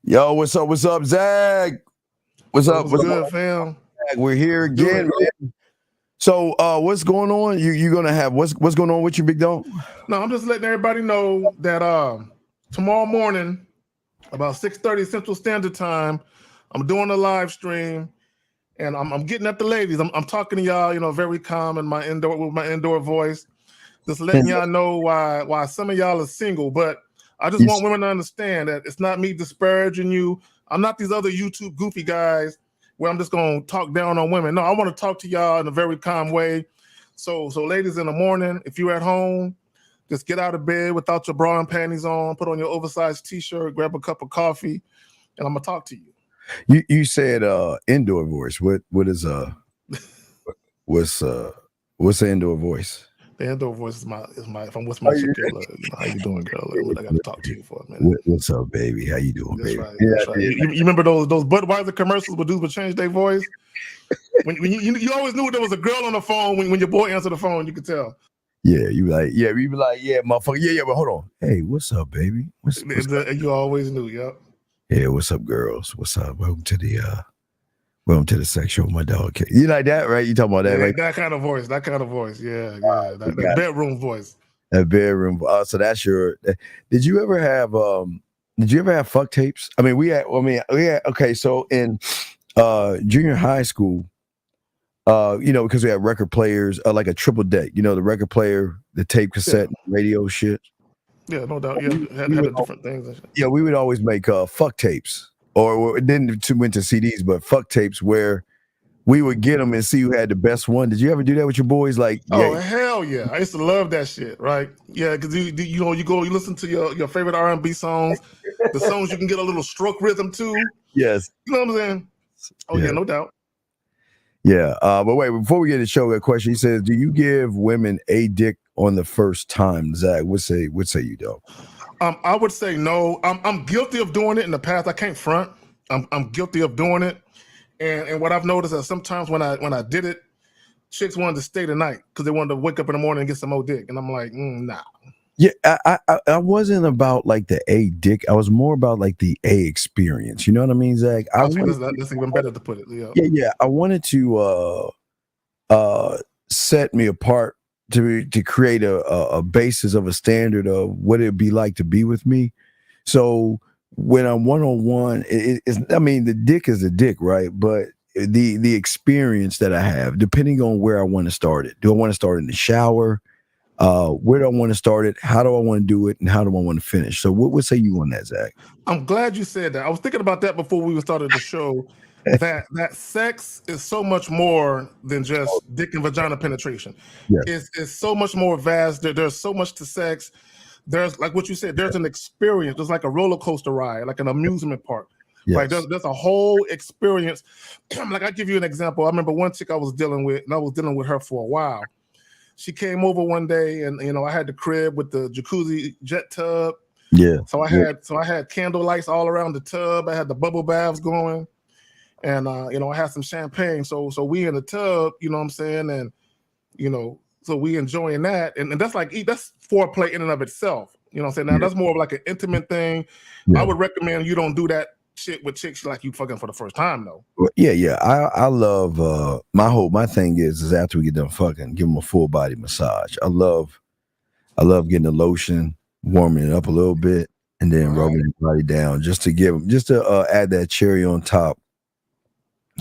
Yo, what's up? What's up, Zach? What's up? What's What's good, up? fam? Zach? We're here Let's do again, it. man. So, what's going on? You gonna have what's going on with you, big dog? No, I'm just letting everybody know that tomorrow morning, about 6:30 Central Standard Time, I'm doing a live stream and I'm getting at the ladies. I'm talking to y'all, very calm in my indoor with my indoor voice, just letting y'all know why some of y'all are single. But I just want women to understand that it's not me disparaging you. I'm not these other YouTube goofy guys where I'm just gonna talk down on women. No, I want to talk to y'all in a very calm way. So ladies, in the morning, if you're at home, just get out of bed without your bra and panties on, put on your oversized t-shirt, grab a cup of coffee, and I'm gonna talk to you. You said indoor voice. What is what's what's the indoor voice? The indoor voice is my if I'm with my chick, how you doing, girl? I got to talk to you for a minute. What's up, baby? How you doing, That's baby? right. That's right. You remember those Budweiser commercials where dudes would change their voice? When you always knew there was a girl on the phone when your boy answered the phone, you could tell. Yeah, you be like, yeah, motherfucker, yeah, but hold on. Hey, what's up, baby? What's up? You always knew, yep. Yeah, what's up, girls? What's up? Welcome to the section with my dog. You like that, right? You talking about that, right? That kind of voice. Yeah. That bedroom voice. That bedroom. So that's your. Did you ever have fuck tapes? I mean, we had. Okay, so in junior high school, because we had record players, like a triple deck. The record player, the tape cassette, radio shit. Yeah, no doubt. Yeah, had the different things. And shit. Yeah, we would always make fuck tapes, or it didn't went to CDs, but fuck tapes where we would get them and see who had the best one. Did you ever do that with your boys? Like, oh hell yeah, I used to love that shit. Right? Yeah, because you listen to your favorite R&B songs, the songs you can get a little stroke rhythm to. Yes, you know what I'm saying. Oh yeah, no doubt. Yeah, but wait, before we get to the show, a question. He says, "Do you give women a dick on the first time?" Zach, would say you don't. I would say no. I'm guilty of doing it in the past. I can't front. I'm guilty of doing it, and what I've noticed is sometimes when I did it, chicks wanted to stay the night because they wanted to wake up in the morning and get some more dick, and I'm like, nah. Yeah, I wasn't about like the a dick. I was more about like the a experience. You know what I mean, Zach? That's even better to put it. Yeah. I wanted to set me apart to create a basis of a standard of what it'd be like to be with me. So when I'm one-on-one, the dick is a dick, right? But the experience that I have, depending on where I want to start it. Do I want to start in the shower? Where do I want to start it? How do I want to do it? And how do I want to finish? So what would say you on that, Zach? I'm glad you said that. I was thinking about that before we started the show. that sex is so much more than just dick and vagina penetration. Yes. It's so much more vast. There's so much to sex. There's, like what you said, there's an experience. There's like a roller coaster ride, like an amusement park. Yes. Right? There's a whole experience. Like, I'll give you an example. I remember one chick I was dealing with, and I was dealing with her for a while. She came over one day, and I had the crib with the jacuzzi jet tub. Yeah. So I had candle lights all around the tub. I had the bubble baths going, and I had some champagne. So we in the tub, you know what I'm saying, and so we enjoying that, and that's that's foreplay in and of itself. You know what I'm saying? Now that's more of like an intimate thing. Yeah. I would recommend you don't do that shit with chicks like you fucking for the first time though. Yeah. I love my thing is after we get done fucking, give them a full body massage. I love getting the lotion, warming it up a little bit, and then rubbing the body down just to add that cherry on top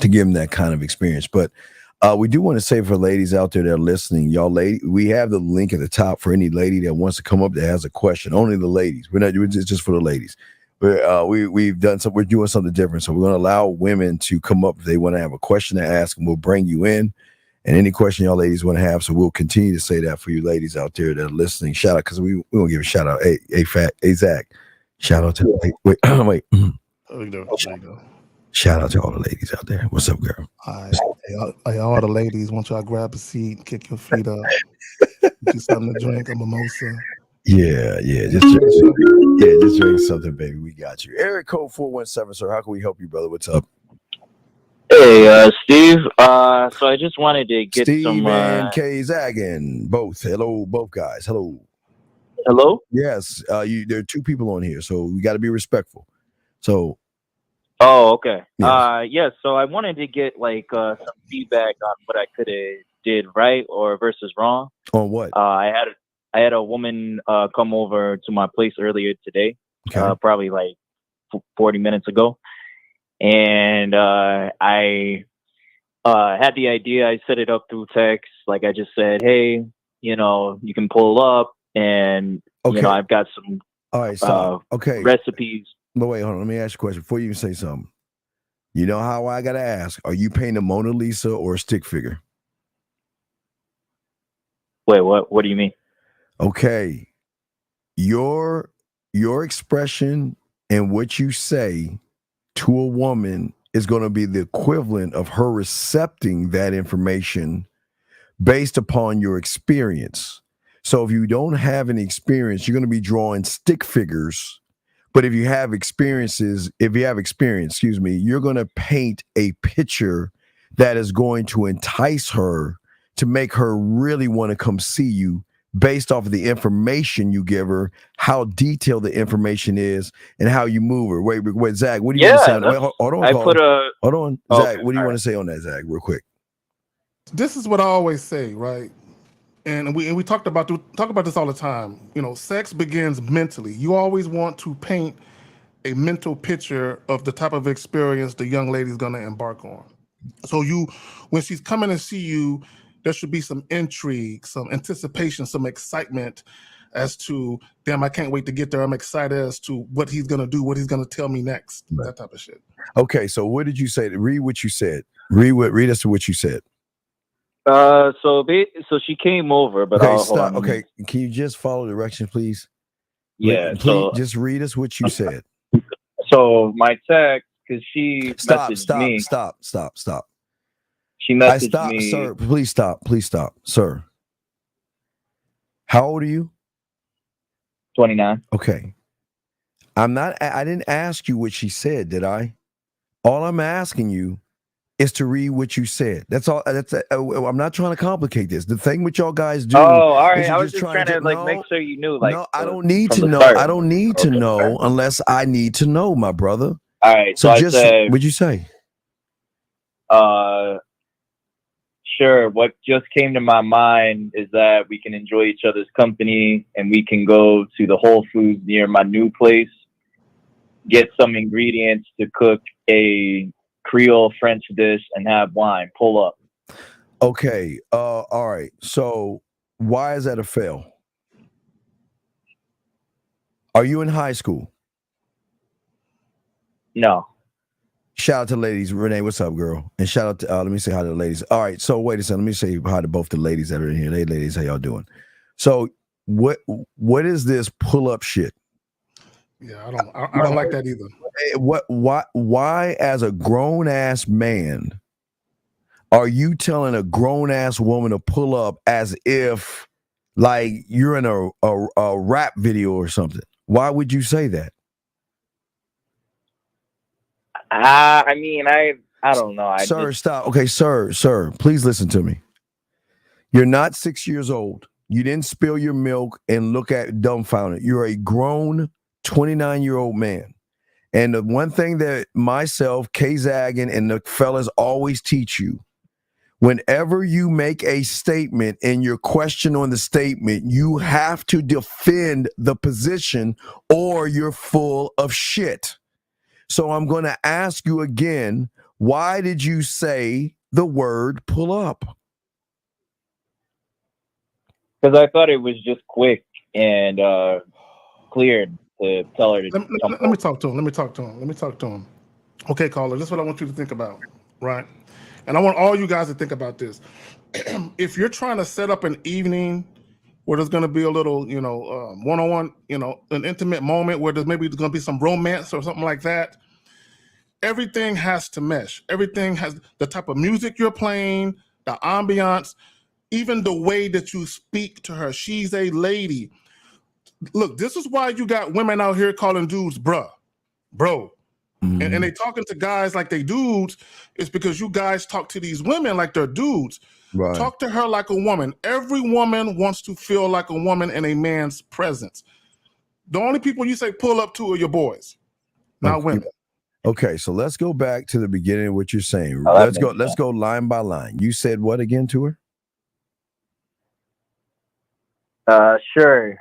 to give them that kind of experience. But we do want to say for ladies out there that are listening, y'all we have the link at the top for any lady that wants to come up that has a question. Only the ladies. We're not doing it just for the ladies. We're doing something different. So we're going to allow women to come up if they want to have a question to ask, and we'll bring you in. And any question y'all ladies want to have, so we'll continue to say that for you ladies out there that are listening. Shout out, because we won't give a shout out. Hey, Zach. Shout out to wait. There you go. Shout out to all the ladies out there. What's up, girl? All the ladies, want y'all grab a seat, kick your feet up, do something to drink, a mimosa. Yeah. Just drink something, baby. We got you. Eric Code 417, sir. How can we help you, brother? What's up? Hey, Steve. So I just wanted to get Steve some. and K Zaggin, both. Hello, both guys. Hello. Hello. Yes. There are two people on here, so we got to be respectful. So Oh, okay. Yes. Yeah. So I wanted to get like some feedback on what I could have did right or versus wrong. On what? I had a woman come over to my place earlier today, Okay. probably like 40 minutes ago, and I had the idea. I set it up through text. Like I just said, hey, you can pull up, and Okay. I've got some All right. Stop. Okay. recipes. But wait, hold on. Let me ask you a question before you even say something. You know how I gotta ask? Are you painting a Mona Lisa or a stick figure? Wait, what? What do you mean? Okay. Your expression and what you say to a woman is going to be the equivalent of her recepting that information based upon your experience. So if you don't have any experience, you're going to be drawing stick figures. But if you have experience, you're going to paint a picture that is going to entice her to make her really want to come see you based off of the information you give her, how detailed the information is, and how you move her. Wait, Zach, what do you want to say on that? Hold on, I Carl. put a. Hold on, Okay, Zach, what do you all want right. to say on that, Zach, real quick? This is what I always say, right? And we talk about this all the time. Sex begins mentally. You always want to paint a mental picture of the type of experience the young lady's going to embark on. So when she's coming to see you, there should be some intrigue, some anticipation, some excitement as to, damn, I can't wait to get there. I'm excited as to what he's going to do, what he's going to tell me next, Right. that type of shit. Okay, so what did you say? Read what you said. Read us to what you said. So she came over, but Okay, hold stop. on. Okay, can you just follow directions, please? Yeah. Please So just read us what you said. my text, because she messaged me. Stop. She I messaged stop, me. sir. Please stop, sir. How old are you? 29. Okay. I didn't ask you what she said, did I? All I'm asking you is to read what you said. That's all. I'm not trying to complicate this. The thing what y'all guys do Oh, all right. is I you're was just just trying trying to to like make sure you knew, like, no, I don't need from to the know. start. I don't need to Okay, know all right. unless I need to know, my brother. All right. So So I just said, what'd you say? sure. What just came to my mind is that we can enjoy each other's company, and we can go to the Whole Foods near my new place, get some ingredients to cook a Creole French dish, and have wine. Pull up. Okay. All right. So why is that a fail? Are you in high school? No. Shout out to the ladies. Renee, what's up, girl? And shout out to let me say hi to the ladies. All right. So wait a second. Let me say hi to both the ladies that are in here. Hey ladies, how y'all doing? So what is this pull-up shit? Yeah, I don't like that either. Why as a grown-ass man are you telling a grown-ass woman to pull up as if like you're in a rap video or something? Why would you say that? I mean, I don't know. Sir, stop. Okay, sir, please listen to me. You're not 6 years old. You didn't spill your milk and look at dumbfounded. You're a grown 29-year-old man. And the one thing that myself, K-Zaggin, and the fellas always teach you, whenever you make a statement and you're questioned on the statement, you have to defend the position or you're full of shit. So I'm going to ask you again, why did you say the word pull up? Because I thought it was just quick and clear to tell her to Let me talk to him. Okay, caller, this is what I want you to think about, right? And I want all you guys to think about this. If you're trying to set up an evening where there's going to be a little, one-on-one, an intimate moment where there's going to be some romance or something like that, everything has to mesh. Everything has the type of music you're playing, the ambiance, even the way that you speak to her. She's a lady. Look, this is why you got women out here calling dudes bro. And they talking to guys like they dudes. It's because you guys talk to these women like they're dudes. Right. Talk to her like a woman. Every woman wants to feel like a woman in a man's presence. The only people you say pull up to are your boys, not women. Okay, so let's go back to the beginning of what you're saying. Oh, that let's go. makes Let's sense. go line by line. You said what again to her? Sure.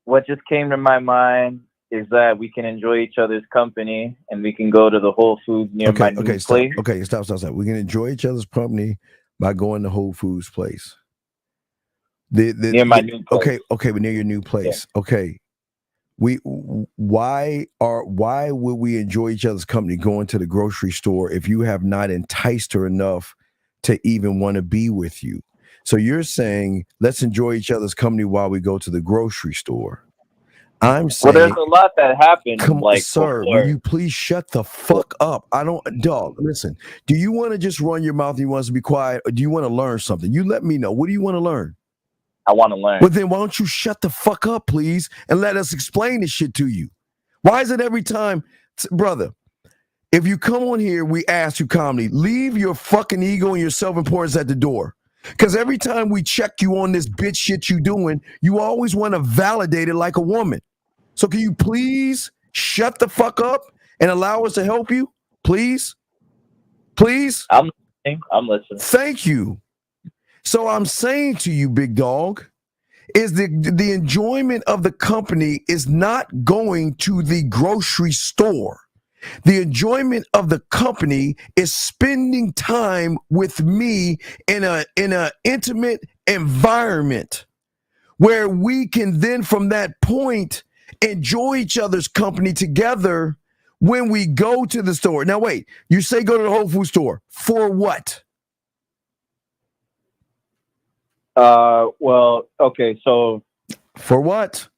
What just came to my mind is that we can enjoy each other's company and we can go to the Whole Foods near my new Stop. place. Okay, stop. We can enjoy each other's company by going to Whole Foods place. Near my new place. Okay, but near your new place. Yeah. Okay. Why would we enjoy each other's company going to the grocery store if you have not enticed her enough to even want to be with you? So you're saying let's enjoy each other's company while we go to the grocery store. I'm saying, well, there's a lot that happened. Come, like, sir, before. will you please shut the fuck up? I don't, dog. Listen, do you want to just run your mouth and you want us to be quiet, or do you want to learn something? You let me know. What do you want to learn? I want to learn. Well, then why don't you shut the fuck up, please, and let us explain this shit to you? Why is it every time, brother? If you come on here, we ask you calmly, leave your fucking ego and your self-importance at the door. Because every time we check you on this bitch shit you doing, you always want to validate it like a woman. So can you please shut the fuck up and allow us to help you? Please? Please? I'm listening. Thank you. So I'm saying to you, big dog, is the enjoyment of the company is not going to the grocery store. The enjoyment of the company is spending time with me in a intimate environment where we can then from that point enjoy each other's company together when we go to the store. Now wait, you say go to the Whole Food store. For what? Well, okay, so for what?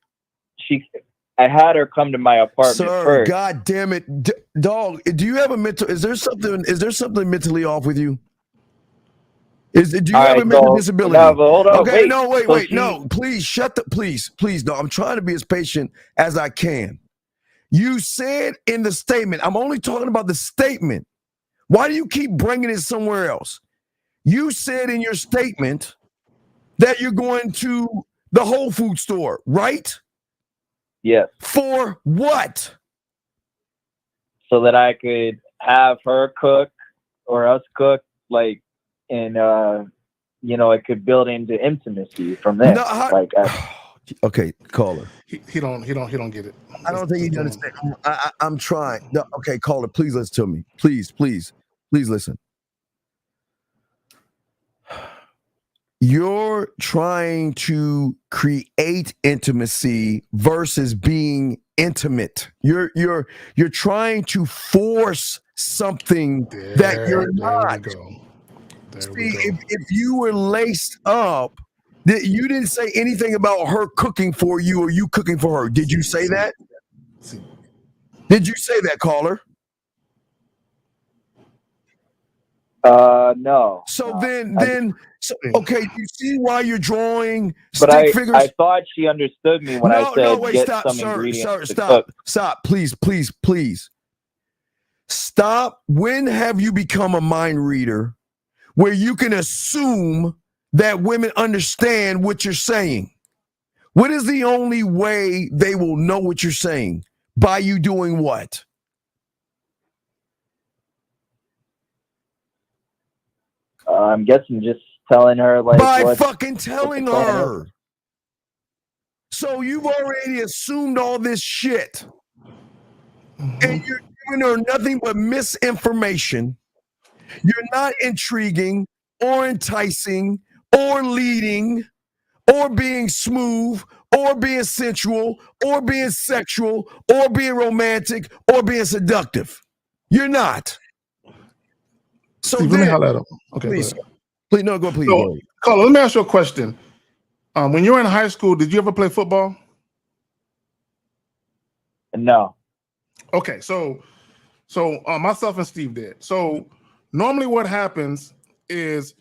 I had her come to my apartment first. God damn it, dog. Do you have a mental? Is there something mentally off with you? Do you have a mental disability? No, but hold on. Okay, wait. No, please shut the. Please. No. I'm trying to be as patient as I can. You said in the statement. I'm only talking about the statement. Why do you keep bringing it somewhere else? You said in your statement that you're going to the Whole Food store, right? Yes. For what? So that I could have her cook or us cook, like, and it could build into intimacy from there. No, okay, caller. He don't get it. I don't think he understands. I'm trying. No, okay, caller, please listen to me. Please listen. You're trying to create intimacy versus being intimate. You're trying to force something that you're not. See, if you were laced up, that you didn't say anything about her cooking for you or you cooking for her. Did you say that? Did you say that, caller? No. So then, okay. You see why you're drawing but stick figures? I thought she understood me when I said wait, get stop, some ingredients to stop, cook. Stop, please. Stop. When have you become a mind reader where you can assume that women understand what you're saying? What is the only way they will know what you're saying? By you doing what? I'm guessing just telling her by fucking telling her. So you've already assumed all this shit. And you're giving her nothing but misinformation. You're not intriguing or enticing or leading or being smooth or being sensual or being sexual or being romantic or being seductive. You're not. So Steve, then, let me holler at him. Okay, please, go please. So, Carla, let me ask you a question. When you were in high school, did you ever play football? No. Okay, so myself and Steve did. So normally what happens is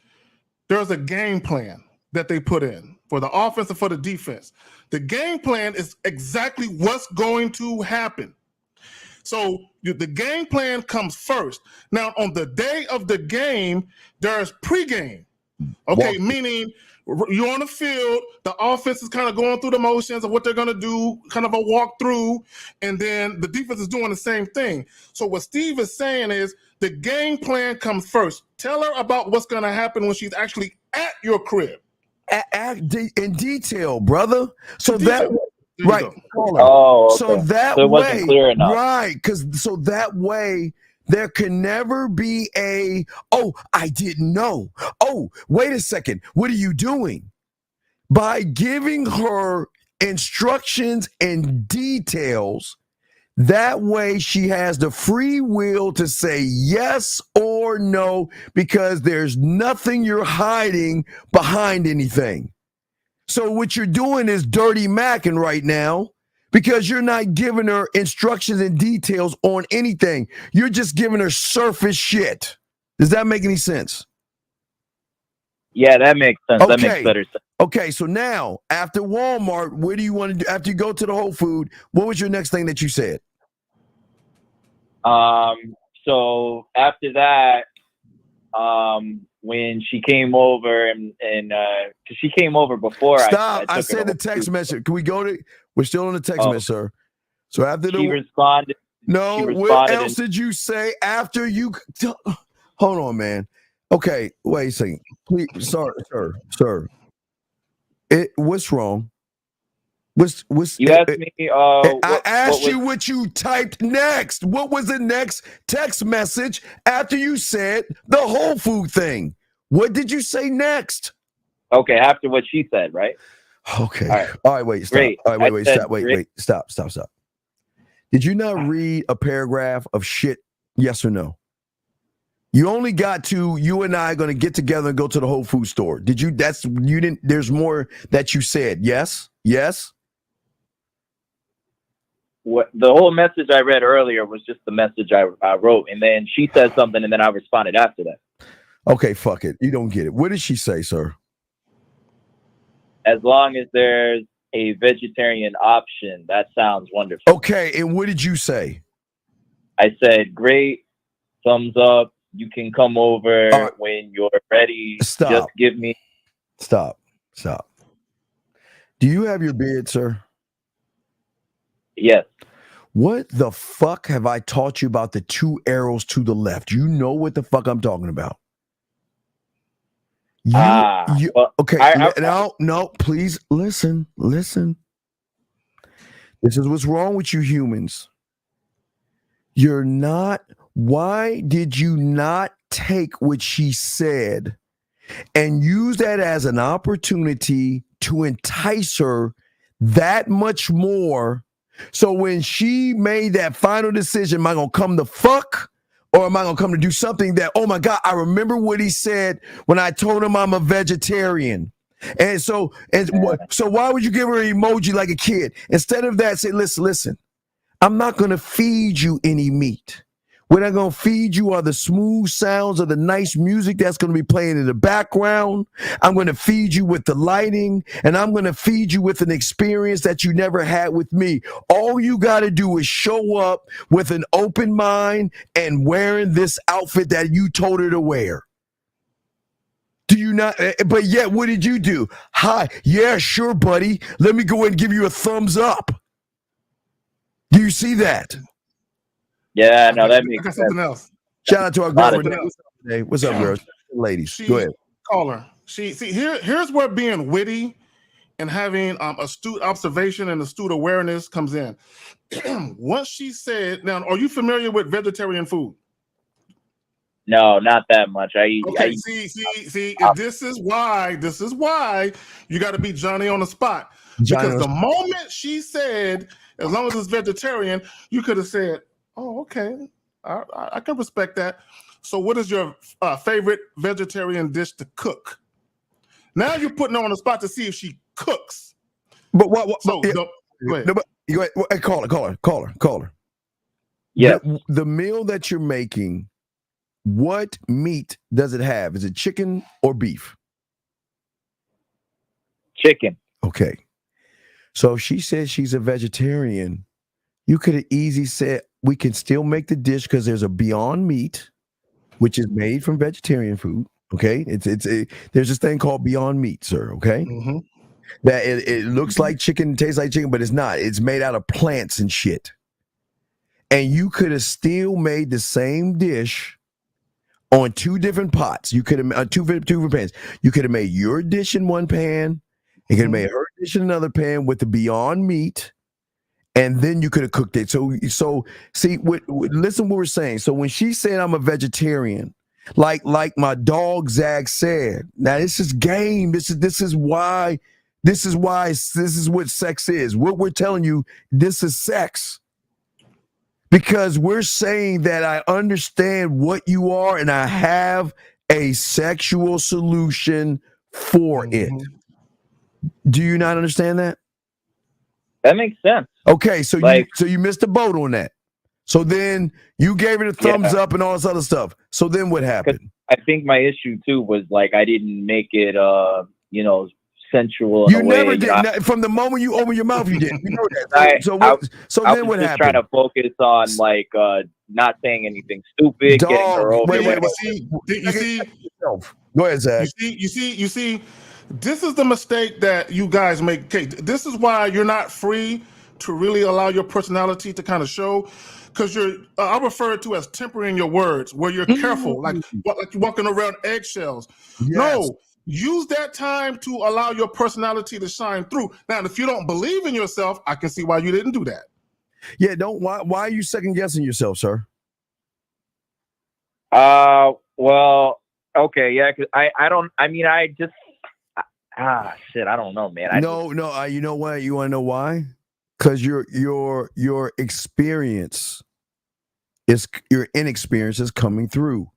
there's a game plan that they put in for the offense and for the defense. The game plan is exactly what's going to happen. So the game plan comes first. Now, on the day of the game, there's pregame. Okay, meaning you're on the field, the offense is kind of going through the motions of what they're going to do, kind of a walkthrough, and then the defense is doing the same thing. So what Steve is saying is the game plan comes first. Tell her about what's going to happen when she's actually at your crib. In detail, brother. So that right, oh, okay. so that so it way, wasn't clear enough. right? Because so that way there can never be a I didn't know. Oh, wait a second, what are you doing? By giving her instructions and details, that way she has the free will to say yes or no, because there's nothing you're hiding behind anything. So what you're doing is dirty macking right now, because you're not giving her instructions and details on anything. You're just giving her surface shit. Does that make any sense? Yeah, that makes sense. Okay. That makes better sense. Okay, so now after Walmart, what do you want to do? After you go to the Whole Food, what was your next thing that you said? So after that, when she came over and because she came over before, Stop! I said the text message. Can we go to? We're still on the text message, sir. So after she responded. No, she responded what else did you say after you? Hold on, man. Okay, wait a second. Please, sorry, sir. What's wrong? You asked me. I asked you what you typed next. What was the next text message after you said the Whole Food thing? What did you say next? Okay, after what she said, right? Okay. All right, wait, stop. Great. All right, wait, stop. Great. Wait, stop. Did you not read a paragraph of shit? Yes or no? You only got to you and I are going to get together and go to the Whole Food store. Did you? You didn't. There's more that you said. Yes. What the whole message I read earlier was just the message I wrote, and then she said something, and then I responded after that. Okay, fuck it. You don't get it. What did she say, sir? As long as there's a vegetarian option, that sounds wonderful. Okay, and what did you say? I said, great, thumbs up. You can come over when you're ready. Stop. Just give me. Stop. Do you have your beard, sir? Yes. What the fuck have I taught you about the two arrows to the left? You know what the fuck I'm talking about. Okay. No, please listen. This is what's wrong with you humans. Why did you not take what she said and use that as an opportunity to entice her that much more? So when she made that final decision, am I going to come to fuck or am I going to come to do something that, oh my God, I remember what he said when I told him I'm a vegetarian. So why would you give her an emoji like a kid? Instead of that, say, listen, I'm not going to feed you any meat. What I'm going to feed you are the smooth sounds of the nice music that's going to be playing in the background. I'm going to feed you with the lighting, and I'm going to feed you with an experience that you never had with me. All you got to do is show up with an open mind and wearing this outfit that you told her to wear. Do you not? But yet, what did you do? Hi. Yeah, sure, buddy. Let me go ahead and give you a thumbs up. Do you see that? Yeah, no, that makes sense. Something else. Shout out to our girl. What's up, girls? Ladies, go ahead. Caller. Here's where being witty and having astute observation and astute awareness comes in. Once she said, now, are you familiar with vegetarian food? No, not that much. Okay, see. This is why you got to be Johnny on the spot. Because the moment she said, as long as it's vegetarian, you could have said, oh, okay, I can respect that. So what is your favorite vegetarian dish to cook? Now you're putting her on the spot to see if she cooks. But what? So, go ahead. Hey, call her. Yeah. The meal that you're making, what meat does it have? Is it chicken or beef? Chicken. Okay. So if she says she's a vegetarian, you could have easily said, we can still make the dish because there's a Beyond Meat, which is made from vegetarian food. Okay, there's this thing called Beyond Meat, sir. Okay, Mm-hmm. that it looks like chicken, tastes like chicken, but it's not. It's made out of plants and shit. And you could have still made the same dish on two different pots. You could have two different pans. You could have made your dish in one pan. You could have made her dish in another pan with the Beyond Meat, and then you could have cooked it. So see, listen what we're saying. So when she said I'm a vegetarian, like my dog Zag said, now this is game. This is why this is what sex is. What we're telling you, this is sex. Because we're saying that I understand what you are and I have a sexual solution for it. Do you not understand that? That makes sense. Okay, so Like- you missed the boat on that. So then you gave it a thumbs up and all this other stuff. So then what happened? I think my issue too was like I didn't make it sensual. You never did. From the moment you open your mouth, you did. You know that. I then what was just happened? trying to focus on like not saying anything stupid, getting her over. Wait, you see, go ahead, Zach. You see, this is the mistake that you guys make. Okay, this is why you're not free to really allow your personality to kind of show, because I refer to as tempering your words, where you're careful, like you're walking around eggshells. Yes. No. Use that time to allow your personality to shine through. Now, if you don't believe in yourself, I can see why you didn't do that. Yeah, why are you second guessing yourself, sir? Well, okay, yeah, because I don't know, man. You know what? You want to know why? Because your experience your inexperience is coming through,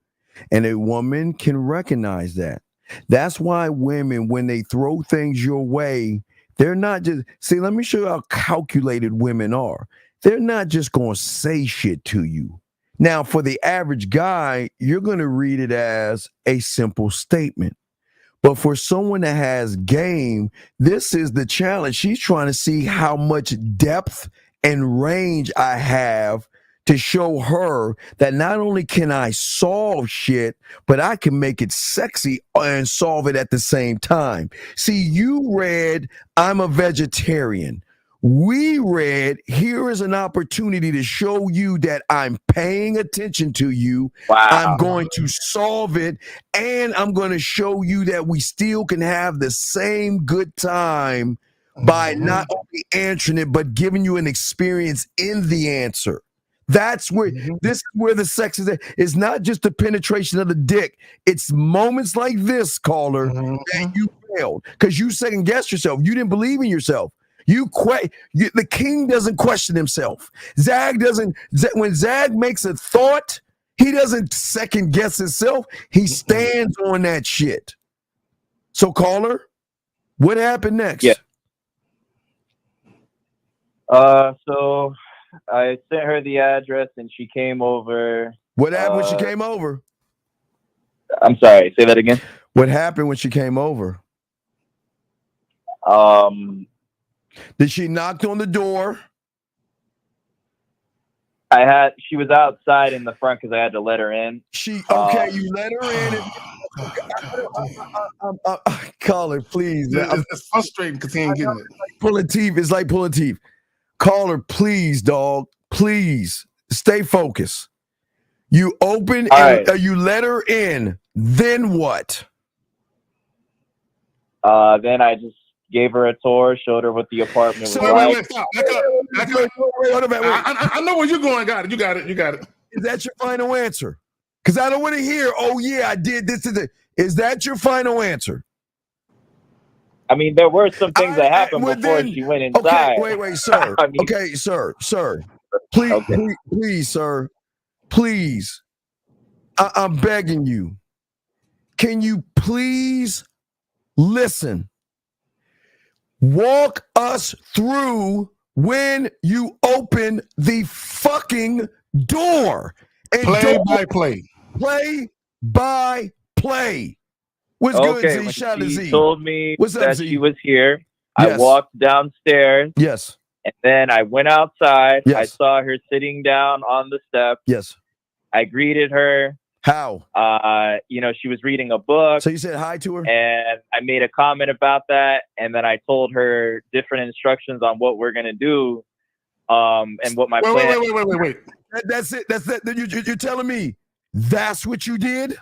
and a woman can recognize that. That's why women, when they throw things your way, they're not just, see, let me show you how calculated women are. They're not just going to say shit to you. Now, for the average guy, you're going to read it as a simple statement. But for someone that has game, this is the challenge. She's trying to see how much depth and range I have to show her that not only can I solve shit, but I can make it sexy and solve it at the same time. See, you read, I'm a vegetarian. We read, here is an opportunity to show you that I'm paying attention to you. Wow. I'm going to solve it, and I'm going to show you that we still can have the same good time by not only answering it, but giving you an experience in the answer. That's where this is where the sex is at. It's not just the penetration of the dick. It's moments like this, caller, that you failed because you second guessed yourself. You didn't believe in yourself. The king doesn't question himself. Zag doesn't. When Zag makes a thought, he doesn't second guess himself. He stands on that shit. So, caller, what happened next? Yeah. So I sent her the address and she came over. What happened when she came over? I'm sorry, say that again. What happened when she came over? Did she knock on the door? She was outside in the front because I had to let her in. You let her in. Caller, please. It's frustrating because he ain't getting it. Pulling teeth. It's like pulling teeth. Caller, please, dog. Please stay focused. You open and you let her in. Then what? Then I just gave her a tour, showed her what the apartment was like. Wait, stop. Back up. I know where you're going. You got it. Is that your final answer? Because I don't want to hear, oh, yeah, I did this. Is that your final answer? I mean, there were some things that happened before she went inside. Okay, wait, sir. Sir. Please, sir. Please. I'm begging you. Can you please listen? Walk us through when you open the fucking door. And play by play. Play by play. What's good, Z? Shout out to Z. She told me that Z? she was here. Yes. I walked downstairs. Yes. And then I went outside. Yes. I saw her sitting down on the steps. Yes. I greeted her. How? She was reading a book. So you said hi to her? And I made a comment about that. And then I told her different instructions on what we're going to do. And what my plan. Wait. That's it. That's it. You're telling me that's what you did?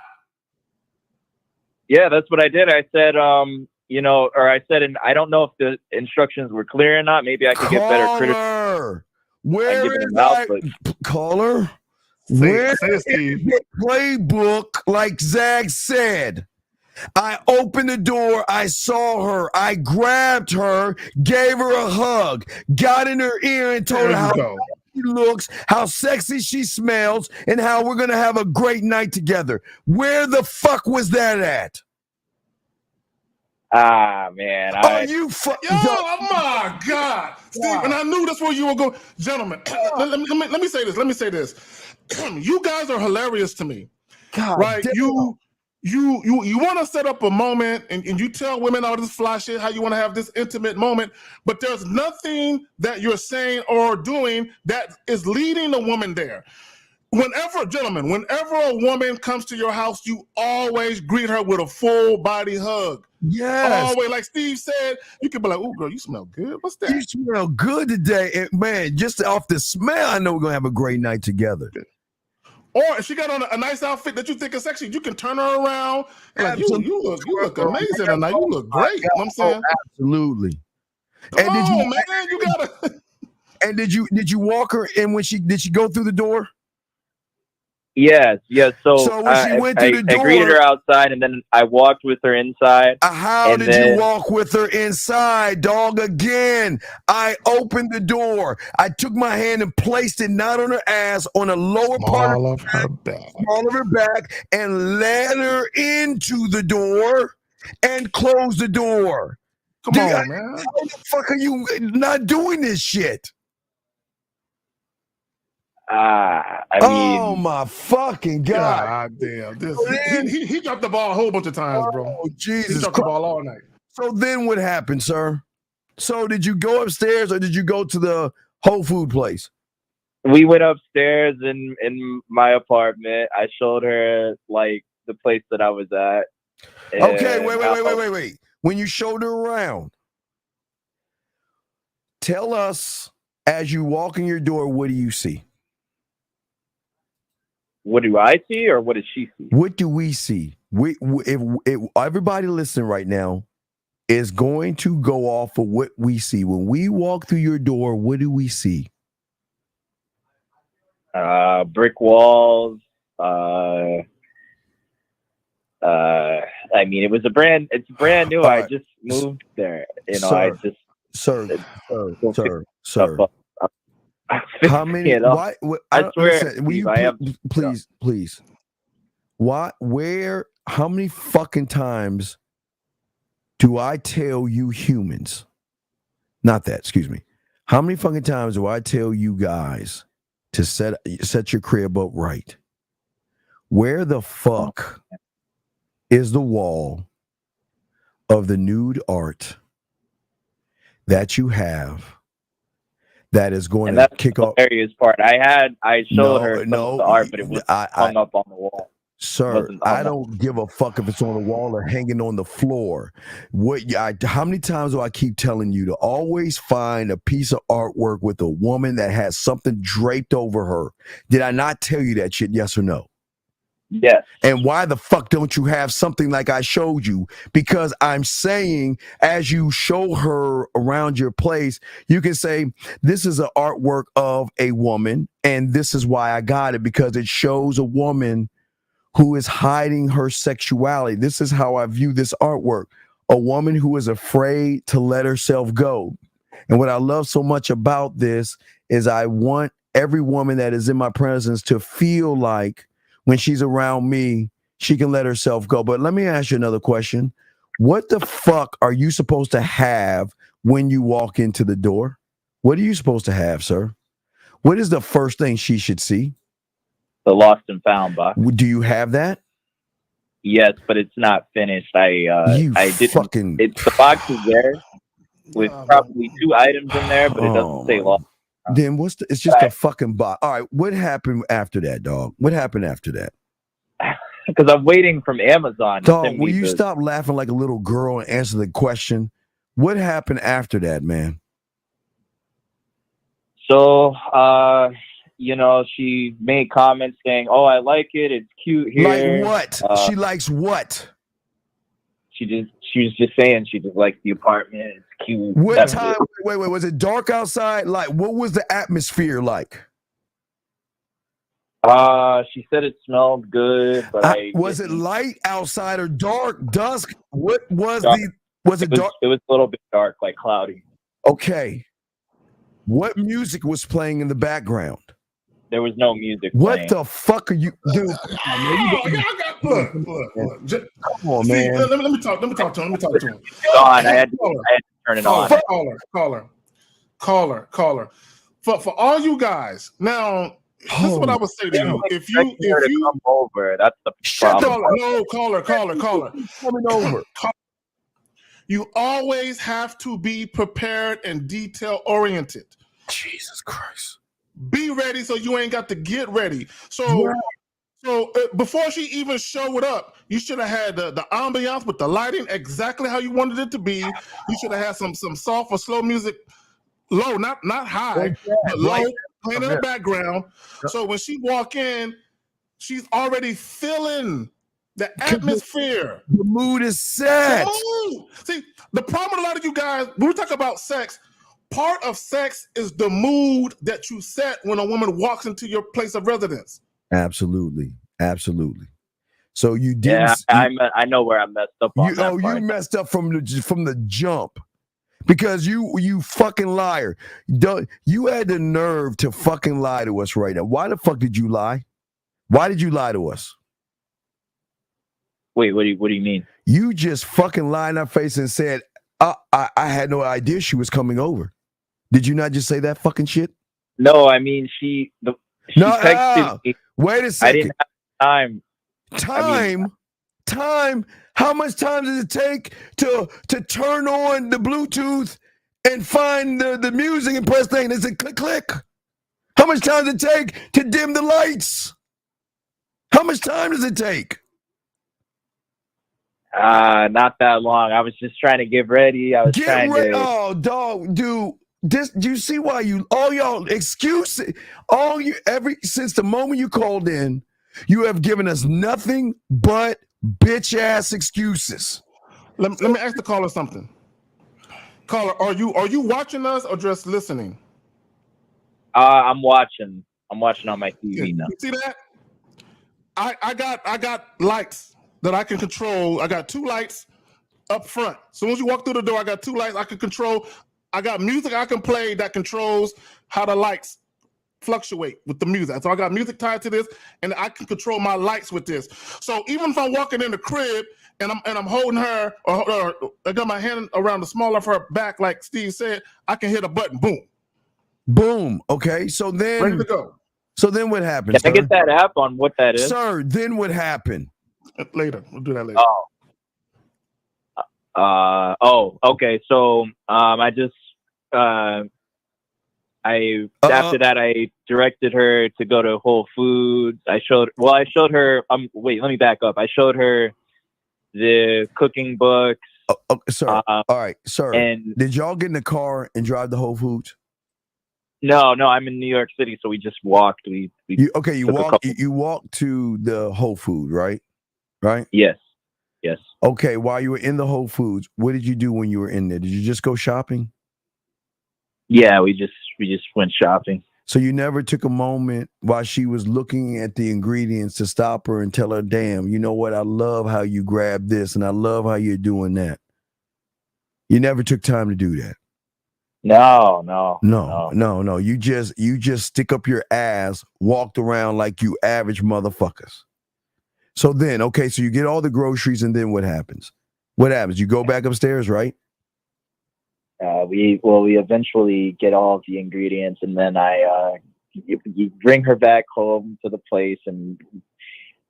Yeah, that's what I did. I said, and I don't know if the instructions were clear or not. Maybe I could get better criticism. Where is caller? Where is the playbook? Like Zag said, I opened the door. I saw her. I grabbed her, gave her a hug, got in her ear, and told her how she looks, how sexy she smells, and how we're gonna have a great night together. Where the fuck was that at? Ah, man. Oh my God. Steve, and I knew that's where you were going. Gentlemen, let me say this. You guys are hilarious to me. God, right? damn. You want to set up a moment and you tell women all this fly shit, how you want to have this intimate moment, but there's nothing that you're saying or doing that is leading a woman there. Whenever a woman comes to your house, you always greet her with a full body hug. Yes. Always, like Steve said, you could be like, "Oh, girl, you smell good. What's that? You smell good today." And man, just off the smell, I know we're going to have a great night together. Or if she got on a nice outfit that you think is sexy, you can turn her around and like, you look amazing tonight. You look great. You know what I'm saying? Absolutely. Come on, man. You gotta. And did you walk her in when did she go through the door? Yes. So when she went through the door, I greeted her outside, and then I walked with her inside. How did you walk with her inside, dog? Again, I opened the door. I took my hand and placed it not on her ass, on a lower part of her back, and led her into the door and closed the door. Come on, man. How the fuck are you not doing this shit? Oh my fucking God. God damn. He dropped the ball a whole bunch of times, bro. Oh, Jesus. He dropped the ball all night. So then what happened, sir? So did you go upstairs or did you go to the Whole Food place? We went upstairs in my apartment. I showed her like the place that I was at. Okay, wait. When you showed her around, tell us as you walk in your door, what do you see? What do I see, or what does she see? What do we see? If everybody listening right now is going to go off of what we see. When we walk through your door, what do we see? Brick walls. I mean, it's brand new. I just moved there. Sir. How many? Why? I swear, listen, will you please? Why? Where? How many fucking times do I tell you humans? Not that. Excuse me. How many fucking times do I tell you guys to set your crib up right? Where the fuck is the wall of the nude art that you have? That is going to kick off. The hilarious part. I showed her some of the art, but it was hung up on the wall. Sir, I don't give a fuck if it's on the wall or hanging on the floor. How many times do I keep telling you to always find a piece of artwork with a woman that has something draped over her? Did I not tell you that shit? Yes or no? Yes. And why the fuck don't you have something like I showed you? Because I'm saying, as you show her around your place, you can say, this is an artwork of a woman, and this is why I got it, because it shows a woman who is hiding her sexuality. This is how I view this artwork. A woman who is afraid to let herself go. And what I love so much about this is I want every woman that is in my presence to feel like when she's around me, she can let herself go. But let me ask you another question. What the fuck are you supposed to have when you walk into the door? What are you supposed to have, sir? What is the first thing she should see? The lost and found box. Do you have that? Yes, but it's not finished. The box is there with probably 2 items in there, but it doesn't say lost. Then it's just a fucking box. All right, what happened after that, dog? What happened after that? because I'm waiting from Amazon to Dog, send will me you the. stop laughing like a little girl and answer the question? What happened after that, man? So, you know, she made comments saying, "Oh, I like it. It's cute here." Like what? She likes what? She was just saying she just likes the apartment. It's cute. What That's time? it. Wait, was it dark outside? Like, what was the atmosphere like? She said it smelled good, but was it light outside or dark, dusk? What was dark. Was it dark? It was a little bit dark, like cloudy. Okay. What music was playing in the background? There was no music What playing. the fuck are you, dude? Look. Come on, See, man. let me talk to him. Let me talk to him. I had to turn it on. Caller. For all you guys, now this is what I would say to you. If you come over, that's the problem. Caller. Coming over. You always have to be prepared and detail oriented. Jesus Christ. Be ready so you ain't got to get ready. So before she even showed up, you should have had the ambiance with the lighting exactly how you wanted it to be. You should have had some soft or slow music, low, not high, but low, playing in the background. So when she walk in, she's already feeling the atmosphere. The mood is set. See, the problem with a lot of you guys, when we talk about sex, part of sex is the mood that you set when a woman walks into your place of residence. Absolutely. So you didn't. Yeah, I know where I messed up on that part. You messed up from the jump. Because you fucking liar. You had the nerve to fucking lie to us right now. Why the fuck did you lie? Why did you lie to us? Wait, what do you mean? You just fucking lied in our face and said, I had no idea she was coming over. Did you not just say that fucking shit? No, I mean she texted me. Wait a second. I didn't have time. Time? How much time does it take to turn on the Bluetooth and find the music and press thing? Is it click? How much time does it take to dim the lights? How much time does it take? Not that long. I was just trying to get ready. I was trying to. Oh, dog, dude. Do you see why since the moment you called in, you have given us nothing but bitch ass excuses. Let me ask the caller something. Caller, are you watching us or just listening? I'm watching on my TV now. You see that? I got lights that I can control. I got 2 lights up front. So once you walk through the door, I got 2 lights I can control. I got music I can play that controls how the lights fluctuate with the music. So I got music tied to this, and I can control my lights with this. So even if I'm walking in the crib and I'm holding her, or I got my hand around the small of her back, like Steve said, I can hit a button. Boom. Boom. Okay. So then Ready to go. So then what happens? Can I get that app on what that is? Sir, then what happened? Later. We'll do that later. Okay. So I just after that I directed her to go to Whole Foods. I showed her wait, let me back up. I showed her the cooking books. Sir. All right, sir. And did y'all get in the car and drive to Whole Foods? No, I'm in New York City, so we just walked. You walked to the Whole Food, right? Right? Yes. Okay, while you were in the Whole Foods, what did you do when you were in there? Did you just go shopping? Yeah, we just went shopping. So you never took a moment while she was looking at the ingredients to stop her and tell her, damn, you know what? I love how you grab this and I love how you're doing that. You never took time to do that. No. You just stick up your ass, walked around like you average motherfuckers. So then, okay, so you get all the groceries, and then what happens? What happens? You go back upstairs, right? We eventually get all of the ingredients, and then you bring her back home to the place, and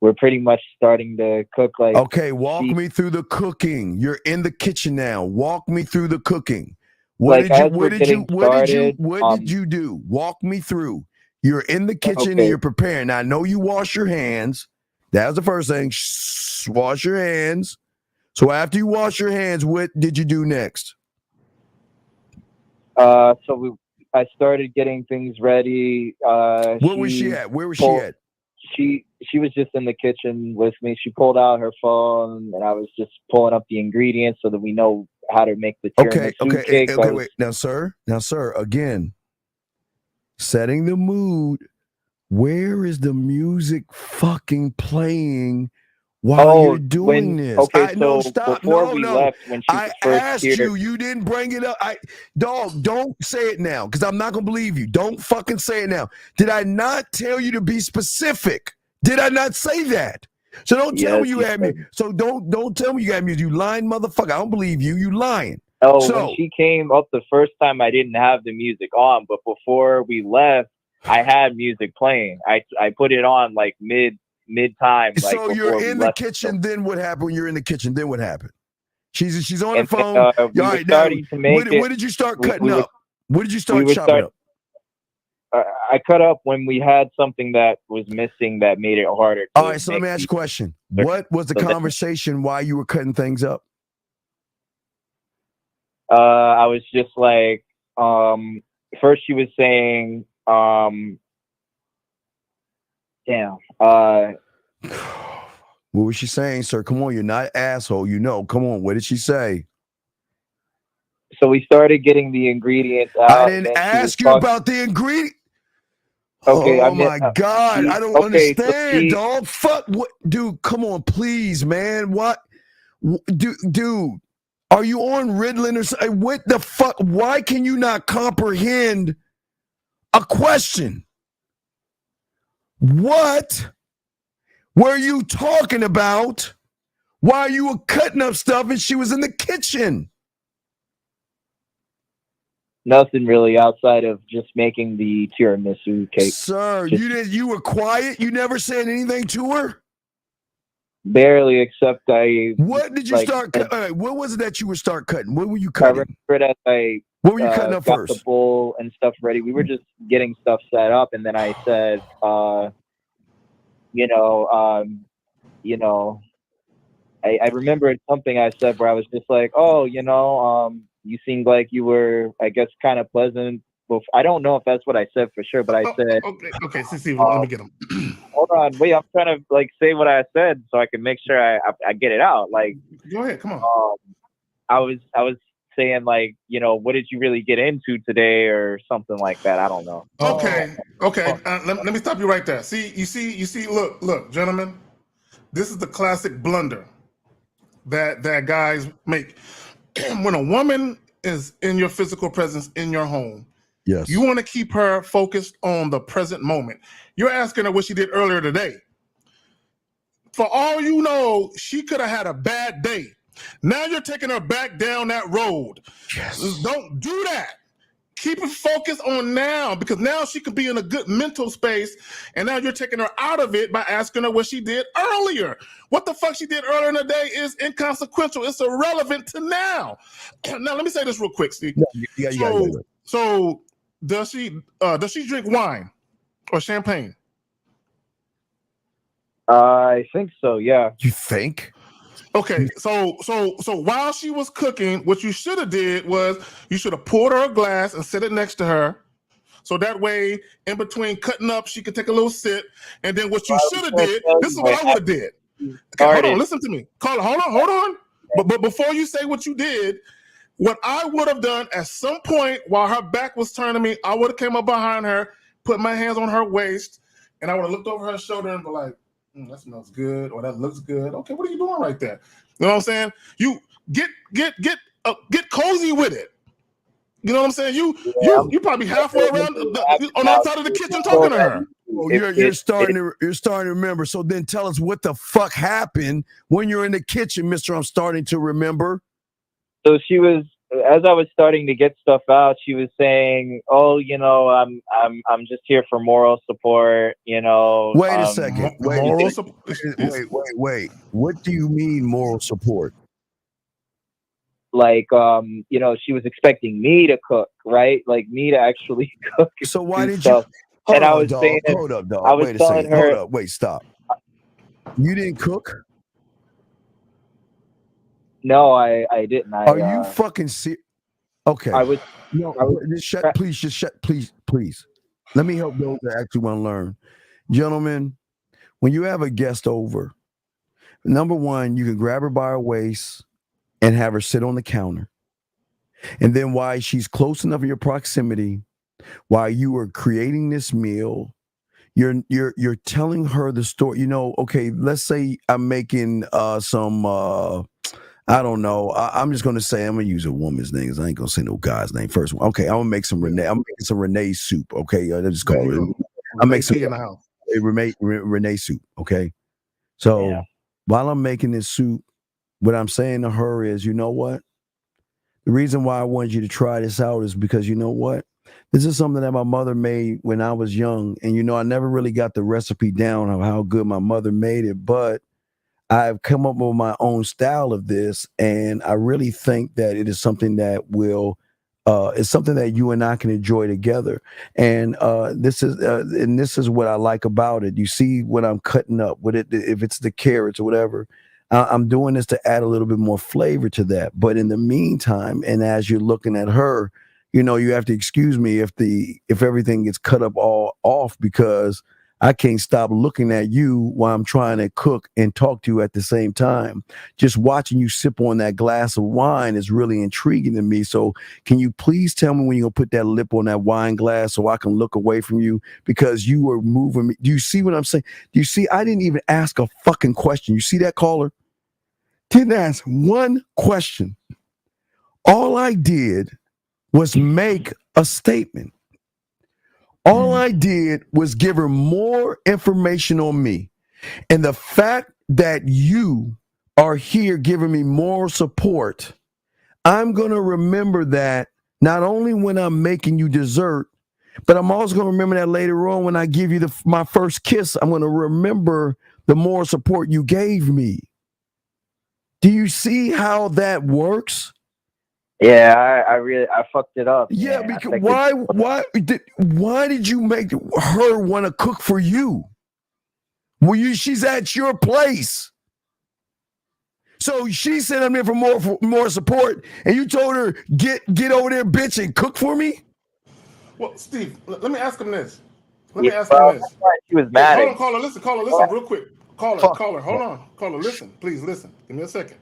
we're pretty much starting to cook. Like, okay, walk me through the cooking. You're in the kitchen now. Walk me through the cooking. What did you do? Walk me through. You're in the kitchen and you're preparing. Now, I know you wash your hands. That was the first thing. Wash your hands. So after you wash your hands, what did you do next? I started getting things ready. Where was she at? Where was she at? She was just in the kitchen with me. She pulled out her phone, and I was just pulling up the ingredients so that we know how to make the tiramisu cake. Okay, wait. Now, sir, again, setting the mood. Where is the music fucking playing while you're doing this? Okay, no, stop. Before we left, when she was first asked here, you didn't bring it up. Dog, don't say it now, because I'm not gonna believe you. Don't fucking say it now. Did I not tell you to be specific? Did I not say that? So don't tell me you had me. So don't tell me you had me. You lying motherfucker. I don't believe you. You lying. Oh, when she came up the first time, I didn't have the music on, but before we left, I had music playing. I put it on like mid time. Like, so you're in the kitchen. Then what happened? When you're in the kitchen, then what happened? She's on the phone. All right, now, what did you start cutting up? What did you start chopping up? I cut up when we had something that was missing that made it harder. All right, so let me ask you a question. What was the conversation while you were cutting things up? I was just like, first she was saying, what was she saying, sir? Come on, you're not an asshole. You know, come on. What did she say? So we started getting the ingredients out. I didn't ask you about the ingredient. Okay, oh my God, I don't understand, dog. Fuck, what, dude? Come on, please, man. What, dude? Are you on Ritalin or something? What the fuck? Why can you not comprehend a question? What were you talking about while you were cutting up stuff and she was in the kitchen? Nothing really outside of just making the tiramisu cake. Sir, you were quiet? You never said anything to her? Barely, except What did you start cutting? What was it that you would start cutting? What were you cutting? What were you cutting up first? The bowl and stuff ready. We were just getting stuff set up, and then I said, I remembered something I said where I was just like, you seemed like you were, I guess, kind of pleasant. I don't know if that's what I said for sure, but I said, okay, see, let me get him. Hold on, wait, I'm trying to like say what I said so I can make sure I get it out. Like, go ahead, come on. I was saying, like, what did you really get into today or something like that? I don't know. Okay. Let me stop you right there. You see, look, gentlemen, this is the classic blunder that guys make. When a woman is in your physical presence in your home, yes, you want to keep her focused on the present moment. You're asking her what she did earlier today. For all you know, she could have had a bad day. Now you're taking her back down that road. Yes. Don't do that. Keep it focused on now, because now she could be in a good mental space, and now you're taking her out of it by asking her what she did earlier. What the fuck she did earlier in the day is inconsequential. It's irrelevant to now. Now, let me say this real quick, Steve. So does she drink wine or champagne? I think so, yeah. You think? Okay, so while she was cooking, what you should have did was you should have poured her a glass and set it next to her. So that way, in between cutting up, she could take a little sip. And then what you should have did, this is what I would have did. Okay, hold on, listen to me. Carla, hold on. But before you say what you did, what I would have done at some point while her back was turned to me, I would have came up behind her, put my hands on her waist, and I would have looked over her shoulder and be like, that smells good, or that looks good. Okay, what are you doing right there? You know what I'm saying? You get cozy with it. You know what I'm saying? You probably halfway around on the outside of the kitchen talking to her. You're starting to remember. So then tell us what the fuck happened when you're in the kitchen, Mister. I'm starting to remember. So she was, as I was starting to get stuff out, she was saying, "Oh, I'm just here for moral support." Wait a second. Wait. What do you mean moral support? Like, she was expecting me to cook, right? Like me to actually cook. So why did you? And I was saying, hold up, dog. I was telling her, hold up, wait, stop. You didn't cook? No, I didn't. Are you fucking serious? Okay. I was. No, I was. just shut. Please, just shut. Please. Let me help those that actually want to learn, gentlemen. When you have a guest over, number one, you can grab her by her waist and have her sit on the counter, and then while she's close enough in your proximity, while you are creating this meal, you're telling her the story. You know, okay, let's say I'm making some I don't know. I'm just gonna say I'm gonna use a woman's name because I ain't gonna say no guy's name first. Okay, I'm gonna make some Renee. I'm making some Renee soup. Okay, let's just call it. I make some in the house. Renee soup. Okay, so Yeah. while I'm making this soup, what I'm saying to her is, you know what? The reason why I wanted you to try this out is because you know what? This is something that my mother made when I was young, and you know I never really got the recipe down of how good my mother made it, but I've come up with my own style of this, and I really think that it is something that will, it's something that you and I can enjoy together. And this is what I like about it. You see what I'm cutting up with it, if it's the carrots or whatever. I'm doing this to add a little bit more flavor to that. But in the meantime, and as you're looking at her, you know, you have to excuse me if everything gets cut up all off because I can't stop looking at you while I'm trying to cook and talk to you at the same time. Just watching you sip on that glass of wine is really intriguing to me. So can you please tell me when you're going to put that lip on that wine glass so I can look away from you because you were moving me. Do you see what I'm saying? Do you see? I didn't even ask a fucking question. You see that, caller? Didn't ask one question. All I did was make a statement. All I did was give her more information on me. And the fact that you are here giving me moral support, I'm going to remember that not only when I'm making you dessert, but I'm also going to remember that later on when I give you my first kiss. I'm going to remember the moral support you gave me. Do you see how that works? Yeah, I fucked it up. Yeah, man. because why did you make her want to cook for you? Well, she's at your place. So she sent him in for more support, and you told her get over there, bitch, and cook for me. Well, Steve, let me ask him this. She was mad. Hold on, caller. Listen, real quick. Caller, hold on. Caller, listen, please listen. Give me a second.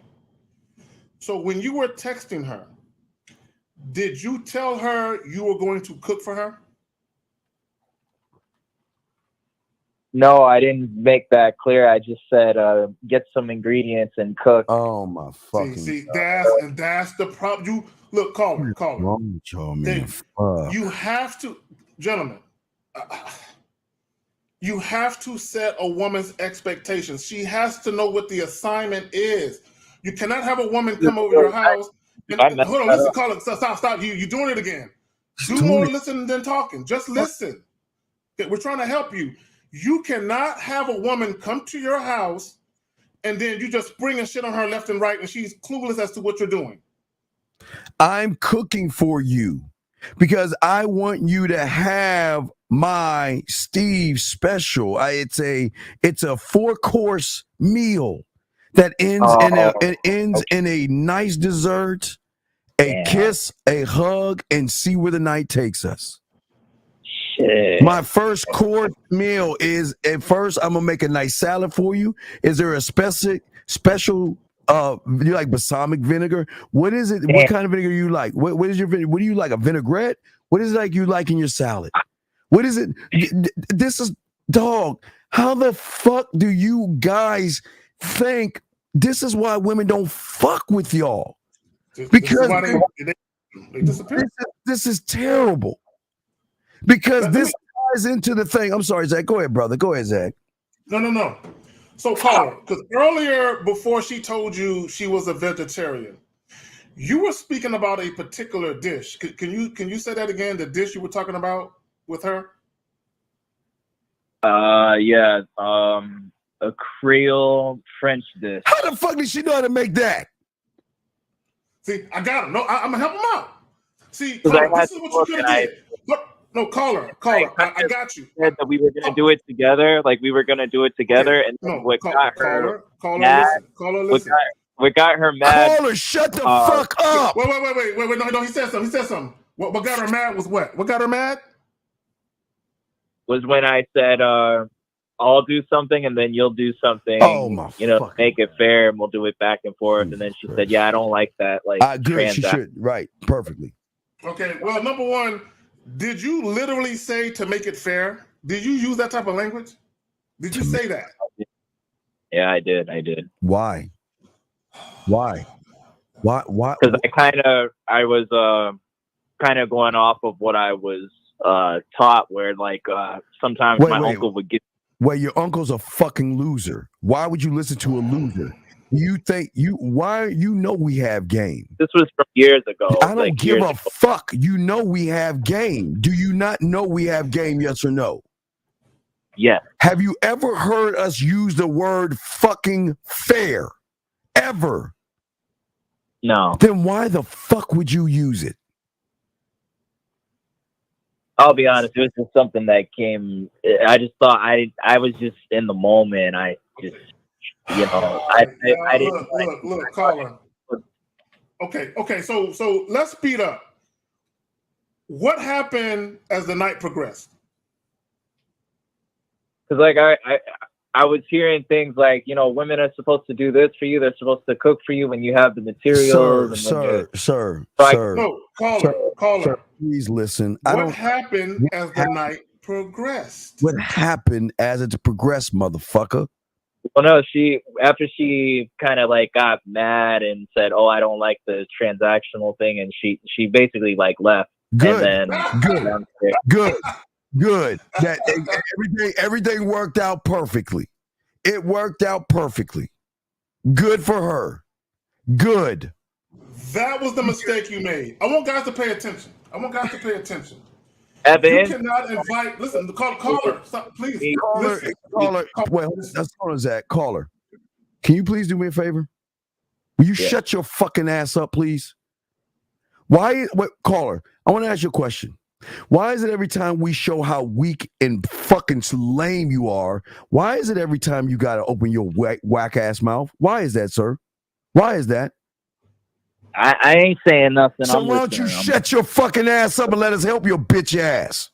So when you were texting her, did you tell her you were going to cook for her? No, I didn't make that clear. I just said get some ingredients and cook. Oh my fucking! See, that's the problem. You look, caller. Wrong with y'all, man. You have to, gentlemen. You have to set a woman's expectations. She has to know what the assignment is. You cannot have a woman come over your house. Hold on, listen, caller. Stop. You're doing it again. Do more listening than talking. Just listen. We're trying to help you. You cannot have a woman come to your house and then you just bringing shit on her left and right and she's clueless as to what you're doing. I'm cooking for you because I want you to have my Steve special. It's a 4-course meal that ends in a nice dessert, a kiss, a hug, and see where the night takes us. Shit. My first course meal is at first I'm gonna make a nice salad for you. Is there a special you like balsamic vinegar? What is it? What kind of vinegar you like? What is your vinegar? What do you like? A vinaigrette? What is it like you like in your salad? What is it? This is dog. How the fuck do you guys think this is why women don't fuck with y'all? Because they disappear. This is terrible. Because this ties into the thing. I'm sorry, Zach. Go ahead, brother. Go ahead, Zach. No. So, caller, because earlier, before she told you she was a vegetarian, you were speaking about a particular dish. Can you say that again? The dish you were talking about with her? Yeah. A Creole French dish. How the fuck did she know how to make that? See, I got him. No, I'm gonna help him out. See, caller, this is what you could have did. No, caller. I got you. Said that we were gonna do it together, like we were gonna do it together, Okay. and then No, what got her caller, mad? listen. What got her mad? Caller, shut the fuck up. Wait. No, he said something. What got her mad was what? What got her mad? Was when I said, I'll do something and then you'll do something. Oh my make it fair and we'll do it back and forth. And then she said, "Yeah, I don't like that." Like, good. She should. Right. Perfectly. Okay. Well, number one, did you literally say to make it fair? Did you use that type of language? Did you say that? Yeah, I did. Why? Because I was kind of going off of what I was taught, where like sometimes my uncle would get. Wait, your uncle's a fucking loser. Why would you listen to a loser? You think we have game. This was from years ago. I don't give a fuck. You know we have game. Do you not know we have game? Yes or no? Yeah. Have you ever heard us use the word fucking fair? Ever? No. Then why the fuck would you use it? I'll be honest, it was just something that came. I just thought I was just in the moment. I just, I didn't look, caller. Okay. So let's speed up. What happened as the night progressed? Because like I was hearing things like, women are supposed to do this for you. They're supposed to cook for you when you have the materials. Sir. No, caller. Please listen. What happened as the night progressed? What happened as it progressed, motherfucker? Well, no, after she kind of like got mad and said, "Oh, I don't like the transactional thing," and she basically like left. Good. And then Good. That everything worked out perfectly. It worked out perfectly. Good for her. Good. That was the mistake you made. I want guys to pay attention. At the You end, cannot invite. Listen, caller. Stop, please. Caller. Wait, that's on Zach. Caller. Can you please do me a favor? Will you shut your fucking ass up, please? Caller, I want to ask you a question. Why is it every time we show how weak and fucking lame you are, why is it every time you got to open your whack ass mouth? Why is that, sir? Why is that? I ain't saying nothing. So why don't you shut your fucking ass up and let us help your bitch ass?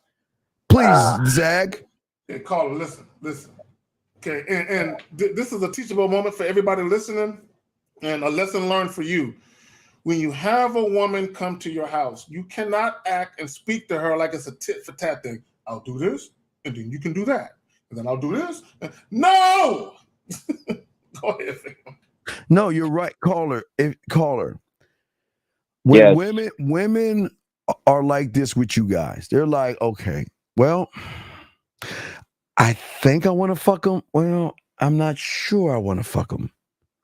Please, Zag. Okay, caller, listen. Okay, and this is a teachable moment for everybody listening and a lesson learned for you. When you have a woman come to your house, you cannot act and speak to her like it's a tit for tat thing. I'll do this, and then you can do that. And then I'll do this. No! Go ahead, fam. No, you're right, caller. When women are like this with you guys, they're like, okay, well, I think I want to fuck them. Well, I'm not sure I want to fuck them.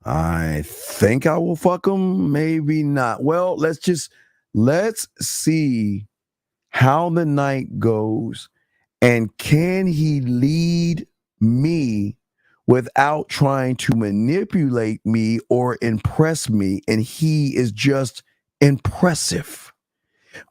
I think I will fuck him, maybe not. Well, let's see how the night goes, and can he lead me without trying to manipulate me or impress me, and he is just impressive.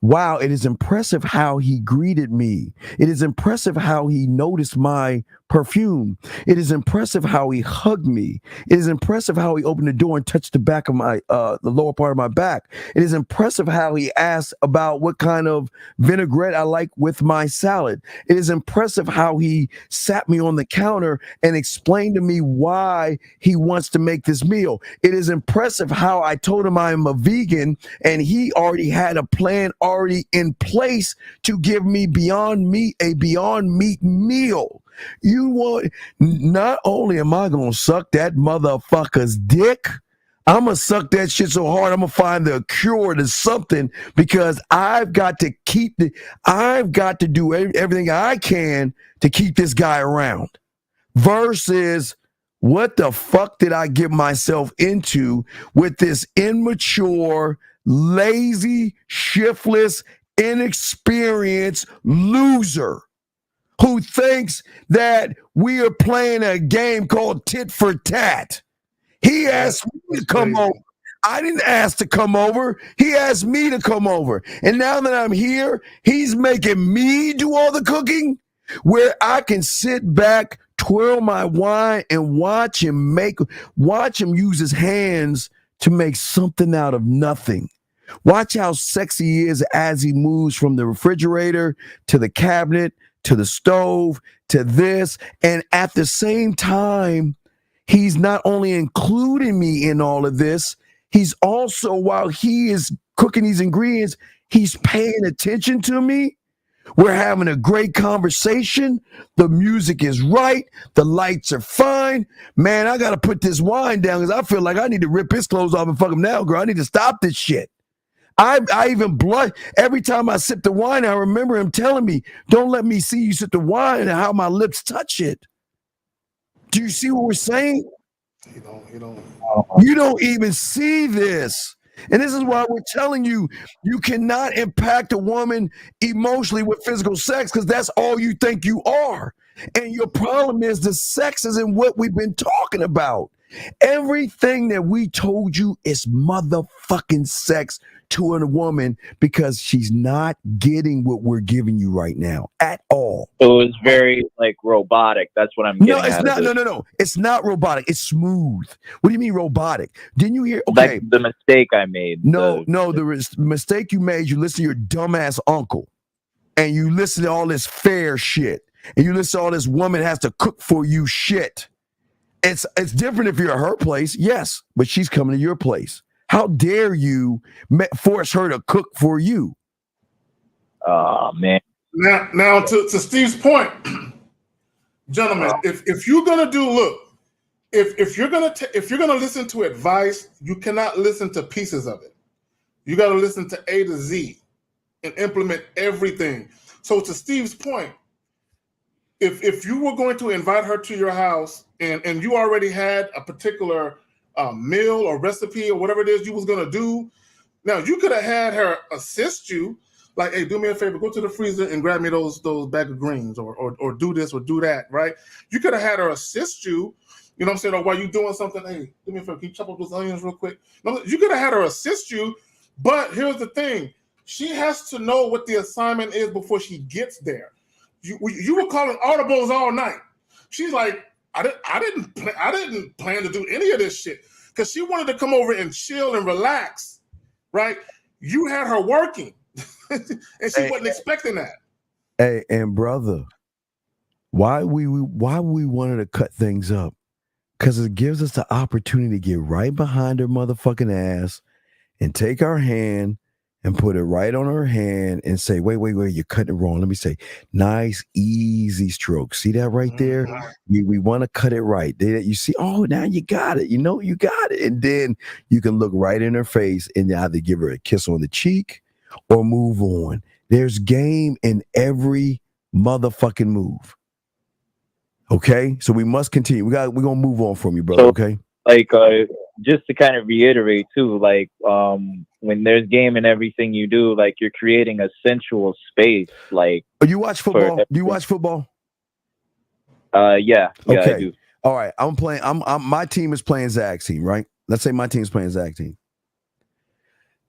Wow, it is impressive how he greeted me. It is impressive how he noticed my perfume. It is impressive how he hugged me. It is impressive how he opened the door and touched the back of my the lower part of my back. It is impressive how he asked about what kind of vinaigrette I like with my salad. It is impressive how he sat me on the counter and explained to me why he wants to make this meal. It is impressive how I told him I am a vegan and he already had a plan already in place to give me a Beyond Meat meal. You want, not only am I gonna suck that motherfucker's dick, I'm gonna suck that shit so hard I'm gonna find the cure to something, because I've got to do everything I can to keep this guy around. Versus, what the fuck did I get myself into with this immature, lazy, shiftless, inexperienced loser who thinks that we are playing a game called tit for tat? He asked me to come over. I didn't ask to come over. He asked me to come over. And now that I'm here, he's making me do all the cooking where I can sit back, twirl my wine, and watch him use his hands to make something out of nothing. Watch how sexy he is as he moves from the refrigerator to the cabinet to the stove to this. And at the same time, he's not only including me in all of this, he's also, while he is cooking these ingredients, he's paying attention to me. We're having a great conversation. The music is right. The lights are fine. Man, I got to put this wine down because I feel like I need to rip his clothes off and fuck him now, girl. I need to stop this shit. I even blush. Every time I sip the wine, I remember him telling me, don't let me see you sip the wine and how my lips touch it. Do you see what we're saying? You don't even see this. And this is why we're telling you, you cannot impact a woman emotionally with physical sex because that's all you think you are. And your problem is the sex isn't what we've been talking about. Everything that we told you is motherfucking sex to a woman because she's not getting what we're giving you right now at all. So it's very like robotic. That's what I'm getting. No, it's not. No. It's not robotic. It's smooth. What do you mean robotic? Didn't you hear? Okay, like the mistake I made. The mistake you made. You listen to your dumbass uncle, and you listen to all this fair shit, and you listen to all this woman has to cook for you shit. It's different if you're at her place, yes, but she's coming to your place. How dare you force her to cook for you? Oh man. Now to Steve's point, gentlemen, if you're gonna if you're gonna listen to advice, you cannot listen to pieces of it. You got to listen to A to Z and implement everything. So to Steve's point, if you were going to invite her to your house and you already had a particular meal or recipe or whatever it is you was gonna do, now you could have had her assist you. Like, hey, do me a favor, go to the freezer and grab me those bag of greens or do this or do that, right? You could have had her assist you, you know what I'm saying? Or while you're doing something, hey, do me a favor, can you chop up those onions real quick? No, you could have had her assist you, but here's the thing. She has to know what the assignment is before she gets there. You were calling audibles all night. She's like, I didn't plan to do any of this shit because she wanted to come over and chill and relax, right? You had her working. And she wasn't expecting that. Hey, and brother, why we wanted to cut things up? Because it gives us the opportunity to get right behind her motherfucking ass and take our hand and put it right on her hand and say, wait, you're cutting it wrong. Let me say, nice, easy stroke. See that right there? We want to cut it right. You see, oh, now you got it. You know, you got it. And then you can look right in her face and either give her a kiss on the cheek or move on. There's game in every motherfucking move. Okay? So we must continue. We're going to move on from you, brother, okay? Like, just to kind of reiterate too, like, when there's game in everything you do, like you're creating a sensual space. Like, you watch football? Do you watch football? Yeah, okay. I do. All right, I'm playing. My team is playing Zach's team, right? Let's say my team's playing Zach's team.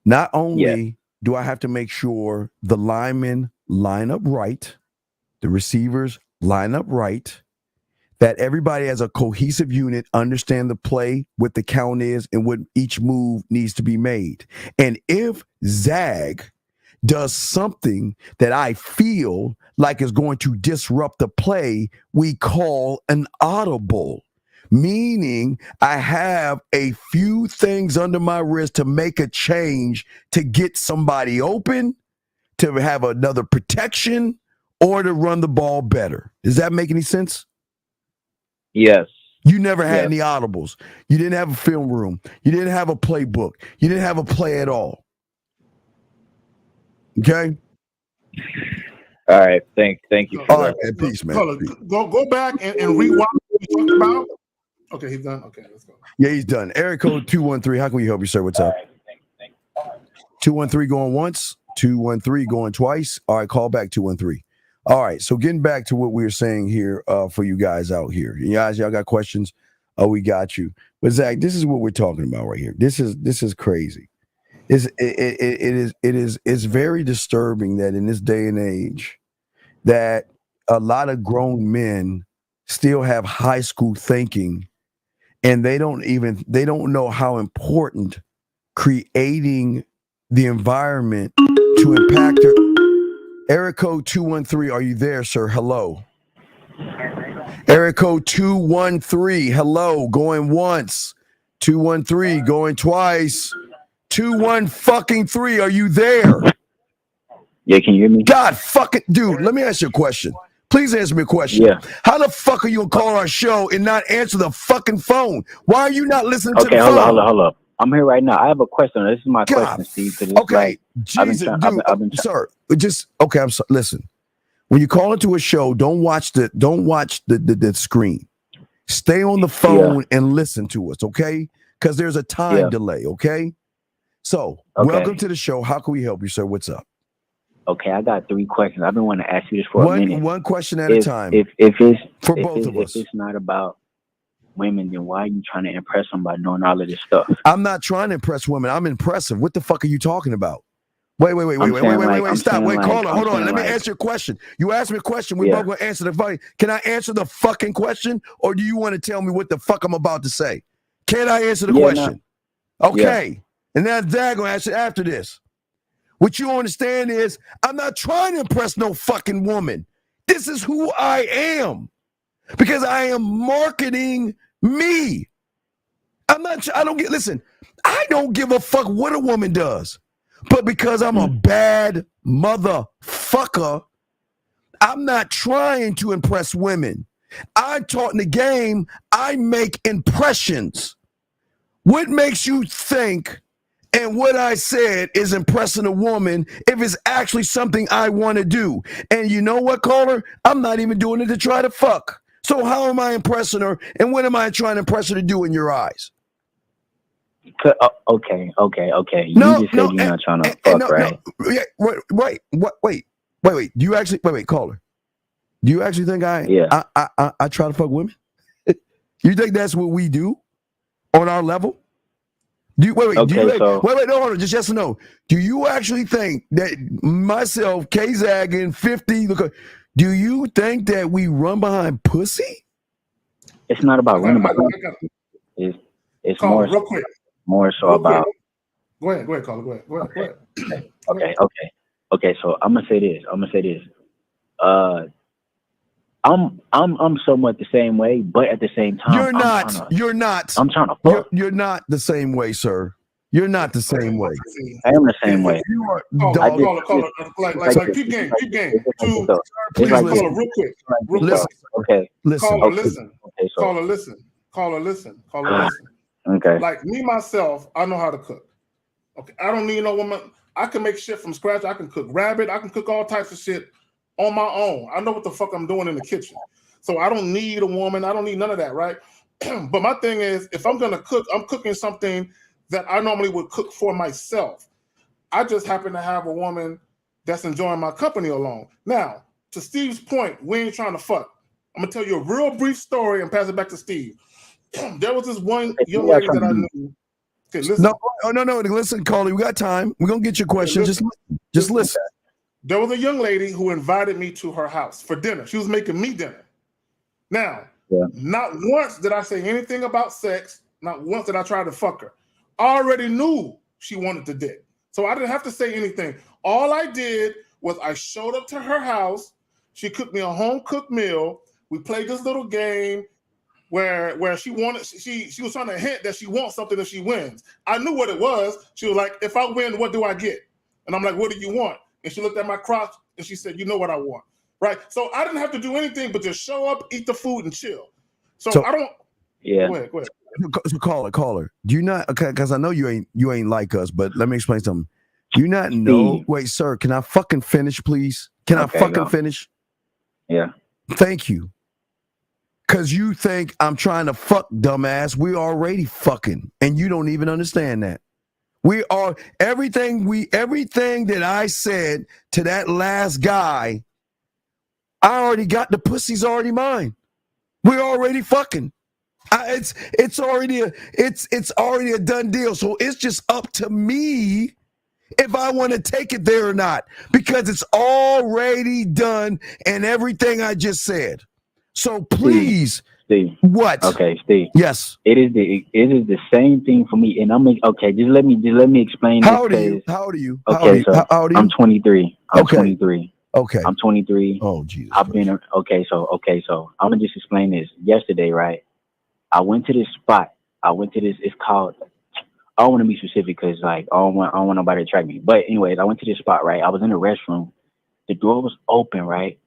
Not only do I have to make sure the linemen line up right, the receivers line up right, that everybody as a cohesive unit understand the play, what the count is, and what each move needs to be made. And if Zag does something that I feel like is going to disrupt the play, we call an audible, meaning I have a few things under my wrist to make a change to get somebody open, to have another protection, or to run the ball better. Does that make any sense? Yes. You never had any audibles. You didn't have a film room. You didn't have a playbook. You didn't have a play at all. Okay? All right. Thank you for all right, man. Peace, man. Peace. Go back and rewind what we talked about. Okay, he's done. Okay, let's go. Yeah, he's done. Area code 213. How can we help you, sir? What's up? 213 going once, 213 going twice. All right, call back 213. All right, so getting back to what we were saying here for you guys out here. You guys, y'all got questions? Oh, we got you. But Zach, this is what we're talking about right here. This is crazy. It's very disturbing that in this day and age that a lot of grown men still have high school thinking, and they don't know how important creating the environment to impact their Eric code 213, are you there, sir? Hello. Eric code 213, hello, going once. 213, going twice. 213, are you there? Yeah, can you hear me? God fucking dude, let me ask you a question. Please answer me a question. Yeah. How the fuck are you gonna call our show and not answer the fucking phone? Why are you not listening to the phone? Okay, hold up. I'm here right now. I have a question. This is my question, Steve. Okay, like, Jesus, dude, sir. Just okay. I'm sorry. Listen, when you call into a show, don't watch the screen. Stay on the phone and listen to us, okay? Because there's a time delay, okay? So, welcome to the show. How can we help you, sir? What's up? Okay, I got 3 questions. I've been wanting to ask you this for a minute. One question at a time. If it's for both of us. If it's not about women, then why are you trying to impress them by doing all of this stuff? I'm not trying to impress women. I'm impressive. What the fuck are you talking about? Wait. Stop. Wait, call her. Hold on. Let me answer your question. You asked me a question. We're both going to answer the fucking. Can I answer the fucking question? Or do you want to tell me what the fuck I'm about to say? Can I answer the question? No. Okay. Yeah. And then Dad going to answer after this. What you understand is I'm not trying to impress no fucking woman. This is who I am. Because I am marketing me. I don't give a fuck what a woman does. But because I'm a bad motherfucker, I'm not trying to impress women. I'm taught in the game, I make impressions. What makes you think and what I said is impressing a woman if it's actually something I want to do? And you know what, caller? I'm not even doing it to try to fuck. So how am I impressing her? And what am I trying to impress her to do in your eyes? Okay. You just said you're not trying to fuck, right? Wait. Do you actually caller? Do you actually think I try to fuck women? You think that's what we do on our level? Wait, hold on, just yes or no. Do you actually think that myself, K-Zag, and 50, do you think that we run behind pussy? It's not about running behind. It's more real quick. More so about. Go ahead, caller. Go ahead. Okay. So I'm gonna say this. I'm somewhat the same way, but at the same time, you're not. I'm trying to fuck. You're not the same way, sir. You're not the same way. I am the same way. You are. Caller. Like keep game. Please listen. Real quick. Listen. Okay. Listen. Caller, listen. Okay. Like me myself, I know how to cook. Okay, I don't need no woman. I can make shit from scratch. I can cook rabbit. I can cook all types of shit on my own. I know what the fuck I'm doing in the kitchen. So I don't need a woman. I don't need none of that, right? But my thing is, if I'm gonna cook, I'm cooking something that I normally would cook for myself. I just happen to have a woman that's enjoying my company along. Now, to Steve's point, we ain't trying to fuck. I'm gonna tell you a real brief story and pass it back to Steve. There was this one young lady that I knew. Okay, listen. No. Listen, caller, we got time. We're gonna get your question. Just listen. There was a young lady who invited me to her house for dinner. She was making me dinner. Now, not once did I say anything about sex. Not once did I try to fuck her. I already knew she wanted the dick. So I didn't have to say anything. All I did was I showed up to her house. She cooked me a home-cooked meal. We played this little game where she was trying to hint that she wants something if she wins. I knew what it was. She was like, if I win, what do I get? And I'm like, what do you want? And she looked at my crotch and she said, you know what I want, right? So I didn't have to do anything but just show up, eat the food, and chill. So I don't. Yeah. Go ahead. So caller. Do you not? Okay, because I know you ain't like us, but let me explain something. Do you not know? Wait, sir, can I fucking finish, please? Can I fucking finish? Yeah. Thank you. Because you think I'm trying to fuck, dumbass. We already fucking, and you don't even understand that. We are everything that I said to that last guy, I already got the pussy's already mine. We're already fucking. It's already a done deal. So it's just up to me if I want to take it there or not, because it's already done and everything I just said. So please, Steve. What? Okay, Steve. Yes. It is the same thing for me, and just let me explain. How old are you? How old are you? Okay, so how old are you? I'm 23. I'm 23. Okay. I'm 23. Oh Jesus. I've been so I'm gonna just explain this. Yesterday, right? I went to this spot. It's called. I don't want to be specific because like I don't want nobody to track me. But anyways, I went to this spot, right? I was in the restroom. The door was open, right?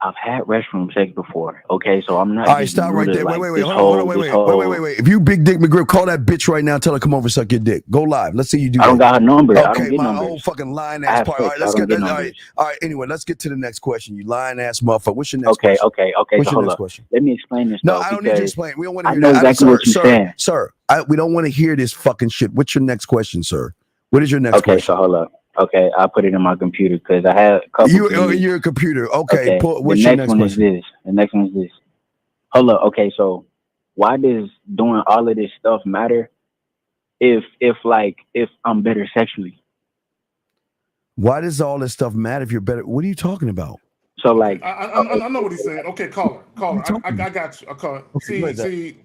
I've had restroom sex before. Okay, so I'm not. All right, stop right there. Like, wait. Hold on. Wait. If you big dick McGriff, call that bitch right now. Tell her come over suck your dick. Go live. Let's see you do. I don't got her number. Okay, I don't get my numbers. whole fucking lying ass part. All right, let's get. All right. Anyway, let's get to the next question. You lying ass motherfucker. What's your next question? Okay. What's So your hold next up. question? Let me explain this. No, I don't need you to explain. We don't want to hear that. I know that. exactly what you're saying, sir. We don't want to hear this fucking shit. What's your next question, sir? What is your next question? Okay, so hold up. Okay, I put it in my computer because I had a couple. You're a computer. Okay. What's the your next one question? is this. The next one is this. Hold up. Okay, so why does doing all of this stuff matter? If I'm better sexually. Why does all this stuff matter if you're better? What are you talking about? So like, I know what he's saying. Okay, caller. I got you. I call it. Okay,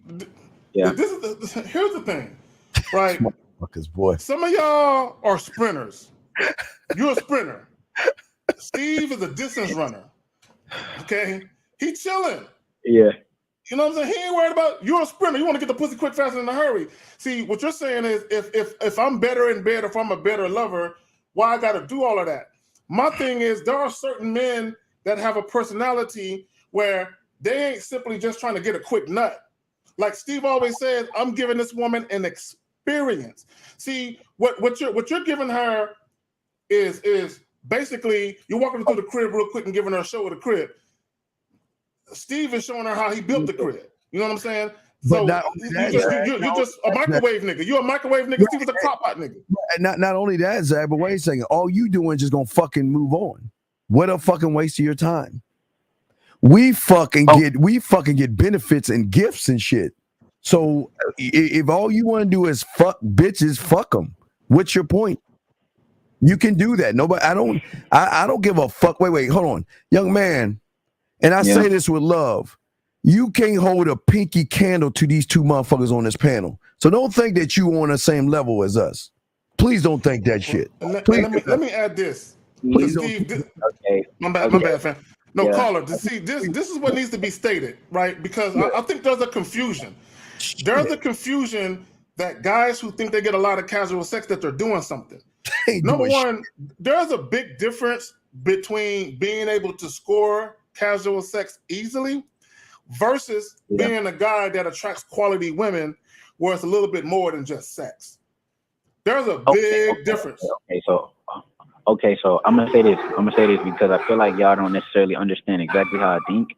yeah. Here's the thing, right? Boy. Some of y'all are sprinters. You're a sprinter. Steve is a distance runner. Okay, he chilling. Yeah. You know what I'm saying? He ain't worried about. You're a sprinter. You want to get the pussy quick, fast, and in a hurry. See, what you're saying is, if I'm better in bed, if I'm a better lover, why I got to do all of that? My thing is, there are certain men that have a personality where they ain't simply just trying to get a quick nut. Like Steve always says, I'm giving this woman an experience. See, what you're giving her is basically you're walking through the crib real quick and giving her a show of the crib. Steve is showing her how he built the crib. You know what I'm saying? So you're just a microwave nigga. You're a microwave nigga. Steve is a crock pot nigga. Not only that, Zach, but wait a second. All you doing is just gonna fucking move on. What a fucking waste of your time. We fucking get benefits and gifts and shit. So if all you want to do is fuck bitches, fuck them. What's your point? You can do that. Nobody. I don't give a fuck. Wait. Hold on, young man. And I say this with love. You can't hold a pinky candle to these two motherfuckers on this panel. So don't think that you on the same level as us. Please don't think that shit. Let me add this. Please Steve, okay. My bad, fam. No, caller. See, this is what needs to be stated, right? Because I think there's a confusion. There's a confusion that guys who think they get a lot of casual sex that they're doing something. Number one, there's a big difference between being able to score casual sex easily versus being a guy that attracts quality women where it's a little bit more than just sex. There's a big difference. Okay, so I'm gonna say this because I feel like y'all don't necessarily understand exactly how I think.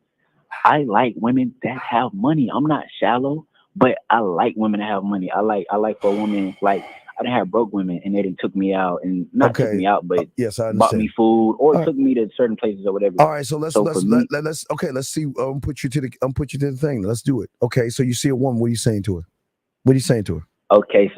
I like women that have money. I'm not shallow, but I like women that have money. I like for a woman, like I didn't have broke women and they didn't took me out and took me out, but yes, I understand. Bought me food or took me to certain places or whatever. All right, so let's see. Put you to the thing. Let's do it. Okay, so you see a woman. What are you saying to her? What are you saying to her? Okay,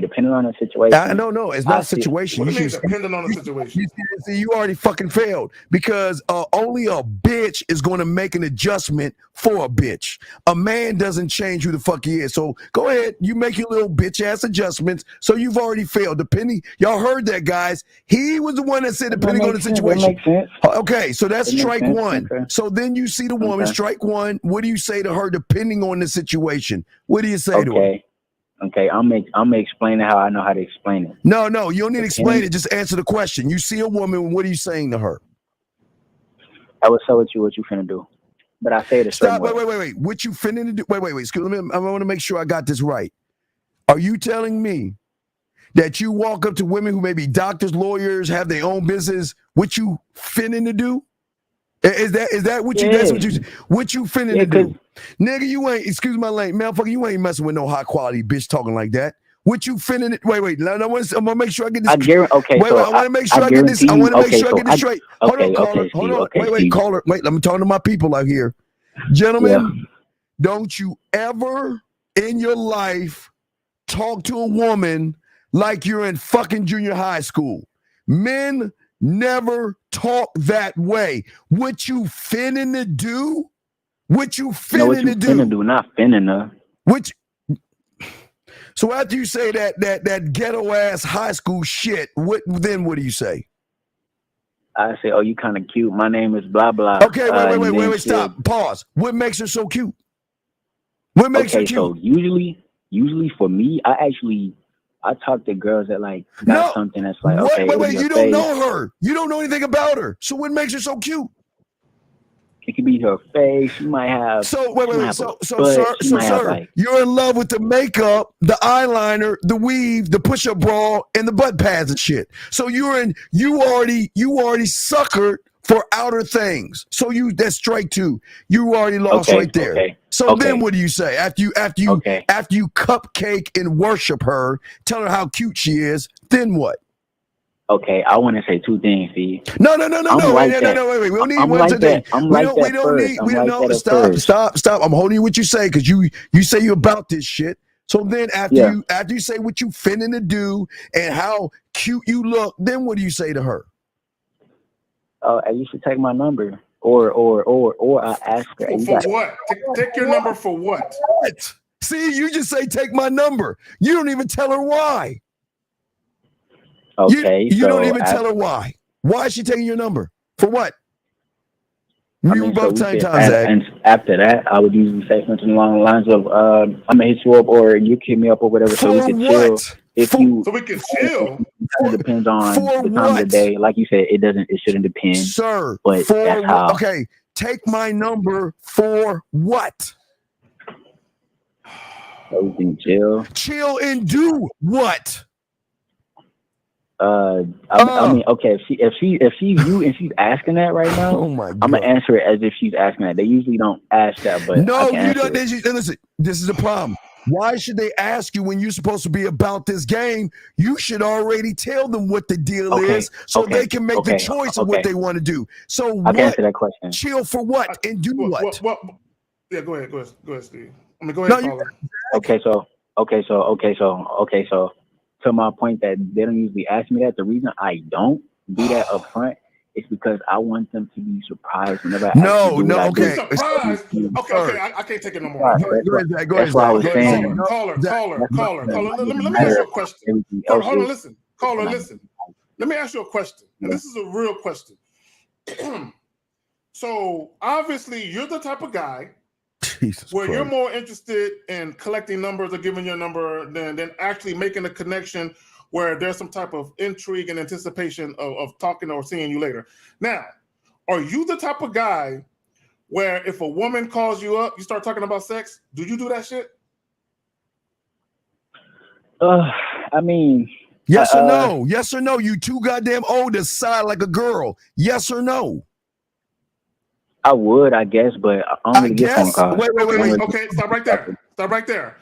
depending on the situation. No, it's not a situation. What do you mean depending on the situation? See, you already fucking failed because only a bitch is going to make an adjustment for a bitch. A man doesn't change who the fuck he is. So go ahead, you make your little bitch ass adjustments. So you've already failed. Y'all heard that, guys. He was the one that said depending on the situation. That makes sense. Okay, so that's strike one. Okay. So then you see the woman, strike one. What do you say to her depending on the situation? What do you say to her? Okay, I'm explaining how I know how to explain it. No, you don't need to explain it. Just answer the question. You see a woman, what are you saying to her? I would tell you what you finna do. But I say it a certain way. Wait. What you finna do? Wait. Excuse me. I want to make sure I got this right. Are you telling me that you walk up to women who may be doctors, lawyers, have their own business, what you finna to do? Is that what you? That's what you finna to do, nigga? You ain't. Excuse my language, motherfucker. You ain't messing with no high quality bitch talking like that. What you finna? Wait. I'm gonna make sure I get this. I want to make sure I get this. I want to make sure I get this straight. Hold on, caller. Hold on. Wait, caller. Wait, let me talk to my people out here, gentlemen. Don't you ever in your life talk to a woman like you're in fucking junior high school. Men never talk that way. What you finna to do? What you finna to do? Finna do, not finna. Which so after you say that ghetto ass high school shit, what do you say? I say, oh, you kind of cute. My name is blah blah. Okay, wait, stop. Pause. What makes her so cute? What makes her cute? So usually for me, I talk to girls that like got something that's like, okay, wait, you don't know her. You don't know anything about her. So what makes her so cute? It could be her face. She might have. So sir, you're in love with the makeup, the eyeliner, the weave, the push-up bra, and the butt pads and shit. So you already suckered for outer things. So that's strike two. You already lost right there. Okay. So then what do you say after you cupcake and worship her, tell her how cute she is? Then what? Okay, I want to say two things, see. No. Wait. We don't need one today. We don't need. Stop. I'm holding you what you say because you say you about this shit. So then after you say what you finna to do and how cute you look, then what do you say to her? Oh, you should take my number, or I ask her. For what? Take your number for what? What? See, you just say take my number. You don't even tell her why. Okay, you don't even tell her why. Why is she taking your number? For what? And after that, I would usually say something along the lines of, "I'm gonna hit you up, or you hit me up, or whatever." So we can chill. So we can chill. It depends on the time of the day. Like you said, it shouldn't depend. Sir, but that's how. Okay, take my number for what? So we can chill. Chill and do what? I mean, okay. If she's you and she's asking that right now, oh my God. I'm gonna answer it as if she's asking that. They usually don't ask that, but no, you don't. Listen, this is the problem. Why should they ask you when you're supposed to be about this game? You should already tell them what the deal is, so they can make the choice of what they want to do. So I can answer that question. Chill for what and do what? Yeah, go ahead, Steve. I mean, go ahead, Paula. Okay, so. To my point that they don't usually ask me that, the reason I don't do that up front is because I want them to be surprised whenever I okay. Surprised? Okay, I can't take it no more. That's what I was saying. Caller. Let me ask you a question. Hold on, listen. Caller, listen. Let me ask you a question. And this is a real question. So, obviously, you're the type of guy you're more interested in collecting numbers or giving your number than actually making a connection where there's some type of intrigue and anticipation of talking or seeing you later. Now, are you the type of guy where if a woman calls you up, you start talking about sex? Do you do that shit? I mean, yes or no? Yes or no? You too goddamn old to sigh like a girl. Yes or no? I would, I guess, but I don't really get phone calls. Wait. Okay, stop right there.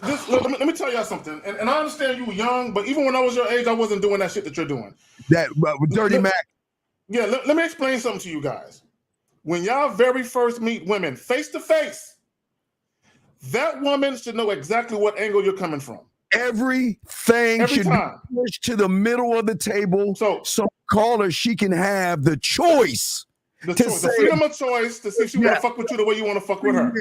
Let me tell y'all something. And I understand you were young, but even when I was your age, I wasn't doing that shit that you're doing. That Dirty Mac. Yeah, let me explain something to you guys. When y'all very first meet women face to face, that woman should know exactly what angle you're coming from. Everything should be pushed to the middle of the table. So caller, she can have the choice. The freedom of choice to see if she want to fuck with you the way you want to fuck with her.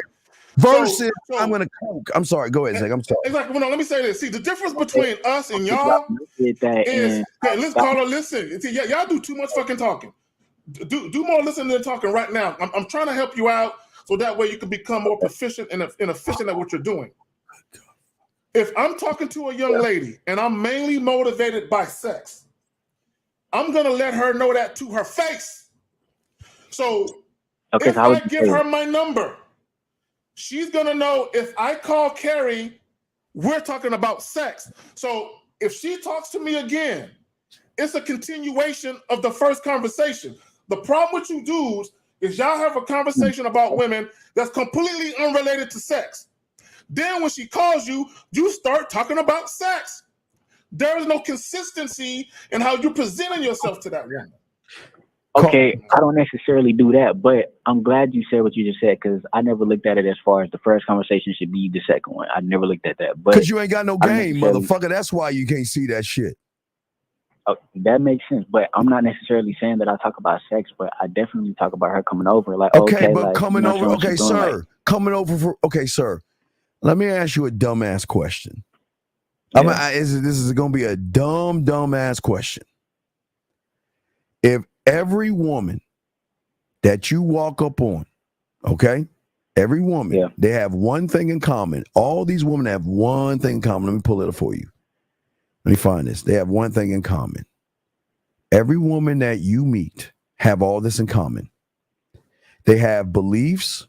Versus, I'm going to coke. I'm sorry. Go ahead, Zach. I'm sorry. Exactly. Well, no, let me say this. See, the difference between us and y'all is, listen. See, y'all do too much fucking talking. Do more listening than talking right now. I'm trying to help you out so that way you can become more proficient and efficient at what you're doing. If I'm talking to a young lady and I'm mainly motivated by sex, I'm going to let her know that to her face. So if I give her my number, she's going to know if I call Carrie, we're talking about sex. So if she talks to me again, it's a continuation of the first conversation. The problem with you dudes is y'all have a conversation about women that's completely unrelated to sex. Then when she calls you, you start talking about sex. There is no consistency in how you're presenting yourself to that woman. Okay, I don't necessarily do that, but I'm glad you said what you just said because I never looked at it as far as the first conversation should be the second one. I never looked at that, but Because you ain't got no I don't game, necessarily. motherfucker. That's why you can't see that shit. That makes sense, but I'm not necessarily saying that I talk about sex, but I definitely talk about her coming over. Like, Okay, okay, but like coming you know, over, what okay, she's doing, sir. like, Coming over for, okay, sir. Let me ask you a dumbass question. yeah. This is going to be a dumb ass question. If every woman that you walk up on, okay, every woman, Yeah. they have one thing in common. All these women have one thing in common. Let me pull it up for you. Let me find this. They have one thing in common. Every woman that you meet have all this in common. They have beliefs,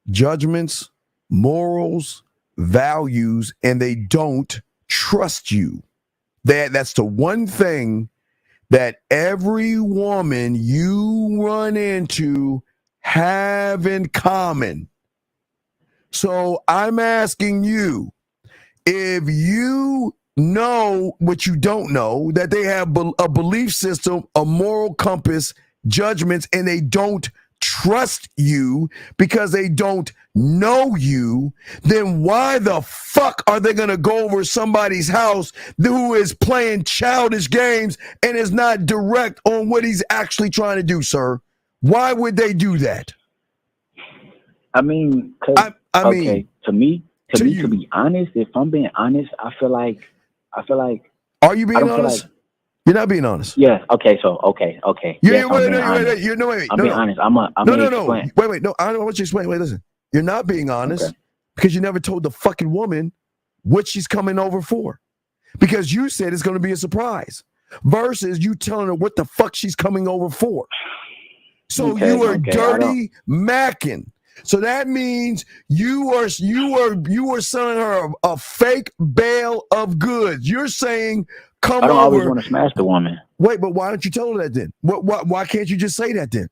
judgments, morals, values, and they don't trust you. That's the one thing that every woman you run into have in common. So I'm asking you, if you know what you don't know, that they have a belief system, a moral compass, judgments, and they don't trust you because they don't know you, then why the fuck are they going to go over somebody's house who is playing childish games and is not direct on what he's actually trying to do, sir? Why would they do that? I mean, cause I okay, mean, to you. be honest, if I'm being honest, I feel like Are you I being don't feel like honest? You're not being honest. yeah. Okay, so okay. Yes, I'm being honest. I'm being honest. I'm gonna explain. Wait. No, I don't want you to explain. Wait, listen. You're not being honest Okay. because you never told the fucking woman what she's coming over for. Because you said it's going to be a surprise versus you telling her what the fuck she's coming over for. So you are dirty macking. So that means you are selling her a fake bale of goods. You're saying come over. I don't always want to smash the woman. Wait, but why don't you tell her that then? Why can't you just say that then?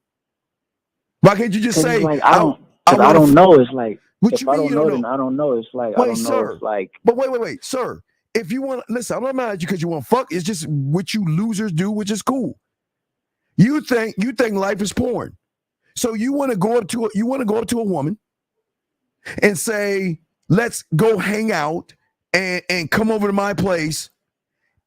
Why can't you just say like, I don't know. It's like if I don't know, then I don't know. It's like I don't know. It's like. But wait, sir. If you want, listen, I'm not mad at you because you want to fuck. It's just what you losers do, which is cool. You think life is porn, so you want to go up to a woman and say, "Let's go hang out and come over to my place."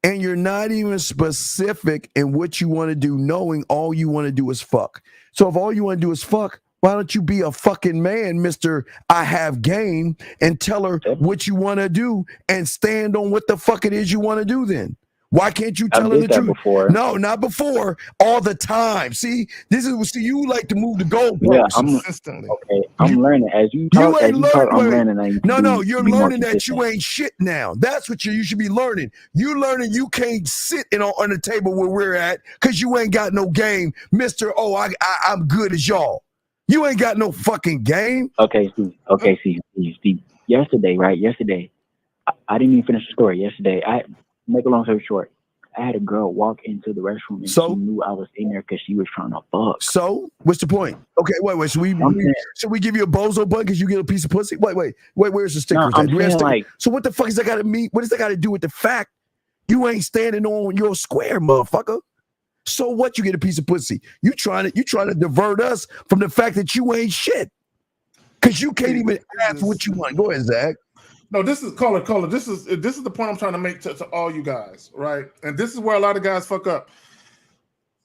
And you're not even specific in what you want to do, knowing all you want to do is fuck. So if all you want to do is fuck, why don't you be a fucking man, Mr. I have game, and tell her what you want to do and stand on what the fuck it is you want to do then? Why can't you tell her the truth? Before. No, not before. All the time. See, you like to move the goalposts. Yeah, I'm learning as you talk. I'm learning. No, you're learning that you ain't shit now. That's what you should be learning. You learning you can't sit on the table where we're at because you ain't got no game, Mister. Oh, I'm good as y'all. You ain't got no fucking game. Okay, see. Yesterday, I didn't even finish the story. Yesterday, make a long story short, I had a girl walk into the restroom and she knew I was in there because she was trying to fuck. So, what's the point? Okay, wait. Should we give you a bozo bun because you get a piece of pussy? Wait. Where's the sticker? So what the fuck is that got to mean? What does that got to do with the fact you ain't standing on your square, motherfucker? So what? You get a piece of pussy? You trying to divert us from the fact that you ain't shit because you can't even ask what you want. Go ahead, Zach. No, this is caller. This is the point I'm trying to make to all you guys, right? And this is where a lot of guys fuck up.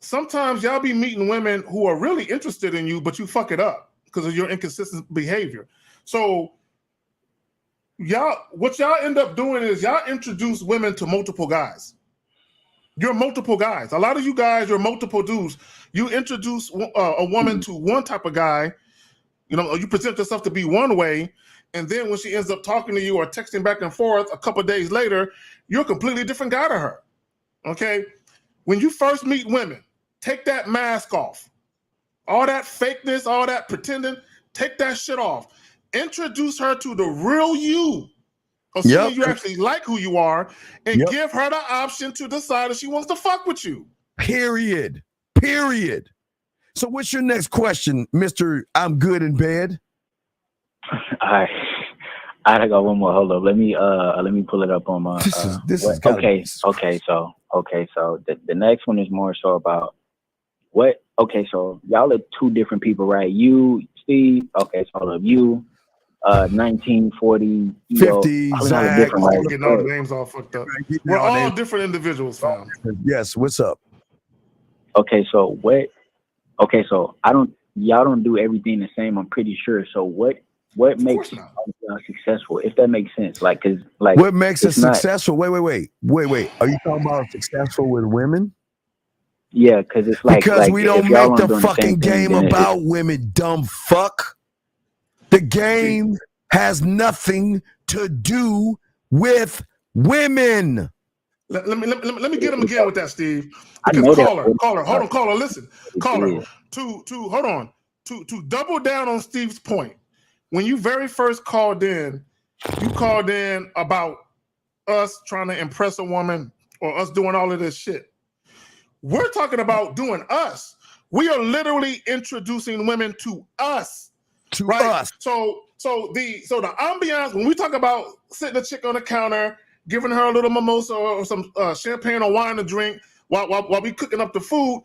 Sometimes y'all be meeting women who are really interested in you, but you fuck it up because of your inconsistent behavior. So what y'all end up doing is y'all introduce women to multiple guys. You're multiple guys. A lot of you guys, you're multiple dudes. You introduce a woman to one type of guy, you present yourself to be one way, and then when she ends up talking to you or texting back and forth a couple of days later, you're a completely different guy to her. Okay? When you first meet women, take that mask off. All that fakeness, all that pretending, take that shit off. Introduce her to the real you. Assuming you actually like who you are, and give her the option to decide if she wants to fuck with you. Period. So what's your next question, Mr. I'm good in bed? All right. I got one more. Hold up. Let me pull it up on my. This is okay. So the next one is more so about what okay, so y'all are two different people, right? You, Steve. Okay, so hold up, you, 1940, 50, all of y'all are Zach. different, I'm right? getting all the names all fucked up. Getting We're all all names. different individuals, fam. Yes, what's up? Okay, so what? Okay, so I don't. Y'all don't do everything the same. I'm pretty sure. So what Of makes course not. y'all successful? If that makes sense, like, cause like What makes us it's not. successful? Wait. Are you talking about successful with women? Yeah, cause it's Because like we if don't y'all make aren't the doing the same fucking thing, game then it's about women, dumb fuck. The See, game has nothing to do with women. let me get him again with that, Steve. I Because know that. caller, listen, It caller. is. To hold on. To double down on Steve's point. When you very first called in, you called in about us trying to impress a woman or us doing all of this shit. We're talking about doing us. We are literally introducing women to us, To right? us. So the ambiance when we talk about sitting a chick on the counter, giving her a little mimosa or some champagne or wine to drink while we cooking up the food,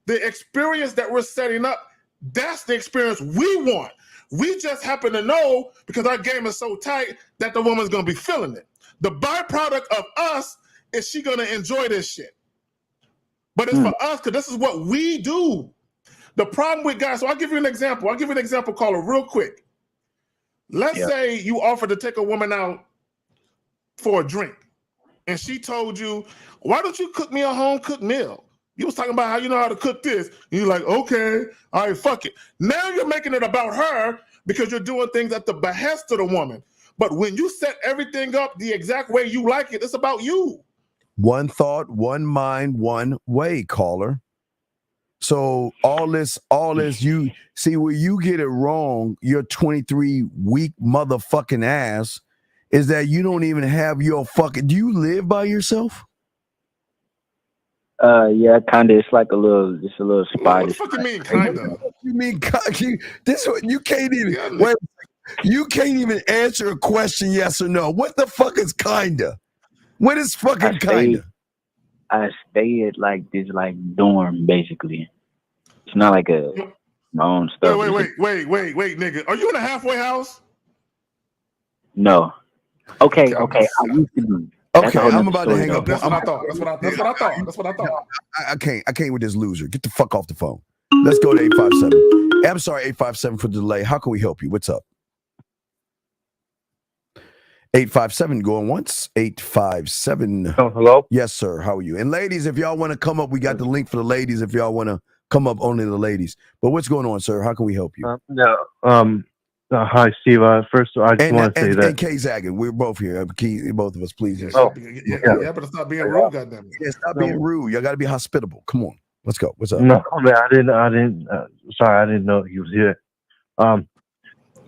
the experience that we're setting up, that's the experience we want. We just happen to know because our game is so tight that the woman's gonna be feeling it. The byproduct of us is she gonna enjoy this shit. But it's for us because this is what we do. The problem with guys, so I'll give you an example. Caller, real quick. Let's Yeah. say you offered to take a woman out for a drink, and she told you, "Why don't you cook me a home cooked meal?" You was talking about how you know how to cook this. And you're like, "Okay, all right, fuck it." Now you're making it about her because you're doing things at the behest of the woman. But when you set everything up the exact way you like it, it's about you. One thought, one mind, one way, caller. So all this, you see where you get it wrong, your 23 weak motherfucking ass, is that you don't even have your fucking, do you live by yourself? Yeah, kind of. It's like a little What the spot. fuck you mean, kinda? You mean you can't even Yeah, wait, you can't even answer a question yes or no. What the fuck is kinda? What is fucking kinda? I stay at like this like dorm basically. It's not like my own stuff. Wait, nigga. Are you in a halfway house? No. Okay. I'm I just, used to be. That's a Okay, whole I'm nother about to story hang though. up. that's what I thought. That's what I thought. I can't with this loser. Get the fuck off the phone. Let's go to 857. I'm sorry, 857 for the delay. How can we help you? What's up? 857 going once. 857. Oh, hello? Yes, sir. How are you? And ladies, if y'all want to come up, we got the link for the ladies. If y'all want to come up, only the ladies. But what's going on, sir? How can we help you? Hi, Steve. First, I just want to say and that. Kay Zaggin, we're both here. Both of us, please. Yeah, Oh, yeah, but stop being rude, goddamn it. Yeah, stop being rude. Y'all got to be hospitable. Come on. Let's go. What's up? No, man, I didn't. Sorry, I didn't know he was here.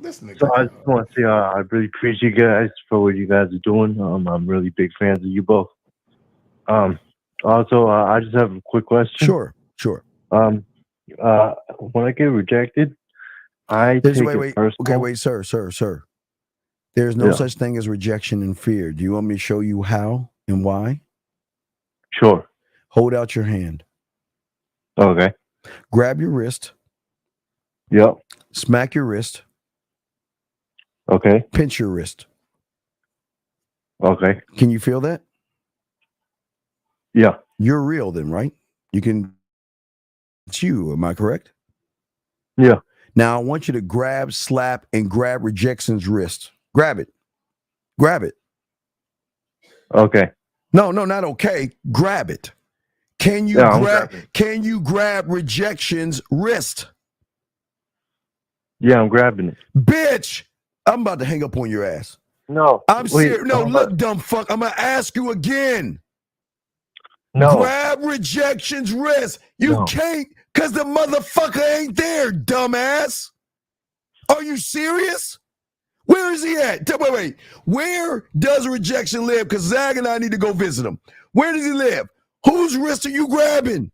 This nigga. So I just want to say I really appreciate you guys for what you guys are doing. I'm really big fans of you both. Also, I just have a quick question. Sure. When I get rejected, I take it personal. Okay, wait, sir. There's no such thing as rejection and fear. Do you want me to show you how and why? Sure. Hold out your hand. Okay. Grab your wrist. Yep. Smack your wrist. Okay. Pinch your wrist. Okay. Can you feel that? Yeah. You're real then, right? It's you, am I correct? Yeah. Now I want you to grab, slap, and grab rejection's wrist. Grab it. Grab it. Okay. No, not okay. Grab it. Can you grab rejection's wrist? Yeah, I'm grabbing it. Bitch, I'm about to hang up on your ass. No. I'm serious. No, look, dumb fuck. I'm going to ask you again. No. Grab rejection's wrist. You can't because the motherfucker ain't there, dumbass. Are you serious? Where is he at? Wait. Where does rejection live? Because Zag and I need to go visit him. Where does he live? Whose wrist are you grabbing?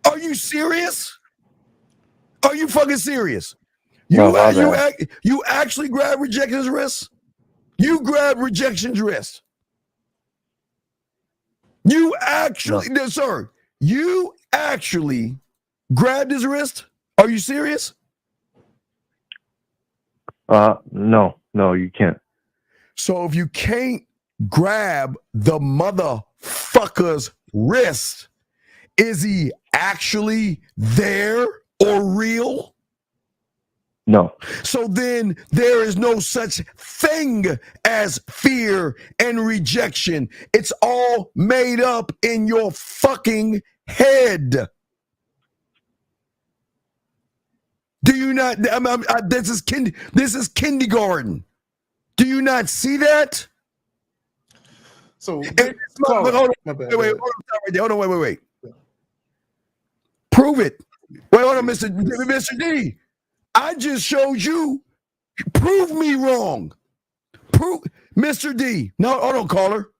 Are you serious? Are you fucking serious? You actually grab rejection's wrist? You grab rejection's wrist. You actually, sir, you actually grabbed his wrist? Are you serious? No, you can't. So if you can't grab the motherfucker's wrist, is he actually there or real? No. So then there is no such thing as fear and rejection. It's all made up in your fucking head. Do you not? This is kindergarten. Do you not see that? So, Wait. Prove it. Wait, hold on, Mr. D. I just showed you. Prove me wrong. Prove, Mr. D. No, hold on, caller.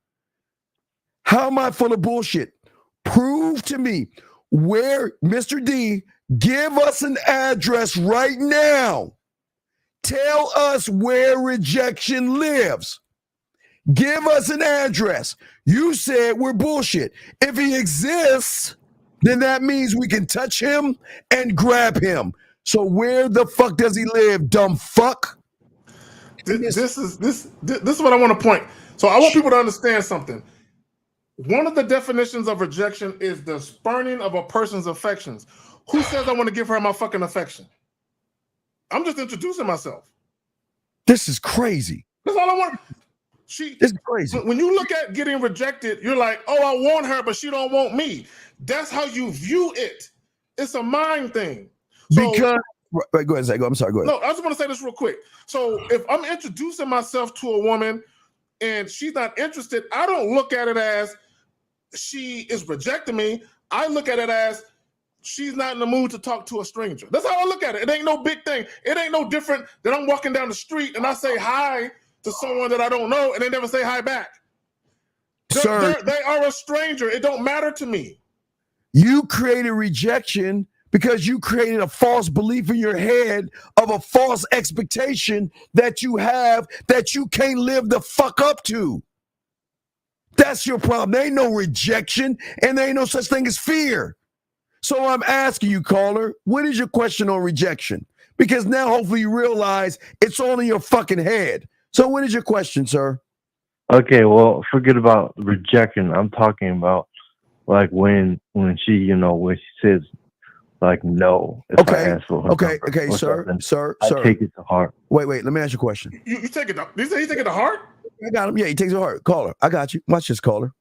How am I full of bullshit? Prove to me where, Mr. D, give us an address right now. Tell us where rejection lives. Give us an address. You said we're bullshit. If he exists, then that means we can touch him and grab him. So where the fuck does he live, dumb fuck? This is what I want to point. So I want people to understand something. One of the definitions of rejection is the spurning of a person's affections. Who says I want to give her my fucking affection? I'm just introducing myself. This is crazy. That's all I want. This is crazy. When you look at getting rejected, you're like, oh, I want her, but she don't want me. That's how you view it. It's a mind thing. So, because right, go ahead, Zach. I'm sorry. Go ahead. No, I just want to say this real quick. So if I'm introducing myself to a woman and she's not interested, I don't look at it as she is rejecting me. I look at it as she's not in the mood to talk to a stranger. That's how I look at it. It ain't no big thing. It ain't no different than I'm walking down the street and I say hi to someone that I don't know and they never say hi back. Sir, they are a stranger. It don't matter to me. You created rejection because you created a false belief in your head of a false expectation that you have that you can't live the fuck up to. That's your problem. There ain't no rejection and there ain't no such thing as fear. So I'm asking you, caller, what is your question on rejection? Because now hopefully you realize it's all in your fucking head. So what is your question, sir? Okay, well, forget about rejection. I'm talking about like when she, when she says like no. If I ask for her okay, sir. I take it to heart. Wait, let me ask you a question. You take it. You say you take it to heart? I got him. Yeah, he takes it to heart. Caller, I got you. Watch this, caller.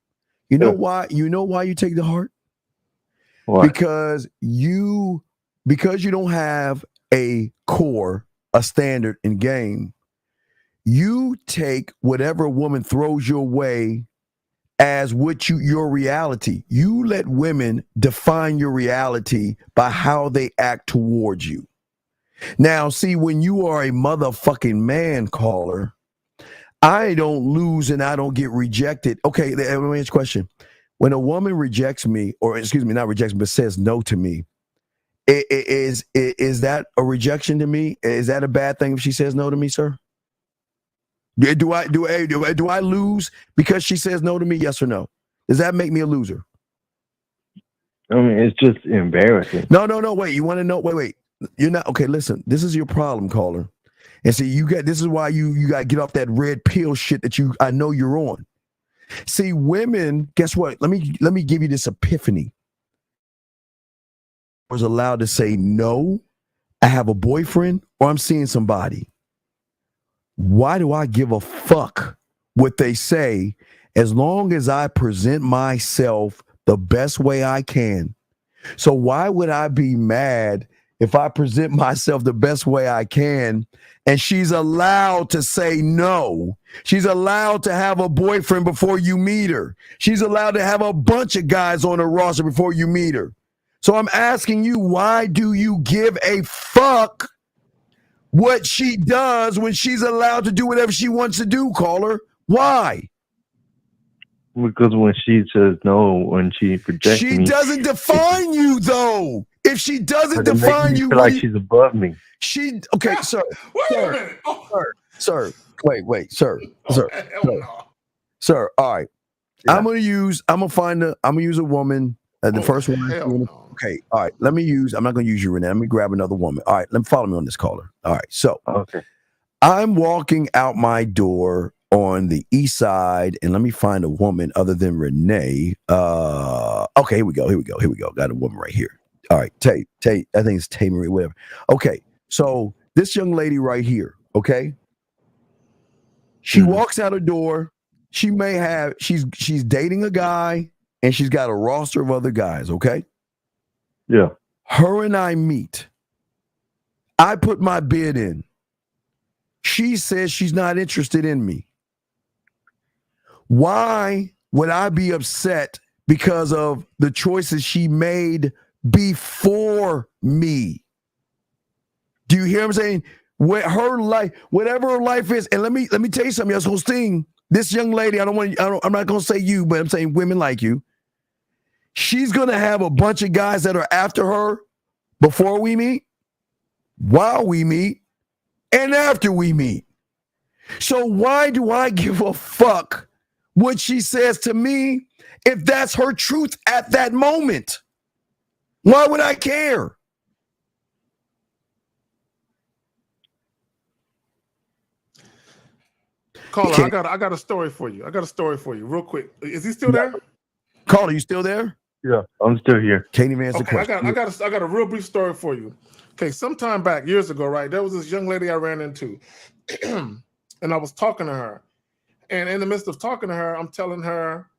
You know why? You know why you take it to heart? Why? Because you don't have a core, a standard in game. You take whatever woman throws your way as your reality. You let women define your reality by how they act towards you. Now, see, when you are a motherfucking man, caller, I don't lose and I don't get rejected. Okay, let me ask you a question. When a woman rejects me, or excuse me, not rejects me, but says no to me, is that a rejection to me? Is that a bad thing if she says no to me, sir? Do I lose because she says no to me? Yes or no? Does that make me a loser? I mean, it's just embarrassing. No. Wait, you want to know? Wait. You're not okay. Listen, this is your problem, caller. And see, this is why you got to get off that red pill shit that I know you're on. See, women, guess what? Let me give you this epiphany. I was allowed to say no. I have a boyfriend or I'm seeing somebody. Why do I give a fuck what they say as long as I present myself the best way I can? So why would I be mad if I present myself the best way I can and she's allowed to say no? She's allowed to have a boyfriend before you meet her. She's allowed to have a bunch of guys on her roster before you meet her. So I'm asking you, why do you give a fuck what she does when she's allowed to do whatever she wants to do, caller? Why? Because when she says no, when she rejects me, she doesn't define you, though. If she doesn't define you, feel like she's above me. Okay, sir. Wait a minute. Sir. Wait, sir. Sir. All right. Yeah. I'm gonna use a woman. The first one. Okay. All right. I'm not going to use you, Renee. Let me grab another woman. All right. Let me follow me on this caller. All right. So Okay. I'm walking out my door on the east side, and let me find a woman other than Renee. Okay. Here we go. Got a woman right here. All right. Tay. I think it's Tay Marie, whatever. Okay. So this young lady right here. Okay. She walks out her door. She's dating a guy, and she's got a roster of other guys. Okay. Yeah. Her and I meet. I put my bid in. She says she's not interested in me. Why would I be upset because of the choices she made before me? Do you hear what I'm saying? Her life, whatever her life is, and let me tell you something else, Hosting. This young lady, I'm not gonna say you, but I'm saying women like you. She's gonna have a bunch of guys that are after her before we meet, while we meet, and after we meet. So why do I give a fuck what she says to me if that's her truth at that moment? Why would I care? Caller, I got a story for you. Real quick. Is he still there? Caller, you still there? Yeah, I'm still here. Can't even answer the Okay, question. I got a real brief story for you. Okay, sometime back, years ago, right, there was this young lady I ran into, and I was talking to her. And in the midst of talking to her, I'm telling her,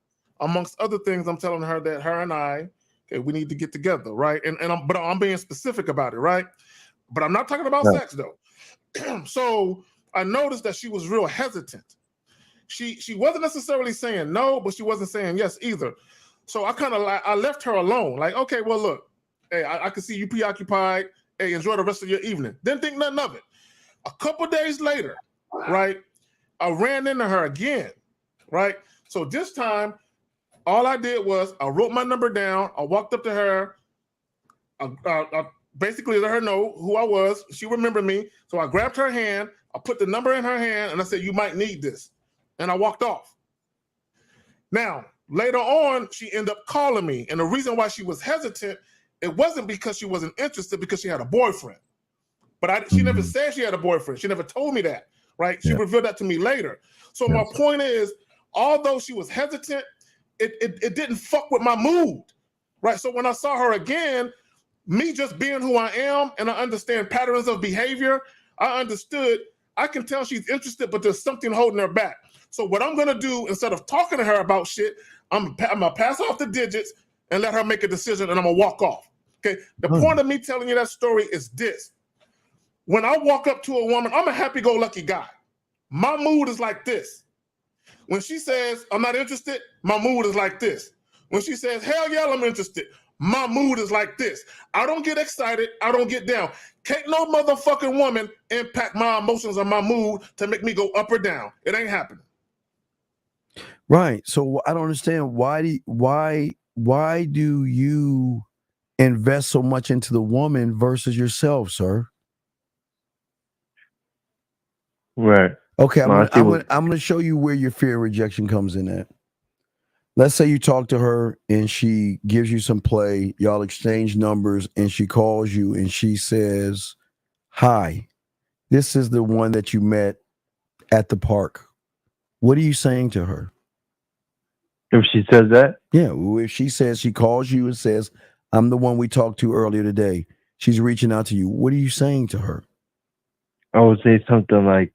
amongst other things, I'm telling her that her and I, okay, we need to get together, right? But I'm being specific about it, right? But I'm not talking about sex though. So I noticed that she was real hesitant. She wasn't necessarily saying no, but she wasn't saying yes either. So I left her alone. Like, okay, well, look, hey, I can see you preoccupied. Hey, enjoy the rest of your evening. Didn't think nothing of it. A couple days later, right, I ran into her again, right? So this time, all I did was I wrote my number down. I walked up to her. I basically let her know who I was. She remembered me. So I grabbed her hand. I put the number in her hand, and I said, "You might need this." And I walked off. Now, later on, she ended up calling me. And the reason why she was hesitant, it wasn't because she wasn't interested, because she had a boyfriend. But she never said she had a boyfriend. She never told me that, right? She revealed that to me later. So my point is, although she was hesitant, it didn't fuck with my mood, right? So when I saw her again, me just being who I am, and I understand patterns of behavior, I understood, I can tell she's interested, but there's something holding her back. So what I'm gonna do, instead of talking to her about shit, I'm gonna pass off the digits and let her make a decision, and I'm gonna walk off. Okay. The point of me telling you that story is this. When I walk up to a woman, I'm a happy-go-lucky guy. My mood is like this. When she says, I'm not interested, my mood is like this. When she says, hell yeah, I'm interested, my mood is like this. I don't get excited. I don't get down. Can't no motherfucking woman impact my emotions or my mood to make me go up or down. It ain't happening. Right. So I don't understand why do you invest so much into the woman versus yourself, sir? Right. Okay, I'm gonna show you where your fear of rejection comes in at. Let's say you talk to her and she gives you some play, y'all exchange numbers, and she calls you and she says, "Hi, this is the one that you met at the park." What are you saying to her? If she says that? Yeah, if she says, she calls you and says, "I'm the one we talked to earlier today." She's reaching out to you. What are you saying to her? I would say something like,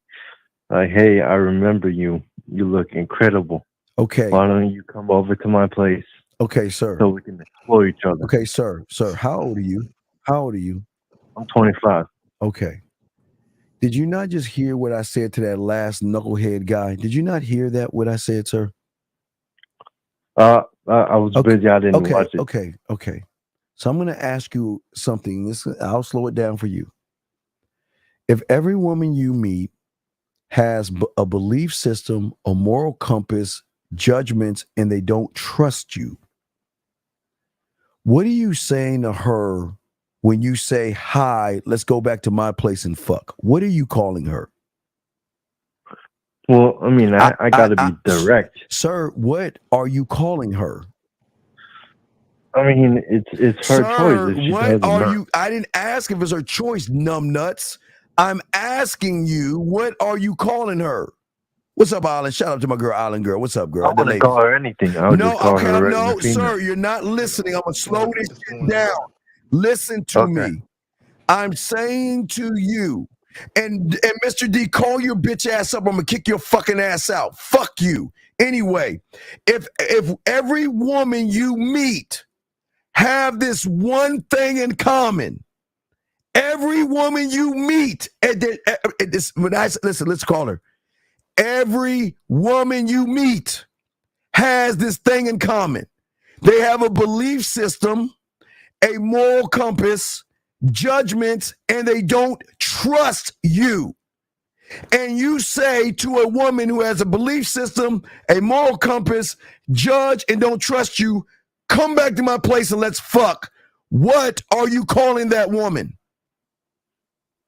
hey, I remember you. You look incredible. Okay. Why don't you come over to my place? Okay, sir. So we can explore each other. Okay, sir. How old are you? I'm 25. Okay. Did you not just hear what I said to that last knucklehead guy? Did you not hear that, what I said, sir? I was busy. I didn't watch it. Okay. So I'm going to ask you something. I'll slow it down for you. If every woman you meet has a belief system, a moral compass, judgments, and they don't trust you, what are you saying to her when you say, "Hi, let's go back to my place and fuck"? What are you calling her? Well, I mean, I got to be direct. Sir, what are you calling her? I mean, it's her choice. If she what does or are not. you? I didn't ask if it's her choice, numbnuts. I'm asking you, what are you calling her? What's up, Island? Shout out to my girl, Island Girl. What's up, I girl? The wouldn't ladies. call her anything. I would No, just call okay, her a regular no, female. sir, you're not listening. I'm gonna slow this It's shit going down. on. Listen to Okay. me. I'm saying to you, and Mr. D, call your bitch ass up. I'm gonna kick your fucking ass out. Fuck you. Anyway, if every woman you meet have this one thing in common, every woman you meet, listen, let's call her. Every woman you meet has this thing in common. They have a belief system, a moral compass, judgments, and they don't trust you. And you say to a woman who has a belief system, a moral compass, judge, and don't trust you, come back to my place and let's fuck. What are you calling that woman?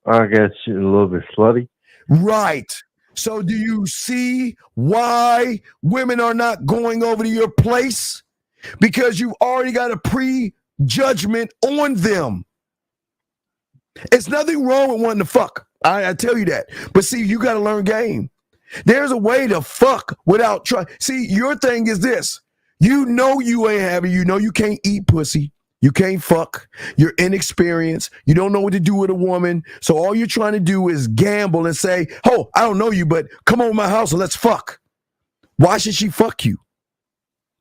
I guess she's a little bit slutty. Right. So do you see why women are not going over to your place? Because you've already got a prejudgment on them. It's nothing wrong with wanting to fuck. I tell you that. But see, you got to learn game. There's a way to fuck without trying. See, your thing is this. You know you ain't having, you know you can't eat pussy. You can't fuck. You're inexperienced. You don't know what to do with a woman. So all you're trying to do is gamble and say, oh, I don't know you, but come over to my house and let's fuck. Why should she fuck you?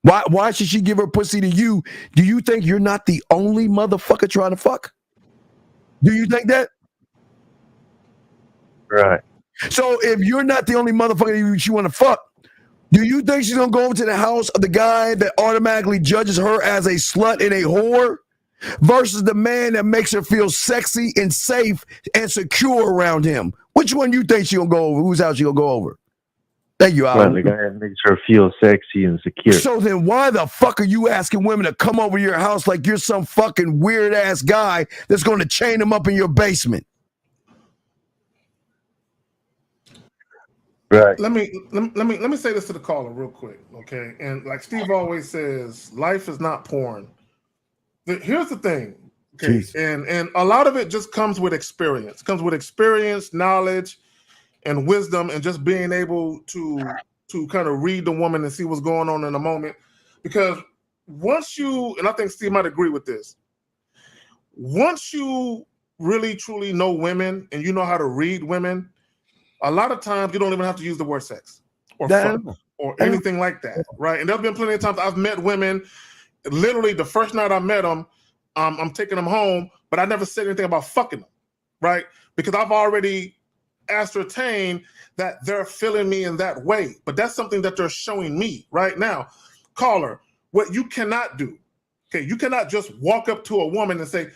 Why should she give her pussy to you? Do you think you're not the only motherfucker trying to fuck? Do you think that? Right. So if you're not the only motherfucker she want to fuck, do you think she's going to go over to the house of the guy that automatically judges her as a slut and a whore versus the man that makes her feel sexy and safe and secure around him? Which one you think she going to go over? Whose house she going to go over? Thank you, Alan. Right, the guy that makes her feel sexy and secure. So then why the fuck are you asking women to come over to your house like you're some fucking weird ass guy that's going to chain them up in your basement? Right. Let me say this to the caller real quick, okay? And like Steve always says, life is not porn. Here's the thing, okay? And a lot of it just comes with experience. Comes with experience, knowledge, and wisdom, and just being able to kind of read the woman and see what's going on in the moment. Because once you, and I think Steve might agree with this, once you really truly know women and you know how to read women, a lot of times you don't even have to use the word sex or fuck or anything like that, right? And there's been plenty of times I've met women, literally the first night I met them, I'm taking them home, but I never said anything about fucking them, right? Because I've already ascertained that they're feeling me in that way. But that's something that they're showing me right now. Caller, what you cannot do, okay, you cannot just walk up to a woman and say,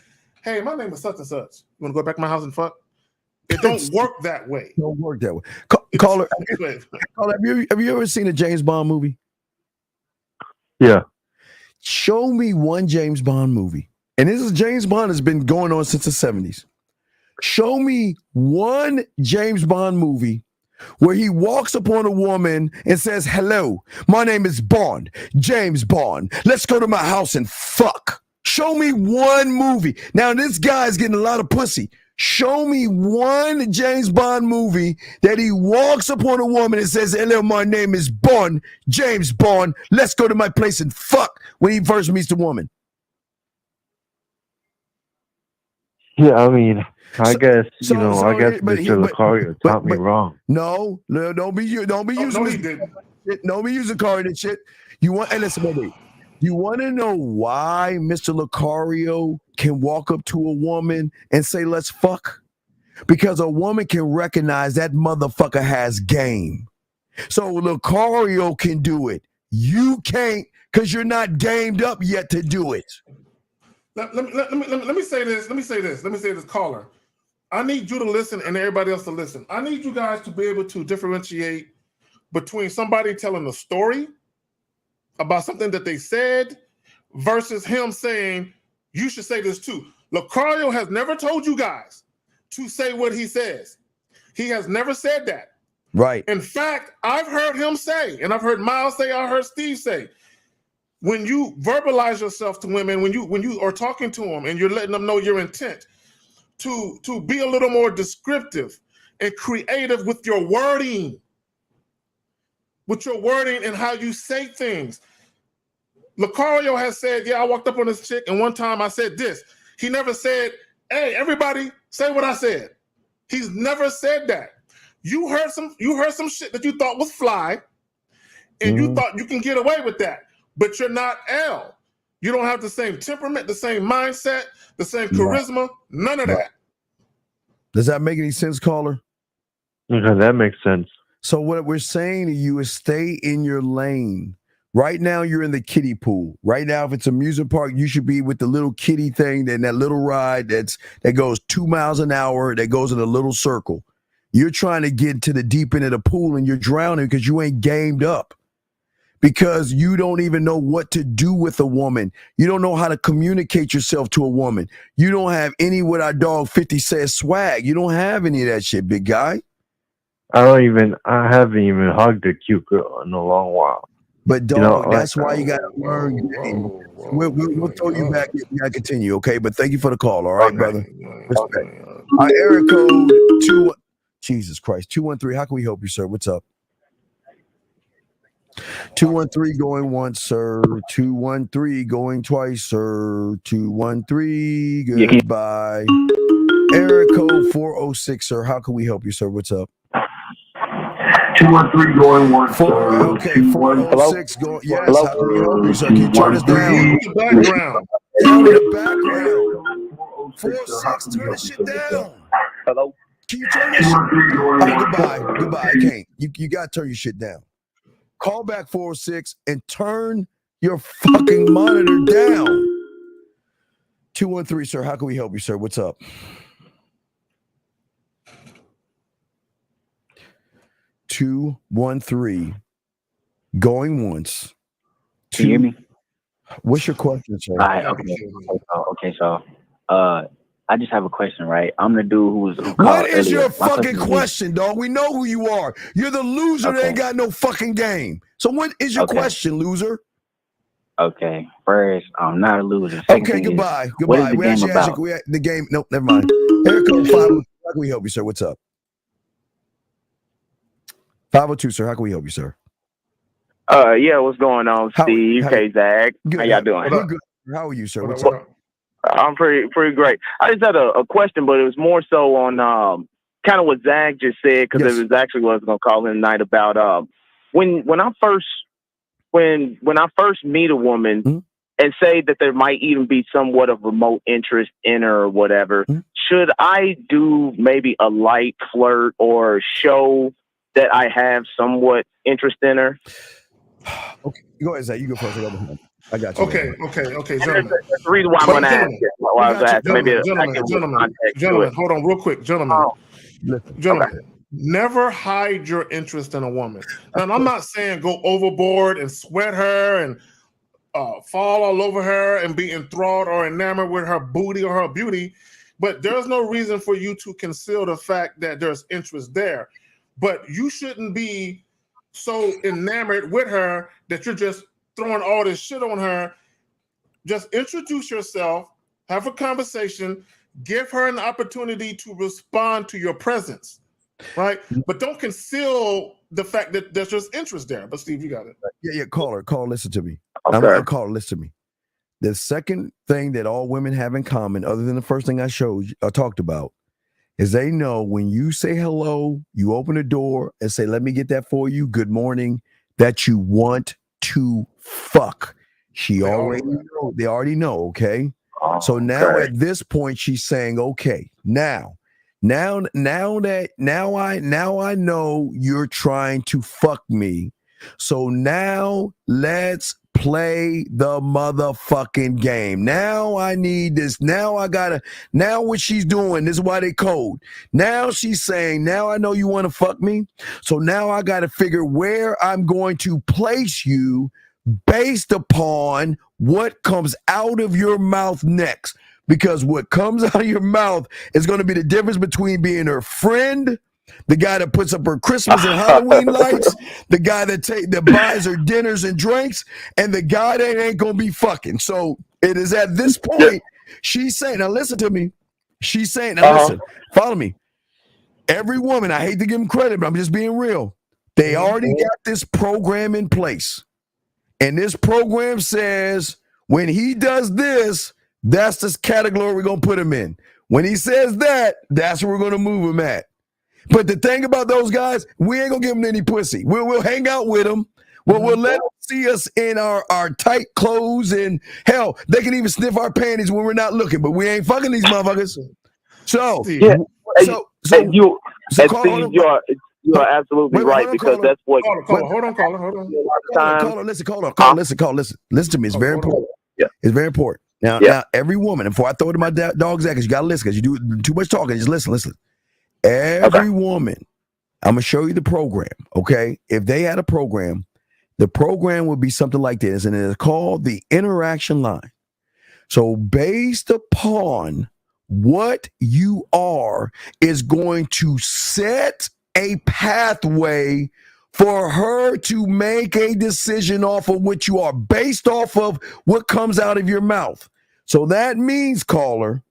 hey, my name is such and such. You want to go back to my house and fuck? It don't work that way. It don't work that way. Caller, have you ever seen a James Bond movie? Yeah. Show me one James Bond movie. And this is James Bond has been going on since the 70s. Show me one James Bond movie where he walks upon a woman and says, hello, my name is Bond, James Bond. Let's go to my house and fuck. Show me one movie. Now, this guy's getting a lot of pussy. Show me one James Bond movie that he walks upon a woman and says, hello, my name is Bond, James Bond. Let's go to my place and fuck when he first meets the woman. Yeah, I mean, I guess Mr. Lucario taught me wrong. No, don't be using don't be using Lucario and shit. You want, and listen, baby, you want to know why Mr. Lucario can walk up to a woman and say, let's fuck? Because a woman can recognize that motherfucker has game. So Lucario can do it. You can't because you're not gamed up yet to do it. Let me say this, caller. I need you to listen and everybody else to listen. I need you guys to be able to differentiate between somebody telling a story about something that they said versus him saying, you should say this too. Lucario has never told you guys to say what he says. He has never said that. Right. In fact, I've heard him say, and I've heard Miles say, I heard Steve say, when you verbalize yourself to women, when you are talking to them and you're letting them know your intent, to be a little more descriptive and creative with your wording, and how you say things. Lucario has said, yeah, I walked up on this chick and one time I said this. He never said, hey, everybody, say what I said. He's never said that. You heard some shit that you thought was fly, and you thought you can get away with that, but you're not L. You don't have the same temperament, the same mindset, the same charisma, none of that. Does that make any sense, caller? Okay, that makes sense. So what we're saying to you is stay in your lane. Right now, you're in the kiddie pool. Right now, if it's a music park, you should be with the little kiddie thing, that little ride that goes 2 miles an hour, that goes in a little circle. You're trying to get to the deep end of the pool and you're drowning because you ain't gamed up. Because you don't even know what to do with a woman. You don't know how to communicate yourself to a woman. You don't have any what our dog 50 says swag. You don't have any of that shit, big guy. I haven't even hugged a cute girl in a long while. But dog, that's why you got to learn. We'll throw you back. You got to continue, okay? But thank you for the call, all right, brother? Respect. Our area code 2. Jesus Christ, 213. How can we help you, sir? What's up? 213 going once, sir. 213 going twice, sir. 213. Goodbye. Area code 406, sir. How can we help you, sir? What's up? 213 going once. Okay, 406 going. Yes, hello? How can we help you, sir? Can you turn us down? The background. Down in the background. 46, turn this shit down. Hello? Can you turn this shit down? Goodbye. I can't. You got to turn your shit down. Call back 406 and turn your fucking monitor down. 213, sir. How can we help you, sir? What's up? 213 going once. Can you hear me? What's your question, sir? All right, okay. So, I just have a question, right? I'm the dude who called What is earlier. your fucking question, dog? We know who you are. You're the loser that ain't got no fucking game. So what is your question, loser? Okay. First, I'm not a loser. Okay, goodbye. What is the game about? The game. Nope, never mind. Here comes 502. How can we help you, sir? What's up? 502, sir. How can we help you, sir? Yeah, what's going on, Steve? K-Zag. How y'all doing? We're good. How are you, sir? What's up? I'm pretty great. I just had a question, but it was more so on kind of what Zag just said, because it was actually what I was going to call in tonight about when I first meet a woman and say that there might even be somewhat of remote interest in her or whatever, should I do maybe a light flirt or show that I have somewhat interest in her? Okay, go ahead, Zach. You go first. I got you. Okay, gentlemen. That's the reason why I'm going to ask it. Why I was asking. Maybe gentlemen, hold on real quick. Gentlemen, never hide your interest in a woman. And I'm not saying go overboard and sweat her and fall all over her and be enthralled or enamored with her booty or her beauty, but there's no reason for you to conceal the fact that there's interest there. But you shouldn't be so enamored with her that you're just throwing all this shit on her. Just introduce yourself, have a conversation, give her an opportunity to respond to your presence, right? But don't conceal the fact that there's just interest there. But Steve, you got it. Yeah, caller, listen to me. Okay. I'm caller, listen to me. The second thing that all women have in common, other than the first thing I talked about, is they know when you say hello, you open the door and say, let me get that for you, good morning, that you want to fuck. They already know, okay? So now at this point, she's saying, okay, now I know you're trying to fuck me. So now let's play the motherfucking game. Now I need this. Now what she's doing, this is why they code. Now she's saying, now I know you want to fuck me. So now I got to figure where I'm going to place you based upon what comes out of your mouth next. Because what comes out of your mouth is going to be the difference between being her friend the guy that puts up her Christmas and Halloween lights, the guy that buys her dinners and drinks, and the guy that ain't gonna be fucking. So it is at this point she's saying, now listen to me. She's saying, now listen, follow me. Every woman, I hate to give them credit, but I'm just being real. They already got this program in place. And this program says when he does this, that's the category we're going to put him in. When he says that, that's where we're going to move him at. But the thing about those guys, we ain't going to give them any pussy. We'll hang out with them. We'll let them see us in our tight clothes. And hell, they can even sniff our panties when we're not looking. But we ain't fucking these motherfuckers. So, you are absolutely right, because that's what. Hold on. Caller, listen to me. It's very important. Yeah. It's very important. Now, every woman, and before I throw it to my dog's act, because you got to listen, because you do too much talking. Just listen. Every woman, I'm going to show you the program, okay? If they had a program, the program would be something like this, and it's called the interaction line. So based upon what you are is going to set a pathway for her to make a decision off of what you are, based off of what comes out of your mouth. So that means, caller,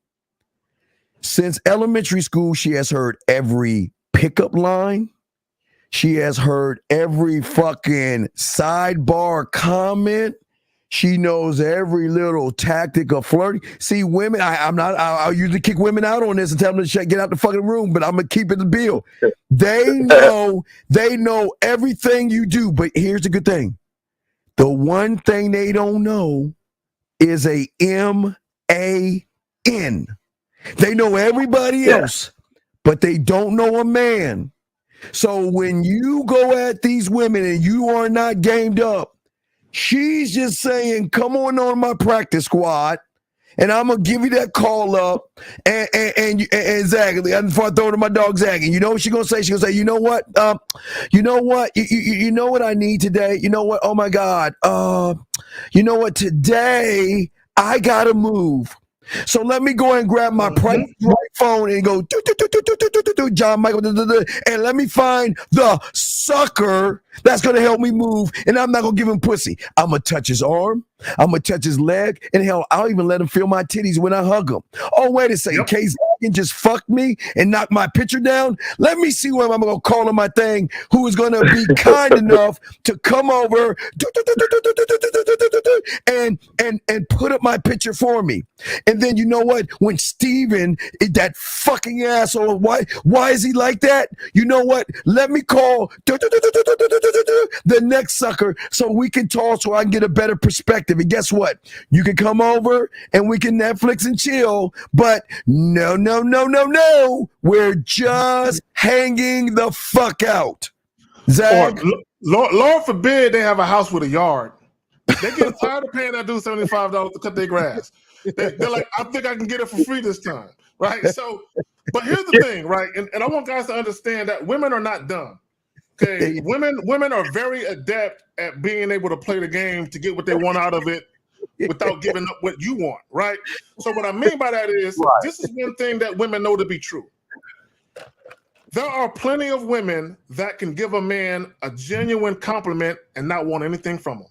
since elementary school, she has heard every pickup line. She has heard every fucking sidebar comment. She knows every little tactic of flirting. See, women, I'll usually kick women out on this and tell them to get out the fucking room, but I'm going to keep it the bill. They know everything you do, but here's the good thing. The one thing they don't know is a M-A-N. They know everybody else, but they don't know a man. So when you go at these women and you are not gamed up, she's just saying, come on my practice squad, and I'm going to give you that call up. And Zach, before I throw it to my dog, Zach, and you know what she's going to say? She's going to say, you know what? You know what I need today? You know what? Oh, my God. You know what? Today, I got to move. So let me go and grab my private phone and go, John Michael, and let me find the sucker that's going to help me move. And I'm not going to give him pussy. I'm going to touch his arm. I'm going to touch his leg. And hell, I'll even let him feel my titties when I hug him. Oh, wait a second. Case can just fuck me and knock my picture down. Let me see when I'm going to call on my thing who is going to be kind enough to come over and put up my picture for me. And then you know what? When Steven, that fucking asshole, why is he like that? You know what? Let me call the next sucker so we can talk, so I can get a better perspective. And guess what? You can come over and we can Netflix and chill, but no. We're just hanging the fuck out. Zach? Lord forbid they have a house with a yard. They get tired of paying that dude $75 to cut their grass. They're like, I think I can get it for free this time, right? So, but here's the thing, right? And I want guys to understand that women are not dumb. Okay, women are very adept at being able to play the game to get what they want out of it without giving up what you want, right? So what I mean by that is, this is one thing that women know to be true. There are plenty of women that can give a man a genuine compliment and not want anything from him.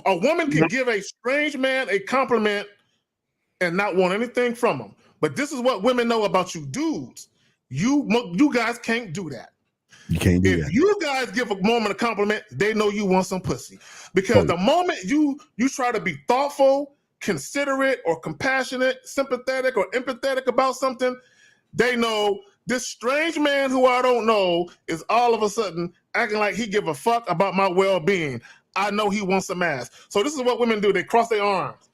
A woman can give a strange man a compliment and not want anything from him. But this is what women know about you dudes. You guys can't do that. You can't do that. If you guys give a woman a compliment, they know you want some pussy. Because the moment you try to be thoughtful, considerate, or compassionate, sympathetic, or empathetic about something, they know this strange man who I don't know is all of a sudden acting like he give a fuck about my well-being. I know he wants some ass. So this is what women do. They cross their arms.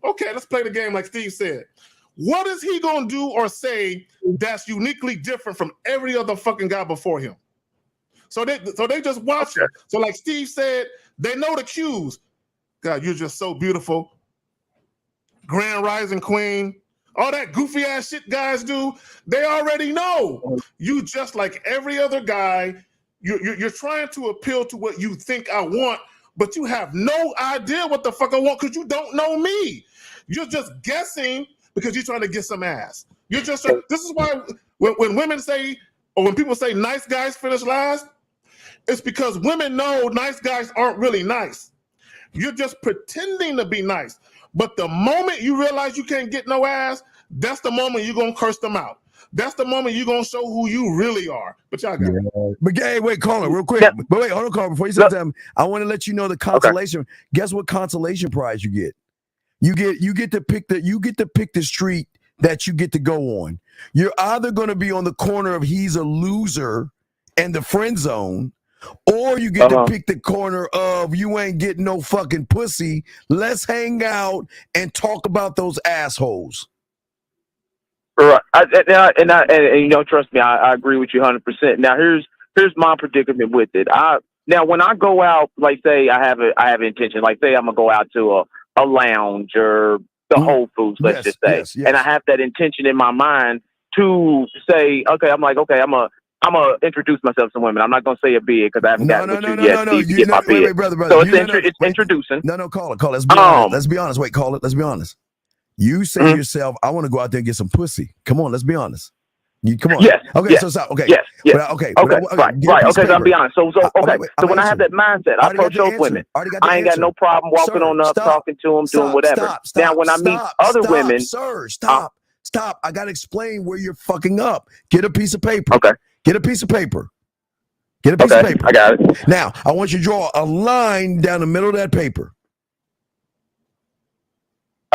Okay, let's play the game like Steve said. What is he going to do or say that's uniquely different from every other fucking guy before him? So they just watch it. So like Steve said, they know the cues. God, you're just so beautiful. Grand Rising Queen. All that goofy ass shit guys do, they already know. You just like every other guy, you're trying to appeal to what you think I want, but you have no idea what the fuck I want because you don't know me. You're just guessing because you're trying to get some ass. You're just this is why when women say, or when people say nice guys finish last, it's because women know nice guys aren't really nice. You're just pretending to be nice. But the moment you realize you can't get no ass, that's the moment you're gonna curse them out. That's the moment you're gonna show who you really are. But y'all got it. But hey, wait, caller, real quick. Yeah. But wait, hold on, caller. Before you say something, I want to let you know the consolation. Guess what consolation prize you get? You get to pick the street that you get to go on. You're either going to be on the corner of he's a loser and the friend zone, or you get to pick the corner of you ain't getting no fucking pussy. Let's hang out and talk about those assholes. Right. And you know, trust me, I agree with you 100%. Now here's my predicament with it. Now when I go out, like say I have intention, like say I'm gonna go out to a lounge or the Whole Foods, let's just say, and I have that intention in my mind to say, okay, I'm gonna introduce myself to women. I'm not gonna say a bid because I haven't gotten with you yet to get my bid. Wait, brother. So it's introducing. Call it. Let's be honest. Let's be honest. Wait, call it. Let's be honest. You say to yourself, I want to go out there and get some pussy. Come on, let's be honest. Come on. Yes. Okay, yes, so stop. Okay. Yes. Yes. Okay. Right. Okay, so I'll be honest. So when I have that mindset, I approach those women. I ain't got no problem walking on up, talking to them, doing whatever. Now, when I meet other women. Sir, stop. I got to explain where you're fucking up. Get a piece of paper. Okay. Get a piece of paper. Get a piece of paper. I got it. Now, I want you to draw a line down the middle of that paper.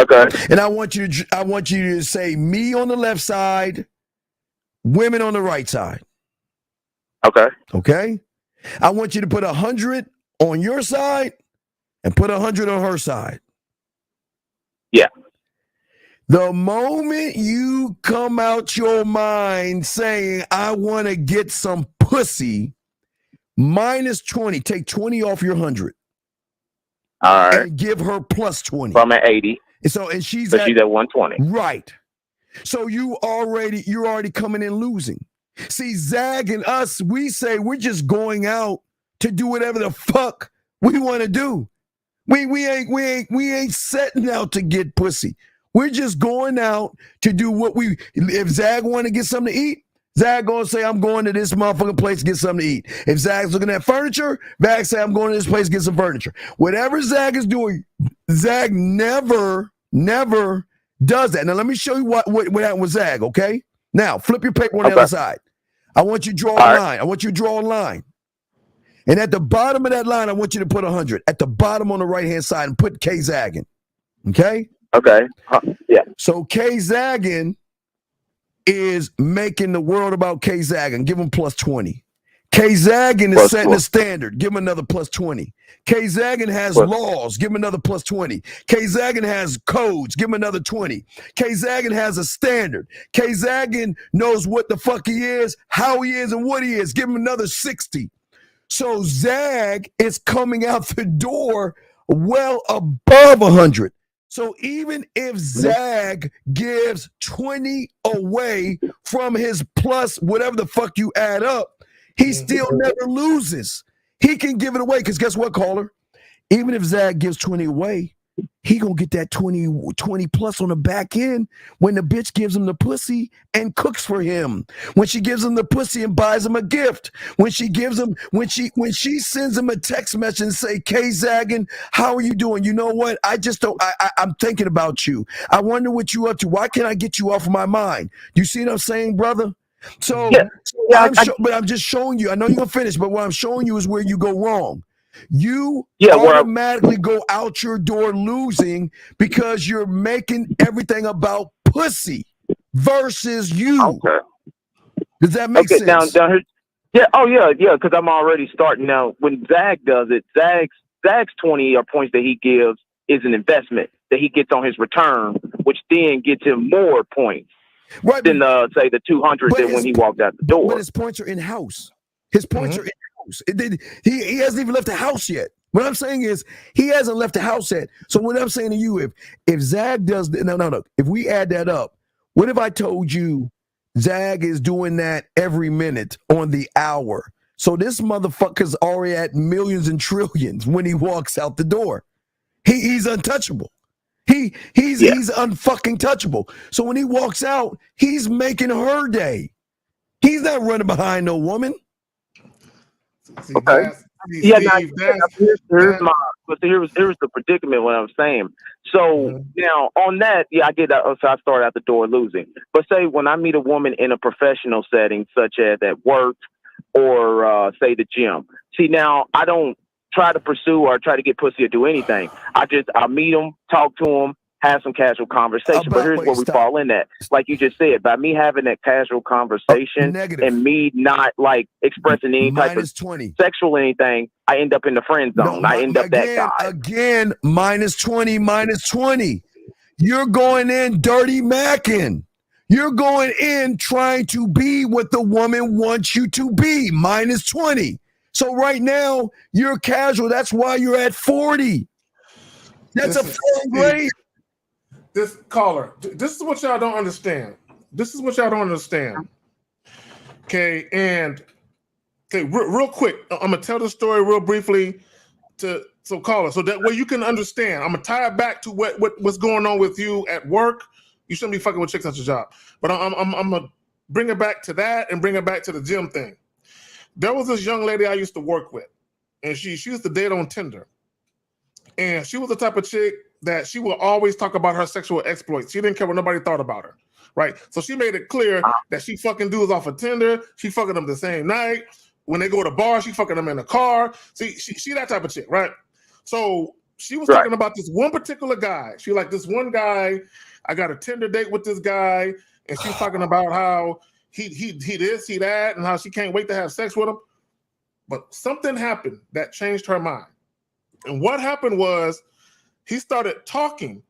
Okay. And I want you to say me on the left side, women on the right side. Okay. Okay. I want you to put 100 on your side and put 100 on her side. Yeah. The moment you come out your mind saying, I want to get some pussy, minus 20, take 20 off your 100. All right. And give her plus 20. So I'm at 80. And she's at 120. Right. So you're already coming in losing. See, Zag and us, we say we're just going out to do whatever the fuck we want to do. We ain't setting out to get pussy. We're just going out to do what if Zag want to get something to eat, Zag gonna say, I'm going to this motherfucking place to get something to eat. If Zag's looking at furniture, Zag say, I'm going to this place to get some furniture. Whatever Zag is doing, Zag never does that. Now, let me show you what happened with Zag, okay? Now, flip your paper on the other side. I want you to draw a line. I want you to draw a line. And at the bottom of that line, I want you to put 100. At the bottom on the right-hand side and put K Zagging, okay? Okay. Yeah. So K Zagging is making the world about K Zagging. Give him plus 20. K Zagging is setting a standard. Give him another plus 20. K Zagging has laws. Give him another plus 20. K Zagging has codes. Give him another 20. K Zagging has a standard. K Zagging knows what the fuck he is, how he is, and what he is. Give him another 60. So Zag is coming out the door well above 100. So even if Zag gives 20 away from his plus whatever the fuck you add up, he still never loses. He can give it away because guess what, caller? Even if Zag gives 20 away, he gonna get that 20 plus on the back end when the bitch gives him the pussy and cooks for him. When she gives him the pussy and buys him a gift. When she sends him a text message and say, K Zagging, how are you doing? You know what? I'm thinking about you. I wonder what you up to. Why can't I get you off of my mind? You see what I'm saying, brother? So, but I'm just showing you. I know you're gonna finish, but what I'm showing you is where you go wrong. You automatically go out your door losing because you're making everything about pussy versus you. Okay. Does that make sense? Down here. Yeah. Oh yeah. Because I'm already starting now. When Zag does it, Zag's 20 or points that he gives is an investment that he gets on his return, which then gets him more points. Right, than say the 200 than when he walked out the door. But his points are in house. His points are in house. He hasn't even left the house yet. What I'm saying is he hasn't left the house yet. So what I'm saying to you, if Zag does no, if we add that up, what if I told you Zag is doing that every minute on the hour? So this motherfucker's already at millions and trillions when he walks out the door. He's untouchable. He's unfucking touchable. So when he walks out, he's making her day. He's not running behind no woman. See, Okay. Steve, here's the predicament. What I'm saying. So now on that, I get that. So I start out the door losing. But say when I meet a woman in a professional setting, such as at work or say the gym. See, now I don't try to pursue or try to get pussy or do anything. I meet them, talk to them, have some casual conversation. But here's where we fall in at. Like you just said, by me having that casual conversation and me not like expressing any type of sexual anything, I end up in the friend zone. I end up that guy. Again, minus 20. You're going in dirty macking. You're going in trying to be what the woman wants you to be. Minus 20. So right now, you're casual. That's why you're at 40. That's a full grade. This caller, this is what y'all don't understand. Okay, and real quick, I'm gonna tell the story real briefly so caller, so that way you can understand. I'm gonna tie it back to what's going on with you at work. You shouldn't be fucking with chicks at your job, but I'm gonna bring it back to that and bring it back to the gym thing. There was this young lady I used to work with, and she used to date on Tinder, and she was the type of chick that she will always talk about her sexual exploits. She didn't care what nobody thought about her, right? So she made it clear that she fucking dudes off of Tinder. She fucking them the same night. When they go to bars, she fucking them in the car. See, she that type of chick, right? So she was talking about this one particular guy. She like, this one guy, I got a Tinder date with this guy, and she's talking about how he this, he that, and how she can't wait to have sex with him. But something happened that changed her mind. And what happened was he started talking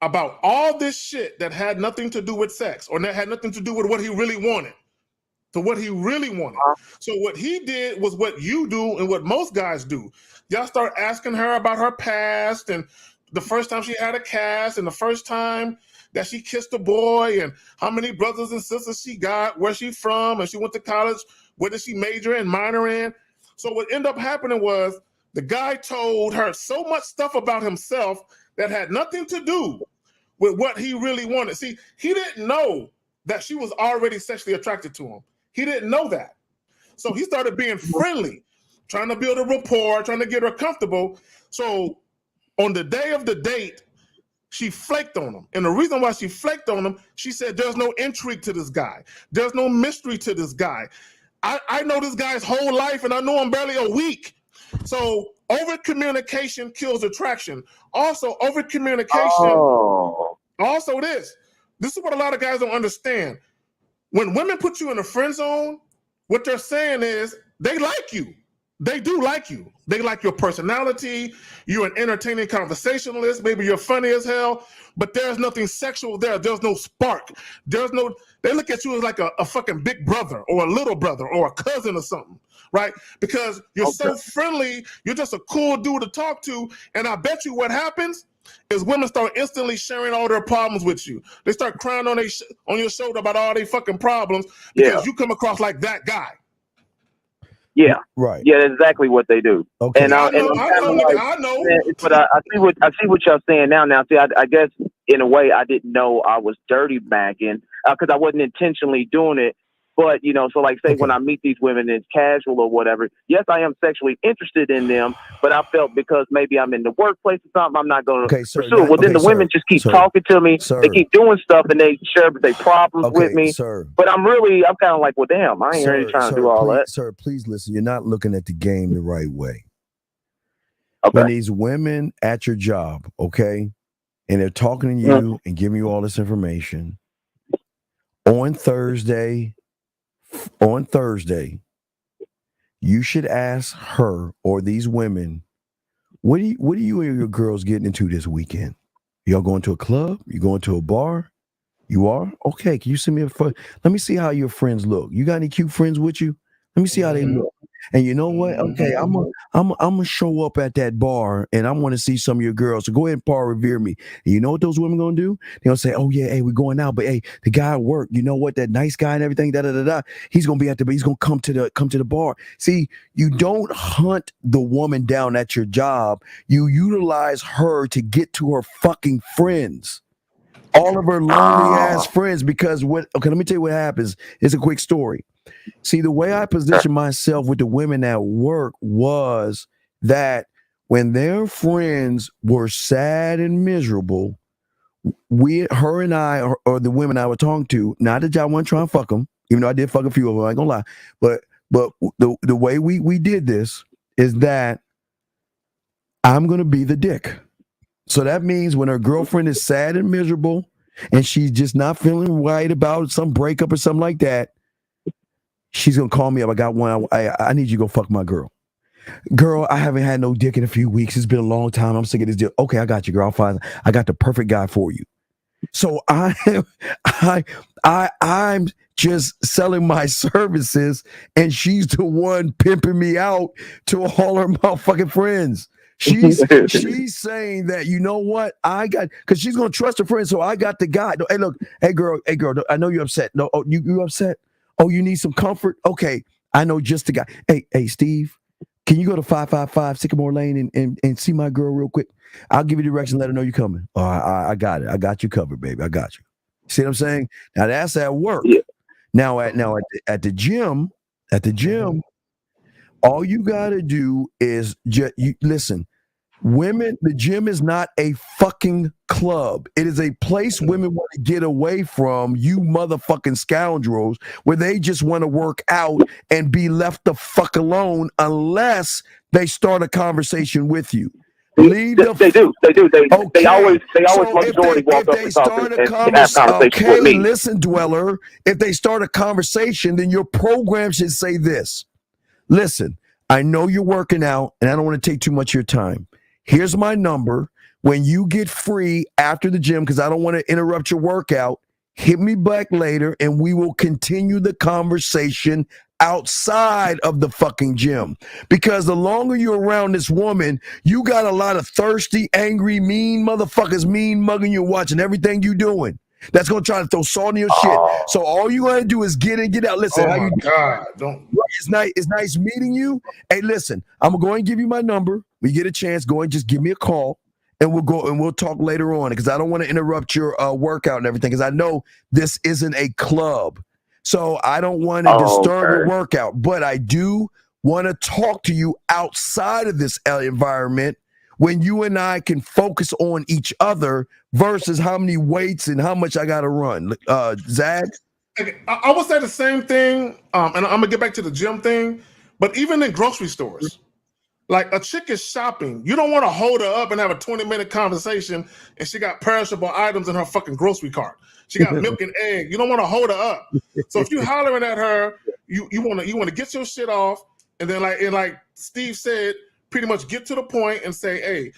about all this shit that had nothing to do with sex or that had nothing to do with what he really wanted. So what he really wanted. So what he did was what you do and what most guys do. Y'all start asking her about her past and the first time she had a cast and the first time that she kissed a boy and how many brothers and sisters she got, where she from, and she went to college, where did she major in, minor in. So what ended up happening was the guy told her so much stuff about himself that had nothing to do with what he really wanted. See, he didn't know that she was already sexually attracted to him. He didn't know that. So he started being friendly, trying to build a rapport, trying to get her comfortable. So on the day of the date, she flaked on him. And the reason why she flaked on him, she said, there's no intrigue to this guy. There's no mystery to this guy. I know this guy's whole life and I know him barely a week. So over communication kills attraction. Also, over communication. Also, this is what a lot of guys don't understand. When women put you in a friend zone, what they're saying is they like you. They do like you. They like your personality. You're an entertaining conversationalist. Maybe you're funny as hell, but there's nothing sexual there. There's no spark. They look at you as like a fucking big brother or a little brother or a cousin or something, right? Because you're so friendly. You're just a cool dude to talk to. And I bet you what happens is women start instantly sharing all their problems with you. They start crying on your shoulder about all their fucking problems because you come across like that guy. Yeah, right. Yeah, that's exactly what they do. Okay, and I know. But I see what y'all saying now. Now, see, I guess in a way I didn't know I was dirty bagging because I wasn't intentionally doing it. But so like say when I meet these women, it's casual or whatever. Yes, I am sexually interested in them, but I felt because maybe I'm in the workplace or something, I'm not going to pursue it. Well, then the women just keep talking to me. They keep doing stuff and they share their problems with me. But I'm kind of like, well, damn, I ain't really trying to do all that. Sir, please listen. You're not looking at the game the right way. Okay. When these women at your job, and they're talking to you and giving you all this information on Thursday, you should ask her or these women, what are you and your girls getting into this weekend? Y'all going to a club? You going to a bar? You are? Okay, can you send me let me see how your friends look. You got any cute friends with you? Let me see how they look. And you know what? Okay, I'm gonna show up at that bar, and I want to see some of your girls. So go ahead and Paul revere me. And you know what those women gonna do? They're gonna say, "Oh yeah, hey, we're going out, but hey, the guy at work, you know what? That nice guy and everything, da da da da. He's gonna be at the. He's gonna come to the bar. See, you don't hunt the woman down at your job. You utilize her to get to her fucking friends." All of her lonely ass friends, because what? Okay, let me tell you what happens. It's a quick story. See, the way I positioned myself with the women at work was that when their friends were sad and miserable, her and I, or the women I was talking to, not that y'all want to try and fuck them, even though I did fuck a few of them, I ain't gonna lie, but the way we did this is that I'm gonna be the dick. So that means when her girlfriend is sad and miserable and she's just not feeling right about some breakup or something like that, she's going to call me up. I got one. I need you to go fuck my girl. Girl, I haven't had no dick in a few weeks. It's been a long time. I'm sick of this deal. Okay, I got you, girl. I got the perfect guy for you. So I'm just selling my services, and she's the one pimping me out to all her motherfucking friends. She's saying that, you know what, I got, because she's gonna trust her friends. So I got the guy. Hey, look, hey girl, I know you're upset. No, oh, you upset? Oh, you need some comfort? Okay, I know just the guy. Hey, Steve, can you go to 555 Sycamore Lane and see my girl real quick? I'll give you direction. Let her know you're coming. Oh, I got it. I got you covered, baby. I got you. See what I'm saying? Now that's at work. Yeah. Now at the gym, all you gotta do is listen. Women, the gym is not a fucking club. It is a place women want to get away from, you motherfucking scoundrels, where they just want to work out and be left the fuck alone unless they start a conversation with you. They do. They always want the door to walk up and talk and have conversations with me. Listen, dweller, if they start a conversation, then your program should say this. Listen, I know you're working out and I don't want to take too much of your time. Here's my number. When you get free after the gym, because I don't want to interrupt your workout, hit me back later and we will continue the conversation outside of the fucking gym. Because the longer you're around this woman, you got a lot of thirsty, angry, mean motherfuckers mean mugging you, watching everything you doing. That's gonna try to throw salt in your shit. So all you gotta do is get in, get out. Listen, Oh how my you God, don't. It's nice meeting you. Hey, listen, I'm gonna go and give you my number. When you get a chance, go and just give me a call, and we'll talk later on, because I don't want to interrupt your workout and everything, because I know this isn't a club, so I don't want to disturb your workout. But I do want to talk to you outside of this environment, when you and I can focus on each other versus how many weights and how much I got to run. Zag? I would say the same thing, and I'm gonna get back to the gym thing. But even in grocery stores, like a chick is shopping, you don't want to hold her up and have a 20-minute conversation, and she got perishable items in her fucking grocery cart. She got milk and egg. You don't want to hold her up. So if you hollering at her, you want to get your shit off, and then like Steve said, pretty much get to the point and say, hey,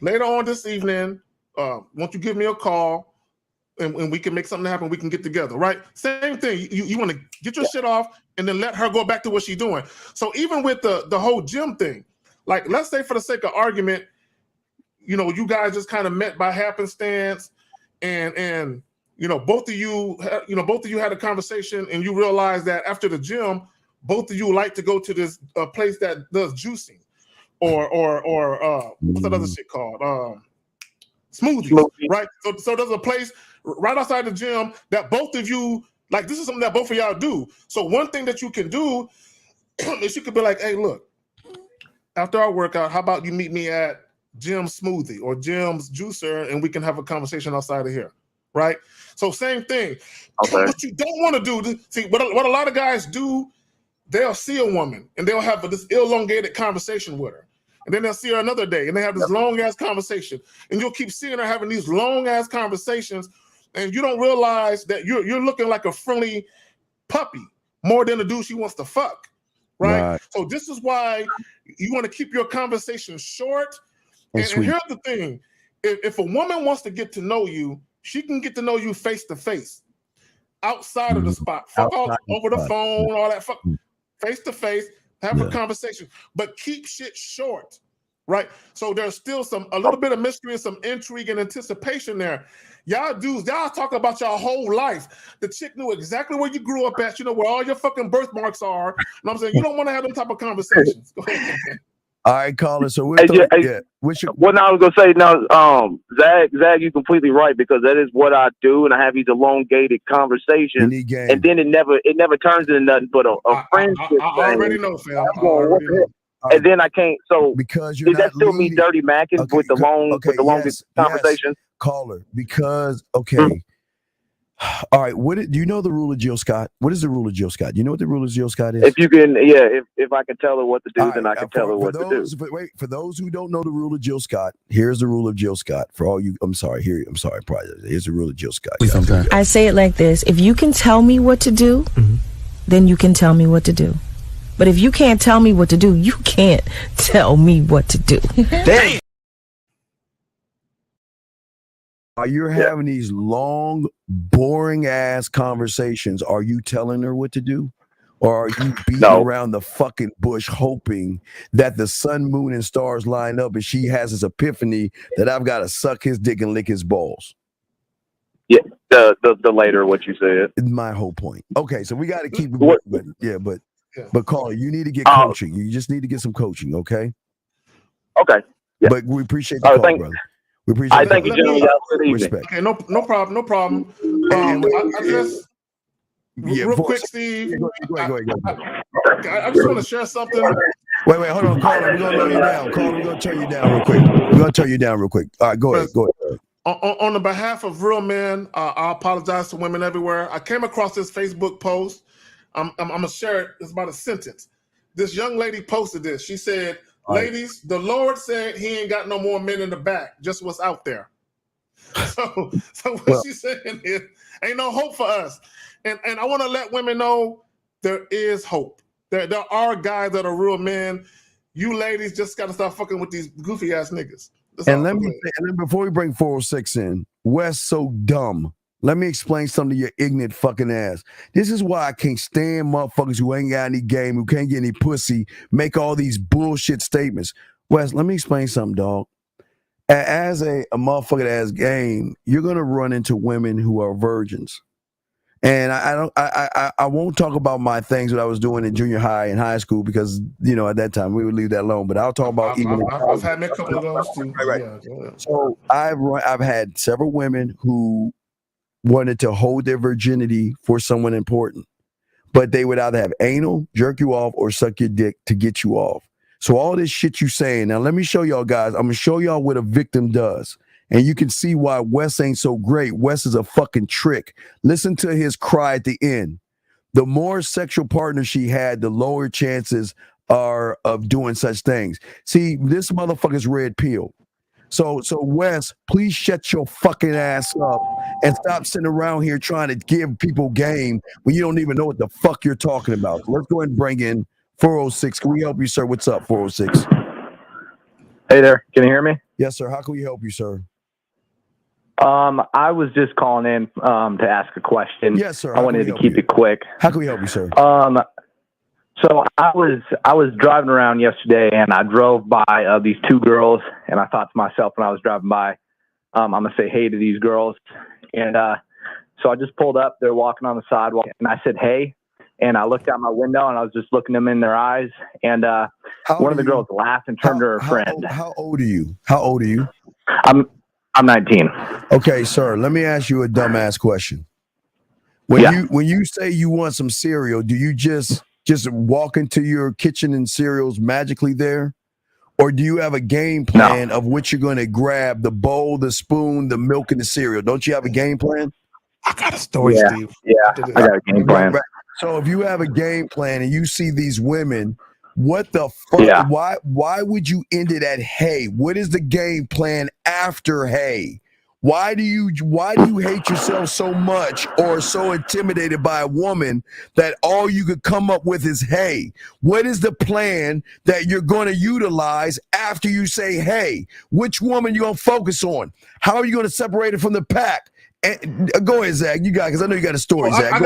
later on this evening, won't you give me a call? And we can make something happen. We can get together, right? Same thing. You want to get your shit off and then let her go back to what she's doing. So even with the whole gym thing, like let's say for the sake of argument, you guys just kind of met by happenstance, and both of you had a conversation, and you realize that after the gym, both of you like to go to this place that does juicing, or what's that other shit called? Smoothies, right? So there's a place right outside the gym that both of you like. This is something that both of y'all do. So one thing that you can do is you could be like, hey, look, after our workout, how about you meet me at Jim's Smoothie or Jim's Juicer, and we can have a conversation outside of here, right? So same thing. Okay. What you don't want to do, see, what a lot of guys do, they'll see a woman and they'll have this elongated conversation with her. And then they'll see her another day and they have this long-ass conversation. And you'll keep seeing her having these long-ass conversations, and you don't realize that you're looking like a friendly puppy more than a dude she wants to fuck, right? So this is why you want to keep your conversation short. And here's the thing. If a woman wants to get to know you, she can get to know you face-to-face, outside of the spot. Fuck all over the phone, all that. Fuck face-to-face. Have a conversation, but keep shit short, right? So there's still a little bit of mystery and some intrigue and anticipation there. Y'all dudes, y'all talk about your whole life. The chick knew exactly where you grew up at. You know where all your fucking birthmarks are. And I'm saying you don't want to have them type of conversations. Go ahead, man. All right, caller. So we're what I was gonna say now, Zag, you're completely right, because that is what I do, and I have these elongated conversations, and then it never turns into nothing but a friendship. I already know, fam. I already know. And then I can't. So because you're is that still me dirty macking with the longest conversation? Yes, caller, because all right. Do you know the rule of Jill Scott? What is the rule of Jill Scott? Do you know what the rule of Jill Scott is? If you can, if I can tell her what to do, then I can tell her what to do. For those who don't know the rule of Jill Scott, here's the rule of Jill Scott. For all you, I'm sorry, probably. Here's the rule of Jill Scott. I say it like this: if you can tell me what to do, then you can tell me what to do. But if you can't tell me what to do, you can't tell me what to do. Damn. You're having these long, boring ass conversations. Are you telling her what to do? Or are you beating around the fucking bush hoping that the sun, moon, and stars line up and she has this epiphany that I've got to suck his dick and lick his balls? Yeah, the later what you said. My whole point. Okay, so we got to keep it. But Carl, you need to get coaching. You just need to get some coaching, okay? Okay. Yeah. But we appreciate the call, brother. We appreciate thank you, gentlemen. Respect. Okay, no problem. I just real quick, Steve. Go ahead. I just want to share something. Wait, hold on, caller. We're gonna lower you down. Caller, we're gonna turn you down real quick. All right, go ahead. On the behalf of real men, I apologize to women everywhere. I came across this Facebook post. I'm gonna share it. It's about a sentence. This young lady posted this. She said, "Ladies, the Lord said He ain't got no more men in the back, just what's out there." So what she's saying is, ain't no hope for us. And I want to let women know there is hope. There are guys that are real men. You ladies just got to stop fucking with these goofy ass niggas. And then before we bring 406 in, Wes so dumb. Let me explain something to your ignorant fucking ass. This is why I can't stand motherfuckers who ain't got any game, who can't get any pussy, make all these bullshit statements. Wes, let me explain something, dog. As a motherfucker that has game, you're gonna run into women who are virgins. And I won't talk about my things that I was doing in junior high and high school because, you know, at that time we would leave that alone. But I'll talk about I've had a couple of those too. Right. Yeah, so I've had several women who wanted to hold their virginity for someone important, but they would either have anal, jerk you off, or suck your dick to get you off. So all this shit you saying, now let me show y'all guys, I'm gonna show y'all what a victim does. And you can see why Wes ain't so great. Wes is a fucking trick. Listen to his cry at the end. The more sexual partners she had, the lower chances are of doing such things. See, this motherfucker's red pill. So Wes, please shut your fucking ass up and stop sitting around here trying to give people game when you don't even know what the fuck you're talking about. Let's go ahead and bring in 406. Can we help you, sir? What's up, 406? Hey there. Can you hear me? Yes, sir. How can we help you, sir? I was just calling in to ask a question. Yes, sir. I wanted to keep it quick. How can we help you, sir? So I was driving around yesterday, and I drove by these two girls, and I thought to myself when I was driving by, I'm gonna say hey to these girls, and so I just pulled up. They're walking on the sidewalk, and I said hey, and I looked out my window, and I was just looking them in their eyes, and one of the girls laughed and turned to her friend. How old are you? How old are you? I'm 19. Okay, sir. Let me ask you a dumbass question. When you say you want some cereal, do you just walk into your kitchen and cereal's magically there? Or do you have a game plan of what you're going to grab, the bowl, the spoon, the milk, and the cereal? Don't you have a game plan? I got a story, Steve. Yeah, I got a game plan. Right. So if you have a game plan and you see these women, what the fuck? Yeah. Why would you end it at hey? What is the game plan after hey? Why do you hate yourself so much or so intimidated by a woman that all you could come up with is hey? What is the plan that you're going to utilize after you say hey? Which woman you going to focus on? How are you going to separate it from the pack? And, go ahead, Zach. You got, because I know you got a story, Zach. I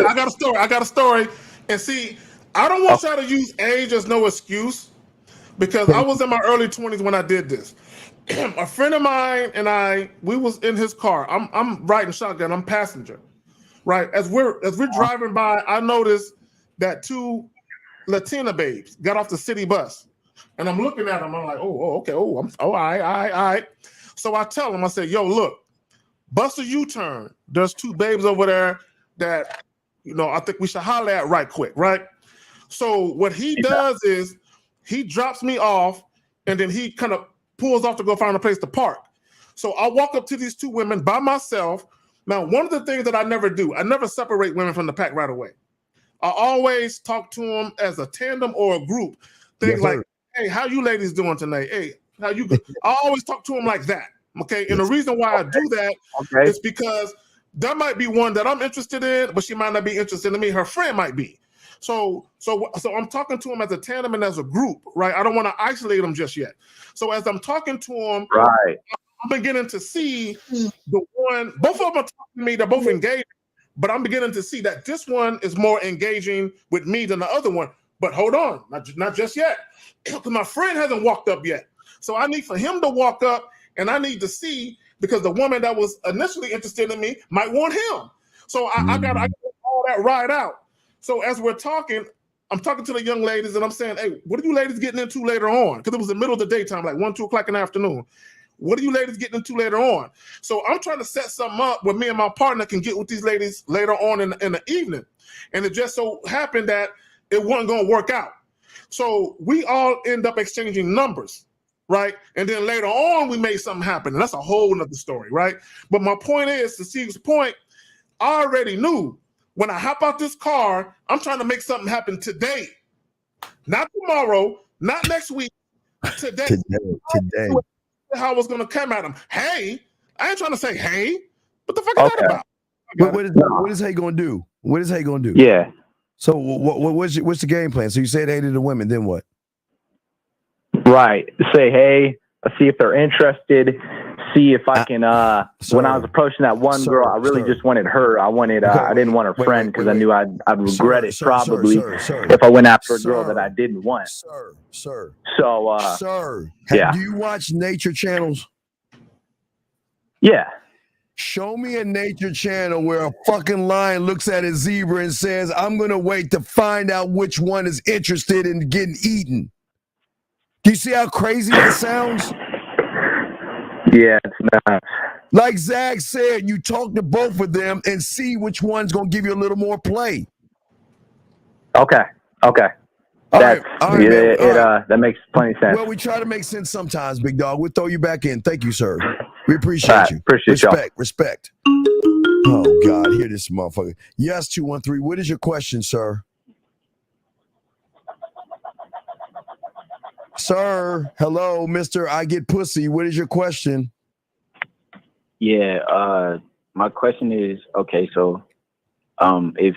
got a story. And see, I don't want y'all to use age as no excuse because I was in my early 20s when I did this. A friend of mine and we was in his car. I'm riding shotgun. I'm passenger. Right. As we're driving by, I noticed that 2 Latina babes got off the city bus. And I'm looking at them. I'm like, okay. All right. So I tell them, I said, yo, look, bust a U-turn. There's 2 babes over there that, I think we should holler at right quick, right? So what he does is he drops me off and then he kind of pulls off to go find a place to park. So I walk up to these 2 women by myself. Now, one of the things that I never do, I never separate women from the pack right away. I always talk to them as a tandem or a group. Things like, hey, how you ladies doing tonight? Hey, how you good? I always talk to them like that. Okay. And the reason why I do that is because there might be one that I'm interested in, but she might not be interested in me. Her friend might be. So I'm talking to them as a tandem and as a group, right? I don't want to isolate them just yet. So as I'm talking to them, right, I'm beginning to see the one, both of them are talking to me, they're both engaged, but I'm beginning to see that this one is more engaging with me than the other one. But hold on, not just yet. Because my friend hasn't walked up yet. So I need for him to walk up and I need to see, because the woman that was initially interested in me might want him. So I got all that ride out. So as we're talking, I'm talking to the young ladies and I'm saying, hey, what are you ladies getting into later on? Because it was the middle of the daytime, like 1, 2 o'clock in the afternoon. What are you ladies getting into later on? So I'm trying to set something up where me and my partner can get with these ladies later on in the evening. And it just so happened that it wasn't going to work out. So we all end up exchanging numbers, right? And then later on, we made something happen. And that's a whole nother story, right? But my point is, to Steve's point, I already knew when I hop out this car, I'm trying to make something happen today. Not tomorrow, not next week, today. Today. How I was going to come at him. Hey, I ain't trying to say hey. What the fuck is that about? What is he going to do? What is he going to do? Yeah. So what's the game plan? So you said hey to the women, then what? Right. Say hey, see if they're interested, see if I can when I was approaching that one girl, I really just wanted her. I wanted I didn't want her friend because I knew I'd regret it probably if I went after a girl that I didn't want. Sir. So do you watch nature channels? Yeah. Show me a nature channel where a fucking lion looks at a zebra and says, I'm going to wait to find out which one is interested in getting eaten. Do you see how crazy that sounds? Yeah, it's not. Like Zach said, you talk to both of them and see which one's going to give you a little more play. Okay. That makes plenty of sense. Well, we try to make sense sometimes, big dog. We'll throw you back in. Thank you, sir. We appreciate you. Respect. Oh, God. Hear this motherfucker. Yes, 213. What is your question, sir? Sir, hello, Mr. I Get Pussy. What is your question? Yeah, my question is, okay, so if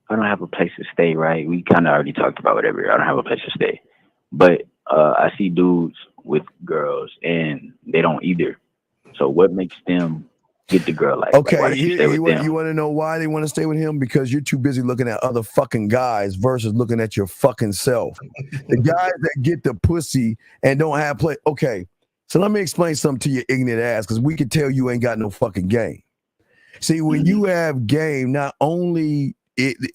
I don't have a place to stay, right? We kind of already talked about whatever. I don't have a place to stay. But I see dudes with girls and they don't either. So what makes them get the girl? Like, okay, why does she stay with them? You want to know why they want to stay with him? Because you're too busy looking at other fucking guys versus looking at your fucking self. The guys that get the pussy and don't have play. Okay, so let me explain something to your ignorant ass, because we can tell you ain't got no fucking game. See, when you have game, not only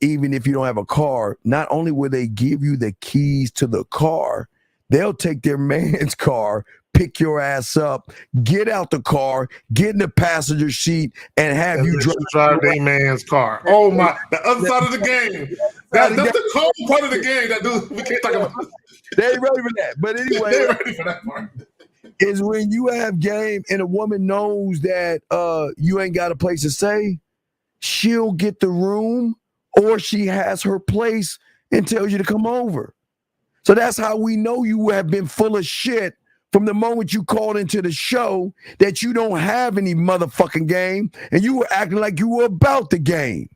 even if you don't have a car, not only will they give you the keys to the car, they'll take their man's car, pick your ass up, get out the car, get in the passenger seat, and have you drive their man's car. Oh my! The other side of the game. That's the cold part of the game. That dude, we can't talk about. They ain't ready for that. But anyway, they're ready for that part. Is when you have game and a woman knows that you ain't got a place to stay, she'll get the room, or she has her place and tells you to come over. So that's how we know you have been full of shit from the moment you called into the show, that you don't have any motherfucking game and you were acting like you were about the game.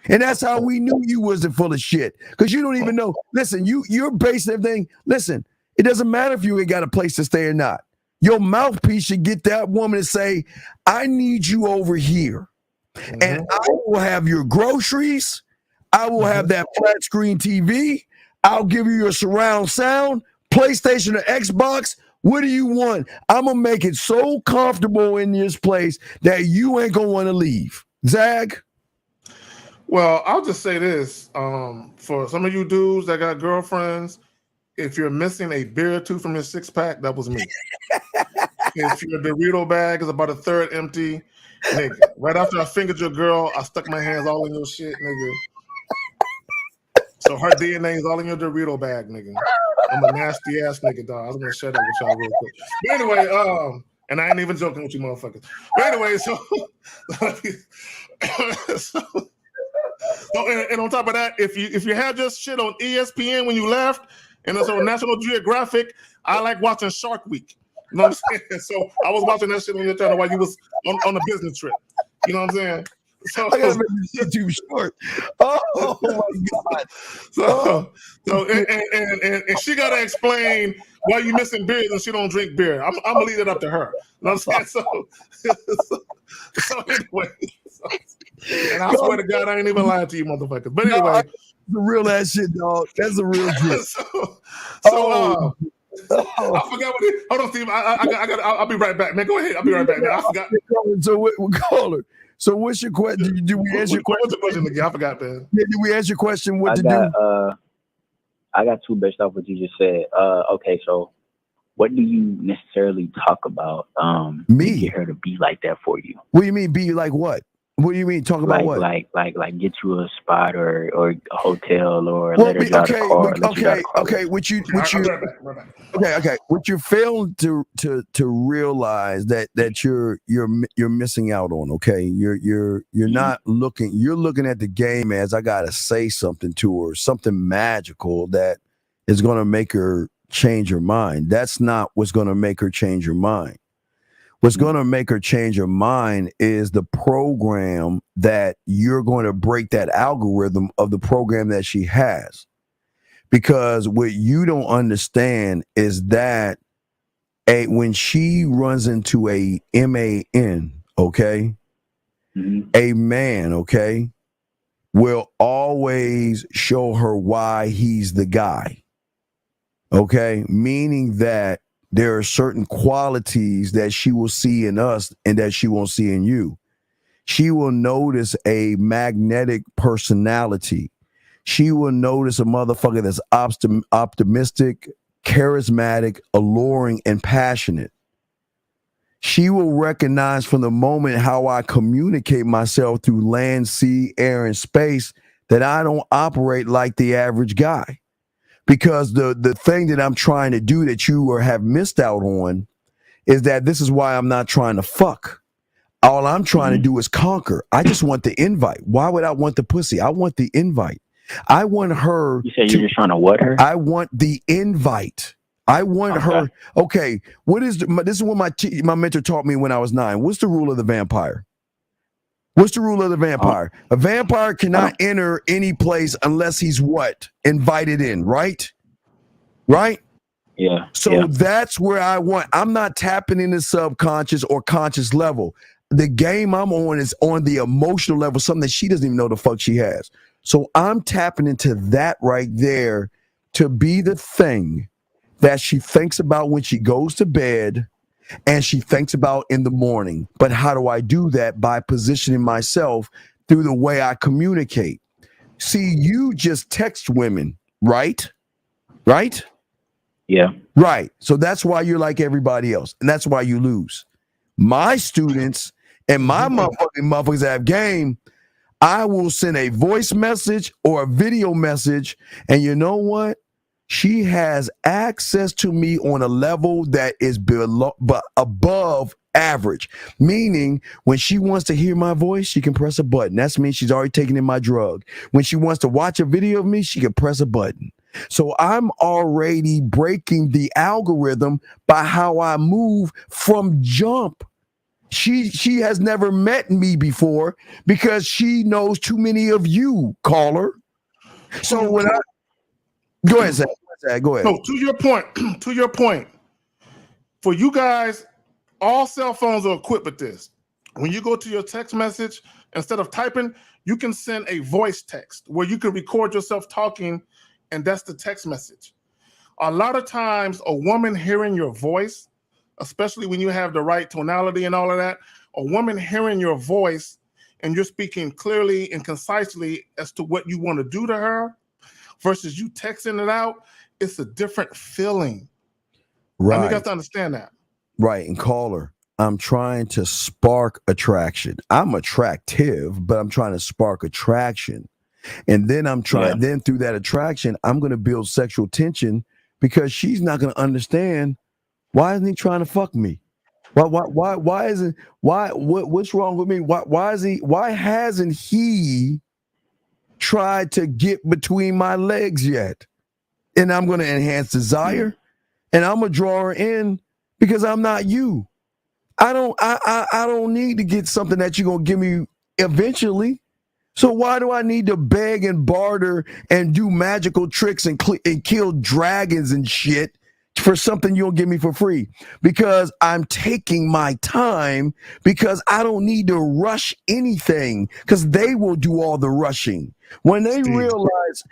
And that's how we knew you wasn't full of shit, because you don't even know. Listen, you're basing everything. Listen, it doesn't matter if you ain't got a place to stay or not. Your mouthpiece should get that woman to say, I need you over here. And I will have your groceries. I will have that flat screen TV. I'll give you your surround sound, PlayStation or Xbox. What do you want? I'm going to make it so comfortable in this place that you ain't going to want to leave. Zag? Well, I'll just say this. For some of you dudes that got girlfriends, if you're missing a beer or two from your six-pack, that was me. If your Dorito bag is about a third empty, nigga, right after I fingered your girl, I stuck my hands all in your shit, nigga. So her DNA is all in your Dorito bag, nigga. I'm a nasty ass nigga, dog. I was gonna share that with y'all real quick. But anyway, and I ain't even joking with you motherfuckers. But anyway, and on top of that, if you had your shit on ESPN when you left, and it's on National Geographic, I like watching Shark Week. You know what I'm saying? So I was watching that shit on your channel while you was on a business trip. You know what I'm saying? So I gotta make this shit too short. Oh my god! And she gotta explain why you missing beers and she don't drink beer. I'm gonna leave it up to her. You know what I'm saying? So anyway, and I swear to God, I ain't even lying to you, motherfuckers. But anyway, the real ass shit, dog. That's the real shit. I forgot what it. Hold on, Steve. I'll be right back, man. Go ahead. I'll be right back, man. I forgot. So we call her. So what's your question? Did we answer your question? What's the question again? I forgot, man. Yeah, did we answer your question? What to do? I got two based off what you just said. Okay, so what do you necessarily talk about? Me? To get her to be like that for you. What do you mean? Be like what? What do you mean? Talk about what? Like get you a spot or a hotel or let her drive the car. Okay. What you're failing to realize that you're missing out on. Okay, you're not looking. You're looking at the game as I gotta say something to her, something magical that is gonna make her change her mind. That's not what's gonna make her change her mind. What's going to make her change her mind is the program that you're going to break that algorithm of the program that she has. Because what you don't understand is that when she runs into a man, okay, a man, okay, will always show her why he's the guy. Okay, meaning that there are certain qualities that she will see in us and that she won't see in you. She will notice a magnetic personality. She will notice a motherfucker that's optimistic, charismatic, alluring, and passionate. She will recognize from the moment how I communicate myself through land, sea, air, and space that I don't operate like the average guy. Because the thing that I'm trying to do that you have missed out on is that this is why I'm not trying to fuck. All I'm trying to do is conquer. I just want the invite. Why would I want the pussy? I want the invite. I want her. You said you're just trying to what her? I want the invite. I want her. Okay, this is what my mentor taught me when I was 9. What's the rule of the vampire? What's the rule of the vampire? A vampire cannot enter any place unless he's what? Invited in, right? Right? Yeah. So that's where I'm not tapping in the subconscious or conscious level. The game I'm on is on the emotional level, something that she doesn't even know the fuck she has. So I'm tapping into that right there to be the thing that she thinks about when she goes to bed and she thinks about in the morning. But how do I do that? By positioning myself through the way I communicate. See, you just text women, right? Right? Yeah. Right. So that's why you're like everybody else. And that's why you lose. My students and my motherfuckers that have game, I will send a voice message or a video message. And you know what? She has access to me on a level that is above average. Meaning, when she wants to hear my voice, she can press a button. That means she's already taken in my drug. When she wants to watch a video of me, she can press a button. So I'm already breaking the algorithm by how I move from jump. She has never met me before because she knows too many of you, caller. So when I go ahead, Zach. Go ahead. No, to your point. For you guys, all cell phones are equipped with this. When you go to your text message, instead of typing, you can send a voice text where you can record yourself talking and that's the text message. A lot of times, a woman hearing your voice, especially when you have the right tonality and all of that, a woman hearing your voice and you're speaking clearly and concisely as to what you want to do to her versus you texting it out, it's a different feeling. Right. I need you guys to understand that. Right. And caller, I'm trying to spark attraction. I'm attractive, but I'm trying to spark attraction. And then I'm trying, then through that attraction, I'm going to build sexual tension because she's not going to understand, why isn't he trying to fuck me? Why isn't, what's wrong with me? Why hasn't he tried to get between my legs yet? And I'm going to enhance desire and I'm going to draw her in because I'm not you. I don't need to get something that you're going to give me eventually. So why do I need to beg and barter and do magical tricks and kill dragons and shit for something you'll give me for free? Because I'm taking my time, because I don't need to rush anything, because they will do all the rushing. When they realize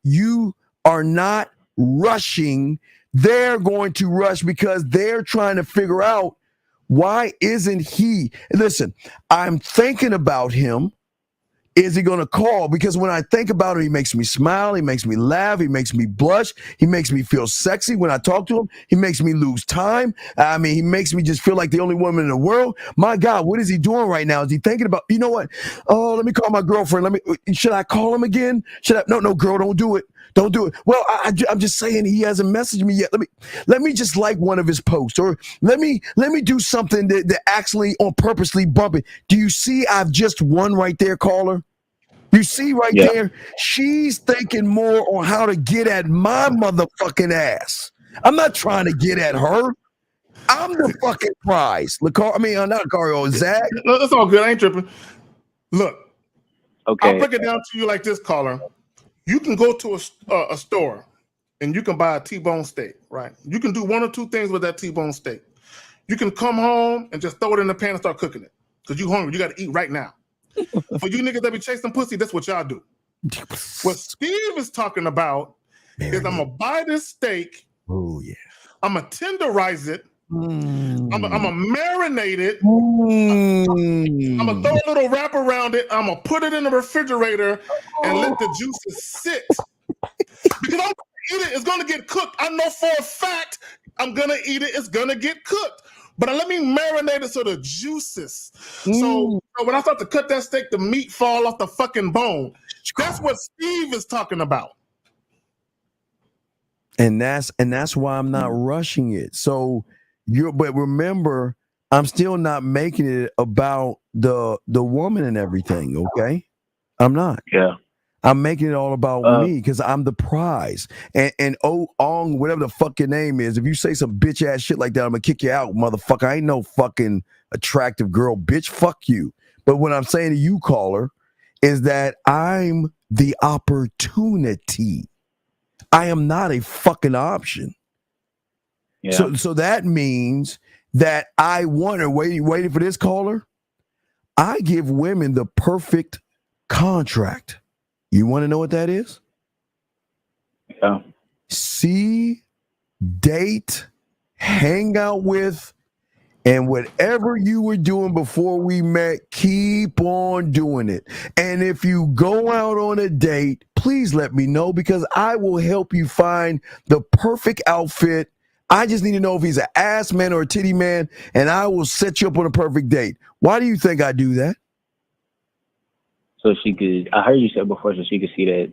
you are not rushing, they're going to rush because they're trying to figure out, why isn't he? Listen, I'm thinking about him. Is he going to call? Because when I think about it, he makes me smile. He makes me laugh. He makes me blush. He makes me feel sexy when I talk to him. He makes me lose time. I mean, he makes me just feel like the only woman in the world. My God, what is he doing right now? Is he thinking about, you know what? Oh, let me call my girlfriend. Should I call him again? No, girl, don't do it. Don't do it. Well, I'm just saying he hasn't messaged me yet. Let me just like one of his posts, or let me do something that actually on purposely bump it. Do you see? I've just won right there, caller. You see right there, she's thinking more on how to get at my motherfucking ass. I'm not trying to get at her. I'm the fucking prize. Not Lucario, Zach. No, that's all good. I ain't tripping. Look, Okay. I'll break it down to you like this, caller. You can go to a store and you can buy a T-bone steak, right? You can do one or two things with that T-bone steak. You can come home and just throw it in the pan and start cooking it because you're hungry. You got to eat right now. For you niggas that be chasing pussy, that's what y'all do. What Steve is talking about is I'm going to buy this steak. Oh, yeah. I'm going to tenderize it. I'm going to marinate it. I'm going to throw a little wrap around it. I'm going to put it in the refrigerator and let the juices sit. Because I'm going to eat it. It's going to get cooked. I know for a fact I'm going to eat it. It's going to get cooked. But let me marinate it so the juices. So when I start to cut that steak, the meat fall off the fucking bone. That's what Steve is talking about. And that's why I'm not rushing it. So but remember, I'm still not making it about the woman and everything, okay? I'm not. Yeah. I'm making it all about me because I'm the prize. And Ong, whatever the fuck your name is, if you say some bitch ass shit like that, I'm gonna kick you out, motherfucker. I ain't no fucking attractive girl, bitch. Fuck you. But what I'm saying to you, caller, is that I'm the opportunity. I am not a fucking option. Yeah. So that means that I want to waiting for this caller. I give women the perfect contract. You want to know what that is? Yeah. See, date, hang out with, and whatever you were doing before we met, keep on doing it. And if you go out on a date, please let me know because I will help you find the perfect outfit. I just need to know if he's an ass man or a titty man, and I will set you up on a perfect date. Why do you think I do that? So she could, I heard you said before, so she could see that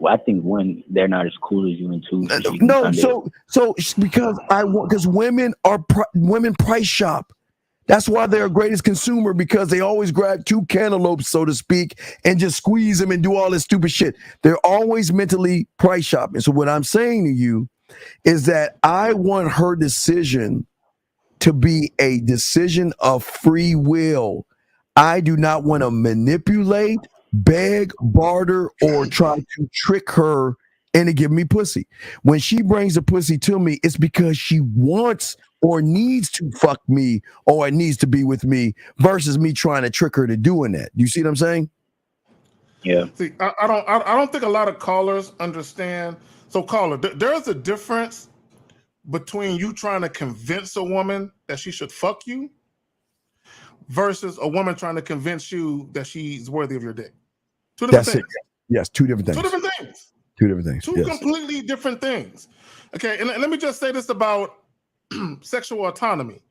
I think one, they're not as cool as you, and two, so because women price shop. That's why they're a greatest consumer, because they always grab two cantaloupes, so to speak, and just squeeze them and do all this stupid shit. They're always mentally price shopping. So what I'm saying to you is that I want her decision to be a decision of free will. I do not want to manipulate, beg, barter, or try to trick her into giving me pussy. When she brings the pussy to me, it's because she wants or needs to fuck me or needs to be with me versus me trying to trick her to doing that. You see what I'm saying? Yeah. See, I don't think a lot of callers understand. So, caller, there's a difference between you trying to convince a woman that she should fuck you versus a woman trying to convince you that she's worthy of your dick. Two different That's things. it. Yes, two different things. Two different things. Two different things. Two Yes. completely different things. Okay, and let me just say this about sexual autonomy.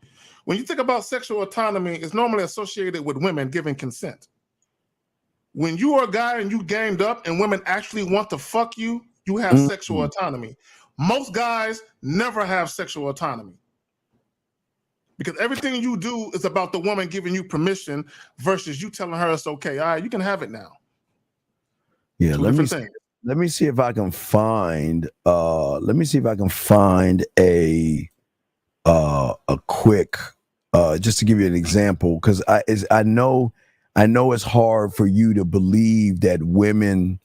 When you think about sexual autonomy, it's normally associated with women giving consent. When you are a guy and you gamed up and women actually want to fuck you, you have sexual autonomy. Most guys never have sexual autonomy because everything you do is about the woman giving you permission versus you telling her it's okay. All right, you can have it now. Yeah, let me see if I can find a quick just to give you an example, because I know it's hard for you to believe that women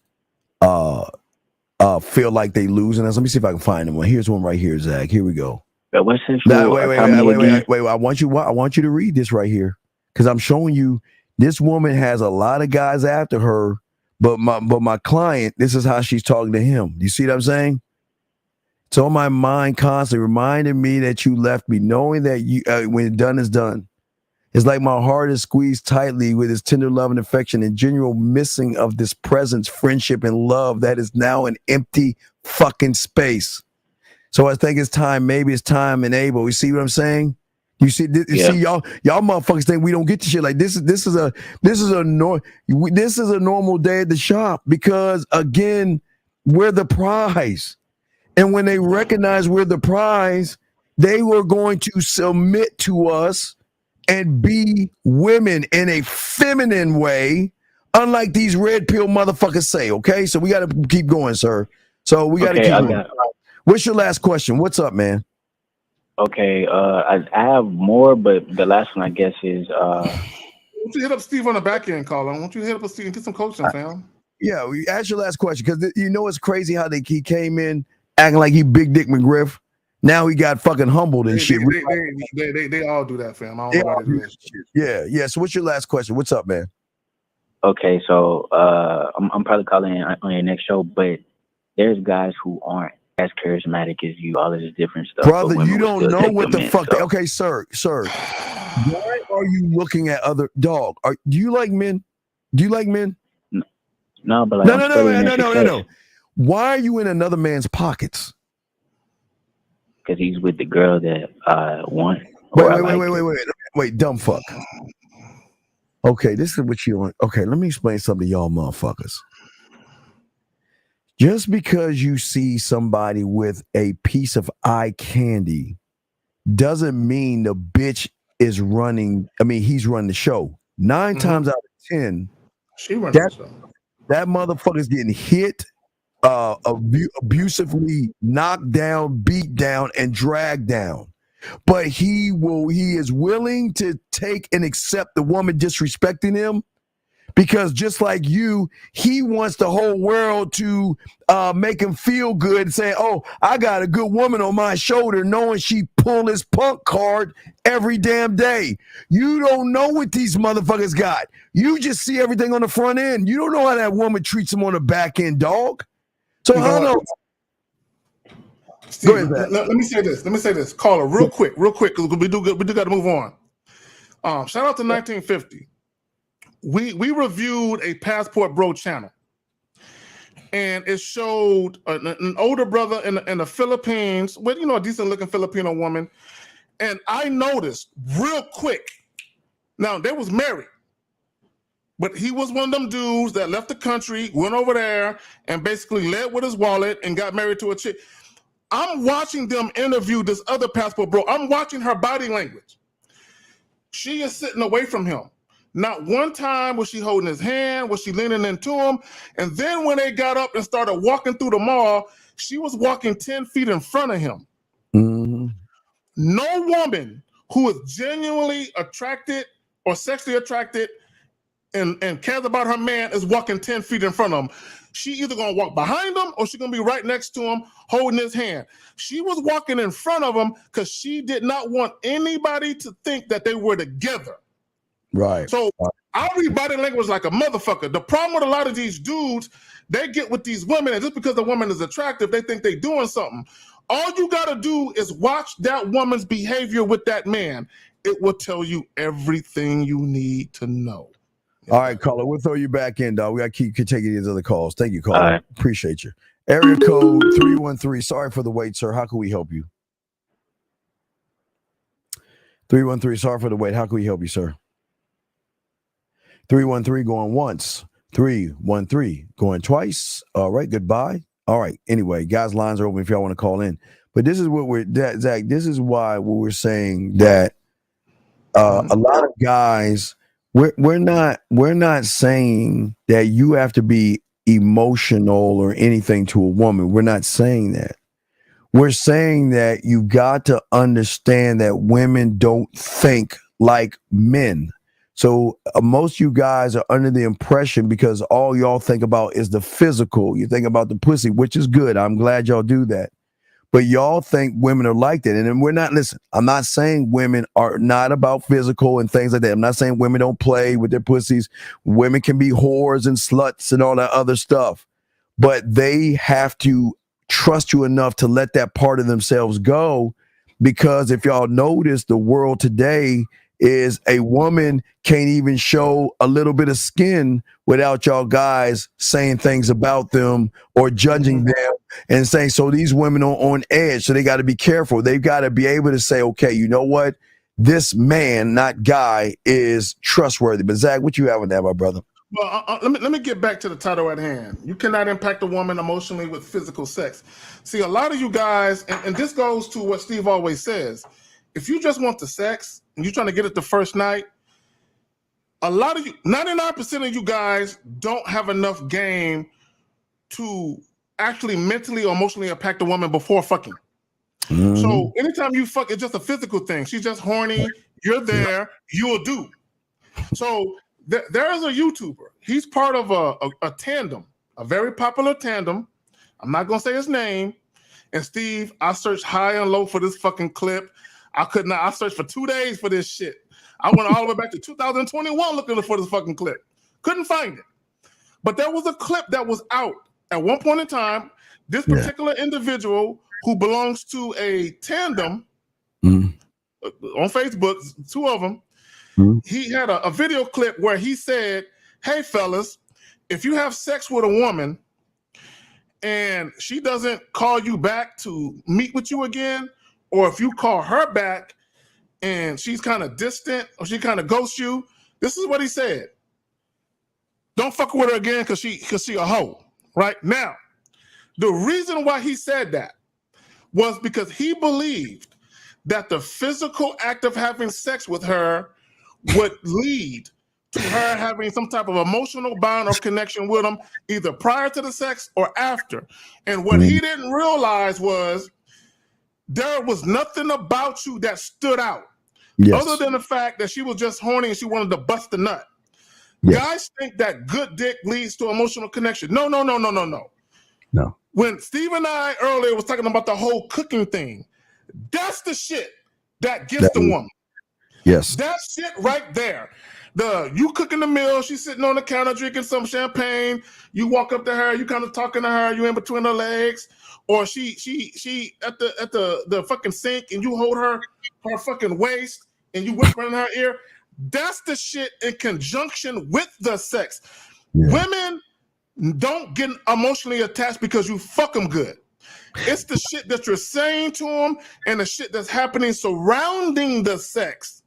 feel like they losing us. Let me see if I can find them. Well, here's one right here, Zach. Here we go. But what's wait. I want you to read this right here because I'm showing you this woman has a lot of guys after her, but my client, this is how she's talking to him. You see what I'm saying? It's on my mind constantly, reminding me that you left me, knowing that you when done is done. It's like my heart is squeezed tightly with its tender love and affection and genuine missing of this presence, friendship, and love that is now an empty fucking space. So I think it's time, maybe it's time and able. You see what I'm saying? You see, see y'all motherfuckers think we don't get to shit like this. This is a normal day at the shop because again, we're the prize. And when they recognize we're the prize, they were going to submit to us and be women in a feminine way, unlike these red pill motherfuckers say, okay? So we got to keep going, sir. So we got to keep going. What's your last question? What's up, man? Okay, I have more, but the last one, I guess, is... Why don't you hit up Steve on the back end, caller? Why don't you hit up Steve and get some coaching, fam? Yeah, ask your last question, because you know it's crazy how he came in acting like he Big Dick McGriff. Now he got fucking humbled and shit. They all do that, fam. I don't know why they do that shit. Yeah. So what's your last question? What's up, man? Okay, so I'm probably calling in on your next show, but there's guys who aren't as charismatic as you, all of this different stuff. Brother, you don't know what the fuck. Okay, sir. Why are you looking at other dog? Do you like men? Do you like men? No, but like no. Why are you in another man's pockets? Because he's with the girl that I want. Wait, dumb fuck. Okay, this is what you want. Okay, let me explain something to y'all motherfuckers. Just because you see somebody with a piece of eye candy doesn't mean the bitch is running. I mean, he's running the show. 9 times out of 10, she runs the show. That motherfucker's getting hit, abusively knocked down, beat down, and dragged down. But he is willing to take and accept the woman disrespecting him, because just like you, he wants the whole world to make him feel good and say, oh, I got a good woman on my shoulder, knowing she pull his punk card every damn day. You don't know what these motherfuckers got. You just see everything on the front end. You don't know how that woman treats him on the back end, dog. So I don't know. Steve, let me say this. Caller, real quick, because we do got to move on. Shout out to 1950. We reviewed a Passport Bro channel, and it showed an older brother in the Philippines with, a decent looking Filipino woman. And I noticed real quick, now they was married, but he was one of them dudes that left the country, went over there, and basically led with his wallet and got married to a chick. I'm watching them interview this other Passport Bro. I'm watching her body language. She is sitting away from him. Not one time was she holding his hand, was she leaning into him. And then when they got up and started walking through the mall, she was walking 10 feet in front of him. Mm-hmm. No woman who is genuinely attracted or sexually attracted and cares about her man is walking 10 feet in front of him. She either gonna walk behind him or she's gonna be right next to him holding his hand. She was walking in front of him because she did not want anybody to think that they were together. Right. So I read body language like a motherfucker. The problem with a lot of these dudes, they get with these women, and just because the woman is attractive, they think they're doing something. All you gotta do is watch that woman's behavior with that man. It will tell you everything you need to know. All right, caller, we'll throw you back in, dog. We got to keep taking these other calls. Thank you, caller. All right. Appreciate you. Area code 313. Sorry for the wait, sir. How can we help you? 313. Sorry for the wait. How can we help you, sir? 313 going once. 313 going twice. All right, goodbye. All right. Anyway, guys, lines are open if y'all want to call in. But this is what Zach, this is why we're saying that a lot of guys, we're not saying that you have to be emotional or anything to a woman. We're not saying that. We're saying that you got to understand that women don't think like men. So most you guys are under the impression, because all y'all think about is the physical. You think about the pussy, which is good. I'm glad y'all do that. But y'all think women are like that. And then we're not, listen, I'm not saying women are not about physical and things like that. I'm not saying women don't play with their pussies. Women can be whores and sluts and all that other stuff. But they have to trust you enough to let that part of themselves go. Because if y'all notice, the world today is a woman can't even show a little bit of skin without y'all guys saying things about them or judging them and saying, so these women are on edge, so they got to be careful. They've got to be able to say, okay, you know what? This man, not guy, is trustworthy. But Zach, what you have on that, my brother? Well, let me get back to the title at hand. You cannot impact a woman emotionally with physical sex. See, a lot of you guys, and this goes to what Steve always says, if you just want the sex and you're trying to get it the first night, a lot of you, 99% of you guys don't have enough game to actually mentally or emotionally impact a woman before fucking. Mm-hmm. So anytime you fuck, it's just a physical thing. She's just horny. You're there. You'll do. So there is a YouTuber. He's part of a tandem, a very popular tandem. I'm not going to say his name. And Steve, I searched high and low for this fucking clip. I searched for 2 days for this shit. I went all the way back to 2021 looking for this fucking clip. Couldn't find it. But there was a clip that was out at one point in time. This particular individual who belongs to a tandem on Facebook, two of them, he had a video clip where he said, hey, fellas, if you have sex with a woman and she doesn't call you back to meet with you again, or if you call her back and she's kind of distant or she kind of ghosts you, this is what he said. Don't fuck with her again because she a hoe. Right? Now, the reason why he said that was because he believed that the physical act of having sex with her would lead to her having some type of emotional bond or connection with him, either prior to the sex or after. And what he didn't realize was there was nothing about you that stood out, other than the fact that she was just horny and she wanted to bust a nut. Guys think that good dick leads to emotional connection. No. When Steve and I earlier was talking about the whole cooking thing, that's the shit that gets the woman. Yes. That shit right there. You cooking the meal, she's sitting on the counter drinking some champagne. You walk up to her, you kind of talking to her, you in between her legs, or she at the fucking sink and you hold her fucking waist and you whisper in her ear. That's the shit in conjunction with the sex. Women don't get emotionally attached because you fuck them good. It's the shit that you're saying to them and the shit that's happening surrounding the sex.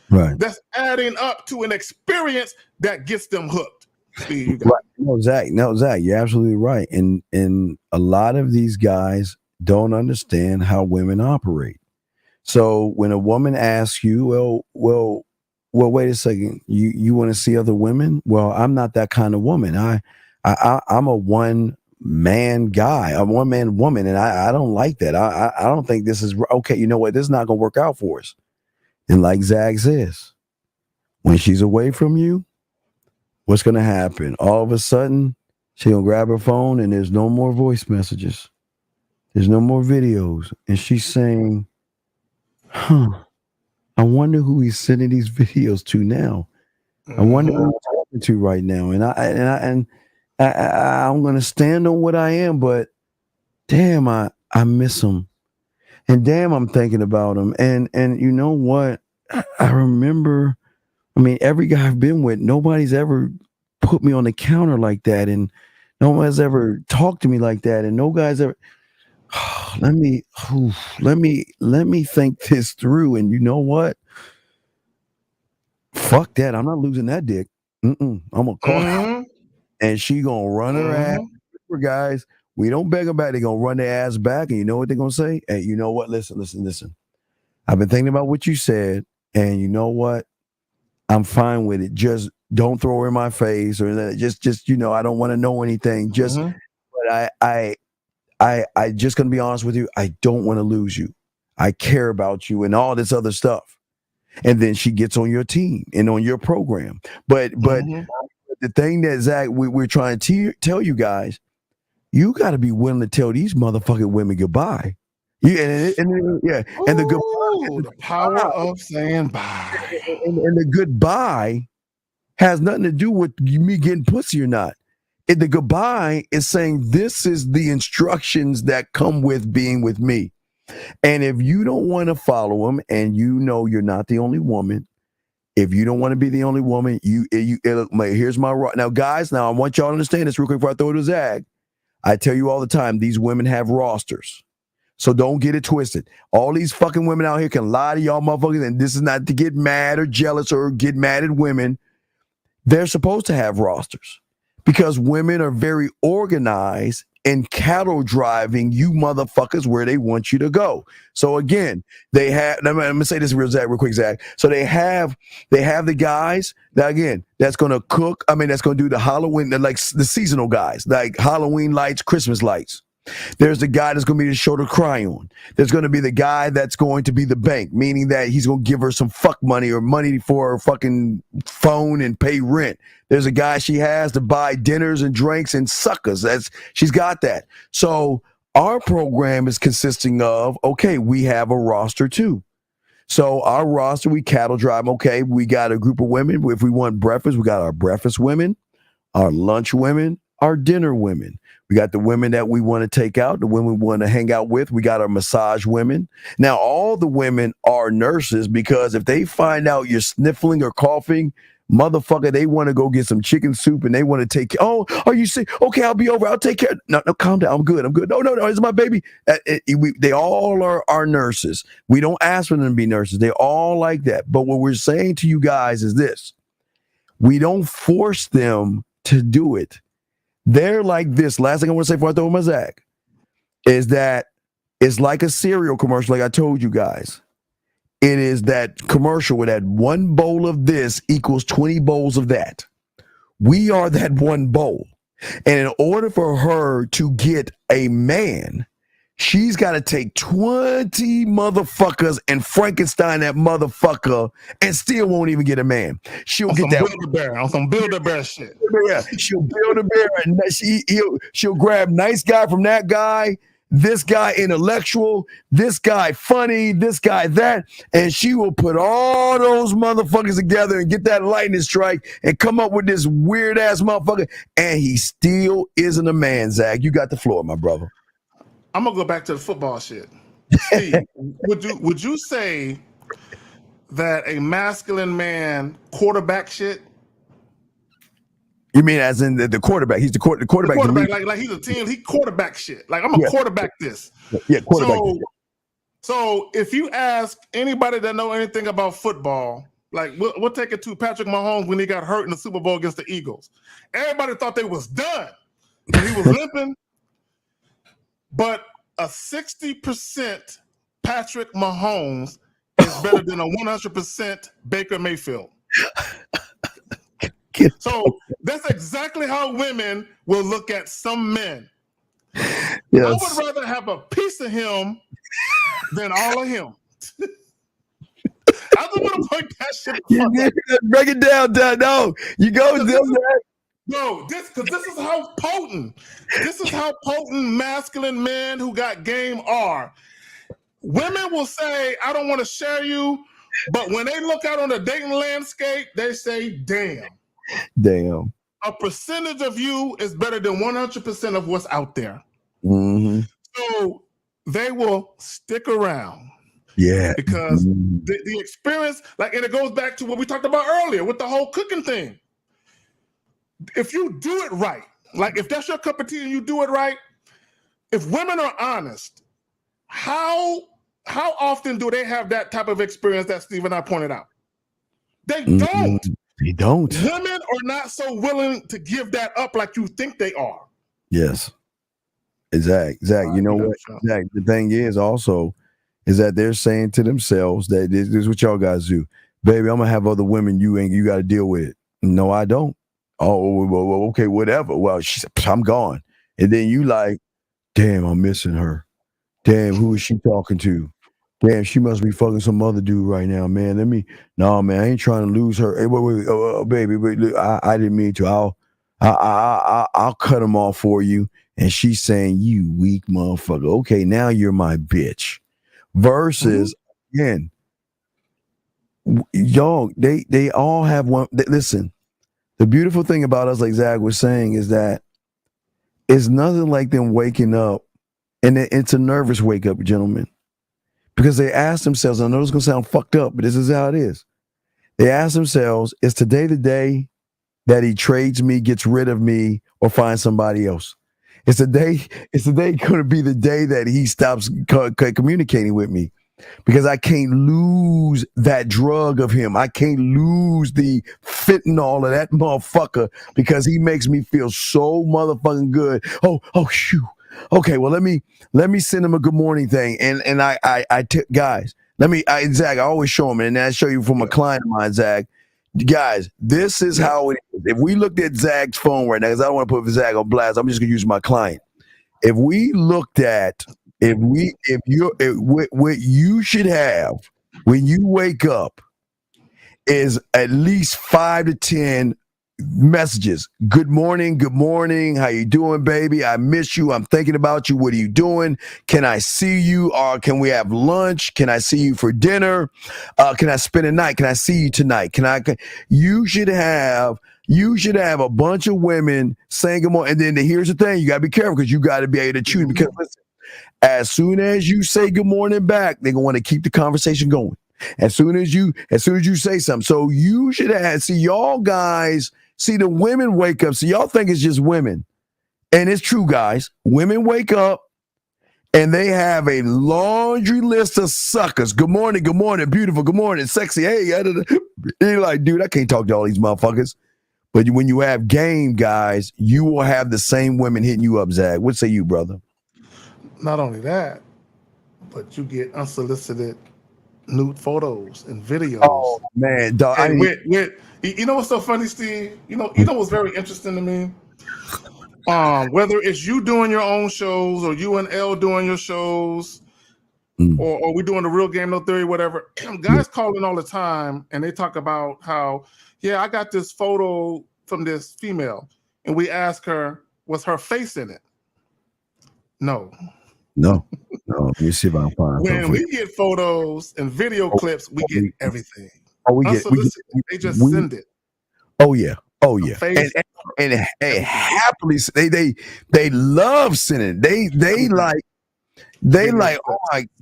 Right. That's adding up to an experience that gets them hooked. Steve, right. No, Zach, you're absolutely right. And a lot of these guys don't understand how women operate. So when a woman asks you, well, wait a second, you want to see other women? Well, I'm not that kind of woman. I'm a one-man guy, a one-man woman, and I don't like that. I don't think this is okay. You know what? This is not gonna work out for us. And like Zach says, when she's away from you, what's gonna happen? All of a sudden, she's gonna grab her phone and there's no more voice messages. There's no more videos. And she's saying, I wonder who he's sending these videos to now. I wonder who I'm talking to right now, and I'm gonna stand on what I am, but damn, I miss him, and damn, I'm thinking about him, and you know what? I remember. I mean, every guy I've been with, nobody's ever put me on the counter like that, and no one's ever talked to me like that, and no guy's ever. Let me think this through, and you know what? Fuck that! I'm not losing that dick. I'm gonna call, and she gonna run her ass. Guys, we don't beg her back. They gonna run their ass back, and you know what they're gonna say? Hey, you know what? Listen. I've been thinking about what you said, and you know what? I'm fine with it. Just don't throw her in my face, or just you know, I don't want to know anything. Just, but I just gonna be honest with you. I don't want to lose you. I care about you and all this other stuff. And then she gets on your team and on your program. But the thing that Zach, we're trying to tell you guys, you got to be willing to tell these motherfucking women goodbye. And the goodbye, the power of saying bye, and the goodbye has nothing to do with me getting pussy or not. The goodbye is saying this is the instructions that come with being with me. And if you don't want to follow them, and you know you're not the only woman, if you don't want to be the only woman, here's my now, guys. Now I want y'all to understand this real quick before I throw it to Zag. I tell you all the time, these women have rosters, so don't get it twisted. All these fucking women out here can lie to y'all motherfuckers, and this is not to get mad or jealous or get mad at women. They're supposed to have rosters because women are very organized and cattle driving you motherfuckers where they want you to go. So again, they have. I'm gonna say this real quick, Zach. So they have the guys that again that's gonna cook. I mean, that's gonna do the Halloween, like the seasonal guys, like Halloween lights, Christmas lights. There's the guy that's going to be the shoulder cry on. There's going to be the guy that's going to be the bank, meaning that he's going to give her some fuck money or money for her fucking phone and pay rent. There's a guy she has to buy dinners and drinks and suckers. She's got that. So our program is consisting of, okay, we have a roster too. So our roster, we cattle drive. Okay, we got a group of women. If we want breakfast, we got our breakfast women, our lunch women, our dinner women. We got the women that we want to take out, the women we want to hang out with. We got our massage women. Now, all the women are nurses because if they find out you're sniffling or coughing, motherfucker, they want to go get some chicken soup and they want to take. Oh, are you sick? Okay, I'll be over. I'll take care. No, calm down. I'm good. No, it's my baby. They all are nurses. We don't ask for them to be nurses. They all like that. But what we're saying to you guys is this: we don't force them to do it. They're like this. Last thing I want to say before I throw my Zach is that it's like a cereal commercial, like I told you guys. It is that commercial where that one bowl of this equals 20 bowls of that. We are that one bowl. And in order for her to get a man, she's got to take 20 motherfuckers and Frankenstein that motherfucker and still won't even get a man. She'll get that Build-A-Bear on some Build-A-Bear shit. Yeah, she'll build a bear and she'll grab nice guy from that guy, this guy intellectual, this guy funny, this guy that, and she will put all those motherfuckers together and get that lightning strike and come up with this weird ass motherfucker, and he still isn't a man. Zach, you got the floor, my brother. I'm gonna go back to the football shit. Steve, would you say that a masculine man quarterback shit? You mean as in the quarterback? He's the quarterback. The quarterback, like he's a team. He quarterback shit. Like I'm a quarterback this. Yeah, quarterback. So if you ask anybody that know anything about football, like we'll take it to Patrick Mahomes when he got hurt in the Super Bowl against the Eagles. Everybody thought they was done when he was limping. But a 60% Patrick Mahomes is better than a 100% Baker Mayfield. So that's exactly how women will look at some men. Yes. I would rather have a piece of him than all of him. I just want to point that shit. Break it down, no. You go, No, this is how potent. This is how potent masculine men who got game are. Women will say, "I don't want to share you But when they look out on the dating landscape, they say, damn. Damn. A percentage of you is better than 100% of what's out there. Mm-hmm. So they will stick around. Yeah. Because the experience, like, and it goes back to what we talked about earlier with the whole cooking thing. If you do it right, like if that's your cup of tea and you do it right, if women are honest, how often do they have that type of experience that Steve and I pointed out? They don't. They don't. Women are not so willing to give that up like you think they are. Yes. Exactly. You know what? Zach, the thing is also is that they're saying to themselves that this is what y'all guys do. Baby, I'm gonna have other women you got to deal with. No, I don't. Oh, well, okay, whatever. Well, I'm gone. And then you like, damn, I'm missing her. Damn, who is she talking to? Damn, she must be fucking some other dude right now, man. No, man, I ain't trying to lose her. Hey, wait, baby, wait, I didn't mean to. I'll cut them off for you. And she's saying, you weak motherfucker. Okay, now you're my bitch. Versus, again, y'all, they all have one. Listen, the beautiful thing about us, like Zach was saying, is that it's nothing like them waking up, and it's a nervous wake up, gentlemen. Because they ask themselves, I know it's going to sound fucked up, but this is how it is. They ask themselves, is today the day that he trades me, gets rid of me, or finds somebody else? It's the day going to be the day that he stops communicating with me, because I can't lose that drug of him. I can't lose the fentanyl of that motherfucker, because he makes me feel so motherfucking good. Oh, shoot. Okay, well, let me send him a good morning thing, and guys, Zach, I always show him, and I show you from a client of mine, Zach. Guys, this is how it is. If we looked at Zach's phone right now, because I don't want to put Zach on blast, I'm just gonna use my client. If we looked at what you should have when you wake up is at least 5 to 10 messages. Good morning. How you doing, baby? I miss you. I'm thinking about you. What are you doing? Can I see you? Or can we have lunch? Can I see you for dinner? Can I spend a night? Can I see you tonight? You should have a bunch of women saying good morning. And then here's the thing, you gotta be careful, because you gotta be able to choose, because listen, as soon as you say good morning back, they're gonna want to keep the conversation going. As soon as you say something. So you should y'all guys see the women wake up. So y'all think it's just women. And it's true, guys. Women wake up and they have a laundry list of suckers. Good morning, beautiful. Good morning, sexy. Hey, you're like, dude, I can't talk to all these motherfuckers. But when you have game, guys, you will have the same women hitting you up, Zach. What say you, brother? Not only that, but you get unsolicited nude photos and videos. Oh man, dog. You know what's so funny, Steve? You know what's very interesting to me? Whether it's you doing your own shows, or you and L doing your shows, or we doing the Real Game No Theory, whatever. Guys call in all the time, and they talk about how, I got this photo from this female, and we ask her, was her face in it? No. Let me see if I can find. When we get photos and video clips, we get everything. They just send it. Oh yeah. And happily they love sending. They like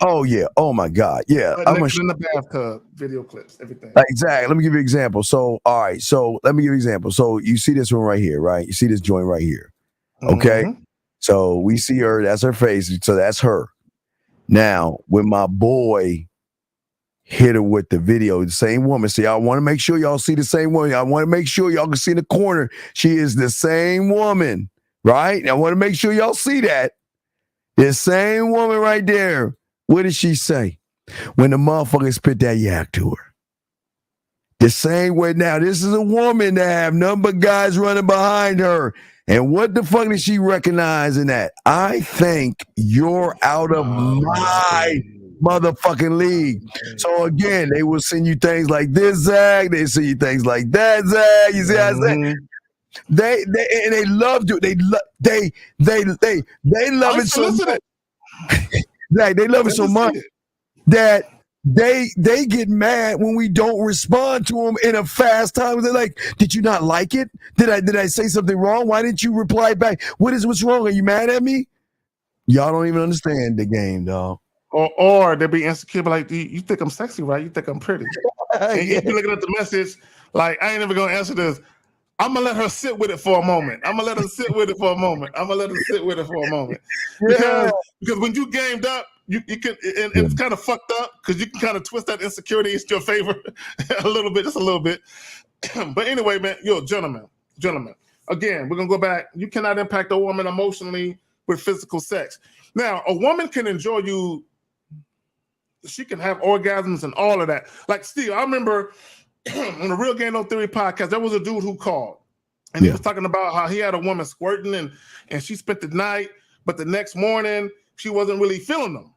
oh my God, yeah. I'm in the bathtub, video clips, everything. Exactly. Let me give you an example. So all right, let me give you an example. So you see this one right here, right? You see this joint right here. Okay. Mm-hmm. So we see her, that's her face. So that's her. Now, when my boy hit her with the video, the same woman. See, I want to make sure y'all see the same woman. I want to make sure y'all can see in the corner. She is the same woman, right? I want to make sure y'all see that. The same woman right there. What did she say? When the motherfucker spit that yak to her. The same way. Now, this is a woman that have nothing but guys running behind her. And what the fuck did she recognize in that? I think you're out of my motherfucking league. So again, they will send you things like this, Zach. They send you things like that, Zach. You see how I say? They love you. They love it so much. Like, they love it so much that they get mad when we don't respond to them in a fast time. They're like, "Did you not like it? Did I say something wrong? Why didn't you reply back? What's wrong? Are you mad at me?" Y'all don't even understand the game, dog. Or they'll be insecure, like, you think I'm sexy, right? You think I'm pretty. And Yeah. you be looking at the message, like, I ain't never gonna answer this. I'm gonna let her sit with it for a moment. Because when you gamed up, you can, and it's kind of fucked up because you can kind of twist that insecurity into your favor a little bit, just a little bit. But anyway, man, gentlemen, again, we're gonna go back. You cannot impact a woman emotionally with physical sex. Now, a woman can enjoy you. She can have orgasms and all of that. Like Steve, I remember on the Real Game No Theory podcast, there was a dude who called and he was talking about how he had a woman squirting and she spent the night, but the next morning she wasn't really feeling them.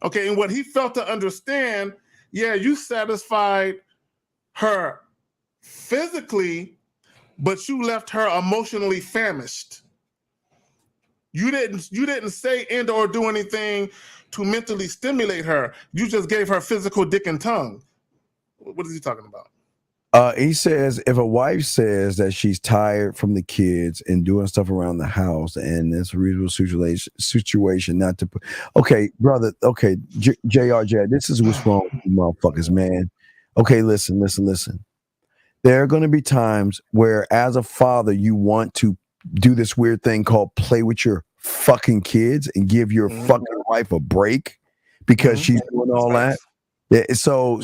Okay, and what he felt to understand, you satisfied her physically, but you left her emotionally famished. You didn't say and or do anything to mentally stimulate her. You just gave her physical dick and tongue. What is he talking about? He says if a wife says that she's tired from the kids and doing stuff around the house and it's a reasonable situation not to put. Okay, brother. Okay, JRJ, this is what's wrong with you motherfuckers, man. Okay, listen. There are going to be times where, as a father, you want to do this weird thing called play with your fucking kids and give your fucking wife a break because she's doing all that. Yeah, so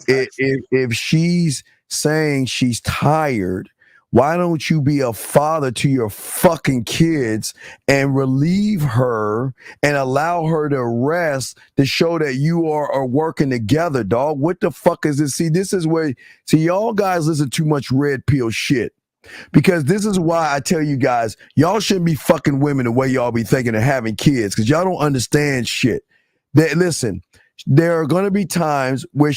if she's saying she's tired, why don't you be a father to your fucking kids and relieve her and allow her to rest to show that you are working together, dog? What the fuck is this? See, this is where y'all guys listen to too much red pill shit. Because this is why I tell you guys, y'all shouldn't be fucking women the way y'all be thinking of having kids, because y'all don't understand shit. Listen, there are going to be times where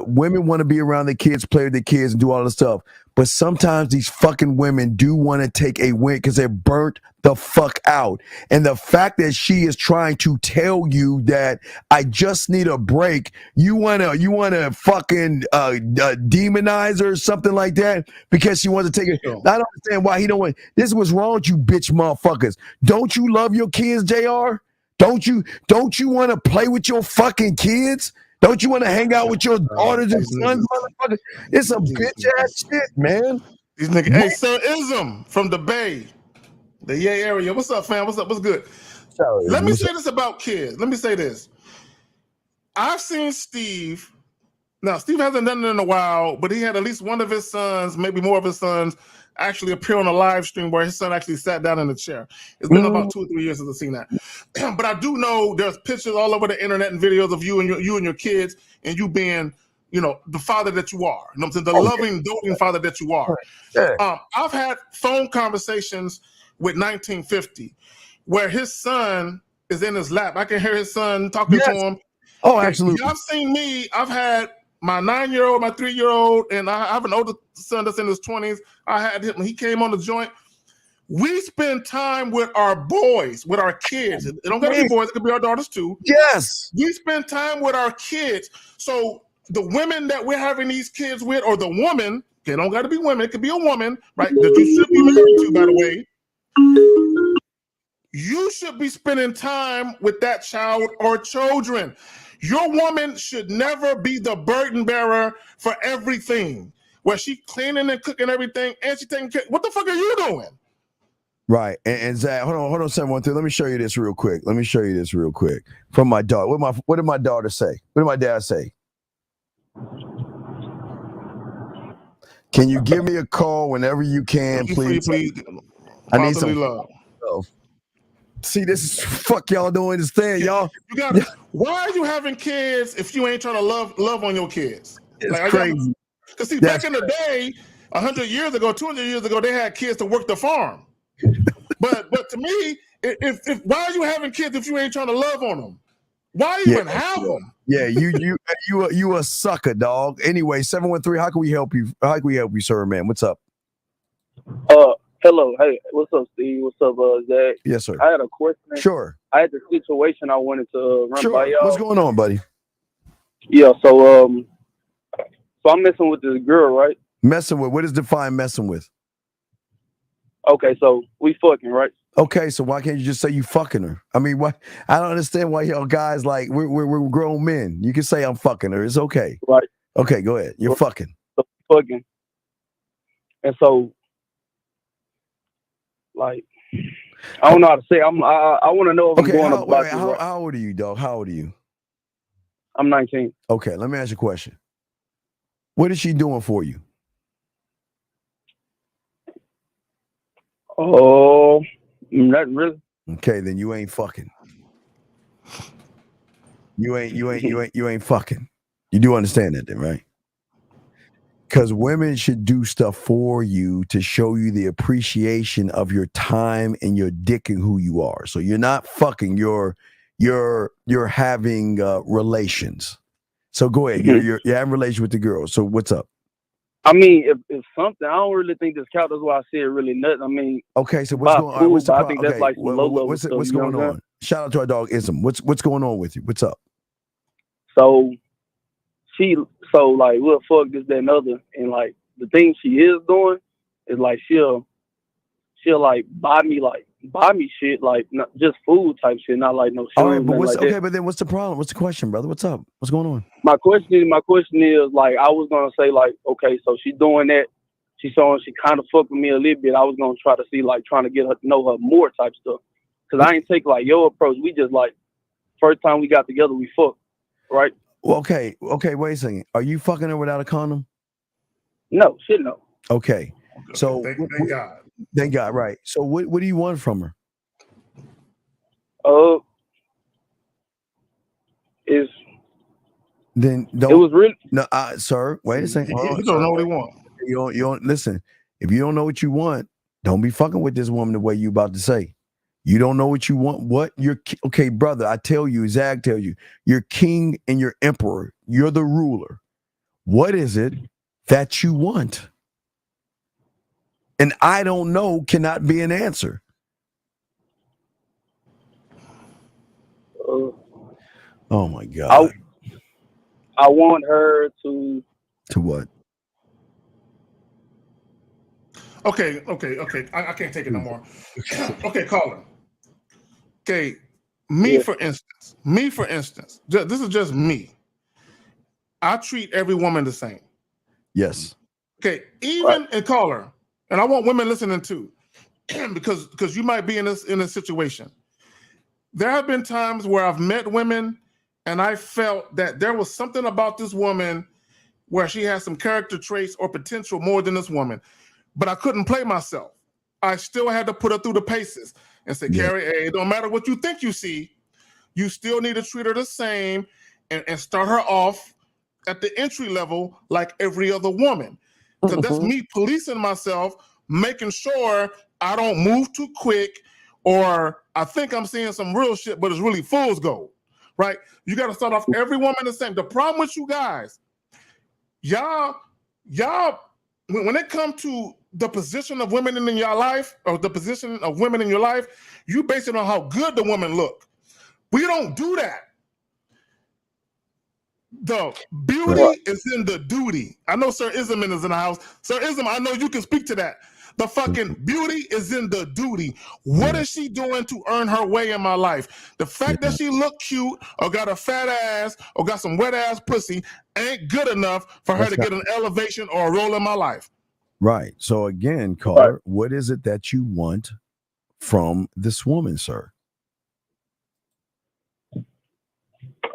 women want to be around their kids, play with their kids, and do all this stuff. But sometimes these fucking women do want to take a win because they're burnt the fuck out. And the fact that she is trying to tell you that I just need a break, you wanna fucking demonize her or something like that because she wants to take it. I don't understand why he don't want. This is what's wrong with you bitch motherfuckers. Don't you love your kids, JR? Don't you want to play with your fucking kids? Don't you want to hang out with your daughters and sons, motherfucker? It's a bitch ass shit, man. These niggas. Hey, Sir Ism from the Bay, the Yay area. What's up, fam? What's up? What's good? Let me say this about kids. Let me say this. I've seen Steve. Now, Steve hasn't done it in a while, but he had at least one of his sons, maybe more of his sons, actually appear on a live stream where his son actually sat down in the chair. It's been about 2 or 3 years since I've seen that. But I do know there's pictures all over the internet and videos of you and your kids and you being, the father that you are. You know what I'm saying? The loving, doting father that you are. I've had phone conversations with 1950 where his son is in his lap. I can hear his son talking to him. Oh, absolutely. Y'all seen me. I've had my 9-year-old, my 3-year-old, and I have an older son that's in his 20s. I had him. He came on the joint. We spend time with our boys, with our kids. It don't gotta be boys. It could be our daughters too. Yes. We spend time with our kids. So the women that we're having these kids with, or the woman, it don't gotta be women. It could be a woman, right? That you should be married to, by the way. You should be spending time with that child or children. Your woman should never be the burden bearer for everything. Where she cleaning and cooking everything, and she taking care. What the fuck are you doing? Right. And Zach, hold on, 713. Let me show you this real quick. From my daughter. What did my daughter say? What did my dad say? Can you give me a call whenever you can, please? I need some love. See, this is fuck y'all don't understand, y'all. Why are you having kids if you ain't trying to love on your kids? It's crazy. Because see, back in the day, 100 years ago, 200 years ago, they had kids to work the farm. But to me, if why are you having kids if you ain't trying to love on them? Why even have them? Yeah, you a sucker, dog. Anyway, 713. How can we help you? How can we help you, sir, man? What's up? Hello. Hey, what's up, Steve? What's up, Zach? Yes, sir. I had a question. Sure. I had the situation I wanted to run by y'all. What's going on, buddy? Yeah, so I'm messing with this girl, right? Messing with, what is defined messing with? Okay, so we fucking, right? Okay, so why can't you just say you fucking her? I mean, why? I don't understand why y'all guys like we're grown men. You can say I'm fucking her. It's okay. Right. Okay, go ahead. You're fucking. So fucking. And so, like, I don't know how to say. I want to know if I'm going about this right. How old are you, dog? How old are you? I'm 19. Okay, let me ask you a question. What is she doing for you? Oh, nothing really. Okay, then you ain't fucking. You ain't fucking. You do understand that then, right? Because women should do stuff for you to show you the appreciation of your time and your dick and who you are. So you're not fucking. You're having relations. So go ahead. You're having relations with the girl. So what's up? I mean, if something, I don't really think this count. That's why I said really nothing. I mean, okay. So what's going on? What's the problem? I think that's like some low level stuff. What's going on? Shout out to our dog Ism. What's going on with you? What's up? So like we'll fuck this, that, and other, and like the thing she is doing is like she'll like buy me shit, like not just food type shit, not like no shoes. All right, but what's like okay? that. But then what's the problem? What's the question, brother? What's up? What's going on? My question is like I was gonna say like, okay, so she's doing that. She's showing she kind of fucked with me a little bit. I was gonna try to see like trying to get her to know her more type stuff. Cause I ain't take like your approach. We just like first time we got together we fucked, right? Well, okay. Wait a second. Are you fucking her without a condom? No, shit, no. Okay. So thank God. Thank God, right? So what do you want from her? Then don't. It was really no, sir. Wait a second. He don't know what he wants. You don't listen. If you don't know what you want, don't be fucking with this woman the way you about to say. You don't know what you want. What you're okay, brother. I tell you, Zag tell you, you're king and you're emperor. You're the ruler. What is it that you want? And I don't know cannot be an answer. Oh my God. I want her to what? Okay. I can't take it no more. Okay, caller. Okay, for instance, this is just me. I treat every woman the same. Yes. Okay, even in caller, and I want women listening too, because you might be in this situation. There have been times where I've met women and I felt that there was something about this woman where she has some character traits or potential more than this woman, but I couldn't play myself. I still had to put her through the paces and say, Carrie, hey, it don't matter what you think you see, you still need to treat her the same and start her off at the entry level like every other woman. Because that's me policing myself, making sure I don't move too quick, or I think I'm seeing some real shit, but it's really fool's gold, right? You got to start off every woman the same. The problem with you guys, y'all, when it comes to the position of women in your life, or the position of women in your life, you base it on how good the woman look. We don't do that. The beauty is in the duty. I know Sir Ism is in the house. Sir Ism, I know you can speak to that. The fucking beauty is in the duty. What is she doing to earn her way in my life? The fact that she look cute or got a fat ass or got some wet ass pussy ain't good enough for her to get an elevation or a role in my life. Right. So again, caller, what is it that you want from this woman, sir?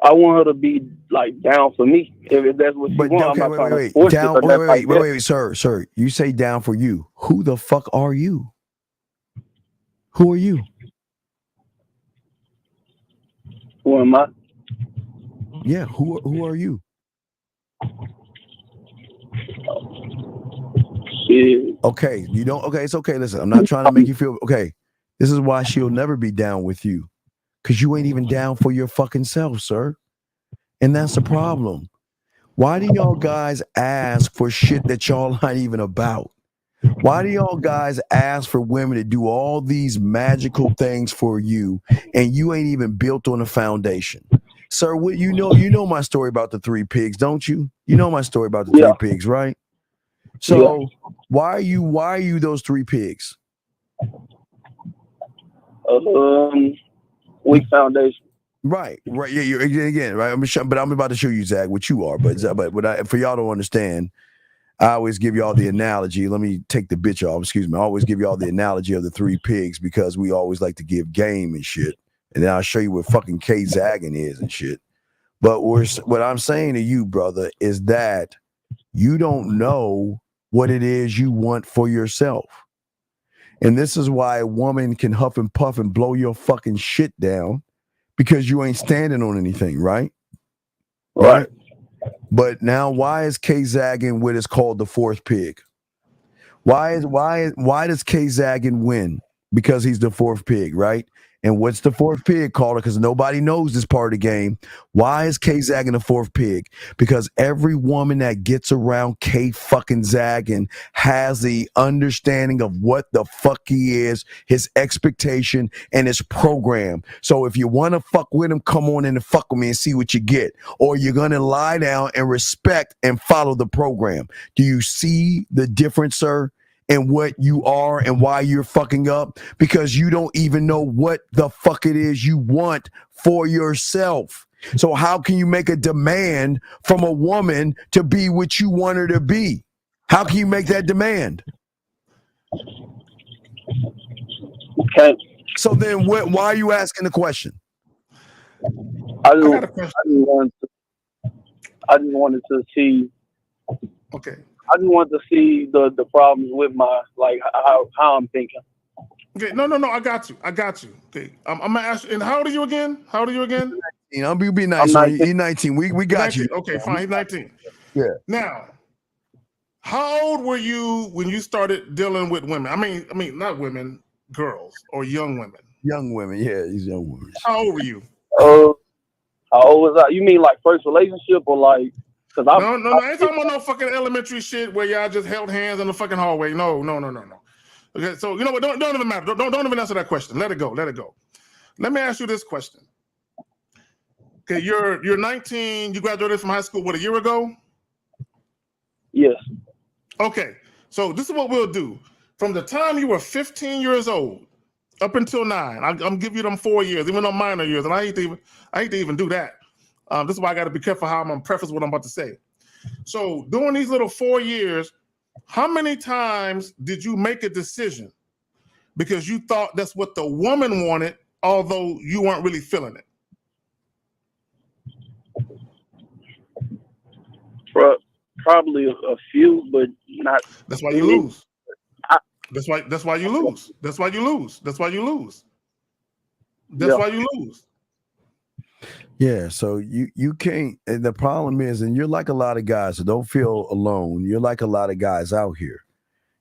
I want her to be like down for me. If that's what she wants, I'm not trying to force it. Wait, sir. You say down for you. Who the fuck are you? Who are you? Who am I? Yeah, who are you? Shit. Okay, you don't. Okay, it's okay. Listen, I'm not trying to make you feel okay. This is why she'll never be down with you, because you ain't even down for your fucking self, sir. And that's the problem. Why do y'all guys ask for shit that y'all not even about? Why do y'all guys ask for women to do all these magical things for you and you ain't even built on a foundation? Sir, what you know my story about the 3 pigs, don't you? You know my story about the 3 pigs, right? So why are you those 3 pigs? Weak foundation. Right. Yeah. You're again, right. But I'm about to show you, Zach, what you are. But for y'all to understand, I always give y'all the analogy. Let me take the bitch off. Excuse me. I always give y'all the analogy of the 3 pigs because we always like to give game and shit. And then I'll show you what fucking K zagging is and shit. But what I'm saying to you, brother, is that you don't know what it is you want for yourself. And this is why a woman can huff and puff and blow your fucking shit down because you ain't standing on anything, right? Right. But now why is K zagging what is called the 4th pig? Why does K zagging win? Because he's the 4th pig, right? And what's the 4th pig, caller? Because nobody knows this part of the game. Why is K zagging the 4th pig? Because every woman that gets around K fucking zagging has the understanding of what the fuck he is, his expectation, and his program. So if you want to fuck with him, come on in and fuck with me and see what you get. Or you're going to lie down and respect and follow the program. Do you see the difference, sir? And what you are and why you're fucking up? Because you don't even know what the fuck it is you want for yourself. So how can you make a demand from a woman to be what you want her to be? How can you make that demand? Okay. So then why are you asking the question? I just wanted to see. Okay. I just want to see the problems with my how I'm thinking. Okay, no, I got you. Okay, I'm gonna ask you. And how old are you again? You know, be nice. You're 19. We got 19. you. Okay, fine. He's 19. Yeah. Now, how old were you when you started dealing with women? I mean, not women, girls or young women. Young women, yeah, these young women. How old were you? How old was I? You mean like first relationship or like? No, I ain't talking about no fucking elementary shit where y'all just held hands in the fucking hallway. No. Okay, so you know what? Don't even matter. Don't even answer that question. Let it go. Let me ask you this question. Okay, you're 19. You graduated from high school, what, a year ago? Yes. Okay, so this is what we'll do. From the time you were 15 years old up until 9, I'm giving you them 4 years, even though minor years, and I hate to even do that. This is why I got to be careful how I'm going to preface what I'm about to say. So during these little 4 years, how many times did you make a decision because you thought that's what the woman wanted, although you weren't really feeling it? Probably a few, but not. That's why you lose. That's why you lose. That's why you lose. Yeah, so you can't. And the problem is, and you're like a lot of guys, so don't feel alone. You're like a lot of guys out here.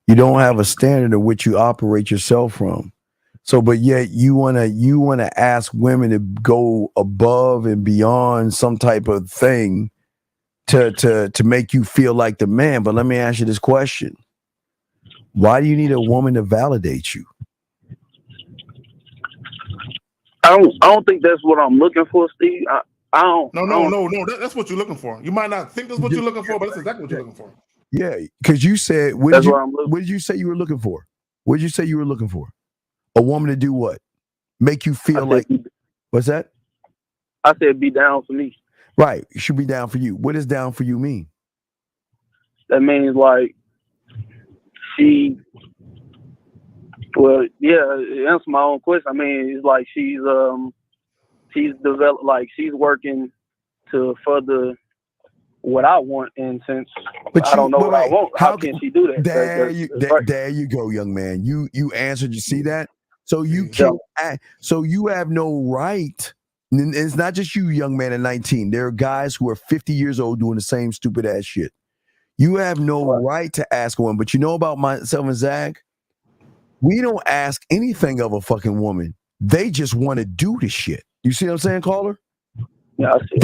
You don't have a standard of which you operate yourself from. So, but yet you wanna ask women to go above and beyond some type of thing to make you feel like the man. But let me ask you this question: why do you need a woman to validate you? I don't think that's what I'm looking for, Steve. I don't. No. That's what you're looking for. You might not think that's what you're looking for, but that's exactly what you're looking for. Yeah, because you said what did you say you were looking for? What did you say you were looking for? A woman to do what? Make you feel like what's that? I said be down for me. Right. It should be down for you. What does down for you mean? That means like answer my own question. I mean, it's like she's developed, like she's working to further what I want, and since I don't know what I want, how can she do that? There you go, young man. You answered. You see that? So you can't. So you have no right. And it's not just you, young man at 19. There are guys who are 50 years old doing the same stupid ass shit. You have no right to ask one. But you know about myself and Zach? We don't ask anything of a fucking woman. They just want to do the shit. You see what I'm saying, caller? Yeah, I see.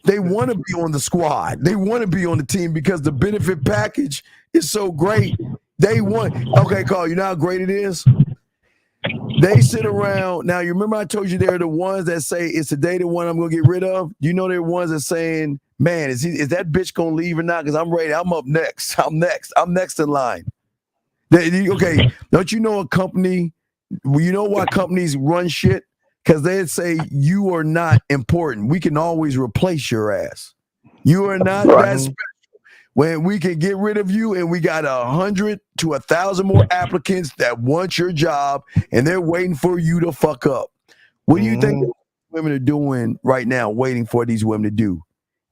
They want to be on the squad. They want to be on the team because the benefit package is so great. They want. Okay, caller, you know how great it is? They sit around. Now, you remember I told you they're the ones that say it's the day the one I'm going to get rid of? You know they're ones that saying, man, is that bitch going to leave or not? Because I'm ready. I'm up next. I'm next in line. Okay, don't you know a company, you know why companies run shit? Because they'd say you are not important. We can always replace your ass. You are not that special. When we can get rid of you and we got 100 to 1,000 more applicants that want your job and they're waiting for you to fuck up. What do you think women are doing right now, waiting for these women to do?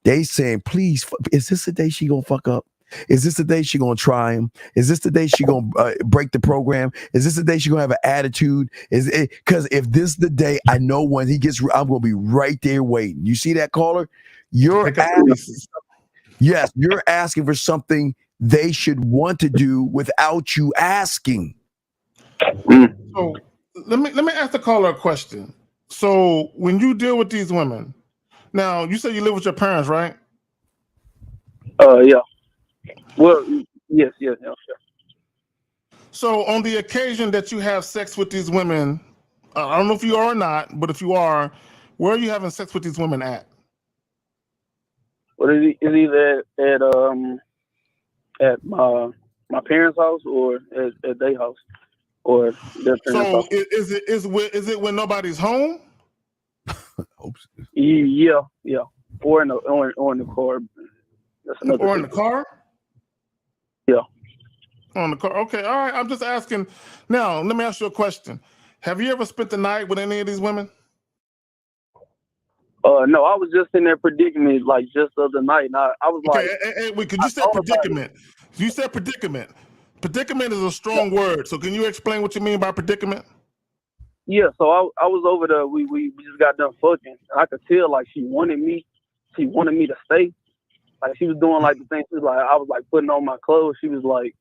They saying, please, is this the day she gonna fuck up? Is this the day she gonna try him? Is this the day she gonna break the program? Is this the day she gonna have an attitude? Is it because if this is the day, I know when he gets, I'm gonna be right there waiting. You see that, caller? You're asking for something they should want to do without you asking. So let me ask the caller a question. So when you deal with these women, now you say you live with your parents, right? Yeah. Well, yes. So on the occasion that you have sex with these women, I don't know if you are or not, but if you are, where are you having sex with these women at? What is it? Is either at my parents' house or at their house or their parents' house? So is it when nobody's home? Yeah. Or in the car. That's another. Or in the car? Yeah. On the car. Okay. All right. I'm just asking. Now, let me ask you a question. Have you ever spent the night with any of these women? No, I was just in that predicament like just the other night. And I was okay, like, wait, could you say predicament? You said predicament. Predicament is a strong word. So can you explain what you mean by predicament? Yeah, so I was over there. We just got done fucking. And I could tell like she wanted me to stay. Like she was doing like the thing. She was like, I was like putting on my clothes. She was like,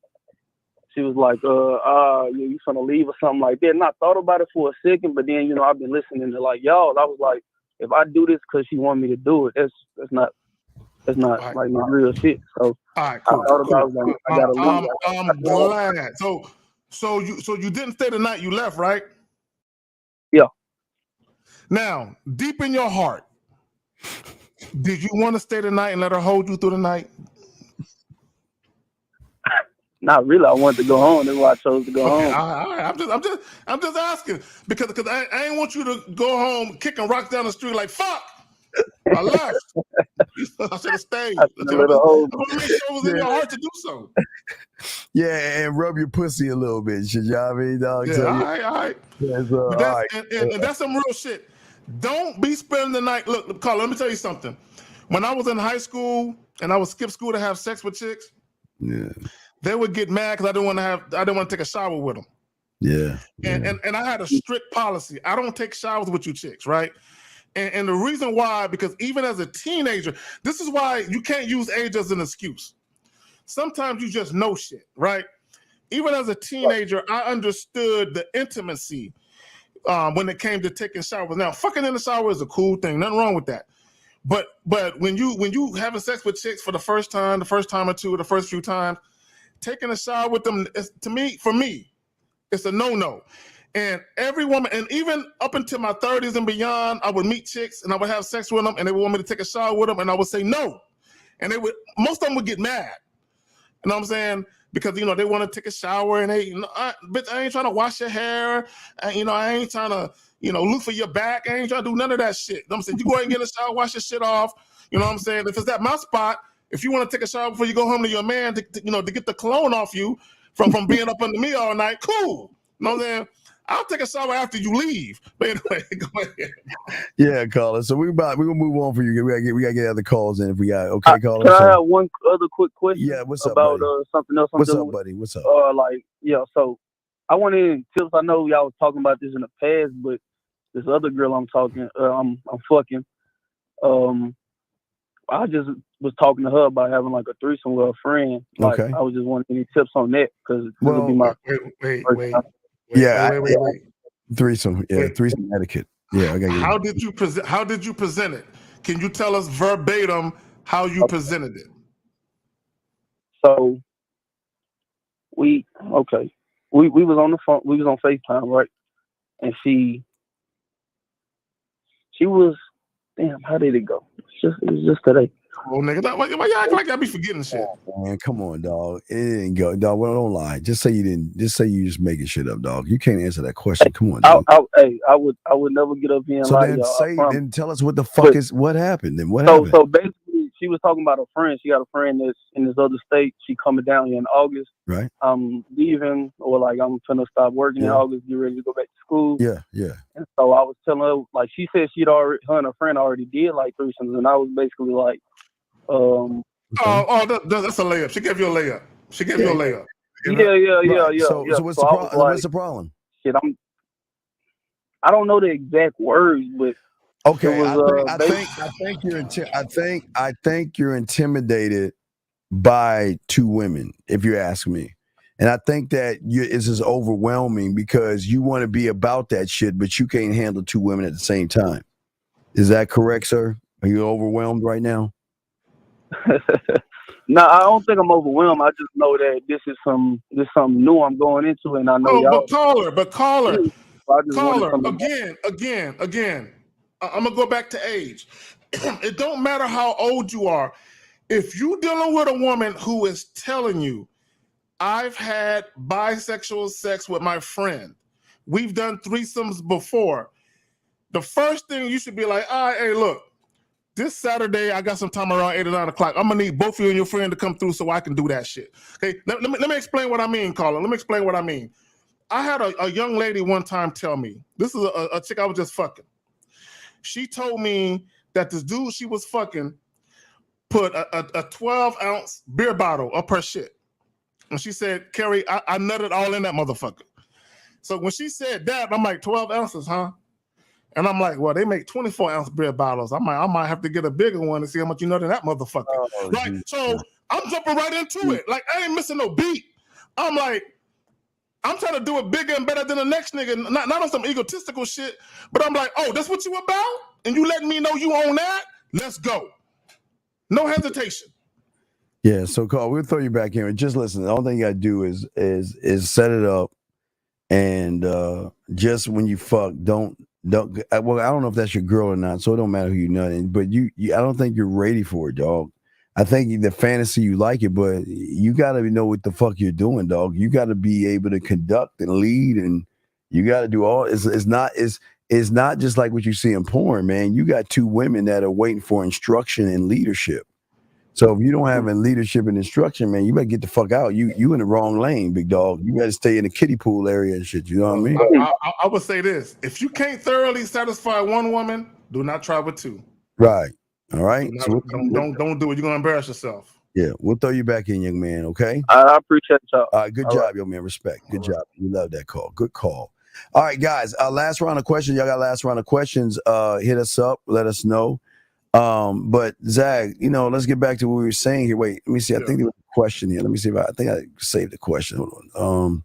you finna leave or something like that. And I thought about it for a second, but then I've been listening to like y'all. I was like, if I do this because she want me to do it, that's not right. Like my real shit. So all right, cool, I thought about it, like, I gotta leave. I'm glad. So you didn't stay the night. You left, right? Yeah. Now, deep in your heart, did you want to stay the night and let her hold you through the night? Not really. I wanted to go home. That's why I chose to go home. All right. I'm just asking because I ain't want you to go home kicking rocks down the street like fuck. I left. I should have stayed. I want to make sure it was in your heart to do so. Yeah, and rub your pussy a little bit. You know what I mean, dog? Yeah, so, all right. And that's some real shit. Don't be spending the night. Look, Carl, let me tell you something. When I was in high school and I would skip school to have sex with chicks, they would get mad because I didn't want to take a shower with them. Yeah. And I had a strict policy. I don't take showers with you chicks, right? And the reason why, because even as a teenager, this is why you can't use age as an excuse. Sometimes you just know shit, right? Even as a teenager, I understood the intimacy when it came to taking showers. Now, fucking in the shower is a cool thing. Nothing wrong with that. But when you having sex with chicks for the first time or two, or the first few times, taking a shower with them, for me, it's a no-no. And every woman, and even up into my 30s and beyond, I would meet chicks and I would have sex with them and they would want me to take a shower with them and I would say no. And most of them would get mad. You know what I'm saying? Because, they want to take a shower and bitch, I ain't trying to wash your hair. And, I ain't trying to, look for your back. I ain't trying to do none of that shit. You know what I'm saying? You go ahead and get in the shower, wash your shit off. You know what I'm saying? If it's at my spot, if you want to take a shower before you go home to your man to get the cologne off you from being up under me all night, cool. You know what I'm saying? I'll take a shower after you leave. But anyway, go ahead. Yeah, caller. So we're gonna move on for you. We gotta get other calls in if we got. Okay, caller. Can I have one other quick question? Yeah, what's up, about buddy? something else? What's up, buddy? What's up? So I want in tips. I know y'all was talking about this in the past, but this other girl I'm fucking. I just was talking to her about having like a threesome with a friend. Like, I was just wanting any tips on that because this would be my wait. Threesome. Yeah, threesome etiquette. Yeah, I got you. How did you present it? Can you tell us verbatim how you presented it? So we was on the phone. We was on FaceTime, right? and she was, damn, how did it go? It was just today. Oh, nigga, why you act like I be forgetting shit? Man, come on, dog. It didn't go, dog. Well, don't lie. Just say you didn't. Just say you just making shit up, dog. You can't answer that question. Come on, dog. I would never get up here and lie to y'all. Then tell us what the fuck is what happened. Then what happened? So basically, she was talking about a friend. She got a friend that's in this other state. She coming down here in August. Right. I'm leaving, or like I'm finna stop working in August, get ready to go back to school. Yeah, yeah. And so I was telling her, like, she said her and her friend already did like threesomes, and I was basically like, that's a layup. She gave you a layup. You know? Yeah. So what's the problem? What's the problem? Shit, I don't know the exact words, but okay. I think you're intimidated by two women, if you ask me. And I think that it's just overwhelming because you want to be about that shit, but you can't handle two women at the same time. Is that correct, sir? Are you overwhelmed right now? No, I don't think I'm overwhelmed. I just know that this is something new I'm going into, and I know y'all. But caller, again. I'm gonna go back to age. It don't matter how old you are. If you dealing with a woman who is telling you, I've had bisexual sex with my friend, we've done threesomes before, the first thing you should be like, all right, hey, look, this Saturday I got some time around 8 or 9 o'clock. I'm gonna need both of you and your friend to come through so I can do that shit. Okay, let me explain what I mean, caller. Let me explain what I mean. I had a young lady one time tell me, this is a chick I was just fucking. She told me that this dude she was fucking put a 12-ounce beer bottle up her shit. And she said, Kerry, I nutted all in that motherfucker. So when she said that, I'm like, 12 ounces, huh? And I'm like, well, they make 24-ounce beer bottles. I might have to get a bigger one to see how much you nut in that motherfucker. Right? So I'm jumping right into it. Like, I ain't missing no beat. I'm like, I'm trying to do it bigger and better than the next nigga. Not on some egotistical shit, but I'm like, oh, that's what you about? And you letting me know you own that? Let's go. No hesitation. Yeah, so Carl, we'll throw you back in. Just listen. The only thing you gotta do is set it up, and just when you fuck, don't. Well, I don't know if that's your girl or not, so it don't matter who you nutting. But you, I don't think you're ready for it, dog. I think the fantasy you like it, but you gotta know what the fuck you're doing, dog. You gotta be able to conduct and lead, and you gotta do all. It's not just like what you see in porn, man. You got two women that are waiting for instruction and leadership. So if you don't have a leadership and instruction, man, you better get the fuck out. You in the wrong lane, big dog. You got to stay in the kiddie pool area and shit. You know what I mean? I would say this: if you can't thoroughly satisfy one woman, do not try with two. Right. All right. Don't do it. You're gonna embarrass yourself. Yeah, we'll throw you back in, young man. Okay. I appreciate y'all. All right. Good job, yo man. Respect. Good job. We love that call. Good call. All right, guys. Last round of questions. Y'all got last round of questions. Hit us up. Let us know. But Zag, let's get back to what we were saying here. Wait, let me see. I think there was a question here. Let me see if I think I saved the question. Hold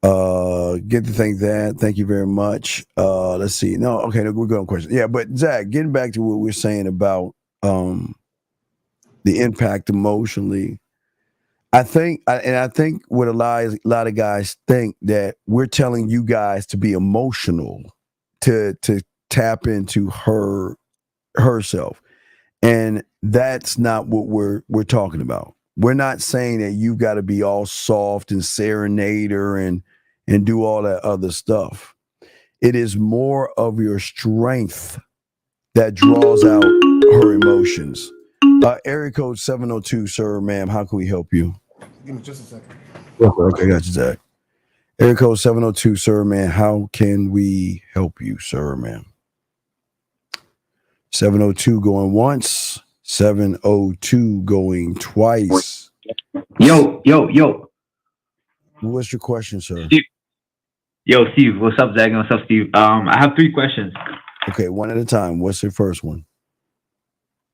on. Get to think that. Thank you very much. Let's see. No, okay, no, we're going to question. Yeah, but Zag, getting back to what we we're saying about the impact emotionally. I think what a lot of guys think that we're telling you guys to be emotional, to tap into herself, and that's not what we're talking about. We're not saying that you got to be all soft and serenader and do all that other stuff. It is more of your strength that draws out her emotions. Area code 702, sir, ma'am, how can we help you? Give me just a second. Okay, I got you, Zach. Area code 702, sir, man, how can we help you, sir, ma'am? 702 going once, 702 going twice. Yo. What's your question, sir? Steve. Yo, Steve. What's up, Zach? What's up, Steve? I have 3 questions. Okay, one at a time. What's your first one?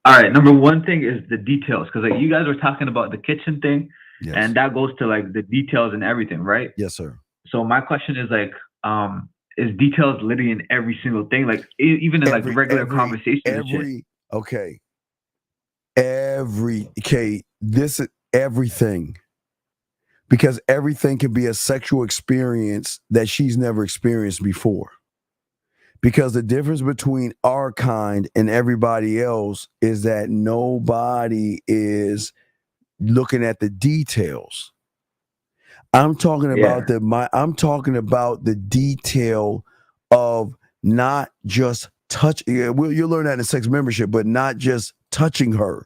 All right. Number one thing is the details, because like you guys were talking about the kitchen thing, yes, and that goes to like the details and everything, right? Yes, sir. So my question is like, is details literally in every single thing, like even in like regular conversations and shit? Okay, this is everything. because everything can be a sexual experience that she's never experienced before. Because the difference between our kind and everybody else is that nobody is looking at the details. I'm talking about I'm talking about the detail of not just touch. Well, you'll learn that in sex membership, but not just touching her.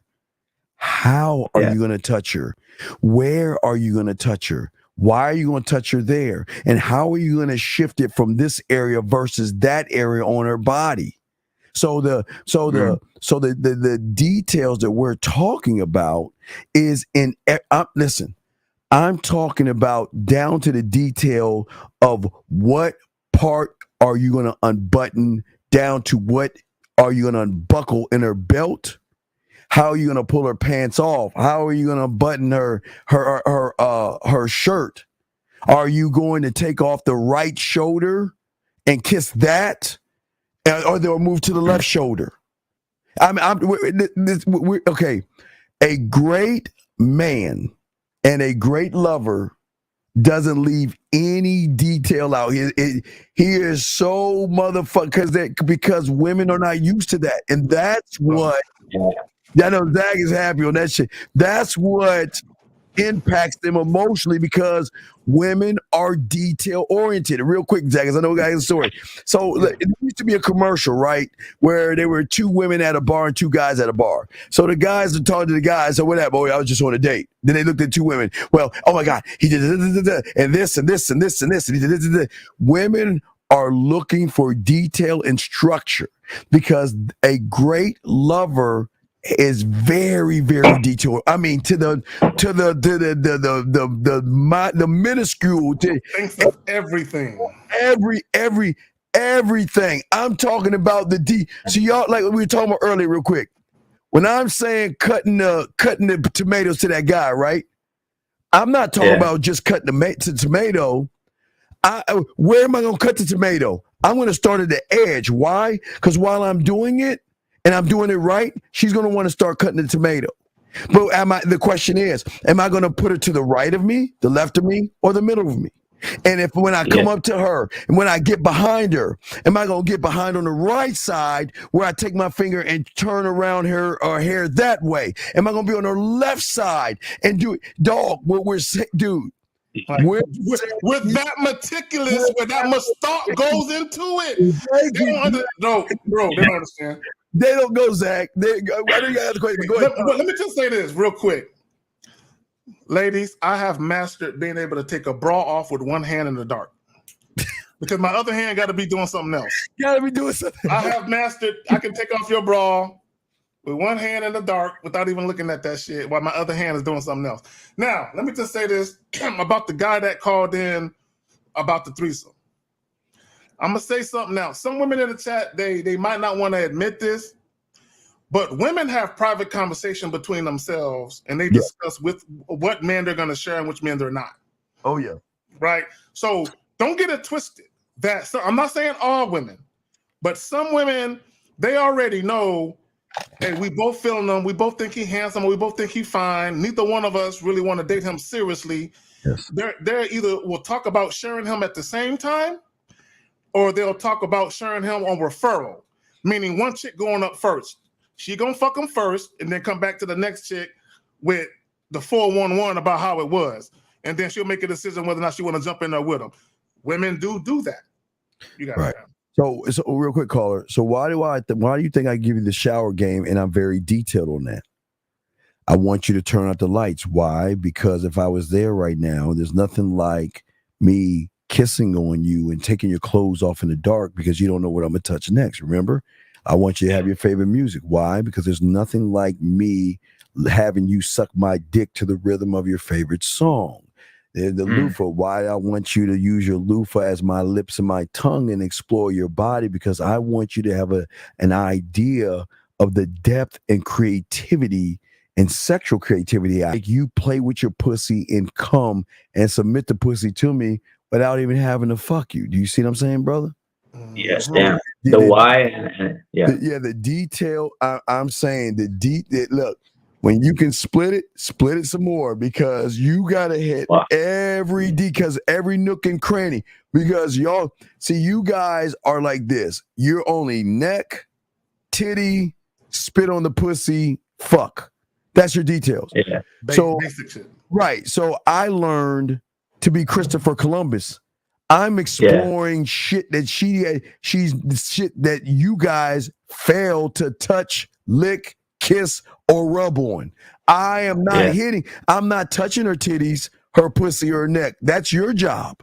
How are you going to touch her? Where are you going to touch her? Why are you going to touch her there? And how are you going to shift it from this area versus that area on her body? So the details that we're talking about is in listen, I'm talking about down to the detail of what part are you going to unbutton, down to what are you going to unbuckle in her belt? How are you going to pull her pants off? How are you going to button her shirt? Are you going to take off the right shoulder and kiss that, or they'll move to the left shoulder? Okay. A great man and a great lover doesn't leave any detail out. He is so motherfucker because women are not used to that, and that's what. I know Zach is happy on that shit. That's what impacts them emotionally because women are detail oriented. Real quick, Zach, because I know we got a story. So it used to be a commercial, right, where there were two women at a bar and two guys at a bar. So the guys are talking to the guys. So what happened? Oh, I was just on a date. Then they looked at two women. Well, oh my God, he did and this and this and this and this and he did. Women are looking for detail and structure because a great lover is very, very detailed. I mean, to the minuscule, thinks of everything. Everything. I'm talking about the So y'all, like we were talking about earlier, real quick. When I'm saying cutting the tomatoes to that guy, right? I'm not talking about just cutting the tomato. Where am I going to cut the tomato? I'm going to start at the edge. Why? Because while I'm doing it, and I'm doing it right, she's going to want to start cutting the tomato. But the question is, am I going to put her to the right of me, the left of me, or the middle of me? And when I come up to her, and when I get behind her, am I going to get behind on the right side where I take my finger and turn around her or hair that way? Am I going to be on her left side and do it? Dog, what we're saying, dude. Like, we're that meticulous, where that much thought goes into it. They don't understand. They don't go, Zach. Why do you ask the question? Go ahead. Let me just say this real quick. Ladies, I have mastered being able to take a bra off with one hand in the dark. Because my other hand got to be doing something else. Got to be doing something. I have mastered, I can take off your bra with one hand in the dark without even looking at that shit while my other hand is doing something else. Now, let me just say this about the guy that called in about the threesome. I'm going to say something now. Some women in the chat, they might not want to admit this, but women have private conversation between themselves, and they discuss with what men they're going to share and which men they're not. Oh, yeah. Right? So don't get it twisted. I'm not saying all women, but some women, they already know, hey, we both feeling him. We both think he's handsome. We both think he's fine. Neither one of us really want to date him seriously. Yes. They're either will talk about sharing him at the same time, or they'll talk about sharing him on referral, meaning one chick going up first. She gonna fuck him first and then come back to the next chick with the 411 about how it was. And then she'll make a decision whether or not she want to jump in there with him. Women do that. You got right. So real quick, caller. So why do you think I give you the shower game and I'm very detailed on that? I want you to turn out the lights. Why? Because if I was there right now, there's nothing like me kissing on you and taking your clothes off in the dark because you don't know what I'm gonna touch next. Remember, I want you to have your favorite music. Why? Because there's nothing like me having you suck my dick to the rhythm of your favorite song. The loofah. Why I want you to use your loofah as my lips and my tongue and explore your body, because I want you to have an idea of the depth and creativity and sexual creativity. Like you play with your pussy and come and submit the pussy to me without even having to fuck you. Do you see what I'm saying, brother? Yes, damn. The why, the detail. I'm saying look, When you can split it some more, because you gotta hit every nook and cranny. Because y'all see, you guys are like this. You're only neck, titty, spit on the pussy, fuck. That's your details. Yeah. So basic shit. right. So I learned to be Christopher Columbus. I'm exploring shit that she's shit that you guys failed to touch, lick, kiss, or rub on. I am not I'm not touching her titties, her pussy, or her neck. That's your job.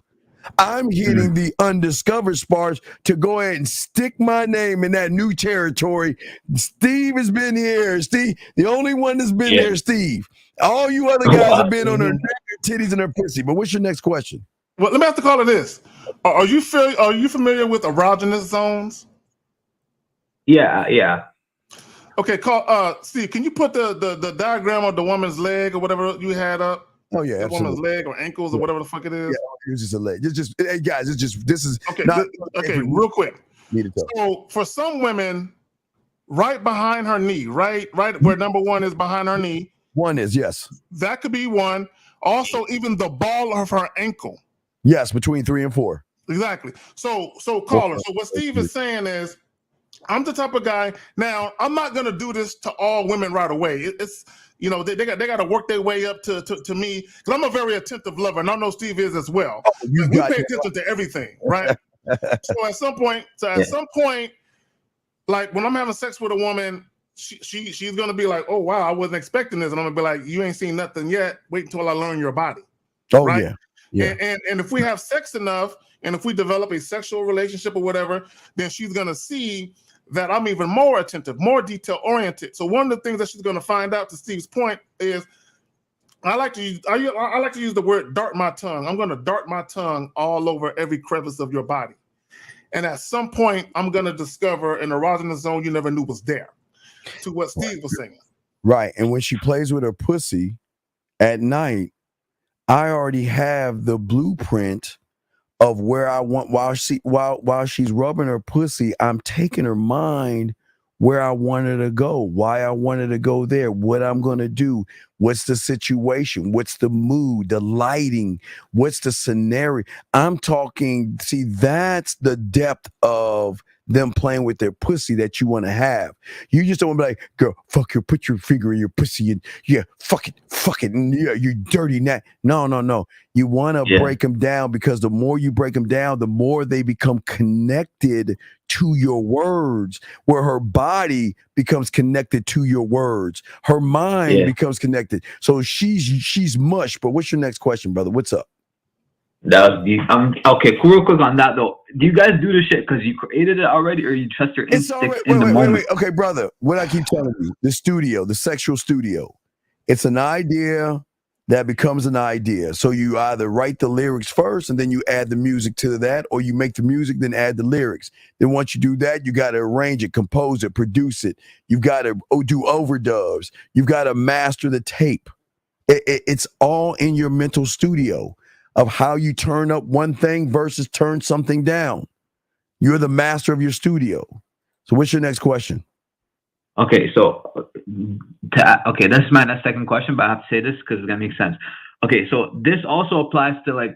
I'm hitting the undiscovered spots to go ahead and stick my name in that new territory. Steve has been here. Steve, the only one that's been there, Steve. All you other guys have been on her neck, her titties, and her pussy. But what's your next question? Well, let me ask the caller this: Are you familiar with erogenous zones? Yeah. Okay, Steve, can you put the diagram of the woman's leg or whatever you had up? Oh yeah, the absolutely. woman's leg or ankles or whatever the fuck it is. Yeah, it's just a leg. It's just, hey guys, this is okay. Not real quick. Need to talk. So for some women, right behind her knee, right where number one is behind her knee. One is, yes. That could be one. Also, even the ball of her ankle. Yes, between 3 and 4. Exactly. So caller. So what Steve is saying is, I'm the type of guy. Now, I'm not gonna do this to all women right away. It's they got to work their way up to me, because I'm a very attentive lover, and I know Steve is as well. We pay attention to everything, right? So at some point, like when I'm having sex with a woman, she's gonna be like, "Oh wow, I wasn't expecting this," and I'm gonna be like, "You ain't seen nothing yet. Wait until I learn your body." Oh right? Yeah. And if we have sex enough, and if we develop a sexual relationship or whatever, then she's gonna see that I'm even more attentive, more detail oriented. So one of the things that she's gonna find out, to Steve's point, is I like to use the word dart my tongue. I'm gonna dart my tongue all over every crevice of your body. And at some point, I'm gonna discover an erogenous zone you never knew was there. To what Steve was saying. Right. And when she plays with her pussy at night, I already have the blueprint of where I want, while she's rubbing her pussy, I'm taking her mind where I want her to go, why I want her to go there, what I'm going to do, what's the situation, what's the mood, the lighting, what's the scenario. I'm talking, see, that's the depth of them playing with their pussy that you want to have. You just don't want to be like, girl, fuck her, put your finger in your pussy and yeah, fuck it, and yeah, you dirty nut. No. You want to break them down, because the more you break them down, the more they become connected to your words, where her body becomes connected to your words. Her mind becomes connected. So she's mush. But what's your next question, brother? What's up? That was deep. Okay, cool. Real quick on that though. Do you guys do this shit because you created it already, or you trust your instincts in the moment? Wait. Okay, brother. What I keep telling you, the studio, the sexual studio, it's an idea that becomes an idea. So you either write the lyrics first and then you add the music to that, or you make the music, then add the lyrics. Then once you do that, you got to arrange it, compose it, produce it. You've got to do overdubs. You've got to master the tape. It's all in your mental studio of how you turn up one thing versus turn something down. You're the master of your studio. So what's your next question? Okay, so that's my next second question, but I have to say this because it's gonna make sense. Okay, so this also applies to like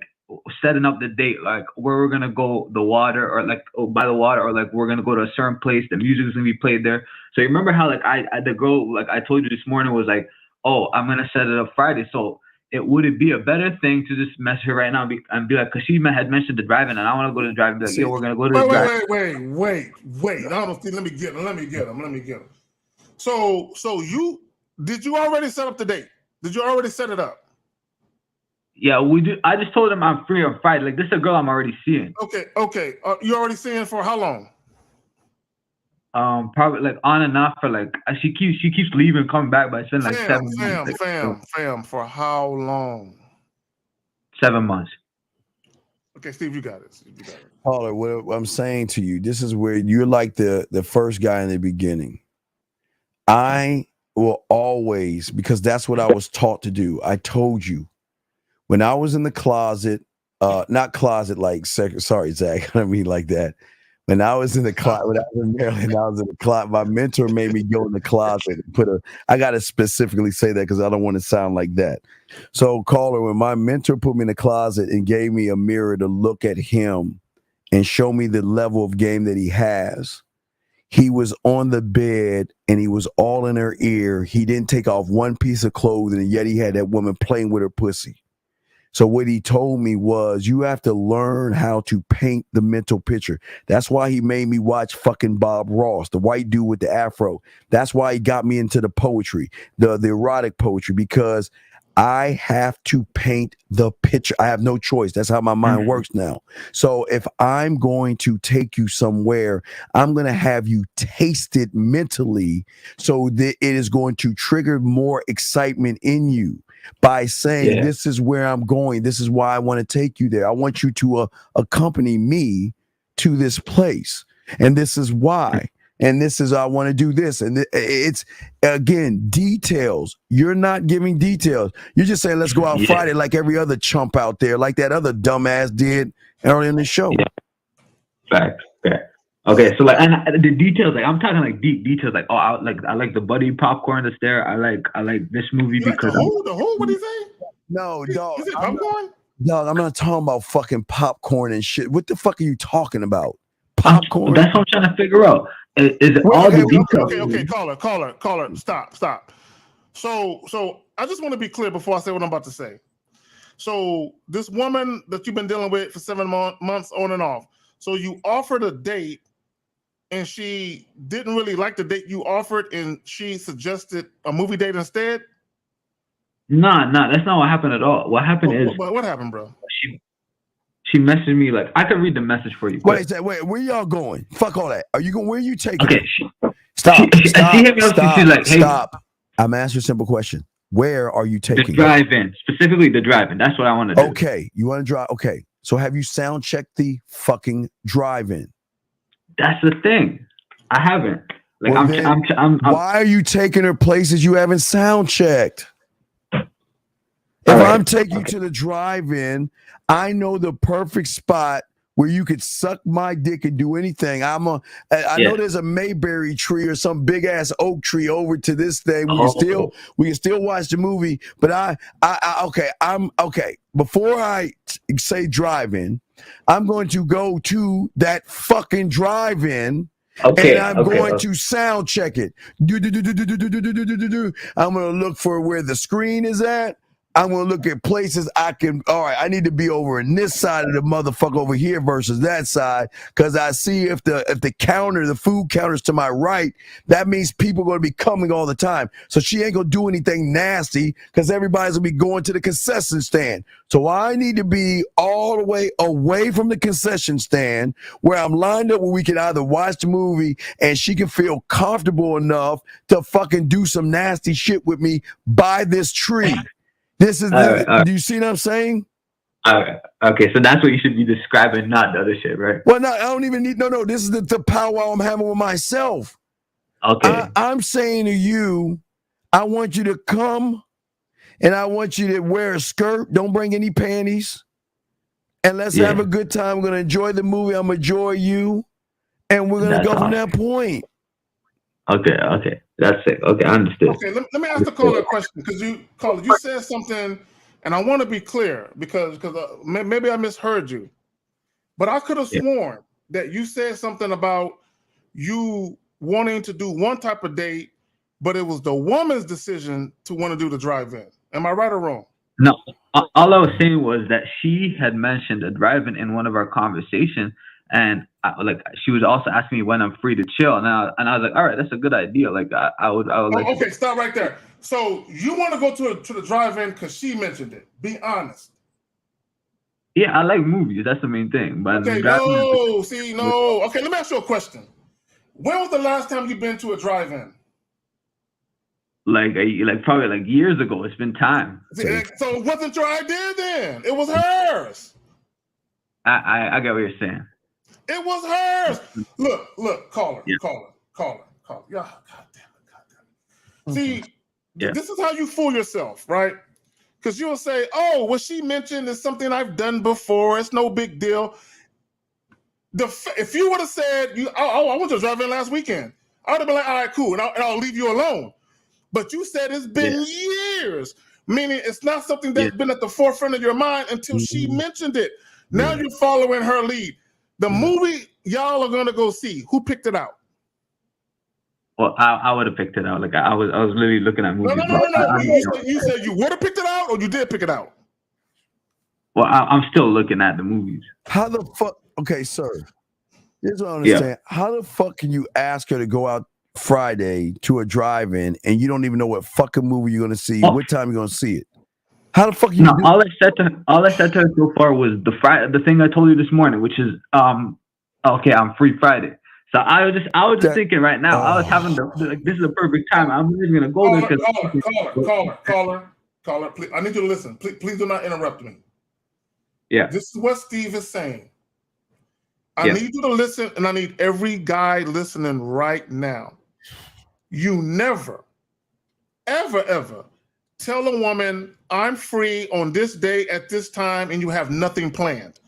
setting up the date, like where we're gonna go, the water, or like by the water, or like we're gonna go to a certain place. The music is gonna be played there. So you remember how like the girl, like I told you this morning, was like, oh, I'm gonna set it up Friday. So would it be a better thing to just mess her right now and be like, because she had mentioned the driving, and I want to go to the driving. Like, yo, we're gonna go to the driving. Wait. I don't see. Let me get him. So did you already set up the date? Did you already set it up? Yeah, we do. I just told him I'm free on Friday. Like, this is a girl I'm already seeing. Okay. You already seeing for how long? Probably like on and off for like she keeps leaving, coming back, but it's been like 7 months. Fam, for how long? 7 months. Okay, Steve, you got it. Caller, what I'm saying to you, this is where you're like the first guy in the beginning. I will always, because that's what I was taught to do. I told you when I was in the closet, not closet like sorry, Zach, I don't mean like that. When I was in the closet, when I was in Maryland, I was in the closet. My mentor made me go in the closet and I got to specifically say that because I don't want to sound like that. So, caller, when my mentor put me in the closet and gave me a mirror to look at him and show me the level of game that he has, he was on the bed and he was all in her ear. He didn't take off one piece of clothing, and yet he had that woman playing with her pussy. So what he told me was, you have to learn how to paint the mental picture. That's why he made me watch fucking Bob Ross, the white dude with the afro. That's why he got me into the poetry, the erotic poetry, because I have to paint the picture. I have no choice. That's how my mind works now. So if I'm going to take you somewhere, I'm going to have you taste it mentally so that it is going to trigger more excitement in you. By saying, this is where I'm going. This is why I want to take you there. I want you to accompany me to this place. And this is why. And this is, I want to do this. And it's, again, details. You're not giving details. You're just saying, let's go out Friday like every other chump out there, like that other dumbass did early in the show. Facts. Okay, so like, and the details, like I'm talking like deep details, like I like the buddy popcorn that's there. I like this movie because the whole. What do you say? No, dog. Is it popcorn? Dog, I'm not talking about fucking popcorn and shit. What the fuck are you talking about? Popcorn. That's what I'm trying to figure out. Is it all the details? Okay, caller, stop. So I just want to be clear before I say what I'm about to say. So this woman that you've been dealing with for 7 months on and off. So you offered a date, and she didn't really like the date you offered, and she suggested a movie date instead? Nah, that's not what happened at all. What happened is... What happened, bro? She messaged me, like, I could read the message for you. Wait, where y'all going? Fuck all that. Are you going, where are you taking okay, it? Stop. She's like, hey, stop. I'm asking a simple question. Where are you taking the drive-in, specifically the drive-in. That's what I want to do. Okay, you want to drive? Okay, so have you sound checked the fucking drive-in? That's the thing. I haven't. Like, well, I'm why are you taking her places you haven't sound checked? If I'm taking you to the drive-in, I know the perfect spot where you could suck my dick and do anything. I know there's a Mayberry tree or some big ass oak tree over to this thing. We can still watch the movie. But I'm okay. Before I say drive-in, I'm going to go to that fucking drive-in. Okay, and I'm going to sound check it. I'm going to look for where the screen is at. I'm going to look at places I need to be over in this side of the motherfucker over here versus that side, because I see if the food counter's to my right, that means people are going to be coming all the time. So she ain't going to do anything nasty because everybody's going to be going to the concession stand. So I need to be all the way away from the concession stand where I'm lined up where we can either watch the movie and she can feel comfortable enough to fucking do some nasty shit with me by this tree. This is do you see what I'm saying? Okay, so that's what you should be describing, not the other shit, right? Well, no, I don't even need this is the powwow I'm having with myself. Okay. I'm saying to you, I want you to come and I want you to wear a skirt. Don't bring any panties. And let's have a good time. We're gonna enjoy the movie. I'm gonna enjoy you. And we're gonna go from that point. Okay. That's it. Okay, I understood. Okay, let me ask the caller a question, because you said something, and I want to be clear because maybe I misheard you, but I could have sworn that you said something about you wanting to do one type of date, but it was the woman's decision to want to do the drive-in. Am I right or wrong? No, all I was saying was that she had mentioned a drive-in in one of our conversations. And she was also asking me when I'm free to chill, and I was like, all right, that's a good idea. Like I would like. Okay, stop right there. So you want to go to the drive-in because she mentioned it? Be honest. Yeah, I like movies. That's the main thing. But okay, no. Okay, let me ask you a question. When was the last time you've been to a drive-in? Like probably like years ago. It's been time. So it wasn't your idea then. It was hers. I get what you're saying. It was hers. Look, caller. Yeah, God damn it. See, this is how you fool yourself, right? Because you'll say, oh, what she mentioned is something I've done before. It's no big deal. If you would have said I was just driving last weekend, I would have been like, all right, cool, and I'll leave you alone. But you said it's been years, meaning it's not something that's been at the forefront of your mind until she mentioned it. Now you're following her lead. The movie y'all are gonna go see, who picked it out? Well, I would have picked it out. Like I was literally looking at movies. No. You said you would have picked it out, or you did pick it out? Well, I'm still looking at the movies. How the fuck? Okay, sir. Here's what I understand. Yeah. How the fuck can you ask her to go out Friday to a drive-in and you don't even know what fucking movie you're gonna see, what time you're gonna see it? How the fuck you? All I said to her so far was the thing I told you this morning, which is okay, I'm free Friday. So I was just thinking right now. I was having this is the perfect time. I'm just gonna go there because caller, please. I need you to listen. Please do not interrupt me. Yeah. This is what Steve is saying. I need you to listen, and I need every guy listening right now. You never, ever tell a woman, I'm free on this day at this time, and you have nothing planned.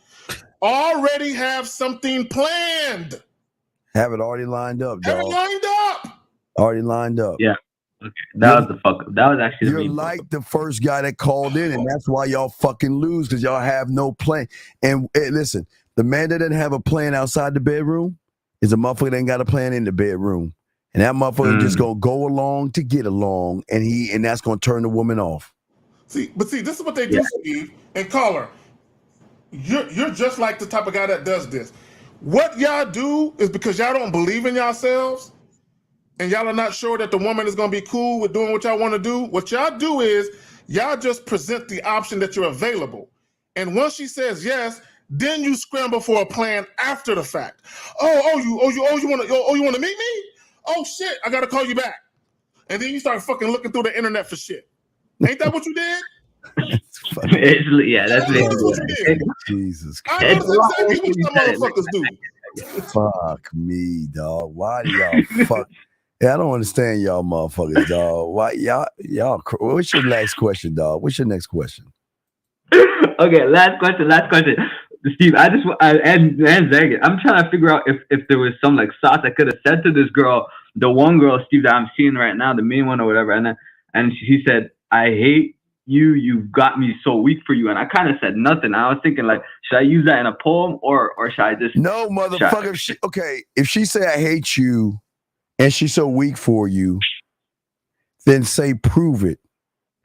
Already have something planned. Have it already lined up, dog. Have it lined up. Already lined up. Yeah. Okay. That was actually you're like the first guy that called in, and that's why y'all fucking lose, because y'all have no plan. And listen, the man that doesn't have a plan outside the bedroom is a motherfucker that ain't got a plan in the bedroom. And that motherfucker just gonna go along to get along, and that's gonna turn the woman off. See, this is what they do, Steve. And caller, you're just like the type of guy that does this. What y'all do is because y'all don't believe in yourselves, and y'all are not sure that the woman is gonna be cool with doing what y'all want to do. What y'all do is y'all just present the option that you're available. And once she says yes, then you scramble for a plan after the fact. You want to meet me? Oh shit, I gotta call you back. And then you start fucking looking through the internet for shit. Ain't that what you did? That's it. Jesus Christ. I know that's exactly what some motherfuckers do. Fuck me, dog. Why do y'all fuck? Yeah, I don't understand y'all motherfuckers, dog. Why y'all? What's your next question, dog? What's your next question? Okay, last question. Steve, and Zach, I'm trying to figure out if there was some like sauce I could have said to this girl, the one girl, Steve, that I'm seeing right now, the main one or whatever, and she said, I hate you, you've got me so weak for you. And I kind of said nothing. I was thinking like, should I use that in a poem or should I just No, motherfucker. If she say I hate you and she's so weak for you, then say prove it.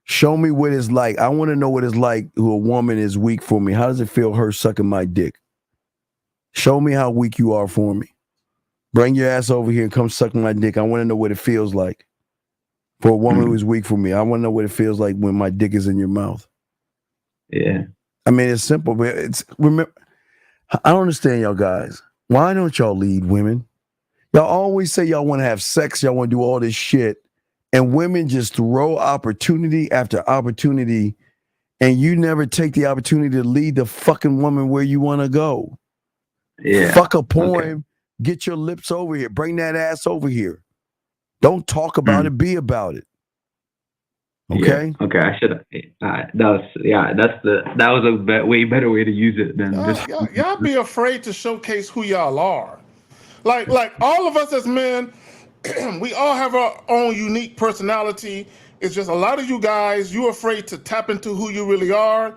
Show me what it's like. I want to know what it's like who a woman is weak for me. How does it feel her sucking my dick? Show me how weak you are for me. Bring your ass over here and come suck my dick. I want to know what it feels like for a woman who's weak for me. I want to know what it feels like when my dick is in your mouth. Yeah. I mean, it's simple, but remember, I don't understand y'all guys. Why don't y'all lead women? Y'all always say y'all want to have sex. Y'all want to do all this shit. And women just throw opportunity after opportunity, and you never take the opportunity to lead the fucking woman where you want to go. Yeah. Fuck a poem. Okay. Get your lips over here. Bring that ass over here. Don't talk about it. Be about it. Okay. Yeah. Okay. I should have. That was a way better way to use it than just. Y'all be afraid to showcase who y'all are. Like all of us as men. We all have our own unique personality. It's just a lot of you guys, you're afraid to tap into who you really are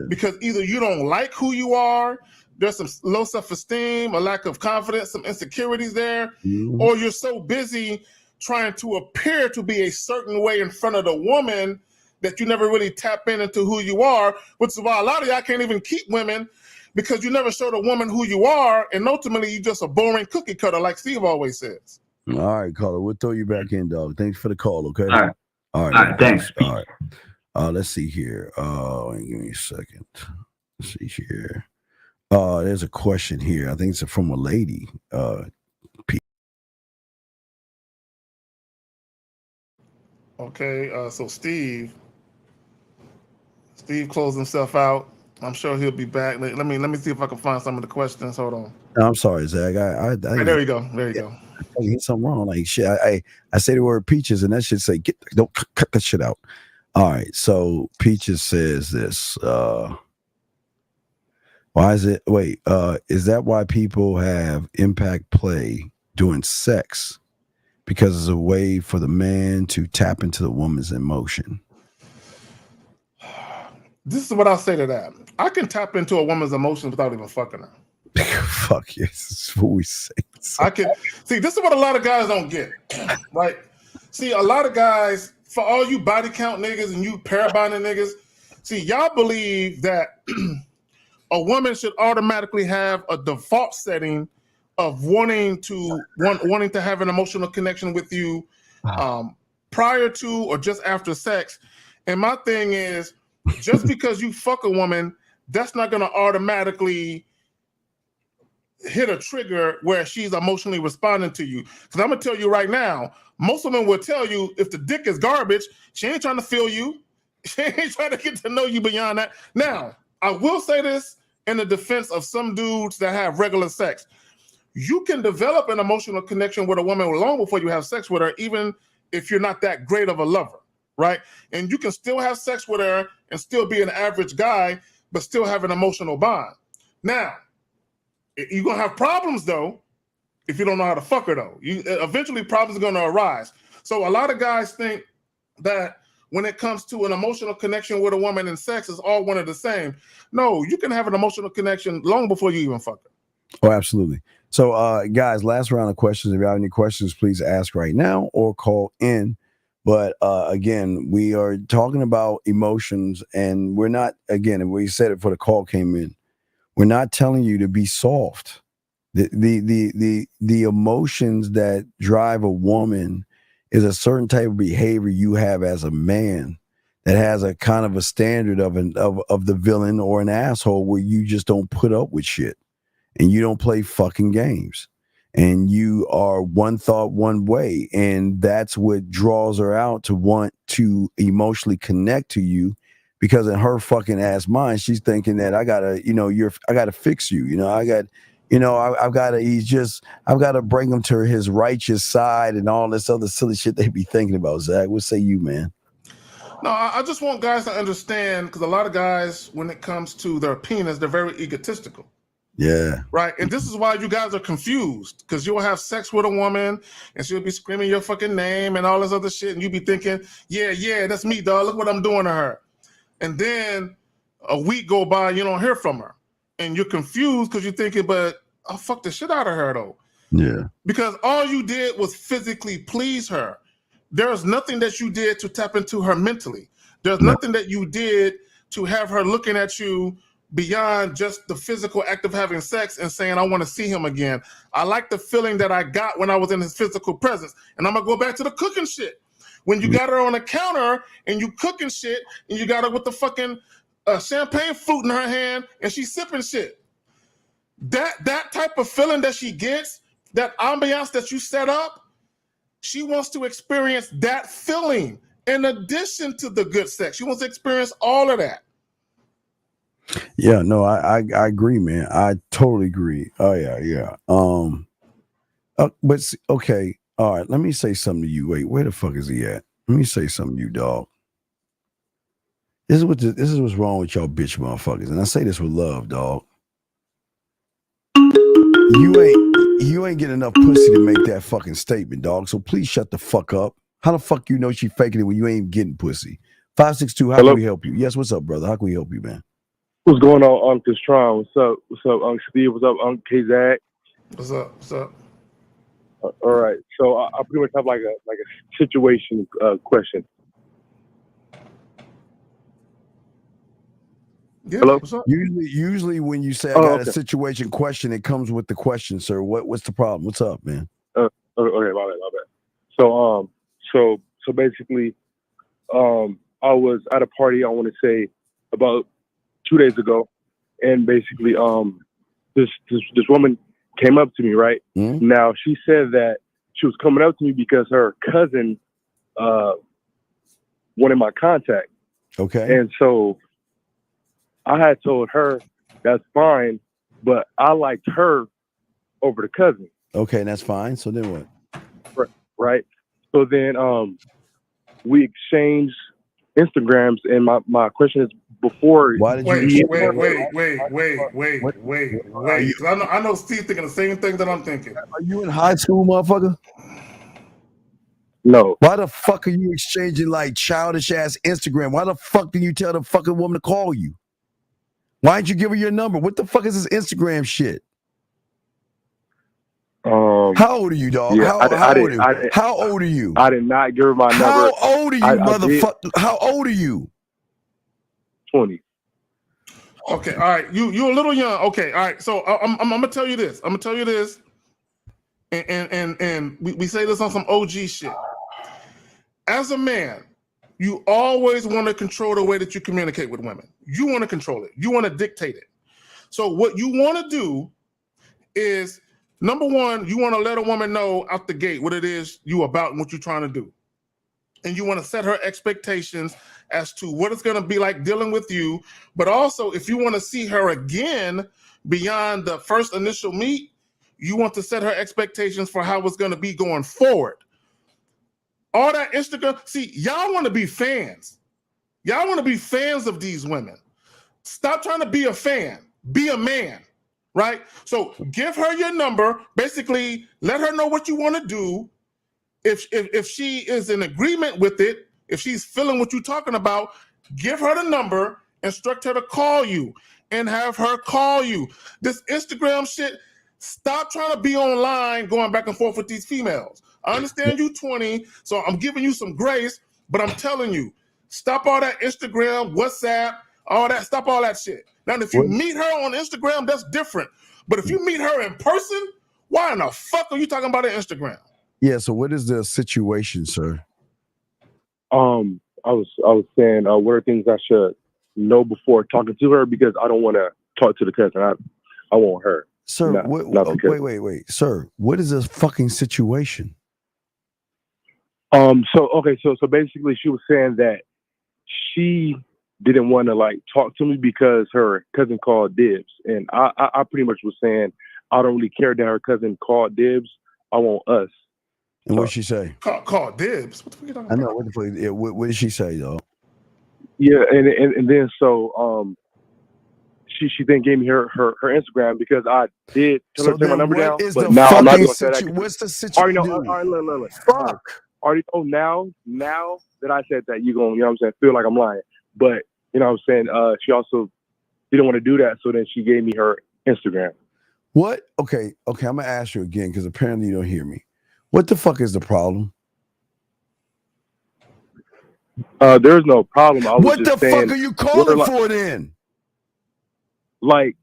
because either you don't like who you are, there's some low self-esteem, a lack of confidence, some insecurities there, or you're so busy trying to appear to be a certain way in front of the woman that you never really tap into who you are, which is why a lot of y'all can't even keep women because you never showed a woman who you are, and ultimately you're just a boring cookie cutter like Steve always says. All right, caller. We'll throw you back in, dog. Thanks for the call, okay? All right. Thanks. All right. Let's see here. Give me a second. Let's see here. There's a question here. I think it's from a lady. Okay, so Steve closed himself out. I'm sure he'll be back. Let me see if I can find some of the questions. Hold on. No, I'm sorry, Zach. There you go. I get something wrong. Like shit. I say the word peaches, and that should say don't cut that shit out. All right. So Peaches says this. Why is it? Wait, is that why people have impact play during sex? Because it's a way for the man to tap into the woman's emotion. This is what I'll say to that. I can tap into a woman's emotions without even fucking her. Fuck yes, this is what we say. I can see. This is what a lot of guys don't get, right? See, a lot of guys, for all you body count niggas and you parabonding niggas, see, y'all believe that a woman should automatically have a default setting of wanting to have an emotional connection with you prior to or just after sex. And my thing is, just because you fuck a woman, that's not going to automatically hit a trigger where she's emotionally responding to you. Because I'm going to tell you right now, most women will tell you if the dick is garbage, she ain't trying to feel you. She ain't trying to get to know you beyond that. Now, I will say this in the defense of some dudes that have regular sex. You can develop an emotional connection with a woman long before you have sex with her, even if you're not that great of a lover, right? And you can still have sex with her and still be an average guy, but still have an emotional bond. Now, you're going to have problems, though, if you don't know how to fuck her, though. Eventually, problems are going to arise. So a lot of guys think that when it comes to an emotional connection with a woman in sex, it's all one and the same. No, you can have an emotional connection long before you even fuck her. Oh, absolutely. So, guys, last round of questions. If you have any questions, please ask right now or call in. But again, we are talking about emotions, and we're not, again, and we said it before the call came in, we're not telling you to be soft. The emotions that drive a woman is a certain type of behavior you have as a man that has a kind of a standard of the villain or an asshole where you just don't put up with shit and you don't play fucking games and you are one thought one way, and that's what draws her out to want to emotionally connect to you. Because in her fucking ass mind, she's thinking that I gotta fix you. I've got to bring him to his righteous side and all this other silly shit they be thinking about. Zach, what say you, man? No, I just want guys to understand, because a lot of guys, when it comes to their penis, they're very egotistical. Yeah. Right. And this is why you guys are confused, because you'll have sex with a woman and she'll be screaming your fucking name and all this other shit. And you'll be thinking, yeah, that's me, dog. Look what I'm doing to her. And then a week go by, you don't hear from her. And you're confused because you're thinking, but I'll fuck the shit out of her, though. Yeah. Because all you did was physically please her. There's nothing that you did to tap into her mentally. There's nothing that you did to have her looking at you beyond just the physical act of having sex and saying, I want to see him again. I like the feeling that I got when I was in his physical presence. And I'm going to go back to the cooking shit. When you got her on the counter and you cooking shit and you got her with the fucking champagne flute in her hand and she's sipping shit. That type of feeling that she gets, that ambiance that you set up, she wants to experience that feeling in addition to the good sex. She wants to experience all of that. Yeah, no, I agree, man. I totally agree. Oh yeah. But okay, all right. Let me say something to you. Wait, where the fuck is he at? Let me say something to you, dog. This is what's wrong with y'all bitch motherfuckers, and I say this with love, dog. You ain't getting enough pussy to make that fucking statement, dog. So please shut the fuck up. How the fuck you know she faking it when you ain't getting pussy? 562. How can we help you? Yes, what's up, brother? How can we help you, man? What's going on, Uncle Strong? What's up? What's up, Uncle Steve? What's up, Uncle K-Zach? What's up? All right. So I pretty much have like a situation question. Yeah, hello. What's up? Usually when you say I got a situation question, it comes with the question, sir. What's the problem? What's up, man? Okay, my bad. So basically, I was at a party. I want to say about 2 days ago, and basically, this woman came up to me, right? Mm-hmm. Now she said that she was coming up to me because her cousin wanted my contact. Okay. And so I had told her that's fine, but I liked her over the cousin. Okay, that's fine. So then what? Right. So then we exchanged Instagrams, and my question is before. Why did you? Wait. Because I know Steve thinking the same thing that I'm thinking. Are you in high school, motherfucker? No. Why the fuck are you exchanging like childish ass Instagram? Why the fuck did you tell the fucking woman to call you? Why didn't you give her your number? What the fuck is this Instagram shit? How old are you, dog? Yeah, how old are you? I did not give her my number. How old are you, motherfucker? How old are you? 20. Okay, all right. You're a little young. Okay, all right. So I'm gonna tell you this. And we say this on some OG shit. As a man, you always want to control the way that you communicate with women. You want to control it. You want to dictate it. So what you want to do is, number one, you want to let a woman know out the gate what it is you about and what you're trying to do. And you want to set her expectations as to what it's going to be like dealing with you. But also, if you want to see her again beyond the first initial meet, you want to set her expectations for how it's going to be going forward. All that Instagram, see, y'all want to be fans. Y'all want to be fans of these women. Stop trying to be a fan. Be a man, right? So give her your number. Basically, let her know what you want to do. If she is in agreement with it, if she's feeling what you're talking about, give her the number, instruct her to call you, and have her call you. This Instagram shit, stop trying to be online going back and forth with these females. I understand you 20, so I'm giving you some grace, but I'm telling you, stop all that Instagram, WhatsApp, all that, stop all that shit. Now, if you meet her on Instagram, that's different. But if you meet her in person, why in the fuck are you talking about on Instagram? Yeah, so what is the situation, sir? I was saying, what are things I should know before talking to her, because I don't want to talk to the cousin. I want her. Sir, wait, sir. What is this fucking situation? So basically, she was saying that she didn't want to like talk to me because her cousin called dibs, and I pretty much was saying I don't really care that her cousin called dibs. I want us. And what did she say? Call dibs. What the fuck are you talking about? I know what the fuck. Yeah, what did she say, though? Yeah, and then so she then gave me her Instagram because I did tell her to take my number down. But now I'm not going to say that. What's the situation? Look. Fuck. Already know now that I said that, you're going to, you know what I'm saying, feel like I'm lying. But, you know what I'm saying, she also didn't want to do that, so then she gave me her Instagram. What? Okay, I'm going to ask you again because apparently you don't hear me. What the fuck is the problem? There's no problem. What the fuck are you calling for then? Like,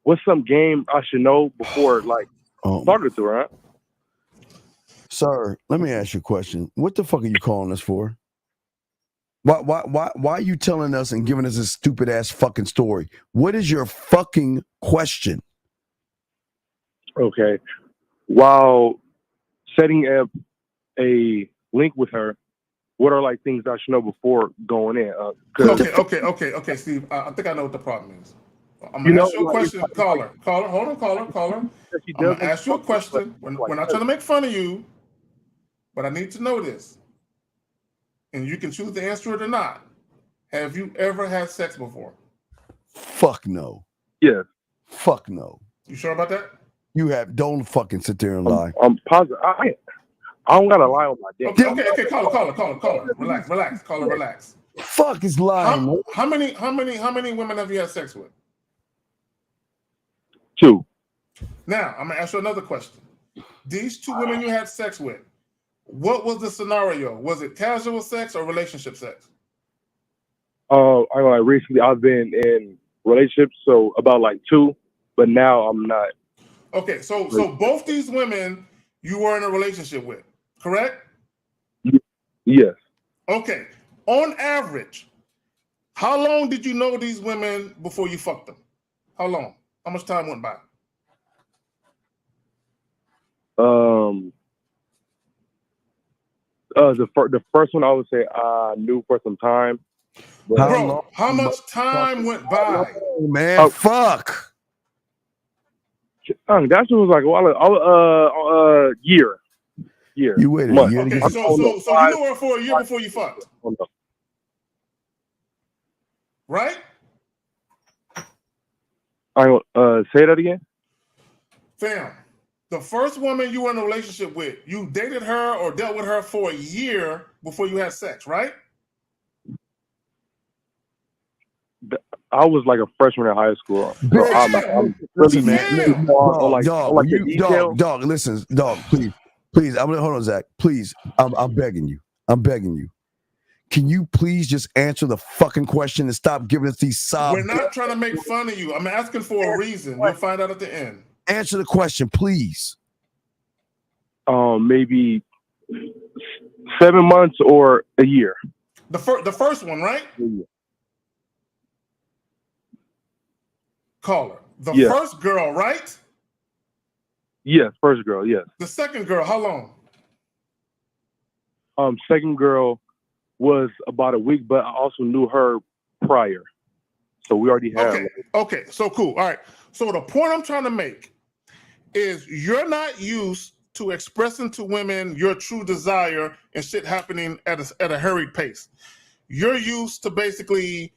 what's some game I should know before, like, talking to her? Huh? Sir, let me ask you a question. What the fuck are you calling us for? Why are you telling us and giving us this stupid ass fucking story? What is your fucking question? Okay. While setting up a link with her, what are like things I should know before going in? Okay, Steve. I think I know what the problem is. I'm gonna ask you a question. Caller. Hold on, caller. I'm gonna ask you a question. We're not trying to make fun of you, but I need to know this, and you can choose to answer it or not. Have you ever had sex before? Fuck no. Yeah. Fuck no. You sure about that? You have. Don't fucking sit there and lie. I'm positive. I don't gotta lie on my dick. Okay. Caller. Relax. Caller, relax. Fuck is lying. How many women have you had sex with? 2. Now I'm gonna ask you another question. These 2 women you had sex with, what was the scenario? Was it casual sex or relationship sex? Recently I've been in relationships, so about like 2, but now I'm not. Okay, so both these women you were in a relationship with, correct? Yes. Okay. On average, how long did you know these women before you fucked them? How long? How much time went by? The first one I would say I knew for some time. Bro, how much time went by? Man, fuck. That shit was like a year. You waited month. a year to Okay, get so you knew her for a year before you fucked. right? I say that again. Fam, the first woman you were in a relationship with, you dated her or dealt with her for a year before you had sex, right? I was like a freshman in high school, so Bitch. I'm Listen, really man. more on like Dog, the you, details. dog, listen, dog, please. I'm gonna hold on, Zach. Please, I'm begging you. I'm begging you. Can you please just answer the fucking question and stop giving us these sob? We're not trying to make fun of you. I'm asking for a reason. You'll find out at the end. Answer the question, please. Maybe 7 months or a year. The first one, right? Caller. The first girl, right? Yes, first girl, yes. The second girl, how long? Second girl was about a week, but I also knew her prior. So we already had Okay, so cool. All right. So the point I'm trying to make is you're not used to expressing to women your true desire and shit happening at a hurried pace. You're used to basically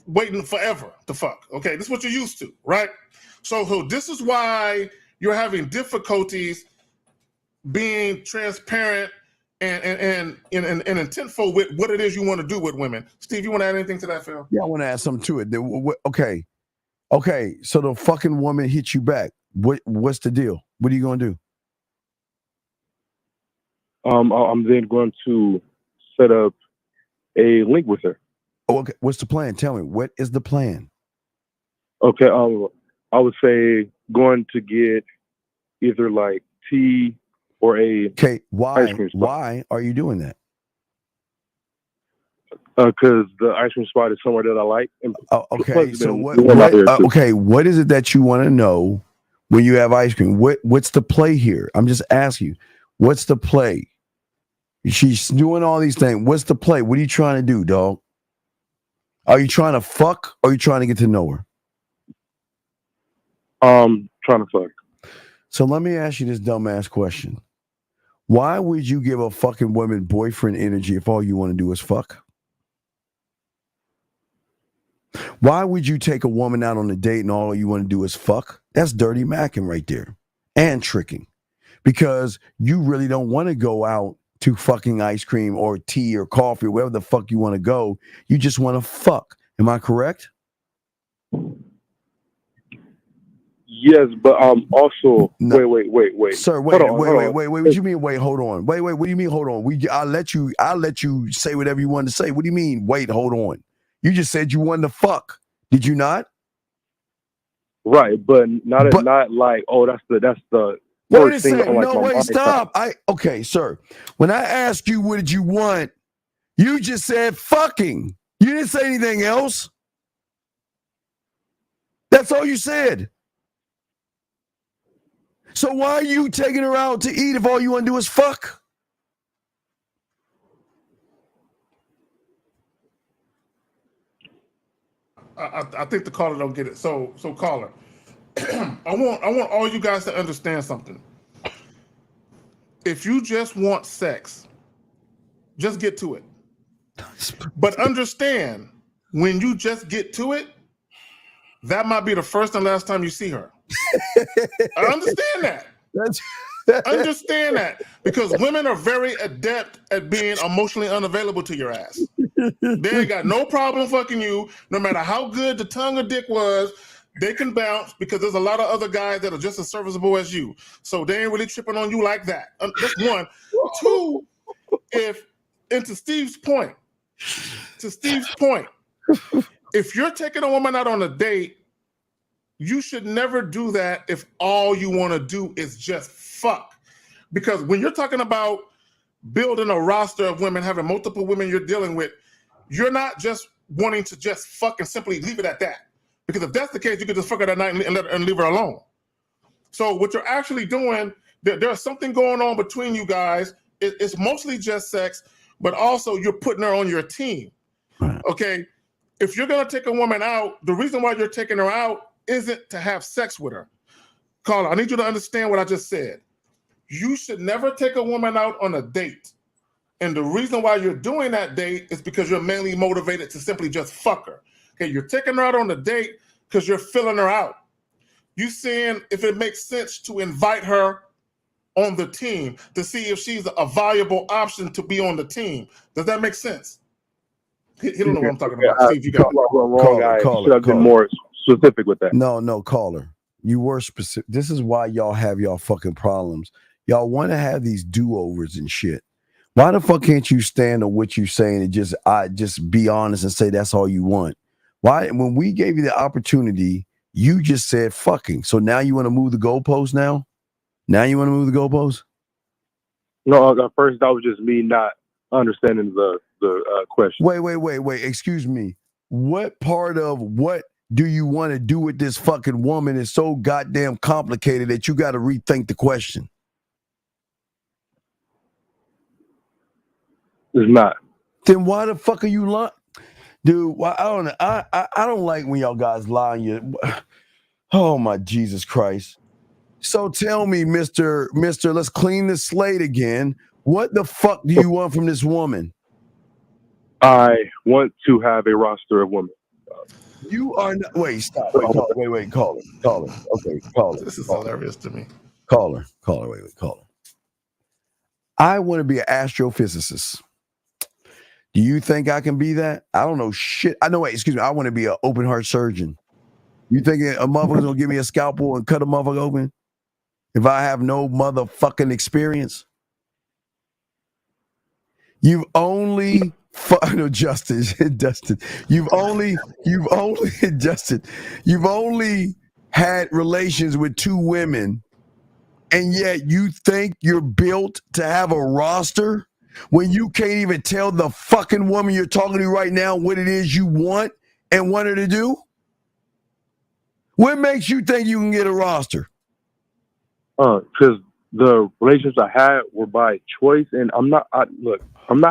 waiting forever to fuck. Okay, this is what you're used to, right? So this is why you're having difficulties being transparent and intentful with what it is you want to do with women. Steve, you want to add anything to that, Phil? Yeah, I want to add something to it. Okay. So the fucking woman hit you back. What's the deal? What are you gonna do? I'm then going to set up a link with her. Oh, okay. What's the plan? Tell me. What is the plan? Okay. I would say going to get either like tea or a why? ice cream spot. Why are you doing that? Because the ice cream spot is somewhere that I like. And okay. So what is it that you want to know when you have ice cream? What's the play here? I'm just asking you. What's the play? She's doing all these things. What's the play? What are you trying to do, dog? Are you trying to fuck or are you trying to get to know her? Trying to fuck. So let me ask you this dumbass question. Why would you give a fucking woman boyfriend energy if all you want to do is fuck? Why would you take a woman out on a date and all you want to do is fuck? That's dirty macking right there. And tricking. Because you really don't want to go out to fucking ice cream or tea or coffee, wherever the fuck you want to go. You just want to fuck. Am I correct? Yes, but also wait. Sir, wait. What do you mean? Wait, hold on. Wait. What do you mean? Hold on. I'll let you say whatever you want to say. What do you mean? Wait, hold on. You just said you wanted to fuck. Did you not? Right, but not like that's the wait first a thing. second. Like No, wait, stop. Okay, sir. When I asked you what did you want, you just said fucking. You didn't say anything else. That's all you said. So why are you taking her out to eat if all you want to do is fuck? I think the caller don't get it. So caller, I want all you guys to understand something. If you just want sex, just get to it. But understand, when you just get to it, that might be the first and last time you see her. I understand that. Understand that, because women are very adept at being emotionally unavailable to your ass. They ain't got no problem fucking you, no matter how good the tongue or dick was. They can bounce because there's a lot of other guys that are just as serviceable as you. So they ain't really tripping on you like that. That's one. Two, to Steve's point, if you're taking a woman out on a date, you should never do that if all you want to do is just fuck. Because when you're talking about building a roster of women, having multiple women you're dealing with, you're not just wanting to just fuck and simply leave it at that. Because if that's the case, you could just fuck her that night and leave her alone. So what you're actually doing, there's something going on between you guys. It's mostly just sex, but also you're putting her on your team. Okay? If you're going to take a woman out, the reason why you're taking her out isn't to have sex with her. Carla, I need you to understand what I just said. You should never take a woman out on a date And the reason why you're doing that date is because you're mainly motivated to simply just fuck her. Okay, you're taking her out on the date because you're filling her out. You seeing if it makes sense to invite her on the team to see if she's a viable option to be on the team. Does that make sense? He don't know what I'm talking about. Steve, you got it. Wrong guy. Should have been more specific with that. No, caller. You were specific. This is why y'all have y'all fucking problems. Y'all want to have these do-overs and shit. Why the fuck can't you stand on what you're saying and just be honest and say that's all you want? Why, when we gave you the opportunity, you just said fucking. So now you want to move the goalpost now? Now you want to move the goalpost? No, at first that was just me not understanding the question. Wait. Excuse me. What part of what do you want to do with this fucking woman is so goddamn complicated that you got to rethink the question? It's not. Then why the fuck are you lying? Dude, well, I don't know. I don't like when y'all guys lie. Oh my Jesus Christ. So tell me, Mr. Let's clean the slate again. What the fuck do you want from this woman? I want to have a roster of women. You are not. Wait, stop. Wait. Call her. Okay, call her. This is hilarious to me. Call her. Wait, call her. I want to be an astrophysicist. Do you think I can be that? I don't know shit. I know. Wait, excuse me. I want to be an open heart surgeon. You think a motherfucker's gonna give me a scalpel and cut a motherfucker open if I have no motherfucking experience? You've only Dustin. You've only had relations with 2 women, and yet you think you're built to have a roster when you can't even tell the fucking woman you're talking to right now what it is you want and want her to do? What makes you think you can get a roster? Because the relationships I had were by choice, and I'm not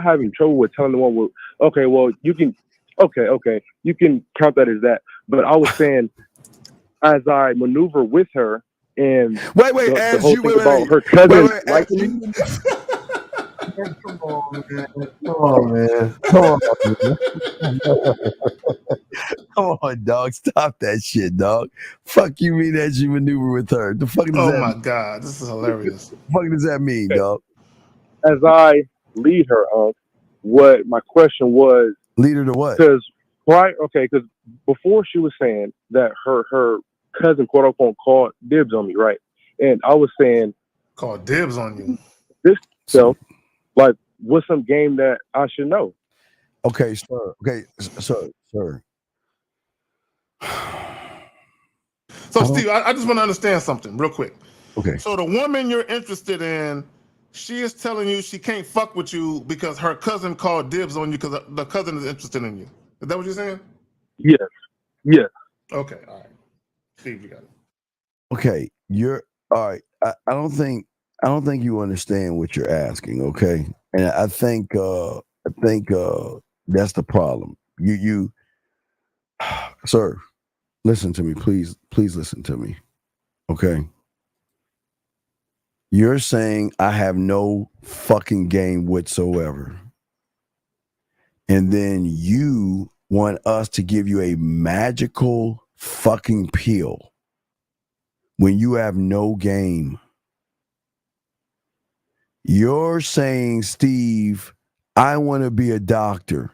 having trouble with telling the one, well, okay, well, you can count that as that. But I was saying, as I maneuver with her, and the whole thing about her cousin liking me. Come on, man. Come on, dog. Stop that shit, dog. Fuck you mean that you maneuver with her. The fuck does that mean? Oh my God, this is hilarious. The fuck does that mean, dog? As I lead her up, what my question was, lead her to what? Because before she was saying that her cousin quote unquote called dibs on me, right? And I was saying, called dibs on you. This so like what's some game that I should know? Okay, sir. So Steve, I just want to understand something real quick. Okay. So the woman you're interested in, she is telling you she can't fuck with you because her cousin called dibs on you because the cousin is interested in you. Is that what you're saying? Yes. Yes. Okay. All right. Steve, you got it. Okay. You're all right. I don't think you understand what you're asking. Okay. And I think that's the problem. You sir, listen to me, please listen to me. Okay. You're saying I have no fucking game whatsoever. And then you want us to give you a magical fucking pill when you have no game. You're saying, Steve, I want to be a doctor,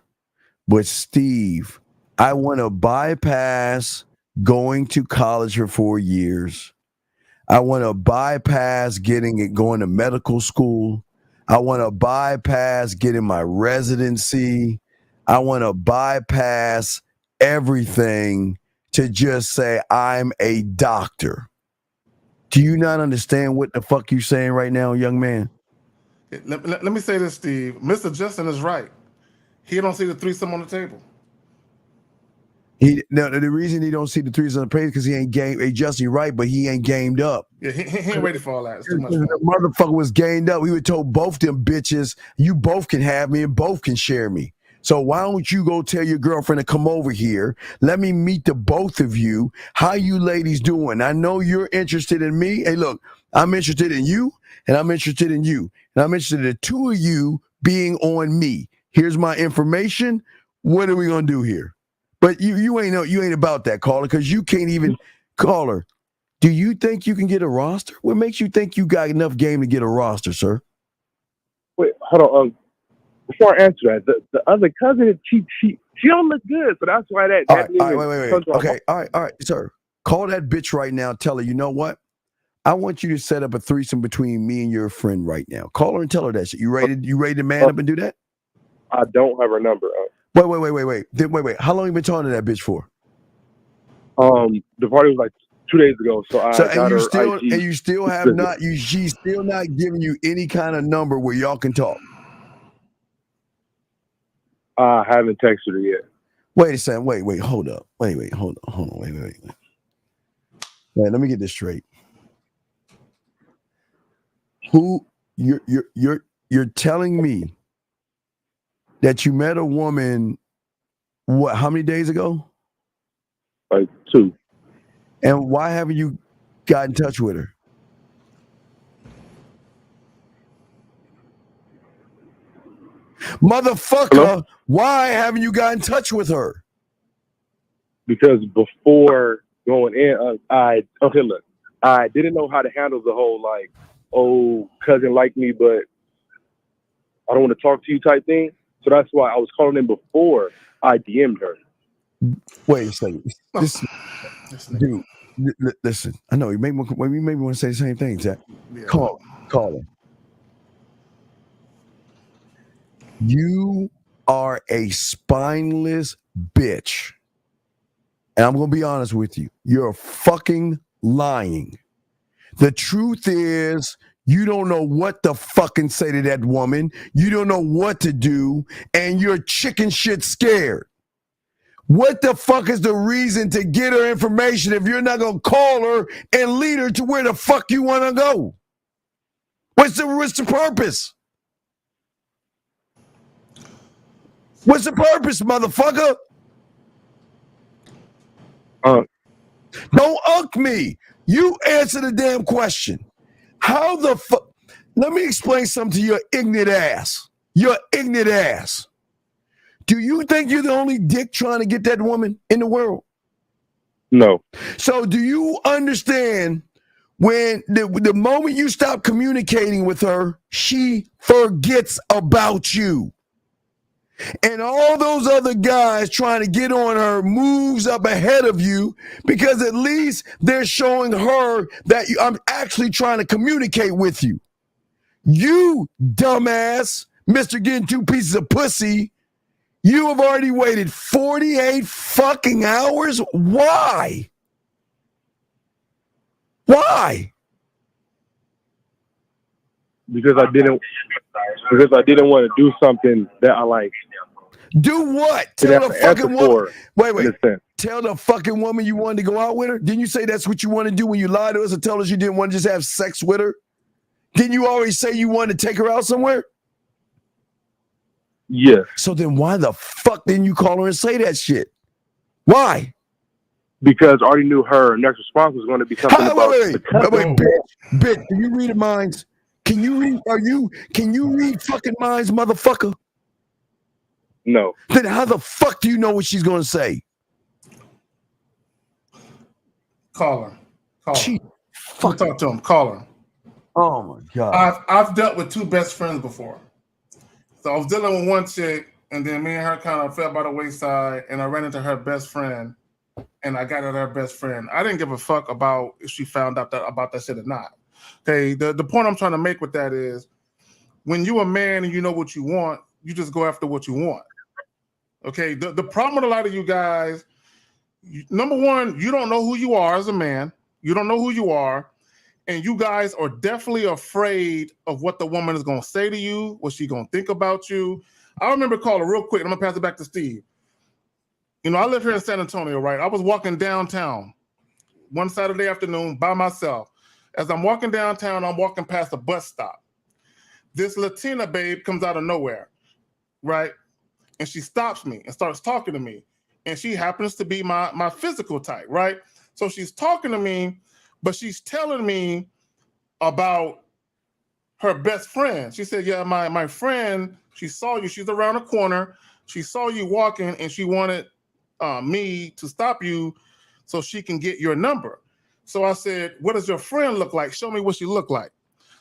but Steve, I want to bypass going to college for 4 years. I want to bypass going to medical school. I want to bypass getting my residency. I want to bypass everything to just say I'm a doctor. Do you not understand what the fuck you're saying right now, young man? Let me say this, Steve. Mr. Justin is right. He don't see the threesome on the table. The reason he don't see the threesome on the table is because he ain't game. Hey, Justin, you're right, but he ain't gamed up. Yeah, he ain't ready for all that. It's too much fun. The motherfucker was gamed up. We would told both them bitches, you both can have me and both can share me. So why don't you go tell your girlfriend to come over here? Let me meet the both of you. How you ladies doing? I know you're interested in me. Hey, look, I'm interested in you, and I'm interested in you. And I'm interested in the 2 of you being on me. Here's my information. What are we gonna do here? But you ain't about that, caller, because you can't even call her. Do you think you can get a roster? What makes you think you got enough game to get a roster, sir? Wait, hold on. Before I answer that, the other cousin, she don't look good, so that's why that. All right, wait. Okay, all right, sir. Call that bitch right now. Tell her, you know what? I want you to set up a threesome between me and your friend right now. Call her and tell her that shit. You ready to man up and do that? I don't have her number. Wait. How long you been talking to that bitch for? The party was like 2 days ago, so I got her IG. And you still have not. She's still not giving you any kind of number where y'all can talk. I haven't texted her yet. Wait a second. Wait. Hold up. Wait. Hold on. Wait. Man, let me get this straight. Who you're telling me that you met a woman? What? How many days ago? Like 2. And why haven't you got in touch with her? Motherfucker, hello? Why haven't you got in touch with her? Because before going in, I didn't know how to handle the whole like, oh, cousin like me, but I don't want to talk to you type thing. So that's why I was calling in before I DM'd her. Wait a second. Dude, listen. I know you may want to say the same thing, Jack. Yeah. Call her. You are a spineless bitch. And I'm going to be honest with you. You're fucking lying. The truth is, you don't know what to fucking say to that woman. You don't know what to do. And you're chicken shit scared. What the fuck is the reason to get her information if you're not going to call her and lead her to where the fuck you want to go? What's the purpose? What's the purpose, motherfucker? Don't unk me. You answer the damn question. How the fuck? Let me explain something to your ignorant ass. Your ignorant ass. Do you think you're the only dick trying to get that woman in the world? No. So do you understand when the moment you stop communicating with her, she forgets about you? And all those other guys trying to get on her moves up ahead of you because at least they're showing her that I'm actually trying to communicate with you. You dumbass, Mr. Getting 2 pieces of pussy, you have already waited 48 fucking hours? Why? Why? Because I didn't want to do something that I like. Do what? Tell the fucking woman. Wait. Tell the fucking woman you wanted to go out with her? Didn't you say that's what you want to do when you lied to us and tell us you didn't want to just have sex with her? Didn't you always say you wanted to take her out somewhere? Yeah. So then why the fuck didn't you call her and say that shit? Why? Because I already knew her next response was going to be something about bitch, can you read minds? Can you read fucking minds, motherfucker? No. Then how the fuck do you know what she's going to say? Call her. Talk to him. Call her. Oh my God. I've dealt with 2 best friends before. So I was dealing with one chick, and then me and her kind of fell by the wayside, and I ran into her best friend, and I got at her best friend. I didn't give a fuck about if she found out about that shit or not. Okay, the point I'm trying to make with that is when you're a man and you know what you want, you just go after what you want. Okay, the problem with a lot of you guys, number one, you don't know who you are as a man. You don't know who you are. And you guys are definitely afraid of what the woman is going to say to you, what she's going to think about you. I remember calling real quick, and I'm going to pass it back to Steve. You know, I live here in San Antonio, right? I was walking downtown one Saturday afternoon by myself. As I'm walking downtown, I'm walking past a bus stop. This Latina babe comes out of nowhere, right? And she stops me and starts talking to me. And she happens to be my physical type, right? So she's talking to me, but she's telling me about her best friend. She said, yeah, my friend, she saw you. She's around the corner. She saw you walking and she wanted me to stop you so she can get your number. So I said, what does your friend look like? Show me what she looked like.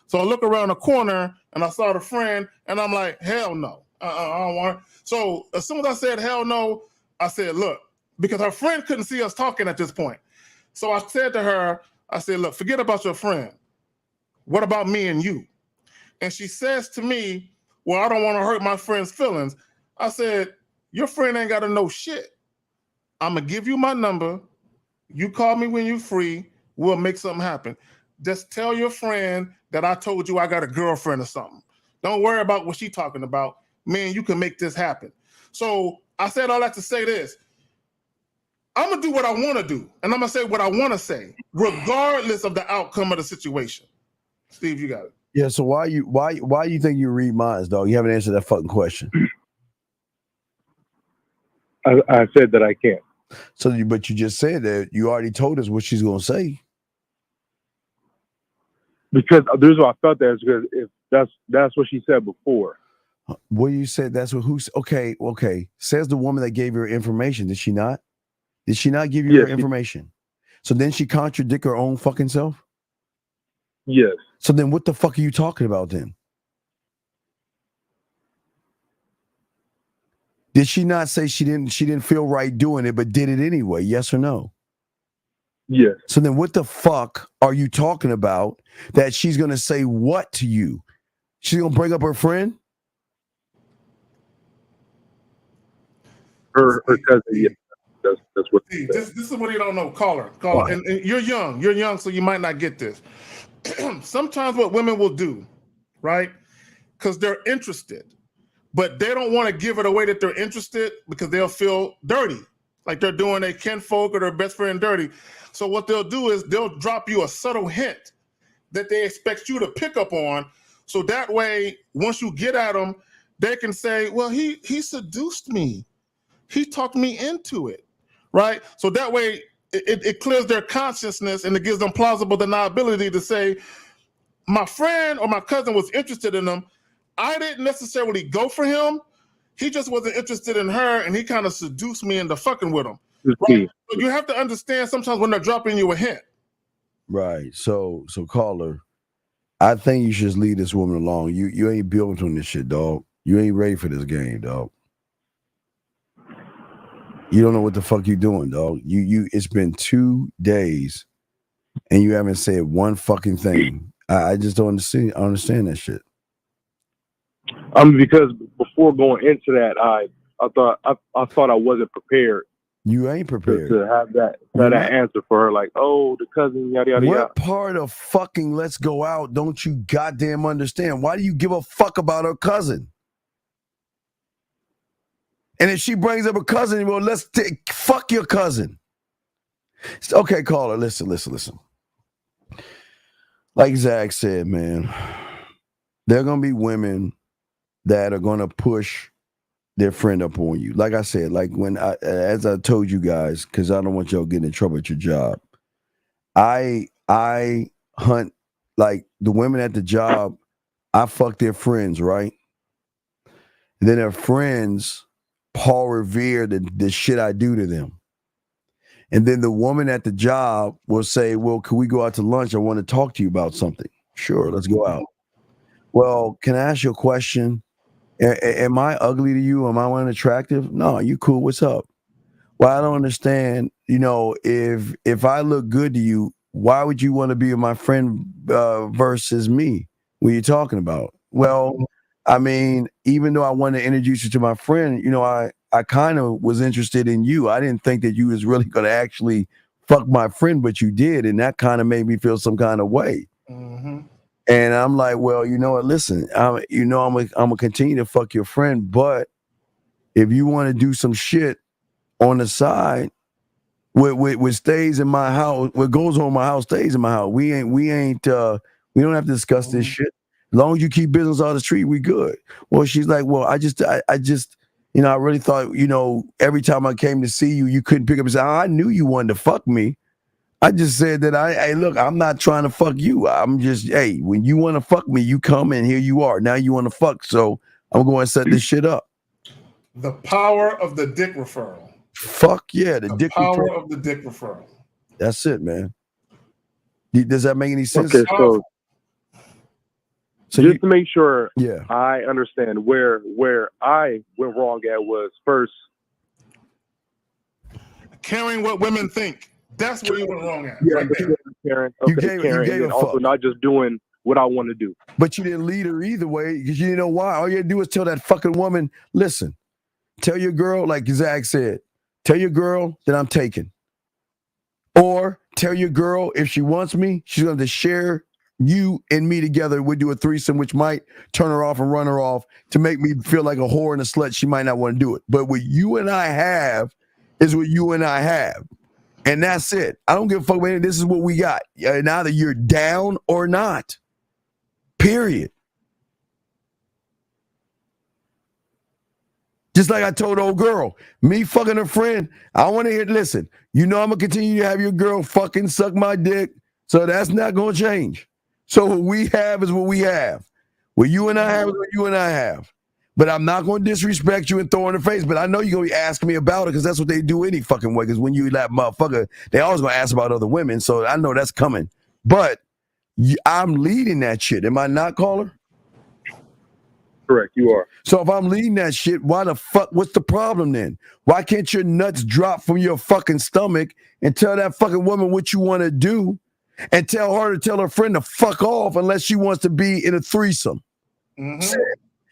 So I look around the corner and I saw the friend and I'm like, hell no. I don't want her. So as soon as I said hell no, I said, look, because her friend couldn't see us talking at this point. So I said to her, I said, look, forget about your friend. What about me and you? And she says to me, well, I don't want to hurt my friend's feelings. I said, your friend ain't got to know shit. I'm going to give you my number. You call me when you're free. We'll make something happen. Just tell your friend that I told you I got a girlfriend or something. Don't worry about what she's talking about. Man, you can make this happen. So I said all that to say this. I'm going to do what I want to do. And I'm going to say what I want to say, regardless of the outcome of the situation. Steve, you got it. Yeah, so why you think you read minds, dog? You haven't answered that fucking question. I said that I can't. So, but you just said that you already told us what she's gonna say. Because the reason why I felt that is because if that's what she said before. Well, you said that's what who's okay. Says the woman that gave you her information. Did she not? Did she not give you her information? So then she contradict her own fucking self? Yes. So then what the fuck are you talking about then? Did she not say she didn't feel right doing it, but did it anyway? Yes or no? Yes. So then what the fuck are you talking about that she's going to say what to you? She's going to bring up her friend? Her cousin, yeah. That's what this is what you don't know. Caller. And you're young, so you might not get this. Sometimes what women will do, right? Because they're interested, but they don't want to give it away that they're interested because they'll feel dirty, like they're doing their kinfolk or their best friend dirty. So what they'll do is they'll drop you a subtle hint that they expect you to pick up on. So that way, once you get at them, they can say, well, he seduced me. He talked me into it, right? So that way it clears their consciousness and it gives them plausible deniability to say, my friend or my cousin was interested in him. I didn't necessarily go for him. He just wasn't interested in her, and he kind of seduced me into fucking with him. Right? So you have to understand sometimes when they're dropping you a hint. Right. So caller, I think you should just leave this woman alone. You ain't built on this shit, dog. You ain't ready for this game, dog. You don't know what the fuck you doing, dog. It's been 2 days and you haven't said one fucking thing. I just don't understand that shit. Because before going into that, I thought I wasn't prepared. You ain't prepared to have that answer for her, like, oh, the cousin, yada yada yada. What part of fucking let's go out don't you goddamn understand? Why do you give a fuck about her cousin? And if she brings up a cousin, well, fuck your cousin. Okay, caller, listen. Like Zach said, man, there are gonna be women that are gonna push their friend up on you. Like I said, like as I told you guys, because I don't want y'all getting in trouble at your job. I hunt like the women at the job. I fuck their friends, right? And then their friends Paul revere the shit I do to them. And then the woman at the job will say, well, can we go out to lunch? I want to talk to you about something. Sure, let's go out. Well, can I ask you a question? Am I ugly to you? Am I unattractive? No, you cool. What's up? Well, I don't understand. If I look good to you, why would you want to be my friend versus me? What are you talking about? Well, I mean, even though I wanted to introduce you to my friend, I kind of was interested in you. I didn't think that you was really going to actually fuck my friend, but you did. And that kind of made me feel some kind of way. Mm-hmm. And I'm like, well, you know what? Listen, I'm gonna continue to fuck your friend, but if you want to do some shit on the side, what stays in my house, what goes on in my house stays in my house. We don't have to discuss this shit. As long as you keep business on the street, we good. Well, she's like, well, I just, I really thought, every time I came to see you, you couldn't pick up and say, I knew you wanted to fuck me. I just said that hey, look, I'm not trying to fuck you. I'm just, hey, when you want to fuck me, you come and here you are. Now you want to fuck, so I'm going to set this shit up. The power of the dick referral. Fuck yeah, the dick power referral. of the dick referral. That's it, man. Does that make any sense? Okay, so just to make sure yeah, I understand where I went wrong at was first caring what women think. That's where you went wrong at. Yeah, right there. Karen. Okay, Karen, and then also not just doing what I want to do. But you didn't lead her either way because you didn't know why. All you had to do is tell that fucking woman, listen, tell your girl, like Zach said, tell your girl that I'm taken. Or tell your girl if she wants me, she's going to share you and me together. We'll do a threesome, which might turn her off and run her off to make me feel like a whore and a slut. She might not want to do it. But what you and I have is what you and I have. And that's it. I don't give a fuck, man. This is what we got. And either you're down or not. Period. Just like I told old girl, me fucking her friend, I want to hear, listen, you know I'm going to continue to have your girl fucking suck my dick, so that's not going to change. So what we have is what we have. What you and I have is what you and I have. But I'm not going to disrespect you and throw in the face, but I know you're going to be asking me about it because that's what they do any fucking way, because when you that motherfucker, they always going to ask about other women, so I know that's coming. But I'm leading that shit. Am I not, caller? Correct, you are. So if I'm leading that shit, why the fuck, what's the problem then? Why can't your nuts drop from your fucking stomach and tell that fucking woman what you want to do and tell her to tell her friend to fuck off unless she wants to be in a threesome? Mm-hmm.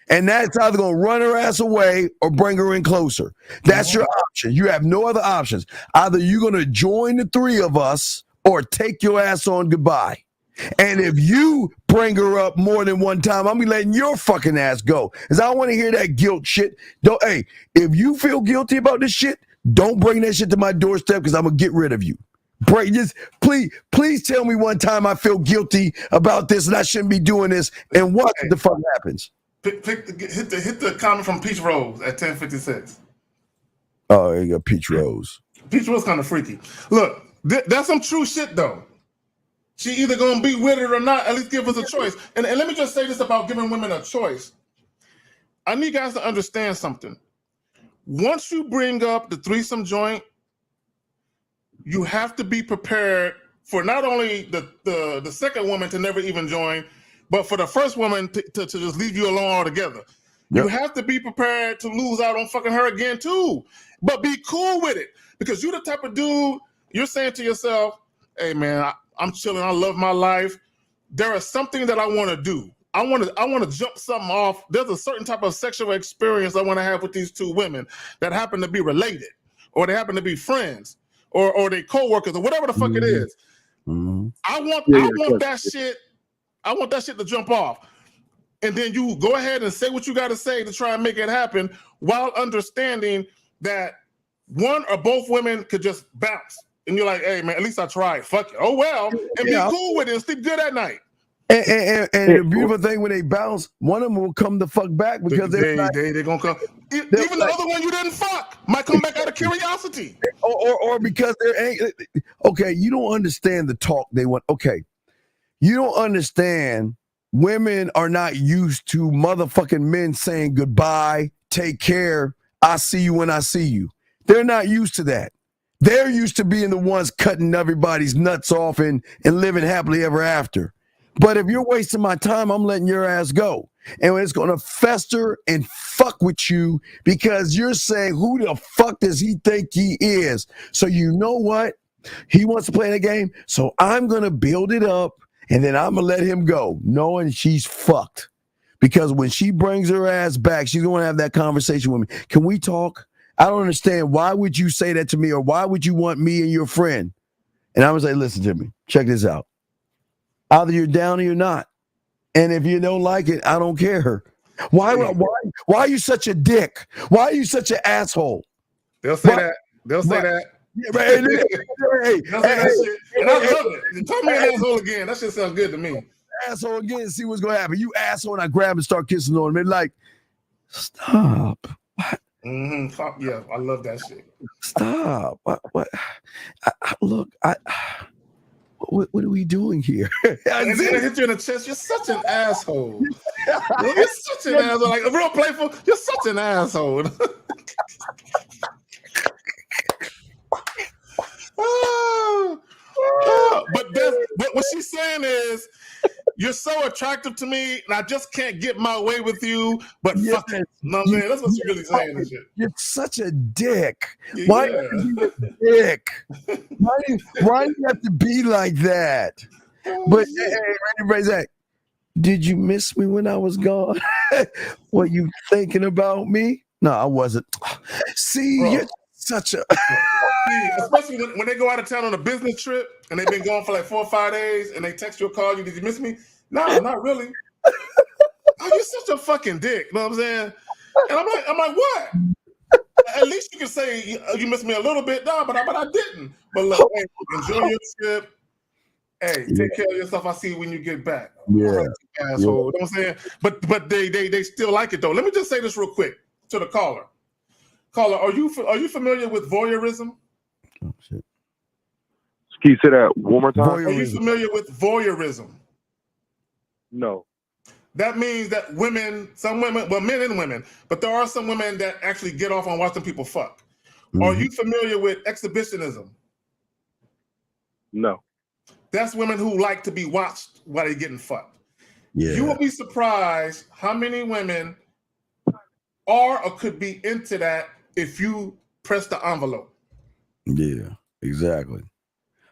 And that's either going to run her ass away or bring her in closer. That's your option. You have no other options. Either you're going to join the three of us or take your ass on goodbye. And if you bring her up more than one time, I'm be letting your fucking ass go. Because I don't want to hear that guilt shit. Don't, hey, if you feel guilty about this shit, don't bring that shit to my doorstep because I'm going to get rid of you. Just please tell me one time I feel guilty about this and I shouldn't be doing this and what the fuck happens. Hit the comment from Peach Rose at 10:56. Oh, there you go, Peach Rose. Peach Rose kind of freaky. Look, that's some true shit though. She either gonna be with it or not. At least give us a choice. And let me just say this about giving women a choice. I need guys to understand something. Once you bring up the threesome joint, you have to be prepared for not only the second woman to never even join, but for the first woman to just leave you alone altogether. Yep. You have to be prepared to lose out on fucking her again too. But be cool with it. Because you're the type of dude, you're saying to yourself, hey man, I'm chilling, I love my life. There is something that I want to do. I want to jump something off. There's a certain type of sexual experience I want to have with these two women that happen to be related, or they happen to be friends, or they co-workers, or whatever the fuck it is. Mm-hmm. I want that shit. I want that shit to jump off. And then you go ahead and say what you got to say to try and make it happen, while understanding that one or both women could just bounce. And you're like, hey, man, at least I tried. Fuck it. Oh, well. And be cool with it and sleep good at night. And the beautiful thing, when they bounce, one of them will come the fuck back because they're going to come. Even the other one you didn't fuck might come back out of curiosity. Or because they're angry. Okay, you don't understand the talk they want. Okay, you don't understand women are not used to motherfucking men saying goodbye, take care, I see you when I see you. They're not used to that. They're used to being the ones cutting everybody's nuts off and living happily ever after. But if you're wasting my time, I'm letting your ass go. And it's going to fester and fuck with you because you're saying, who the fuck does he think he is? So you know what? He wants to play the game. So I'm going to build it up and then I'm going to let him go, knowing she's fucked. Because when she brings her ass back, she's going to have that conversation with me. Can we talk? I don't understand. Why would you say that to me? Or why would you want me and your friend? And I was like, listen to me. Check this out. Either you're down or you're not. And if you don't like it, I don't care. Why are you such a dick? Why are you such an asshole? They'll say that. They'll say that. Yeah, right. They'll say that shit. And I love it. Tell me an asshole again. That shit sounds good to me. Asshole again, see what's going to happen. You asshole, and I grab and start kissing on him. And like, stop. What? Mm-hmm. Yeah, I love that shit. Stop. What? Look, what are we doing here? And then I hit you in the chest. You're such an asshole. You're such an asshole. Like real playful. You're such an asshole. But what she's saying is, you're so attractive to me, and I just can't get my way with you. But fuck it. No, man, that's what she's really saying. And shit. You're such a dick. Yeah. Why you be a dick? Why do you have to be like that? But hey, Zach, did you miss me when I was gone? Were you thinking about me? No, I wasn't. See, bro, you're such a especially when they go out of town on a business trip and they've been gone for like 4 or 5 days and they text you or call you, did you miss me? No, not really. Oh, you're such a fucking dick. You know what I'm saying? And I'm like, what? At least you can say you missed me a little bit, no, but I didn't. But look, hey, enjoy your trip. Hey, take care of yourself. I'll see you when you get back. Yeah, asshole. You know what I'm saying? But they still like it though. Let me just say this real quick to the caller. Caller, are you familiar with voyeurism? Oh, shit. Can you say that one more time? Are you familiar with voyeurism? No. That means that some women, well, men and women, but there are some women that actually get off on watching people fuck. Mm-hmm. Are you familiar with exhibitionism? No. That's women who like to be watched while they're getting fucked. Yeah. You will be surprised how many women are or could be into that if you press the envelope. Yeah, exactly.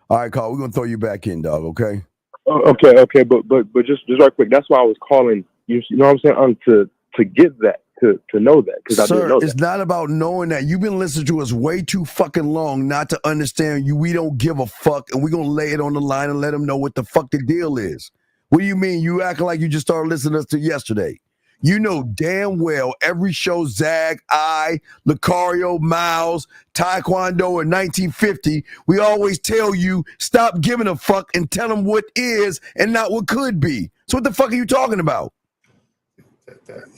All right, Carl, we're gonna throw you back in, dog. Okay. Okay, but just right quick. That's why I was calling you. You know what I'm saying? To get that, to know that, because I didn't know that. It's not about knowing that. You've been listening to us way too fucking long not to understand you. We don't give a fuck, and we're gonna lay it on the line and let them know what the fuck the deal is. What do you mean? You acting like you just started listening to us yesterday? You know damn well every show Zag, Lucario, Miles, Taekwondo in 1950, we always tell you stop giving a fuck and tell them what is and not what could be. So what the fuck are you talking about?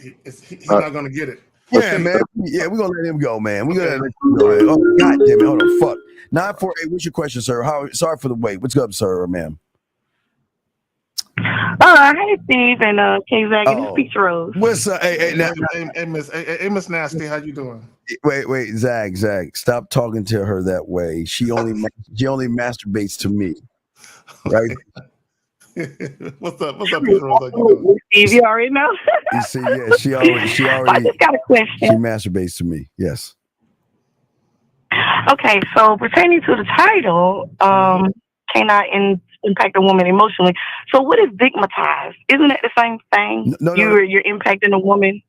He's not going to get it. Yeah, man. Yeah, we're going to let him go, man. We're going to let him go. Oh, God damn it. Hold on. Fuck. 948, what's your question, sir? Sorry for the wait. What's up, sir or ma'am? Hey Steve and K-Zag and Speech Rose. What's up? Hey, Miss Nasty, how you doing? Wait, Zag, stop talking to her that way. She only masturbates to me, right? What's up, Peter Rose? How you doing? Steve, you already know. You see, yeah, she already. I just got a question. She masturbates to me. Yes. Okay, so pertaining to the title, cannot impact a woman emotionally. So what is digmatized? Isn't that the same thing? No. You're impacting a woman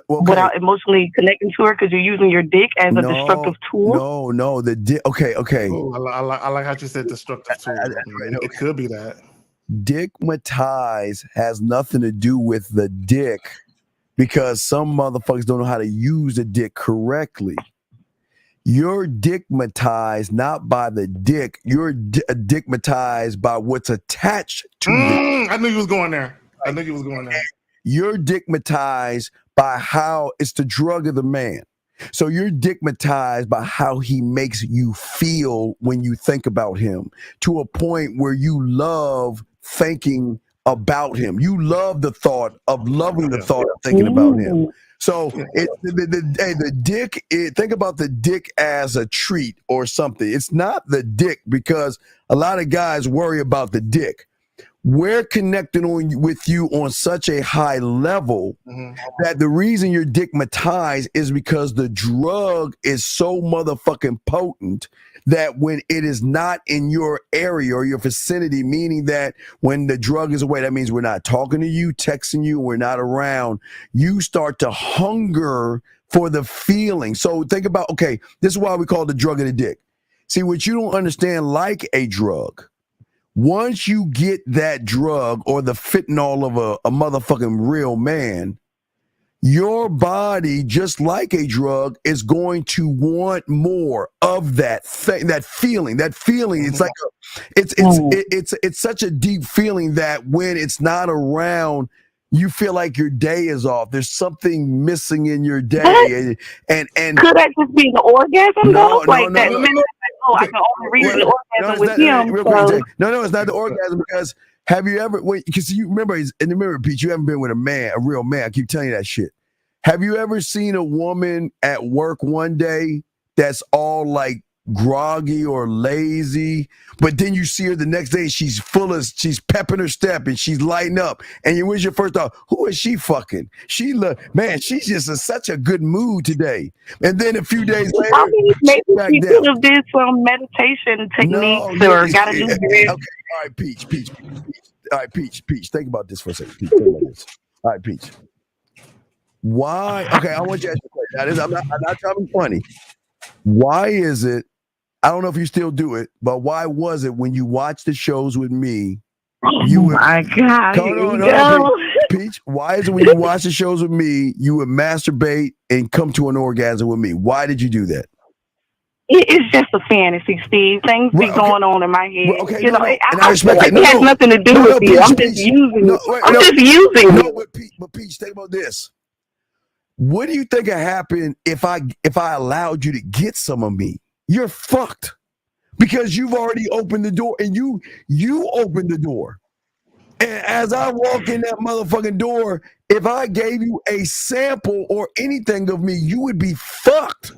without emotionally connecting to her because you're using your dick as a destructive tool? No. The dick. Okay. Ooh, I like how you said destructive tool. It could be that. Digmatize has nothing to do with the dick because some motherfuckers don't know how to use the dick correctly. You're digmatized not by the dick. You're digmatized by what's attached to I knew you was going there. You're digmatized by how it's the drug of the man. So you're digmatized by how he makes you feel when you think about him to a point where you love thinking about him. You love the thought of loving the thought of thinking about him. So the dick, think about the dick as a treat or something. It's not the dick because a lot of guys worry about the dick. We're connected with you on such a high level that the reason you're digmatized is because the drug is so motherfucking potent that when it is not in your area or your vicinity, meaning that when the drug is away, that means we're not talking to you, texting you, we're not around, you start to hunger for the feeling. So think about, okay, this is why we call it the drug of the dick. See, what you don't understand, like a drug, once you get that drug or the fentanyl of a motherfucking real man, your body, just like a drug, is going to want more of that thing, that feeling. It's like it's such a deep feeling that when it's not around, you feel like your day is off. There's something missing in your day, and could that just be the orgasm? No. I can only reach the orgasm with him. Real quick, Jay. No, it's not the orgasm because have you ever? Because you remember, Pete, you haven't been with a man, a real man. I keep telling you that shit. Have you ever seen a woman at work one day that's all like groggy or lazy, but then you see her the next day, she's pepping her step and she's lighting up, and you wish your first thought, who is she fucking? Man, she's just in such a good mood today. And then a few days later, maybe she could have did some meditation techniques or got to do this. Okay, all right, Peach. All right, Peach. Think about this for a second. Peach, think about this. All right, Peach. Why? Okay, I want you to ask the question. I'm not trying to be funny. Why is it? I don't know if you still do it, but why was it when you watch the shows with me? My God! No, Peach. Why is it when you watch the shows with me, you would masturbate and come to an orgasm with me? Why did you do that? It's just a fantasy, Steve. Things be going on in my head. Well, okay, you know, and I respect it has nothing to do with you. I'm just using you. I'm just using you. But Peach, think about this. What do you think would happen if I allowed you to get some of me? You're fucked because you've already opened the door, and you opened the door. And as I walk in that motherfucking door, if I gave you a sample or anything of me, you would be fucked.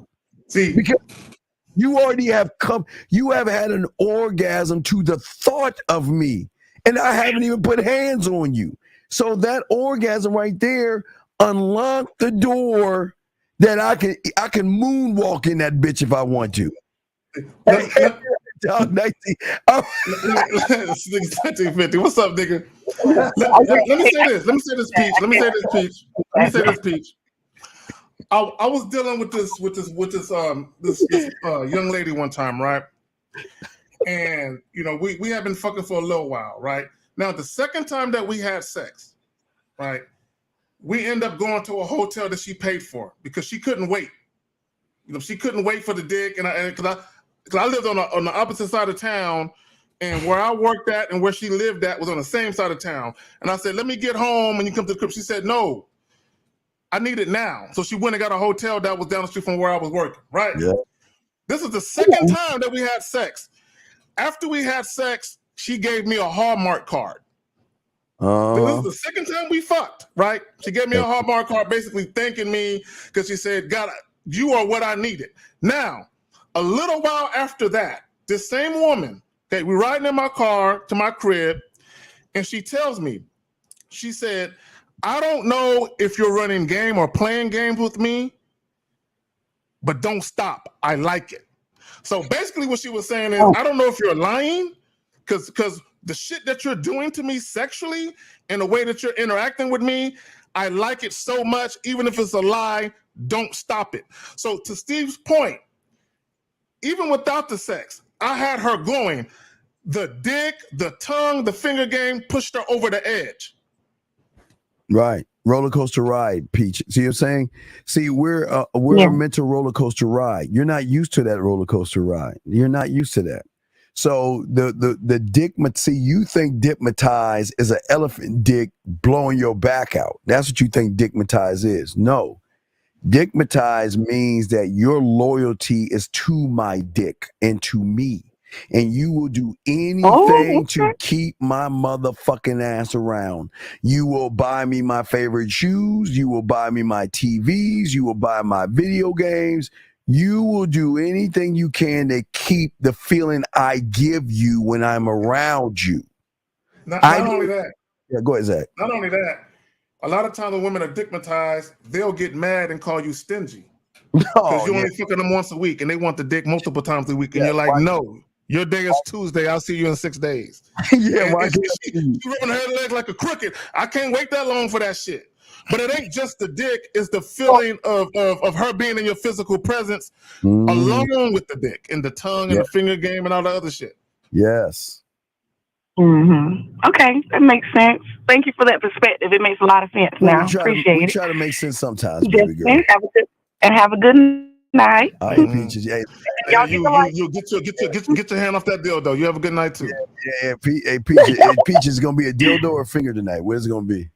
See, because you already have you have had an orgasm to the thought of me, and I haven't even put hands on you. So that orgasm right there unlocked the door that I can moonwalk in that bitch if I want to. Dog, 19. Oh. 1950. What's up, nigga? Let me say this. Let me say this, Peach. I was dealing with this young lady one time, right? And you know, we have been fucking for a little while, right? Now, the second time that we had sex, right, we end up going to a hotel that she paid for because she couldn't wait. You know, she couldn't wait for the dick, and because I lived on the opposite side of town, and where I worked at and where she lived at was on the same side of town. And I said, "Let me get home and you come to the crib." She said, "No, I need it now." So she went and got a hotel that was down the street from where I was working. Right. Yeah. This is the second time that we had sex. After we had sex, she gave me a Hallmark card. This is the second time we fucked, right? She gave me a Hallmark card basically thanking me because she said, "God, you are what I needed." Now, a little while after that, this same woman, okay, we're riding in my car to my crib, and she tells me, she said, "I don't know if you're running game or playing games with me, but don't stop. I like it." So basically what she was saying is, I don't know if you're lying, because the shit that you're doing to me sexually and the way that you're interacting with me, I like it so much, even if it's a lie, don't stop it. So to Steve's point, even without the sex, I had her going. The dick, the tongue, the finger game pushed her over the edge. Right. Roller coaster ride, Peach. See what I'm saying? See, we're a mental roller coaster ride. You're not used to that roller coaster ride. You're not used to that. So the dick, see, you think dickmatize is an elephant dick blowing your back out. That's what you think dickmatize is. No. Dickmatize means that your loyalty is to my dick and to me. And you will do anything to keep my motherfucking ass around. You will buy me my favorite shoes. You will buy me my TVs. You will buy my video games. You will do anything you can to keep the feeling I give you when I'm around you. Not only that. Yeah, go ahead, Zach. Not only that, a lot of times when women are dickmatized, they'll get mad and call you stingy. Because you're only fucking them once a week and they want the dick multiple times a week. And you're like, no, your day is Tuesday. I'll see you in 6 days. Yeah, why she rubbing her leg like a crooked. I can't wait that long for that shit. But it ain't just the dick, it's the feeling of her being in your physical presence along with the dick and the tongue and the finger game and all the other shit. Yes. Okay, that makes sense. Thank you for that perspective. It makes a lot of sense now. Appreciate it. We try to make sense sometimes, baby girl. Have a good night. All right, Peaches. Yeah. Y'all you get your hand off that dildo. You have a good night too. Yeah. Peaches is gonna be a dildo or finger tonight. Where's it gonna be?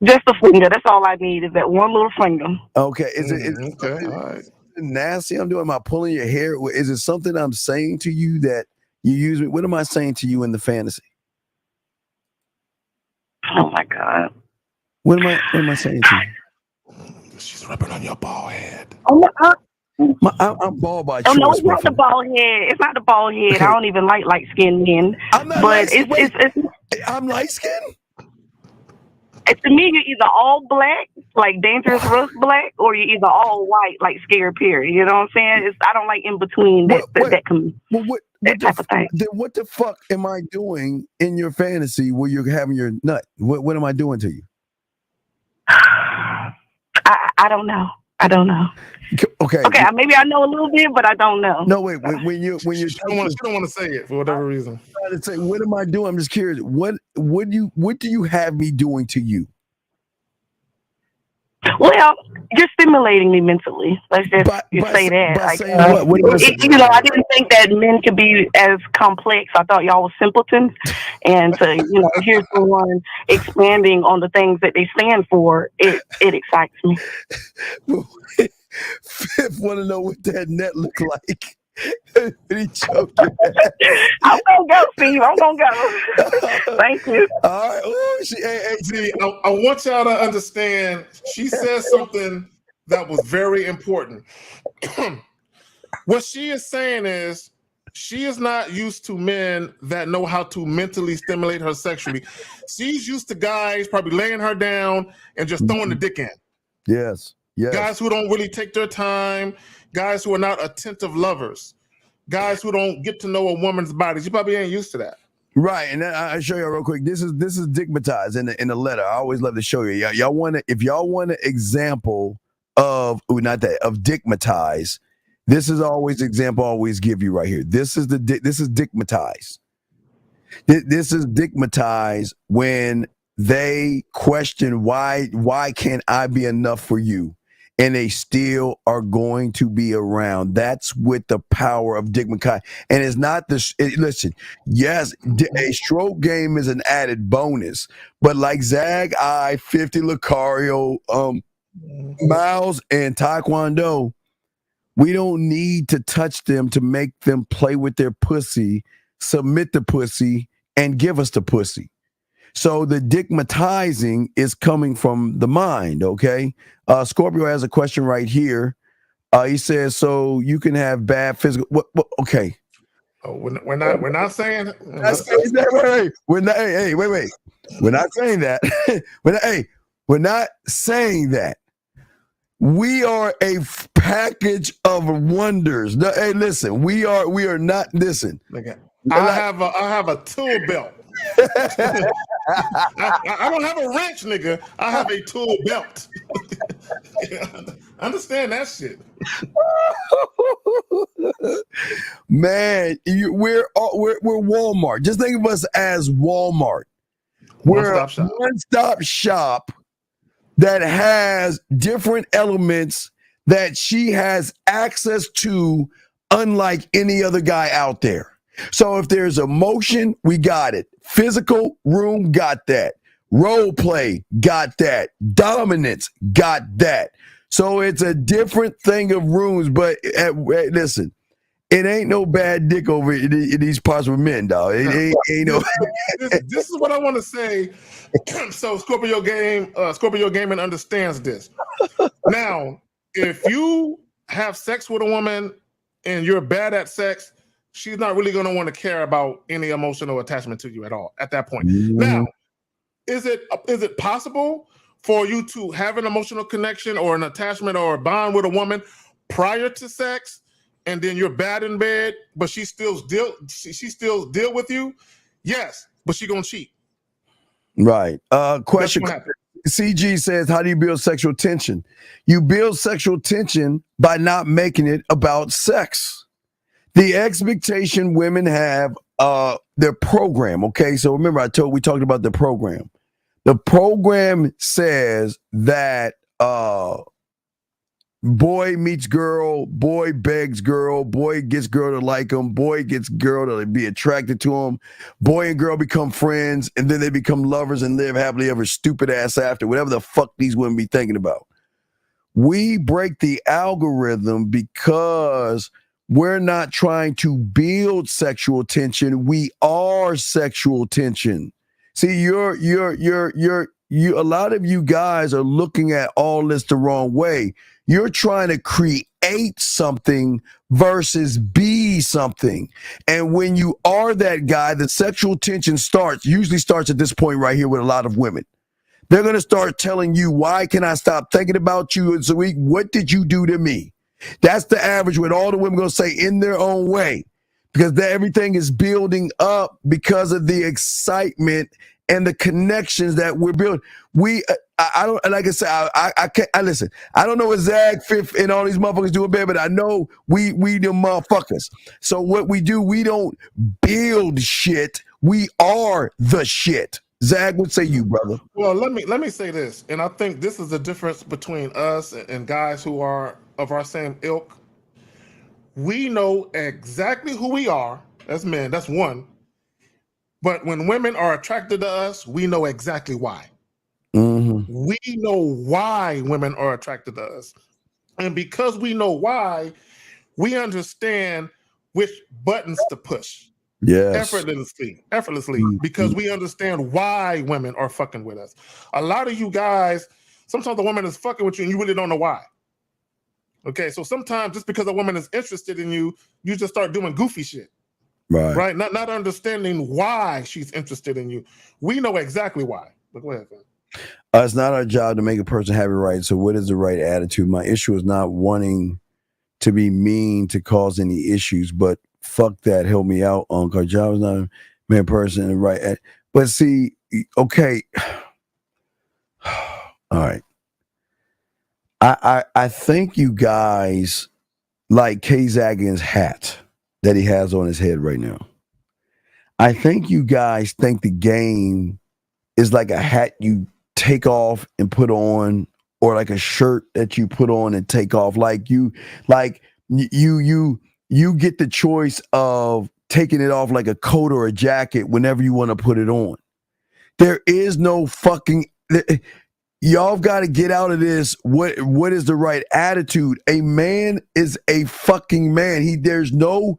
Just a finger. That's all I need is that one little finger. Okay. Is it okay? All right. something nasty I'm doing? Am I pulling your hair? Is it something I'm saying to you that you use me? What am I saying to you in the fantasy? Oh my God. What am I saying to you? She's rubbing on your bald head. Oh my. I'm bald by Oh no, choice, it's not the bald head. It's not the bald head. I don't even like light skinned men. I'm not but it's I'm light skinned. To me, you're either all black, like dangerous rust black, or you're either all white, like scared period. You know what I'm saying? I don't like in between that type of thing. Then what the fuck am I doing in your fantasy where you're having your nut? What am I doing to you? I don't know. I don't know. Okay. Okay. Maybe I know a little bit, but I don't know. No, wait. When you she don't want to say it for whatever reason. I'm trying to say, what am I doing? I'm just curious. What do you have me doing to you? Well, you're stimulating me mentally. Let's just say that. By saying what? What am I saying? I didn't think that men could be as complex. I thought y'all were simpletons, and to hear someone expanding on the things that they stand for, it excites me. Fifth, want to know what that net look like? He joking. I'm gonna go, Steve. I'm gonna go. Thank you. All right. Ooh, See, I want y'all to understand. She said something that was very important. What she is saying is she is not used to men that know how to mentally stimulate her sexually. She's used to guys probably laying her down and just throwing the dick in. Yes. Yes. Guys who don't really take their time, guys who are not attentive lovers, guys who don't get to know a woman's body. She probably ain't used to that. Right, and I'll show you real quick. This is digmatized in the letter. I always love to show you. Y'all want to, if y'all want an example of digmatized, this is always example I always give you right here. This is digmatized. This is digmatized when they question why can't I be enough for you? And they still are going to be around. That's with the power of digmatized. And it's not listen, yes, a stroke game is an added bonus, but like Zag, 50 Lucario, Miles, and Taekwondo, we don't need to touch them to make them play with their pussy, submit the pussy, and give us the pussy. So the digmatizing is coming from the mind, okay? Scorpio has a question right here. He says, so you can have bad physical. What okay. Oh, we're not saying. Wait. We're not. Hey, wait. We're not saying that. We're not saying that. We are a package of wonders. No, hey, listen. We are not. Listen. I have a tool belt. I don't have a wrench, nigga. I have a tool belt. Understand that shit. Man, we're Walmart. Just think of us as Walmart. We're a one-stop shop that has different elements that she has access to, unlike any other guy out there. So if there's emotion, we got it. Physical room, got that. Role play, got that. Dominance, got that. So it's a different thing of rooms, but listen, it ain't no bad dick over in these parts with men, dog. It ain't no. This is what I want to say. So Scorpio Gaming understands this. Now, if you have sex with a woman and you're bad at sex, she's not really going to want to care about any emotional attachment to you at all at that point. Mm-hmm. Now, is it possible for you to have an emotional connection or an attachment or a bond with a woman prior to sex, and then you're bad in bed, but she still deal with you? Yes, but she gonna cheat. Right. Question. CG says, how do you build sexual tension? You build sexual tension by not making it about sex. The expectation women have, their program. Okay, so remember we talked about the program. The program says that boy meets girl, boy begs girl, boy gets girl to like him, boy gets girl to be attracted to him, boy and girl become friends, and then they become lovers and live happily ever stupid ass after, whatever the fuck these women be thinking about. we break the algorithm because we're not trying to build sexual tension. We are sexual tension. See, a lot of you guys are looking at all this the wrong way. You're trying to create something versus be something. And when you are that guy, the sexual tension usually starts at this point right here with a lot of women. They're going to start telling you, why can I stop thinking about you? And so what did you do to me? That's the average with all the women going to say in their own way, because everything is building up because of the excitement and the connections that we're building. I don't, like I said, I can't, listen, I don't know what Zag, Fifth, and all these motherfuckers do in bed, but I know we them motherfuckers. So what we do, we don't build shit. We are the shit. Zag, what say you, brother? Well, let me say this, and I think this is the difference between us and guys who are of our same ilk. We know exactly who we are as men. That's one. But when women are attracted to us, we know exactly why. Mm-hmm. We know why women are attracted to us. And because we know why, we understand which buttons to push. Yes. Effortlessly, because we understand why women are fucking with us. A lot of you guys, sometimes the woman is fucking with you and you really don't know why. Okay, so sometimes just because a woman is interested in you, you just start doing goofy shit. Right? Not understanding why she's interested in you. We know exactly why. But go ahead, man. It's not our job to make a person have it right. So what is the right attitude? My issue is not wanting to be mean to cause any issues, but fuck that. Help me out, Uncle. Our job is not a man person and right. But see, okay. All right. I think you guys like K-Zagin's hat that he has on his head right now. I think you guys think the game is like a hat you take off and put on, or like a shirt that you put on and take off. You get the choice of taking it off like a coat or a jacket whenever you want to put it on. There is no fucking, y'all got to get out of this. What is the right attitude? A man is a fucking man. There's no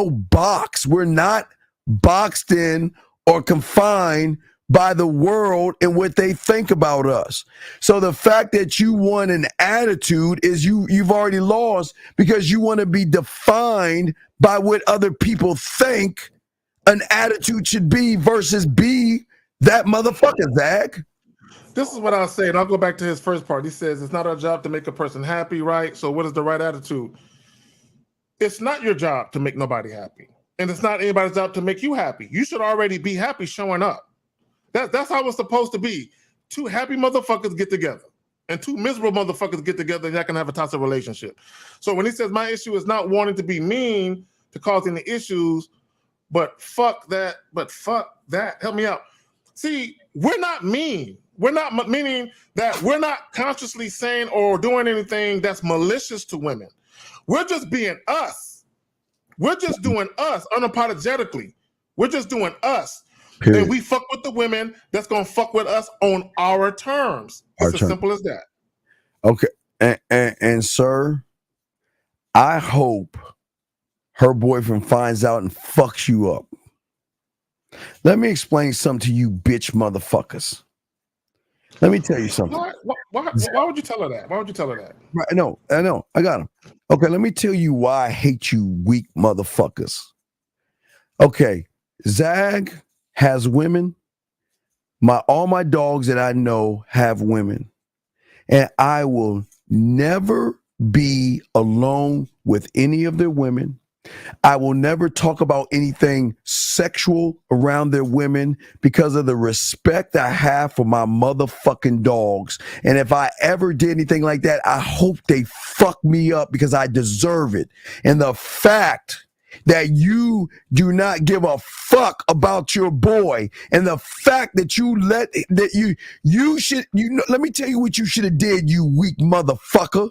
box. We're not boxed in or confined by the world and what they think about us. So the fact that you want an attitude is you've already lost, because you want to be defined by what other people think an attitude should be versus be that motherfucker, Zach. This is what I'll say, and I'll go back to his first part. He says it's not our job to make a person happy, right? So what is the right attitude? It's not your job to make nobody happy. And it's not anybody's job to make you happy. You should already be happy showing up. That's how it's supposed to be. Two happy motherfuckers get together, and two miserable motherfuckers get together, and y'all can have a toxic relationship. So when he says my issue is not wanting to be mean to cause any issues, but fuck that, help me out. See, we're not mean. We're not meaning that we're not consciously saying or doing anything that's malicious to women. We're just being us. We're just doing us unapologetically. We're just doing us. Period. And we fuck with the women that's going to fuck with us on our terms. It's as simple as that. Okay. And sir, I hope her boyfriend finds out and fucks you up. Let me explain something to you bitch motherfuckers. Let me tell you something. Why would you tell her that? Why would you tell her that? Right, I know. I got him. Okay, let me tell you why I hate you weak motherfuckers. Okay, Zag has women. All my dogs that I know have women. And I will never be alone with any of their women. I will never talk about anything sexual around their women because of the respect I have for my motherfucking dogs. And if I ever did anything like that, I hope they fuck me up because I deserve it. And the fact that you do not give a fuck about your boy, and the fact that let me tell you what you should have did, you weak motherfucker.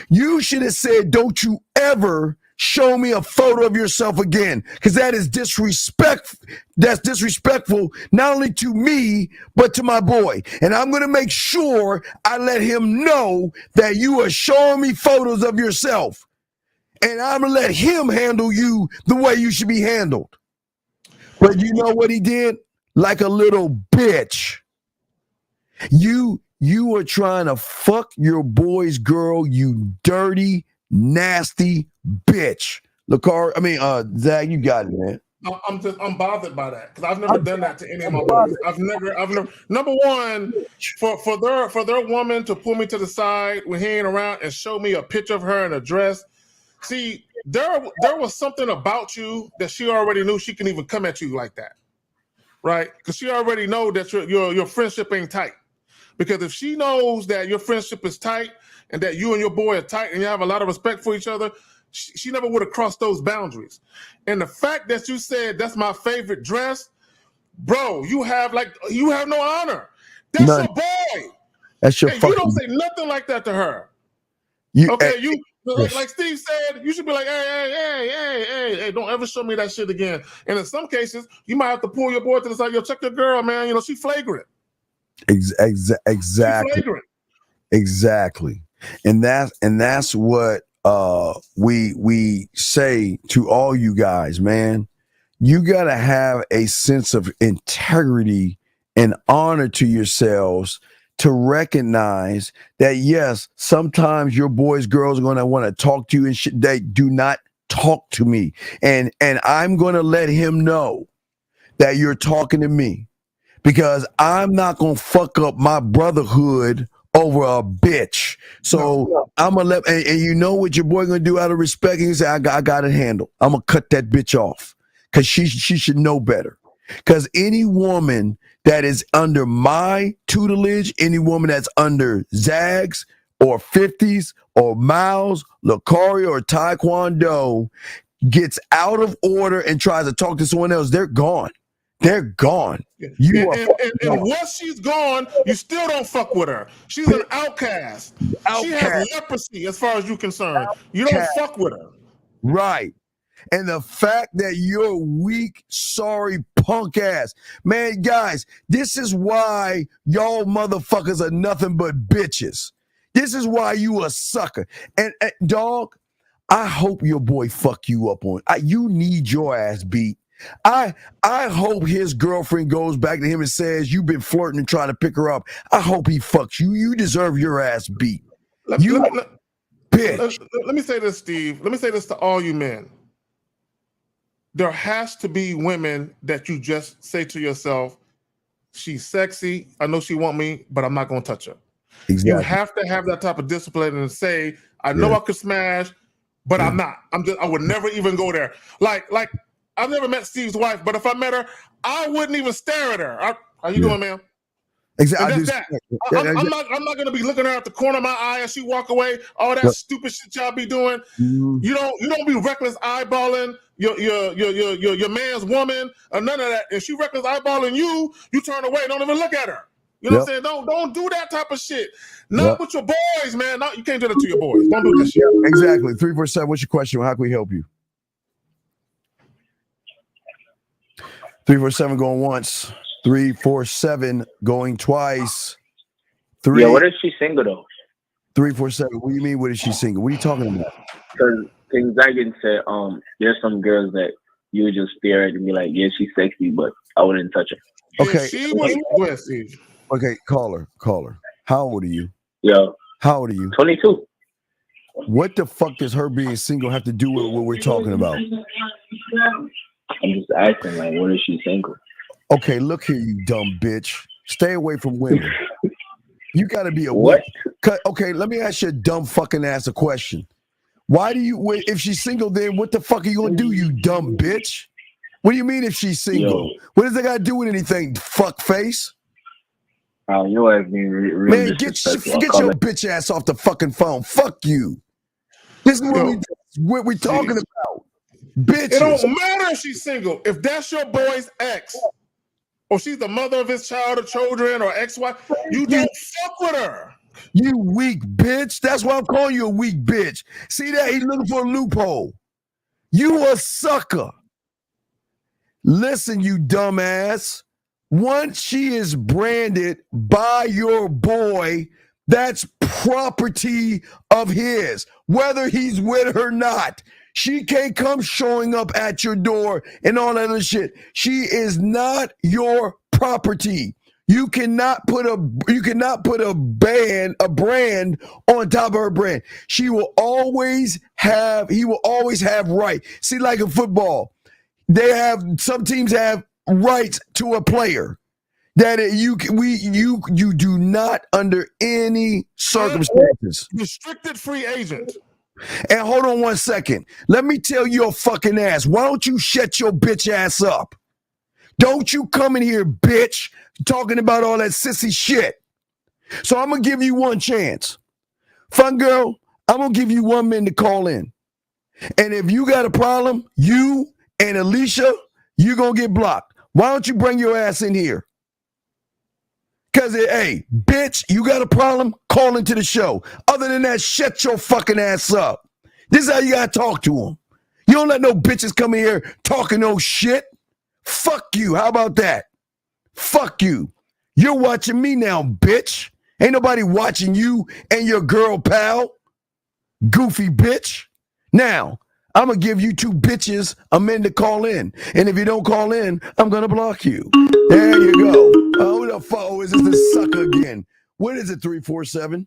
You should have said, don't you ever show me a photo of yourself again, because that is disrespect. That's disrespectful not only to me but to my boy. And I'm gonna make sure I let him know that you are showing me photos of yourself, and I'm gonna let him handle you the way you should be handled. But you know what he did? Like a little bitch. You are trying to fuck your boy's girl, you dirty, nasty bitch. Zach, you got it, man. I'm bothered by that because I've never done that to any of my boys. I've never. Number one, for their woman to pull me to the side when he ain't around and show me a picture of her in a dress. See, there was something about you that she already knew she can even come at you like that, right? Because she already know that your friendship ain't tight. Because if she knows that your friendship is tight and that you and your boy are tight and you have a lot of respect for each other, she never would have crossed those boundaries. And the fact that you said that's my favorite dress, bro, you have no honor. That's None. your boy. That's your hey, fucking. You don't say nothing like that to her. Like Steve said, you should be like, hey, don't ever show me that shit again. And in some cases, you might have to pull your boy to the side. Yo, check your girl, man. You know, she flagrant. Exactly. And that's what we say to all you guys, man. You gotta have a sense of integrity and honor to yourselves to recognize that yes, sometimes your boys, girls are gonna want to talk to you and shit. They do not talk to me. And I'm gonna let him know that you're talking to me. Because I'm not going to fuck up my brotherhood over a bitch. So I'm going to let, and you know what your boy going to do out of respect? He say, I got it handled. I'm going to cut that bitch off because she should know better. Because any woman that is under my tutelage, any woman that's under Zags or 50s or Miles, Lucario or Taekwondo gets out of order and tries to talk to someone else, they're gone. They're gone. And once she's gone, you still don't fuck with her. She's an outcast. She has leprosy as far as you're concerned. You don't fuck with her. Right. And the fact that you're weak, sorry, punk ass. Man, guys, this is why y'all motherfuckers are nothing but bitches. This is why you a sucker. And dog, I hope your boy fuck you up on. You need your ass beat. I hope his girlfriend goes back to him and says you've been flirting and trying to pick her up. I hope he fucks you. You deserve your ass beat. Bitch. Let me say this, Steve. Let me say this to all you men. There has to be women that you just say to yourself, she's sexy. I know she want me, but I'm not going to touch her. Exactly. You have to have that type of discipline and say, I know I could smash, but I'm not. I would never even go there. Like I've never met Steve's wife, but if I met her, I wouldn't even stare at her. How you doing, ma'am? Exactly. I'm not going to be looking at her at the corner of my eye as she walk away. All that stupid shit y'all be doing. Mm-hmm. You don't be reckless eyeballing your man's woman or none of that. If she reckless eyeballing you, you turn away. Don't even look at her. You know what I'm saying? Don't do that type of shit. Not with your boys, man. You can't do that to your boys. Don't do that shit. Exactly. 347. What's your question? How can we help you? 347 going once. 347 going twice. Yeah, what if she's single though? 347. What do you mean? What is she single? What are you talking about? Because Zagan said, there's some girls that you would just stare at and be like, yeah, she's sexy, but I wouldn't touch her. Okay. She was. Go ahead, Steve. Okay, caller. How old are you? Yeah. How old are you? 22. What the fuck does her being single have to do with what we're talking about? I'm just asking, like, what is she single? Okay, look here, you dumb bitch. Stay away from women. You got to be a what? Okay, let me ask you a dumb fucking ass a question. Why do you? If she's single, then what the fuck are you gonna do, you dumb bitch? What do you mean if she's single? Yo. What does that got to do with anything? Fuck face. Your ass being real man, get your bitch ass off the fucking phone. Fuck you. This is what we talking about. Bitches. It don't matter if she's single. If that's your boy's ex, or she's the mother of his child or children or ex-wife, you don't fuck with her. You weak bitch. That's why I'm calling you a weak bitch. See that? He's looking for a loophole. You a sucker. Listen, you dumbass. Once she is branded by your boy, that's property of his, whether he's with her or not. She can't come showing up at your door and all that other shit. She is not your property. You cannot put a brand on top of her brand. He will always have right. See, like in football, some teams have rights to a player that you do not under any circumstances. Restricted free agent. And hold on one second. Let me tell your fucking ass. Why don't you shut your bitch ass up? Don't you come in here, bitch, talking about all that sissy shit. So I'm going to give you one chance. Fun girl, I'm going to give you 1 minute to call in. And if you got a problem, you and Alicia, you're going to get blocked. Why don't you bring your ass in here? Because, hey, bitch, you got a problem? Call into the show. Other than that, shut your fucking ass up. This is how you got to talk to them. You don't let no bitches come in here talking no shit. Fuck you. How about that? Fuck you. You're watching me now, bitch. Ain't nobody watching you and your girl, pal. Goofy bitch. Now, I'm going to give you 2 bitches a minute to call in. And if you don't call in, I'm going to block you. There you go. Oh, who the fuck is this sucker again? What is it, 347?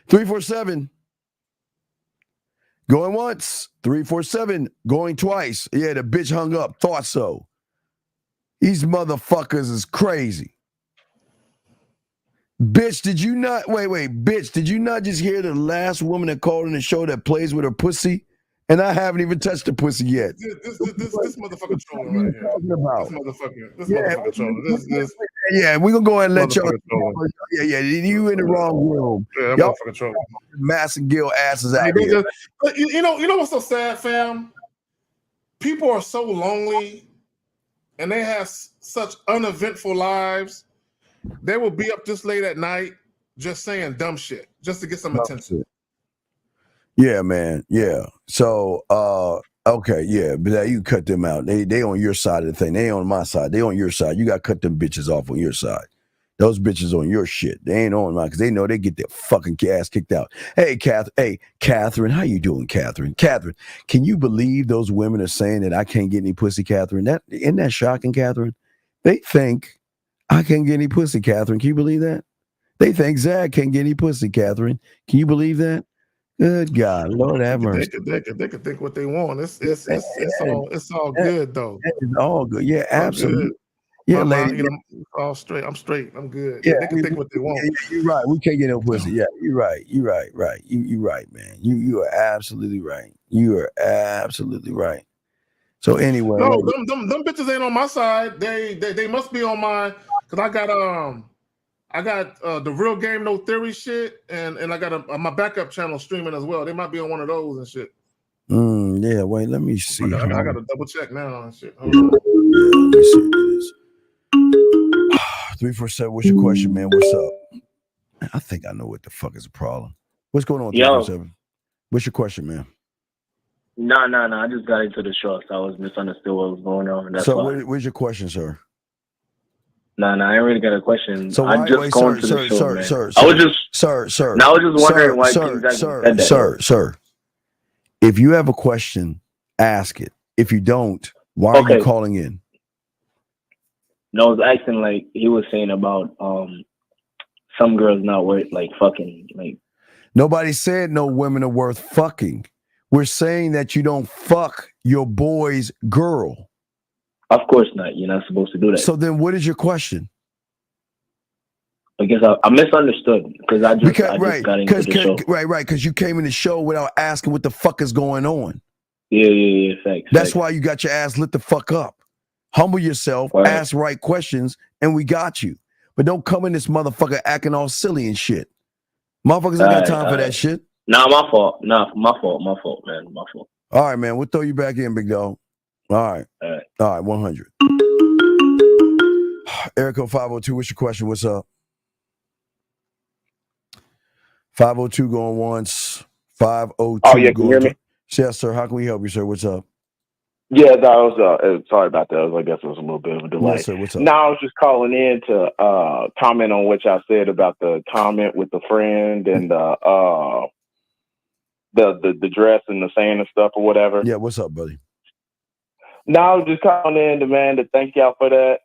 347. Going once. 347. Going twice. Yeah, the bitch hung up. Thought so. These motherfuckers is crazy. Bitch, did you not, bitch, did you not just hear the last woman that called in the show that plays with her pussy? And I haven't even touched the pussy yet. This motherfucker trolling right here. This motherfucker trolling. Yeah, we're going to go ahead and let y'all. Yeah, you in the wrong room. Yeah, that y'all motherfucker trolling. Mass and Gill asses out here. You know what's so sad, fam? People are so lonely and they have such uneventful lives. They will be up this late at night just saying dumb shit just to get some attention. Yeah, man. Yeah. So, okay, yeah, but you cut them out. They on your side of the thing. They on my side. They on your side. You got to cut them bitches off on your side. Those bitches on your shit. They ain't on mine because they know they get their fucking ass kicked out. Hey, Catherine, how you doing, Catherine? Catherine, can you believe those women are saying that I can't get any pussy, Catherine? Isn't that shocking, Catherine? They think I can't get any pussy, Catherine. Can you believe that? They think Zach can't get any pussy, Catherine. Can you believe that? Good God, Lord have mercy. They could think what they want. It's all good though. It's all good. Yeah, absolutely. Yeah, lady. All straight. I'm straight. I'm good. Yeah, they can think what they want. Yeah, you're right. We can't get no pussy. Yeah, you're right. You're right. Right. You're right, man. You are absolutely right. You are absolutely right. So anyway, no, them bitches ain't on my side. They must be on mine because I got the Real Game No Theory shit, and I got my backup channel streaming as well. They might be on one of those and shit. Yeah, wait, let me see. I got to double check now and shit. Yeah, let me see this. 347, what's your question, man? What's up? I think I know what the fuck is the problem. What's going on, 347? What's your question, man? No. I just got into the show, so I was misunderstood what was going on. That's so where's your question, sir? No, I ain't really got a question. So I'm just going to the show, man. I was just wondering why you guys said that. Sir. If you have a question, ask it. If you don't, why are you calling in? No, I was asking, like, he was saying about some girls not worth, like, fucking, like. Nobody said no women are worth fucking. We're saying that you don't fuck your boy's girl. Of course not. You're not supposed to do that. So then what is your question? I guess I misunderstood because I just got into the show. Right, because you came in the show without asking what the fuck is going on. Yeah, facts. That's why you got your ass lit the fuck up. Humble yourself, ask right questions, and we got you. But don't come in this motherfucker acting all silly and shit. Motherfuckers ain't got time for that shit. Nah, my fault, man. My fault. All right, man. We'll throw you back in, big dog. All right, 100. Erico 502, what's your question? What's up? 502 going once, 502. Oh yeah, can you hear me? Yes, sir. How can we help you, sir? What's up? Yeah, that was sorry about that. I guess it was a little bit of a delay. Yes, sir. What's up? No, I was just calling in to comment on what y'all said about the comment with the friend and the dress and the saying and stuff or whatever. Yeah, what's up, buddy? No, I was just calling in, man, to thank y'all for that.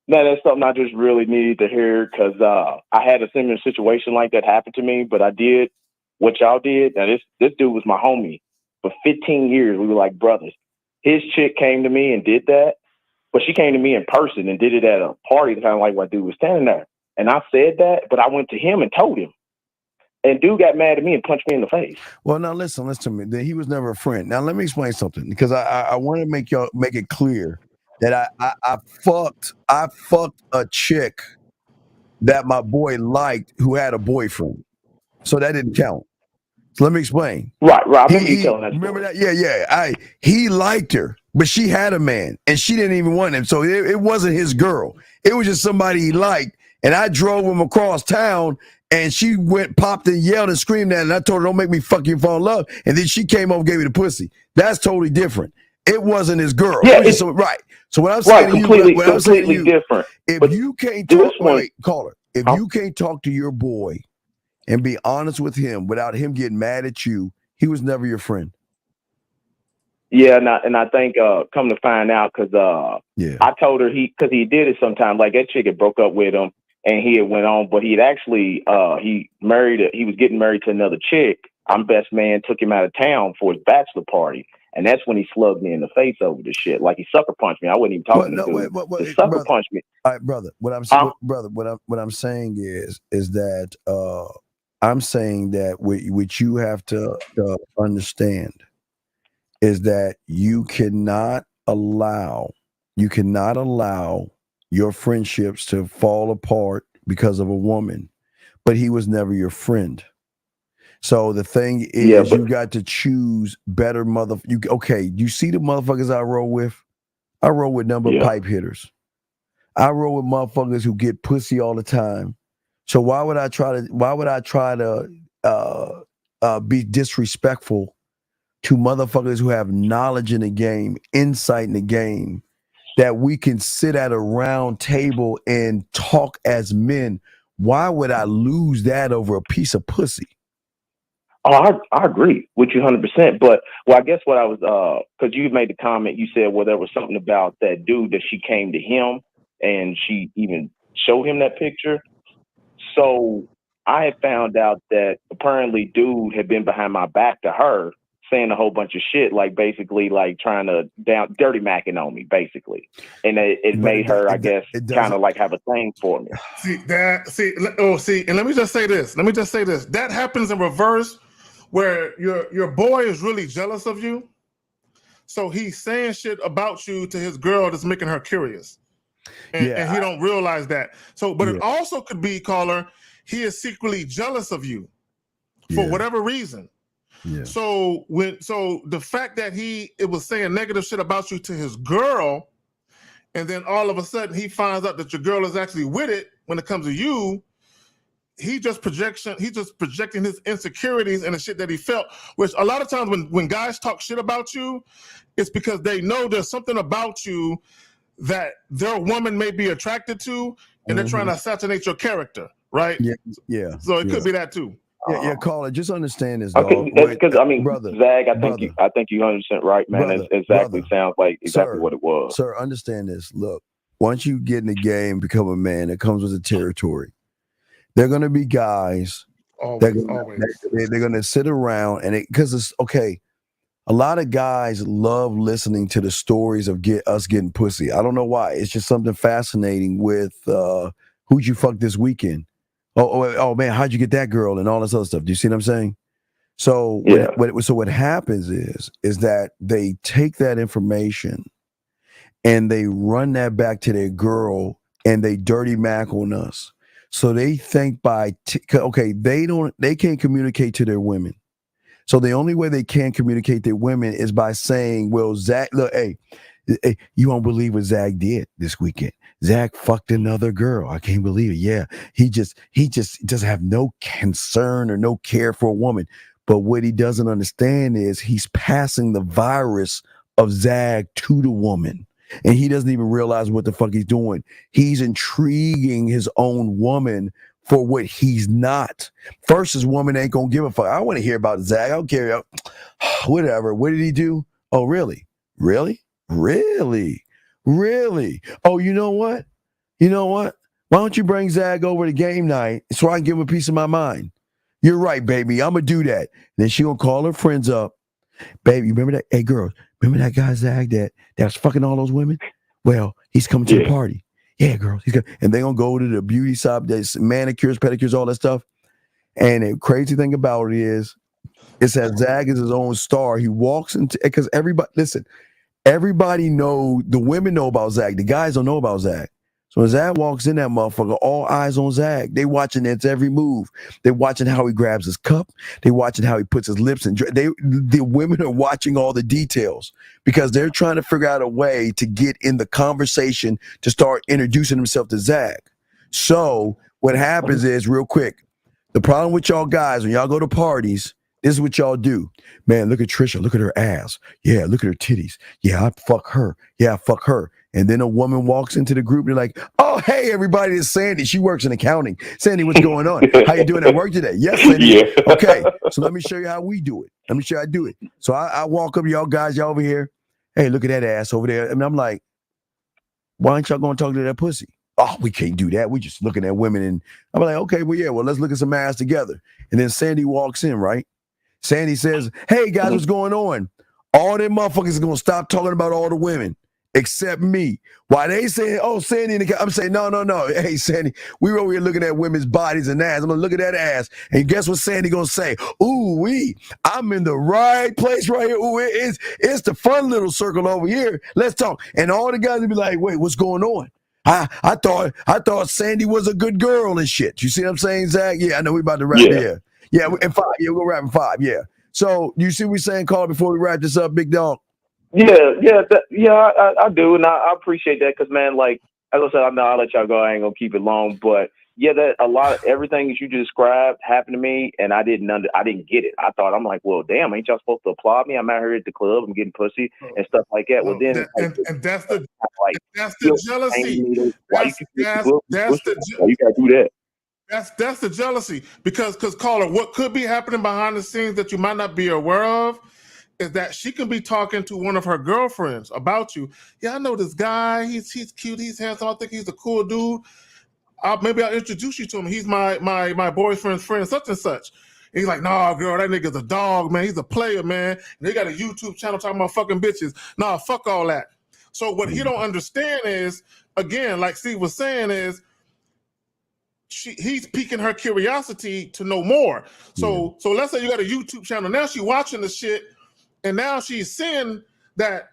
Man, that's something I just really needed to hear because I had a similar situation like that happen to me, but I did what y'all did. Now this dude was my homie. For 15 years, we were like brothers. His chick came to me and did that, but she came to me in person and did it at a party, kind of like what dude was standing there. And I said that, but I went to him and told him. And dude got mad at me and punched me in the face. Well, now listen to me. He was never a friend. Now let me explain something because I want to make it clear that I fucked a chick that my boy liked who had a boyfriend, so that didn't count. So let me explain. Right. I remember you telling that story. Remember that? Yeah. He liked her, but she had a man, and she didn't even want him. So it wasn't his girl. It was just somebody he liked. And I drove him across town, and she popped and yelled and screamed at him. And I told her, "Don't make me fuck you and fall in love." And then she came over and gave me the pussy. That's totally different. It wasn't his girl. Yeah, right. So what I'm saying to you, completely different. If you can't talk, caller, if you can't talk to your boy and be honest with him without him getting mad at you, he was never your friend. Yeah, and I think come to find out because I told her because he did it sometime. Like that chick had broke up with him and he had went on, but he had actually he was getting married to another chick. I'm best man took him out of town for his bachelor party. And that's when he slugged me in the face over this shit. Like he sucker punched me. I wasn't even talking to him. He sucker punched me. All right, brother. What I'm saying is that I'm saying that what you have to understand is that you cannot allow your friendships to fall apart because of a woman, but he was never your friend. So the thing is, you got to choose better you see the motherfuckers I roll with? I roll with number of pipe hitters. I roll with motherfuckers who get pussy all the time. So why would I try to be disrespectful to motherfuckers who have knowledge in the game, insight in the game, that we can sit at a round table and talk as men? Why would I lose that over a piece of pussy? Oh, I agree with you 100%. But I guess what I was because you made the comment, you said, well, there was something about that dude that she came to him and she even showed him that picture. So I had found out that apparently dude had been behind my back to her saying a whole bunch of shit, like basically like trying to dirty macking on me, basically. And it made her, I guess, kind of like have a thing for me. And let me just say this. That happens in reverse, where your boy is really jealous of you. So he's saying shit about you to his girl that's making her curious. And he don't realize that. So, but it also could be, caller, he is secretly jealous of you for whatever reason. Yeah. So the fact that it was saying negative shit about you to his girl, and then all of a sudden he finds out that your girl is actually with it when it comes to you, he's just projecting his insecurities and the shit that he felt, which a lot of times when guys talk shit about you, it's because they know there's something about you that their woman may be attracted to, and they're trying to assassinate your character, right? Yeah. So it could be that too. Yeah, caller, just understand this, dog. Because brother, Zag, I think you're 100% right, man. It exactly sounds like exactly what it was. Sir, understand this. Look, once you get in the game, become a man, it comes with the territory. They're gonna be guys. They're gonna sit around because it's okay. A lot of guys love listening to the stories of us getting pussy. I don't know why. It's just something fascinating with who'd you fuck this weekend? Oh man, how'd you get that girl and all this other stuff? Do you see what I'm saying? So what happens is that they take that information and they run that back to their girl and they dirty mac on us. So they think they can't communicate to their women. So the only way they can communicate to women is by saying, well, Zach, look, hey, you won't believe what Zach did this weekend. Zach fucked another girl. I can't believe it. Yeah. He just doesn't have no concern or no care for a woman. But what he doesn't understand is he's passing the virus of Zag to the woman. And he doesn't even realize what the fuck he's doing. He's intriguing his own woman for what he's not. First, his woman ain't gonna give a fuck. I want to hear about Zag. I don't care. Whatever. What did he do? Oh, really? Really? Really? Really? Oh, you know what? You know what? Why don't you bring Zag over to game night so I can give him a piece of my mind? You're right, baby. I'm going to do that. Then she going to call her friends up. Baby, you remember that? Hey, girls, remember that guy Zag that was fucking all those women? Well, he's coming to the party. Yeah, girls. And they're going to go to the beauty shop, there's manicures, pedicures, all that stuff. And the crazy thing about it is that Zag is his own star. He walks into, because everybody know, the women know about Zag. The guys don't know about Zag. So when Zag walks in that motherfucker, all eyes on Zag. They watching its every move. They watching how he grabs his cup. They watching how he puts his lips in. The women are watching all the details because they're trying to figure out a way to get in the conversation to start introducing himself to Zag. So what happens is, real quick, the problem with y'all guys, when y'all go to parties, this is what y'all do. Man, look at Trisha. Look at her ass. Yeah, look at her titties. Yeah, I'd fuck her. Yeah, I fuck her. And then a woman walks into the group. They're like, oh, hey, everybody, it's Sandy. She works in accounting. Sandy, what's going on? How you doing at work today? Yes, Sandy. Yeah. Okay, so let me show you how we do it. Let me show you how I do it. So I walk up, y'all guys, y'all over here. Hey, look at that ass over there. And I'm like, why ain't y'all going to talk to that pussy? Oh, we can't do that. We just looking at women. And I'm like, okay, well, yeah, well, let's look at some ass together. And then Sandy walks in, right? Sandy says, hey, guys, what's going on? All them motherfuckers are going to stop talking about all the women except me. Why they saying, oh, Sandy, I'm saying, no. Hey, Sandy, we were over here looking at women's bodies and ass. I'm going to look at that ass. And guess what Sandy going to say? Ooh, I'm in the right place right here. Ooh, it's the fun little circle over here. Let's talk. And all the guys will be like, wait, what's going on? I thought Sandy was a good girl and shit. You see what I'm saying, Zach? Yeah, I know we about to wrap here. Yeah, in 5. Yeah, we'll wrap in 5. Yeah. So you see what we're saying, Carl, before we wrap this up, big dog? I do, and I appreciate that because, man, like as I said, I'll let y'all go. I ain't gonna keep it long, but yeah, that a lot of everything that you just described happened to me, and I didn't get it. I'm like, well, damn, ain't y'all supposed to applaud me? I'm out here at the club, I'm getting pussy and stuff like that. Well, then that's the jealousy. Why you gotta do that? That's the jealousy because caller, what could be happening behind the scenes that you might not be aware of is that she can be talking to one of her girlfriends about you. Yeah, I know this guy. He's cute. He's handsome. I think he's a cool dude. Maybe I'll introduce you to him. He's my boyfriend's friend, such and such. And he's like, nah, girl, that nigga's a dog, man. He's a player, man. And they got a YouTube channel talking about fucking bitches. Nah, fuck all that. So what he don't understand is, again, like Steve was saying, is he's piquing her curiosity to know more. So let's say you got a YouTube channel. Now she's watching the shit, and now she's seeing that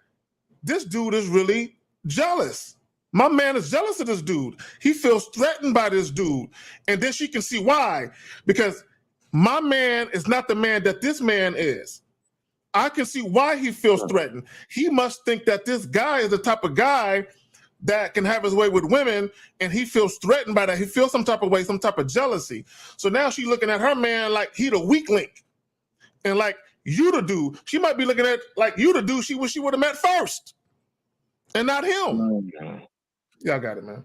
this dude is really jealous. My man is jealous of this dude. He feels threatened by this dude. And then she can see why. Because my man is not the man that this man is. I can see why he feels threatened. He must think that this guy is the type of guy that can have his way with women, and he feels threatened by that. He feels some type of way, some type of jealousy. So now she's looking at her man like he the weak link. And like, you the dude. She might be looking at like you the dude she wish she would have met first. And not him. Yeah, I got it, man.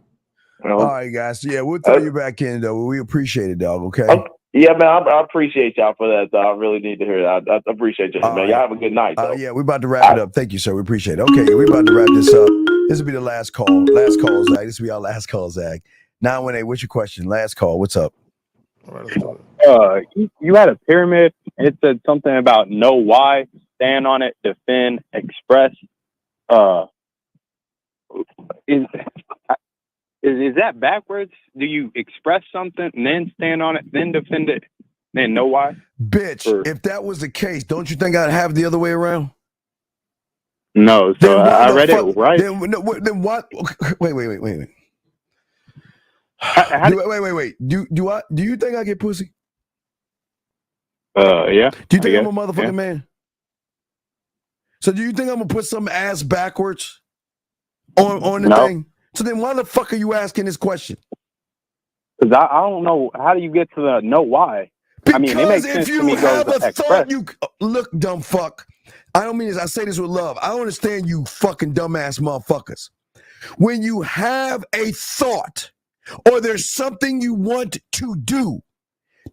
All right, guys. Yeah, we'll throw you back in, though. We appreciate it, dog, okay? Yeah, man, I appreciate y'all for that, though. I really need to hear that. I appreciate y'all, man. Y'all have a good night, though. Yeah, we're about to wrap it up. Thank you, sir. We appreciate it. Okay, we're about to wrap this up. This will be the last call. Last call, Zach. This will be our last call, Zach. 918, what's your question? Last call. What's up? You had a pyramid. It said something about know why, stand on it, defend, express. Is that backwards? Do you express something and then stand on it, then defend it, then know why? Bitch, if that was the case, don't you think I'd have the other way around? No, so I read it right. Then what? Wait. Wait. Do you think I get pussy? Yeah. Do you think I'm a motherfucking man? So do you think I'm gonna put some ass backwards on the thing? So then why the fuck are you asking this question? Because I don't know. How do you get to the know why? I mean, it makes sense to me. Have a thought, you look, dumb fuck. I don't mean this. I say this with love. I don't understand you fucking dumbass motherfuckers. When you have a thought or there's something you want to do,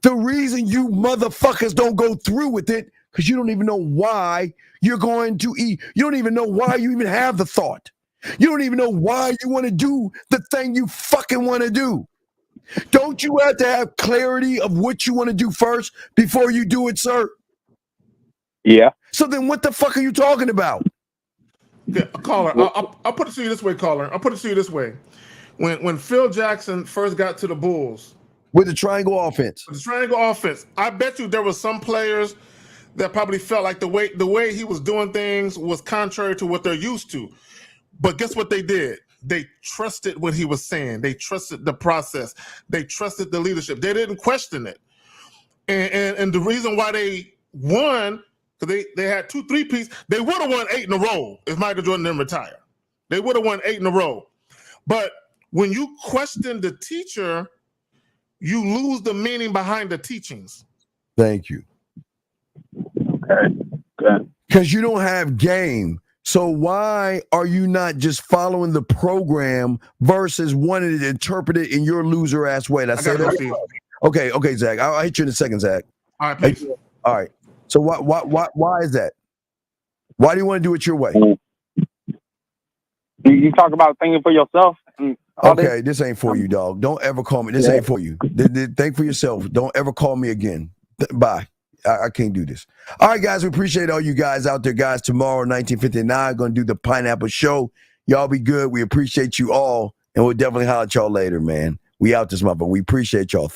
the reason you motherfuckers don't go through with it because you don't even know why you're going to eat. You don't even know why you even have the thought. You don't even know why you want to do the thing you fucking want to do. Don't you have to have clarity of what you want to do first before you do it, sir? Yeah. So then what the fuck are you talking about? Yeah, caller, I'll put it to you this way, caller. I'll put it to you this way. When Phil Jackson first got to the Bulls. With the triangle offense. With the triangle offense. I bet you there were some players that probably felt like the way he was doing things was contrary to what they're used to. But guess what they did? They trusted what he was saying. They trusted the process. They trusted the leadership. They didn't question it. And the reason why they won, because they had 2 3-peats, they would have won 8 in a row if Michael Jordan didn't retire. They would have won 8 in a row. But when you question the teacher, you lose the meaning behind the teachings. Thank you. Okay. Good. Because you don't have game. So why are you not just following the program versus wanting to interpret it in your loser ass way? That's it. Okay, Zach. I'll hit you in a second, Zach. All right, please. All right. So why is that? Why do you want to do it your way? You talk about thinking for yourself. Okay, this ain't for you, dog. Don't ever call me. This ain't for you. Think for yourself. Don't ever call me again. Bye. I can't do this. All right, guys. We appreciate all you guys out there, guys. Tomorrow, 1959, going to do the Pineapple Show. Y'all be good. We appreciate you all. And we'll definitely holler at y'all later, man. We out this month, but we appreciate y'all.